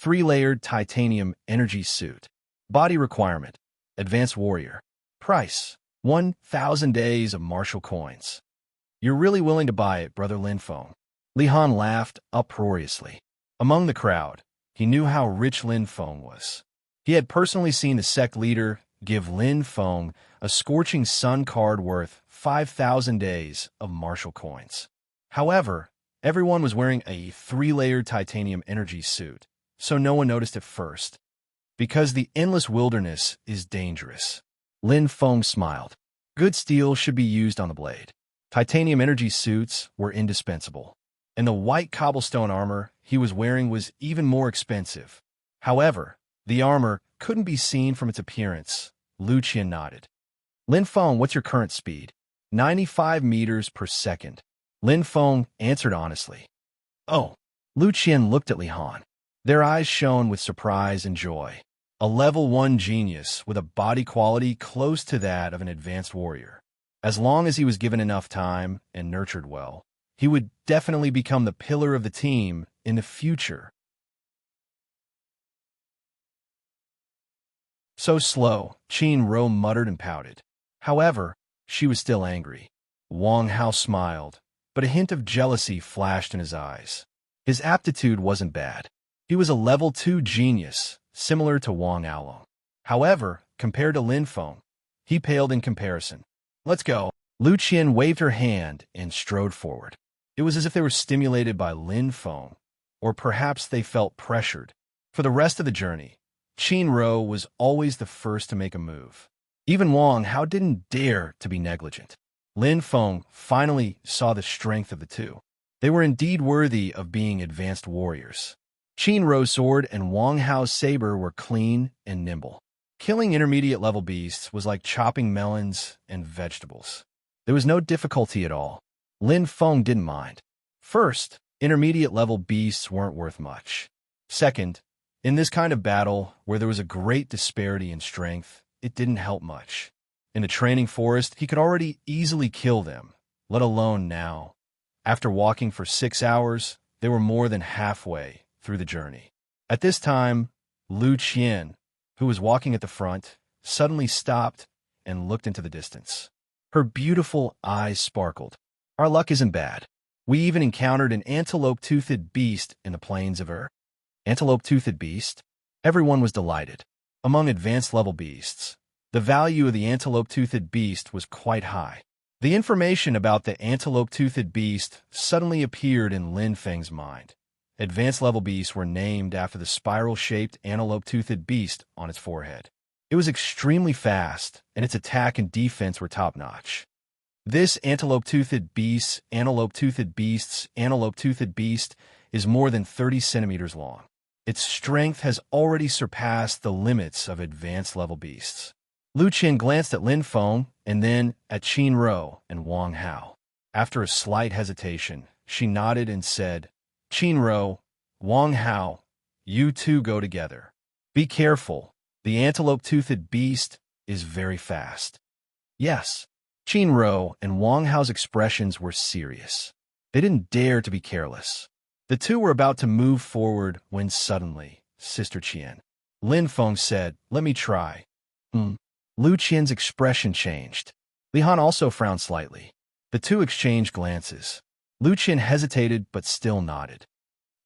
[SPEAKER 1] 3-layered titanium energy suit. Body requirement. Advanced warrior. Price. 1,000 days of martial coins. You're really willing to buy it, brother Lin Feng. Li Han laughed uproariously. Among the crowd, he knew how rich Lin Feng was. He had personally seen the sect leader give Lin Feng a scorching sun card worth 5,000 days of martial coins. However, everyone was wearing a 3-layered titanium energy suit, so no one noticed at first. Because the endless wilderness is dangerous. Lin Feng smiled. Good steel should be used on the blade. Titanium energy suits were indispensable, and the white cobblestone armor he was wearing was even more expensive. However, the armor couldn't be seen from its appearance. Lu Qian nodded. Lin Feng, what's your current speed? 95 meters per second. Lin Feng answered honestly. Oh. Lu Qian looked at Li Han. Their eyes shone with surprise and joy. A level 1 genius with a body quality close to that of an advanced warrior. As long as he was given enough time and nurtured well, he would definitely become the pillar of the team in the future. So slow, Qin Ro muttered and pouted. However, she was still angry. Wang Hao smiled, but a hint of jealousy flashed in his eyes. His aptitude wasn't bad. He was a level 2 genius, similar to Wang Aolong. However, compared to Lin Feng, he paled in comparison. Let's go. Lu Qian waved her hand and strode forward. It was as if they were stimulated by Lin Feng, or perhaps they felt pressured. For the rest of the journey, Qin Ro was always the first to make a move. Even Wang Hao didn't dare to be negligent. Lin Feng finally saw the strength of the two. They were indeed worthy of being advanced warriors. Qin Ro's sword and Wang Hao's saber were clean and nimble. Killing intermediate-level beasts was like chopping melons and vegetables. There was no difficulty at all. Lin Feng didn't mind. First, intermediate-level beasts weren't worth much. Second, in this kind of battle, where there was a great disparity in strength, it didn't help much. In the training forest, he could already easily kill them, let alone now. After walking for 6 hours, they were more than halfway through the journey. At this time, Lu Qian, who was walking at the front, suddenly stopped and looked into the distance. Her beautiful eyes sparkled. Our luck isn't bad. We even encountered an antelope-toothed beast in the plains of Ur. Antelope-toothed beast? Everyone was delighted. Among advanced-level beasts, the value of the antelope-toothed beast was quite high. The information about the antelope-toothed beast suddenly appeared in Lin Feng's mind. Advanced-level beasts were named after the spiral-shaped antelope-toothed beast on its forehead. It was extremely fast, and its attack and defense were top-notch. This antelope-toothed beast is more than 30 centimeters long. Its strength has already surpassed the limits of advanced-level beasts. Lu Qian glanced at Lin Feng and then at Qin Ro and Wang Hao. After a slight hesitation, she nodded and said, Qin Ro, Wang Hao, you two go together. Be careful. The antelope-toothed beast is very fast. Yes. Qin Ro and Wang Hao's expressions were serious. They didn't dare to be careless. The two were about to move forward when suddenly, Sister Qian. Lin Feng said, let me try. Lu Qian's expression changed. Li Han also frowned slightly. The two exchanged glances. Lu Qian hesitated but still nodded.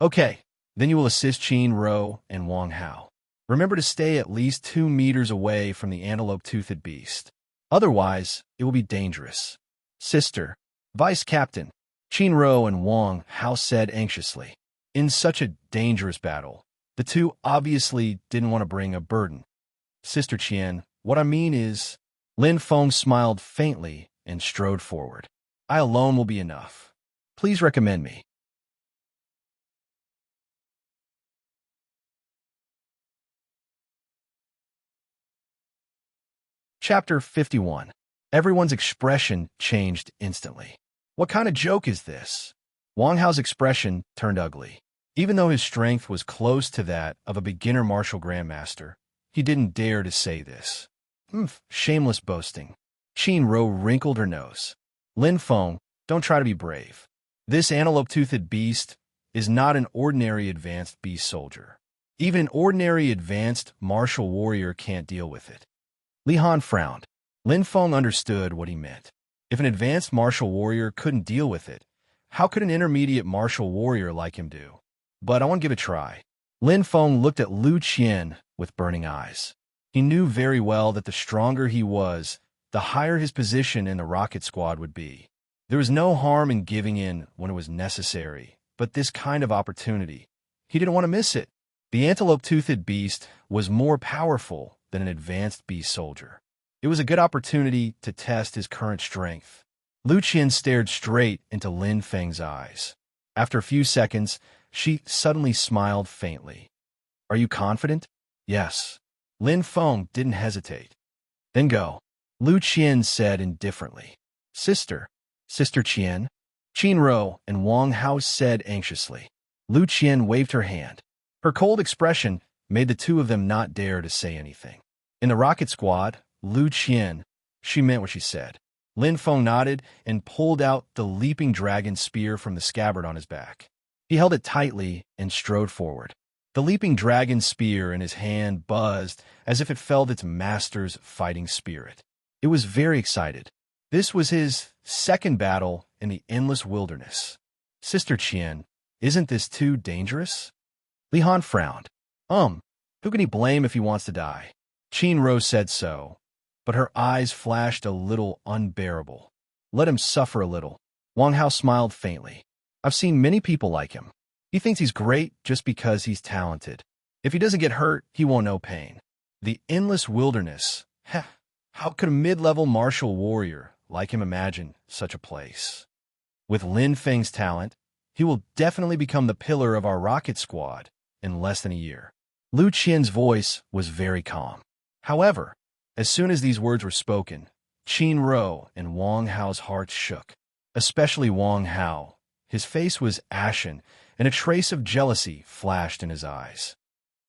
[SPEAKER 1] Okay, then you will assist Qin Ro and Wang Hao. Remember to stay at least 2 meters away from the antelope-toothed beast. Otherwise, it will be dangerous. Sister, Vice Captain, Qin Ro and Wang Hao said anxiously. In such a dangerous battle, the two obviously didn't want to bring a burden. Sister Qian, what I mean is... Lin Feng smiled faintly and strode forward. I alone will be enough. Please recommend me. Chapter 51. Everyone's expression changed instantly. What kind of joke is this? Wang Hao's expression turned ugly. Even though his strength was close to that of a beginner martial grandmaster, he didn't dare to say this. Shameless boasting. Qin Ro wrinkled her nose. Lin Feng, don't try to be brave. This antelope-toothed beast is not an ordinary advanced beast soldier. Even an ordinary advanced martial warrior can't deal with it. Li Han frowned. Lin Feng understood what he meant. If an advanced martial warrior couldn't deal with it, how could an intermediate martial warrior like him do? But I want to give it a try. Lin Feng looked at Lu Qian with burning eyes. He knew very well that the stronger he was, the higher his position in the rocket squad would be. There was no harm in giving in when it was necessary, but this kind of opportunity, he didn't want to miss it. The antelope-toothed beast was more powerful than an advanced beast soldier. It was a good opportunity to test his current strength. Lu Qian stared straight into Lin Feng's eyes. After a few seconds, she suddenly smiled faintly. Are you confident? Yes. Lin Feng didn't hesitate. Then go. Lu Qian said indifferently. Sister Qian? Qin Ro and Wang Hao said anxiously. Lu Qian waved her hand. Her cold expression made the two of them not dare to say anything. In the rocket squad, Lu Qian, she meant what she said. Lin Feng nodded and pulled out the leaping dragon spear from the scabbard on his back. He held it tightly and strode forward. The leaping dragon spear in his hand buzzed as if it felt its master's fighting spirit. It was very excited. This was his second battle in the endless wilderness. Sister Qian, isn't this too dangerous? Li Han frowned. Who can he blame if he wants to die? Qin Ro said so, but her eyes flashed a little unbearable. Let him suffer a little. Wang Hao smiled faintly. I've seen many people like him. He thinks he's great just because he's talented. If he doesn't get hurt, he won't know pain. The endless wilderness. How could a mid-level martial warrior like him imagine such a place? With Lin Feng's talent, he will definitely become the pillar of our rocket squad in less than a year. Lu Qian's voice was very calm. However, as soon as these words were spoken, Qin Ro and Wang Hao's hearts shook, especially Wang Hao. His face was ashen, and a trace of jealousy flashed in his eyes.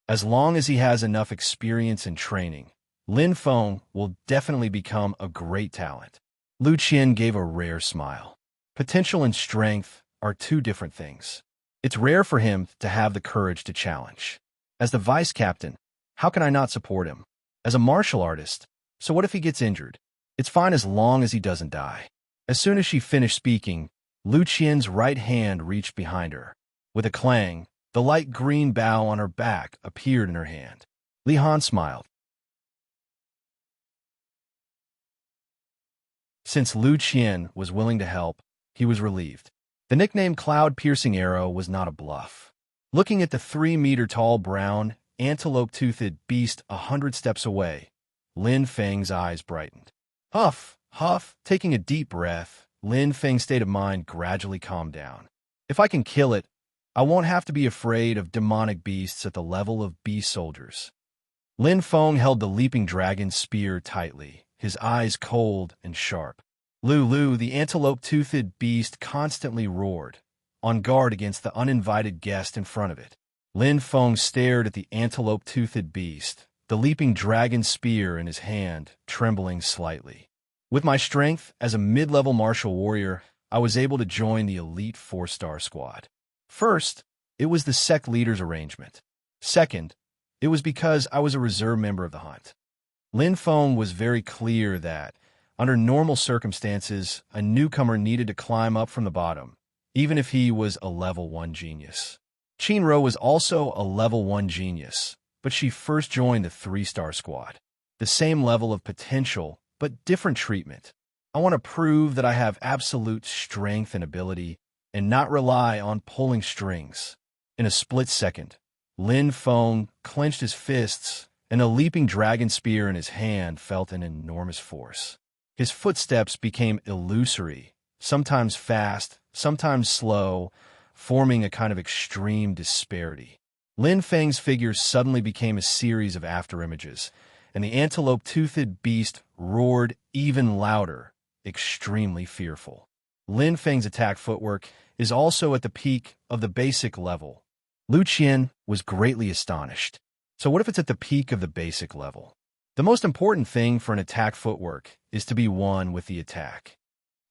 [SPEAKER 1] As long as he has enough experience and training, Lin Feng will definitely become a great talent. Lu Qian gave a rare smile. Potential and strength are two different things. It's rare for him to have the courage to challenge. As the vice captain, how can I not support him? As a martial artist, so what if he gets injured? It's fine as long as he doesn't die. As soon as she finished speaking, Lu Qian's right hand reached behind her. With a clang, the light green bow on her back appeared in her hand. Li Han smiled. Since Lu Qian was willing to help, he was relieved. The nickname Cloud-Piercing Arrow was not a bluff. Looking at the 3-meter-tall brown, antelope-toothed beast 100 steps away, Lin Feng's eyes brightened. Huff, huff, taking a deep breath, Lin Feng's state of mind gradually calmed down. If I can kill it, I won't have to be afraid of demonic beasts at the level of beast soldiers. Lin Feng held the leaping dragon spear tightly, his eyes cold and sharp. Lu, the antelope-toothed beast, constantly roared, on guard against the uninvited guest in front of it. Lin Feng stared at the antelope-toothed beast, the leaping dragon spear in his hand, trembling slightly. With my strength as a mid-level martial warrior, I was able to join the elite 4-star squad. First, it was the sect leader's arrangement. Second, it was because I was a reserve member of the hunt. Lin Feng was very clear that, under normal circumstances, a newcomer needed to climb up from the bottom, even if he was a level 1 genius. Qin Ro was also a level 1 genius, but she first joined the 3-star squad. The same level of potential, but different treatment. I want to prove that I have absolute strength and ability, and not rely on pulling strings. In a split second, Lin Feng clenched his fists, and a leaping dragon spear in his hand felt an enormous force. His footsteps became illusory, sometimes fast, sometimes slow, forming a kind of extreme disparity. Lin Feng's figure suddenly became a series of afterimages, and the antelope-toothed beast roared even louder, extremely fearful. Lin Feng's attack footwork is also at the peak of the basic level, Lu Qian was greatly astonished. So what if it's at the peak of the basic level? The most important thing for an attack footwork is to be one with the attack.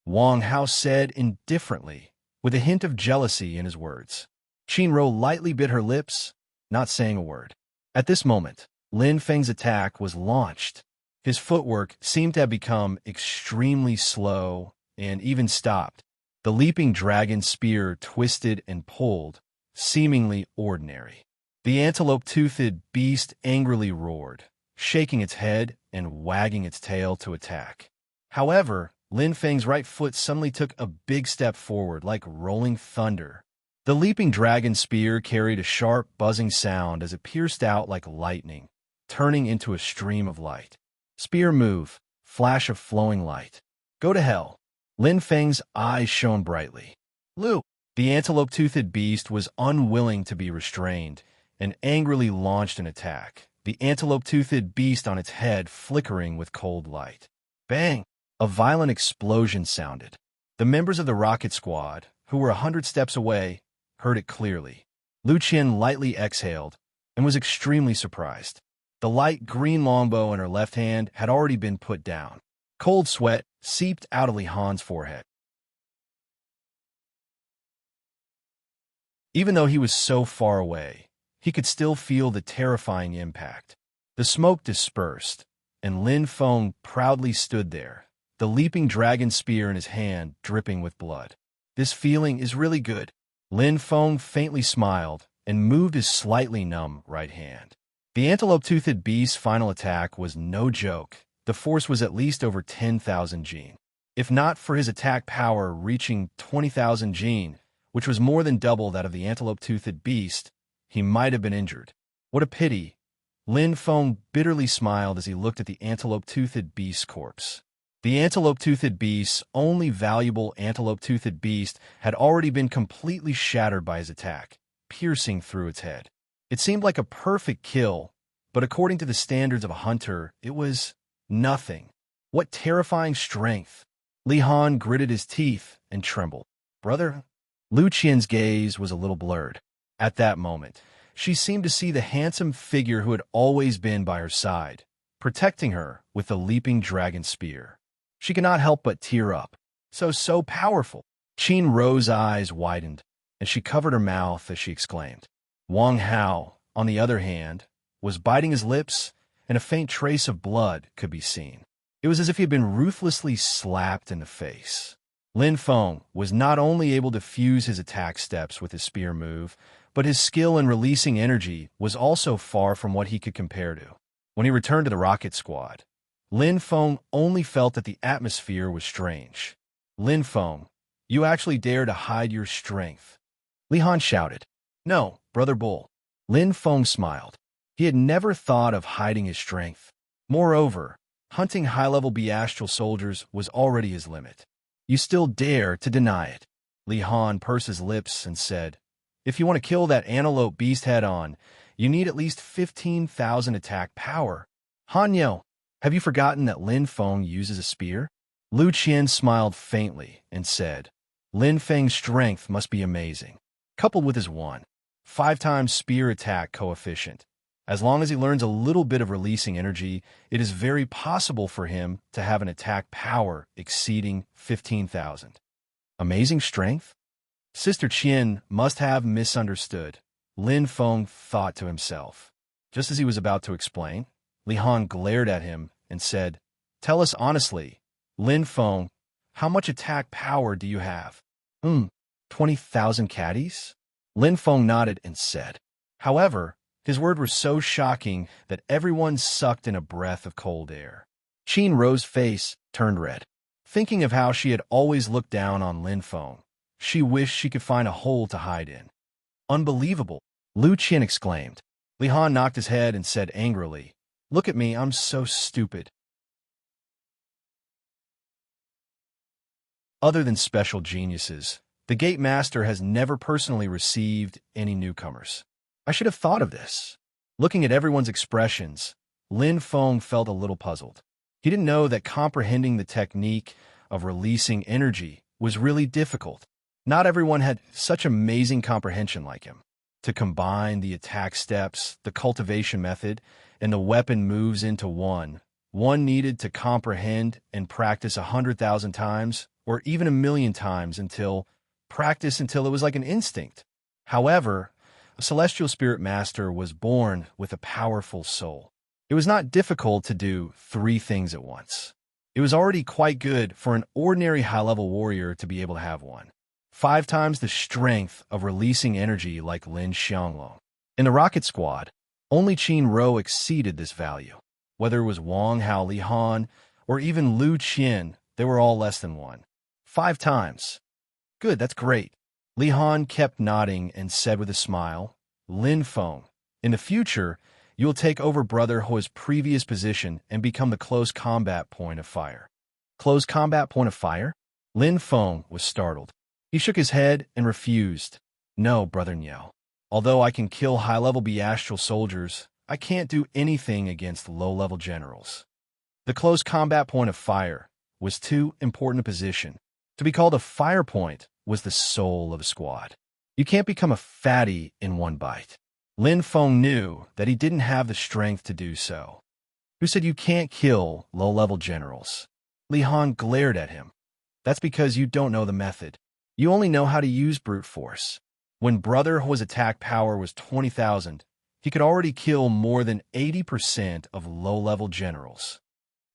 [SPEAKER 1] Wang Hao said indifferently, with a hint of jealousy in his words. Qinro lightly bit her lips, not saying a word. At this moment, Lin Feng's attack was launched. His footwork seemed to have become extremely slow and even stopped. The leaping dragon spear twisted and pulled, seemingly ordinary. The antelope-toothed beast angrily roared, shaking its head and wagging its tail to attack. However, Lin Feng's right foot suddenly took a big step forward like rolling thunder. The leaping dragon spear carried a sharp, buzzing sound as it pierced out like lightning, turning into a stream of light. Spear move, flash of flowing light. Go to hell. Lin Feng's eyes shone brightly. Lu, the antelope-toothed beast was unwilling to be restrained and angrily launched an attack, the antelope-toothed beast on its head flickering with cold light. Bang! A violent explosion sounded. The members of the rocket squad, who were 100 steps away, heard it clearly. Lu Qian lightly exhaled and was extremely surprised. The light green longbow in her left hand had already been put down. Cold sweat seeped out of Li Han's forehead. Even though he was so far away, he could still feel the terrifying impact. The smoke dispersed, and Lin Feng proudly stood there, the leaping dragon spear in his hand dripping with blood. This feeling is really good. Lin Feng faintly smiled and moved his slightly numb right hand. The antelope-toothed beast's final attack was no joke. The force was at least over 10,000 Jin. If not for his attack power reaching 20,000 Jin, which was more than double that of the antelope-toothed beast, he might have been injured. What a pity. Lin Feng bitterly smiled as he looked at the antelope-toothed beast's corpse. The antelope-toothed beast's only valuable antelope-toothed beast had already been completely shattered by his attack, piercing through its head. It seemed like a perfect kill, but according to the standards of a hunter, it was nothing. What terrifying strength! Li Han gritted his teeth and trembled. Brother? Lu Qian's gaze was a little blurred. At that moment, she seemed to see the handsome figure who had always been by her side, protecting her with the leaping dragon spear. She could not help but tear up. So powerful. Qin Ro's eyes widened, and she covered her mouth as she exclaimed. Wang Hao, on the other hand, was biting his lips, and a faint trace of blood could be seen. It was as if he had been ruthlessly slapped in the face. Lin Feng was not only able to fuse his attack steps with his spear move, but his skill in releasing energy was also far from what he could compare to. When he returned to the rocket squad, Lin Feng only felt that the atmosphere was strange. Lin Feng, you actually dare to hide your strength? Li Han shouted. No, Brother Bull. Lin Feng smiled. He had never thought of hiding his strength. Moreover, hunting high-level Astral soldiers was already his limit. You still dare to deny it. Li Han pursed his lips and said, If you want to kill that antelope beast head-on, you need at least 15,000 attack power. Han Yo, have you forgotten that Lin Feng uses a spear? Lu Qian smiled faintly and said, Lin Feng's strength must be amazing, coupled with his 5 times spear attack coefficient. As long as he learns a little bit of releasing energy, it is very possible for him to have an attack power exceeding 15,000. Amazing strength? Sister Qian must have misunderstood, Lin Feng thought to himself. Just as he was about to explain, Li Han glared at him and said, Tell us honestly, Lin Feng, how much attack power do you have? 20,000 caddies? Lin Feng nodded and said. However, his words were so shocking that everyone sucked in a breath of cold air. Qin Ro's face turned red. Thinking of how she had always looked down on Lin Feng, she wished she could find a hole to hide in. Unbelievable, Lu Qian exclaimed. Li Han knocked his head and said angrily, Look at me, I'm so stupid. Other than special geniuses, the Gate Master has never personally received any newcomers. I should have thought of this. Looking at everyone's expressions, Lin Feng felt a little puzzled. He didn't know that comprehending the technique of releasing energy was really difficult. Not everyone had such amazing comprehension like him. to combine the attack steps, the cultivation method, and the weapon moves into one. One needed to comprehend and practice 100,000 times, or even 1,000,000 times until it was like an instinct. However, a celestial spirit master was born with a powerful soul. It was not difficult to do 3 things at once. It was already quite good for an ordinary high-level warrior to be able to have one. 5 times the strength of releasing energy like Lin Xianglong. In the rocket squad, only Qin Ro exceeded this value. Whether it was Wang Hao Li Han or even Lu Qian, they were all less than 1. 5 times. Good, that's great. Li Han kept nodding and said with a smile, Lin Feng, in the future, you will take over Brother Huo's previous position and become the close combat point of fire. Close combat point of fire? Lin Feng was startled. He shook his head and refused. No, Brother Niao. Although I can kill high-level Astral soldiers, I can't do anything against low-level generals. The close combat point of fire was too important a position. To be called a fire point was the soul of a squad. You can't become a fatty in one bite. Lin Feng knew that he didn't have the strength to do so. Who said you can't kill low-level generals? Li Han glared at him. That's because you don't know the method. You only know how to use brute force. When Brother Huo's attack power was 20,000, he could already kill more than 80% of low-level generals.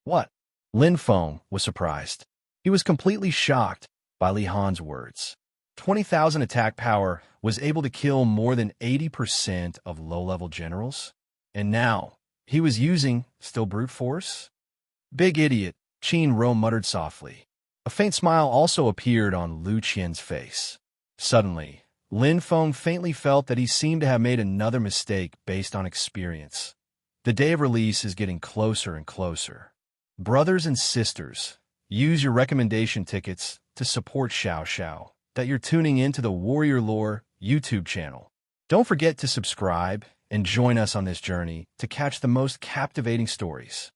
[SPEAKER 1] What? Lin Feng was surprised. He was completely shocked by Li Han's words. 20,000 attack power was able to kill more than 80% of low-level generals? And now, he was using still brute force? Big idiot, Qin Ro muttered softly. A faint smile also appeared on Lu Qian's face. Suddenly, Lin Feng faintly felt that he seemed to have made another mistake based on experience. The day of release is getting closer and closer. Brothers and sisters, use your recommendation tickets to support Xiao Xiao that you're tuning into the Warrior Lore YouTube channel. Don't forget to subscribe and join us on this journey to catch the most captivating stories.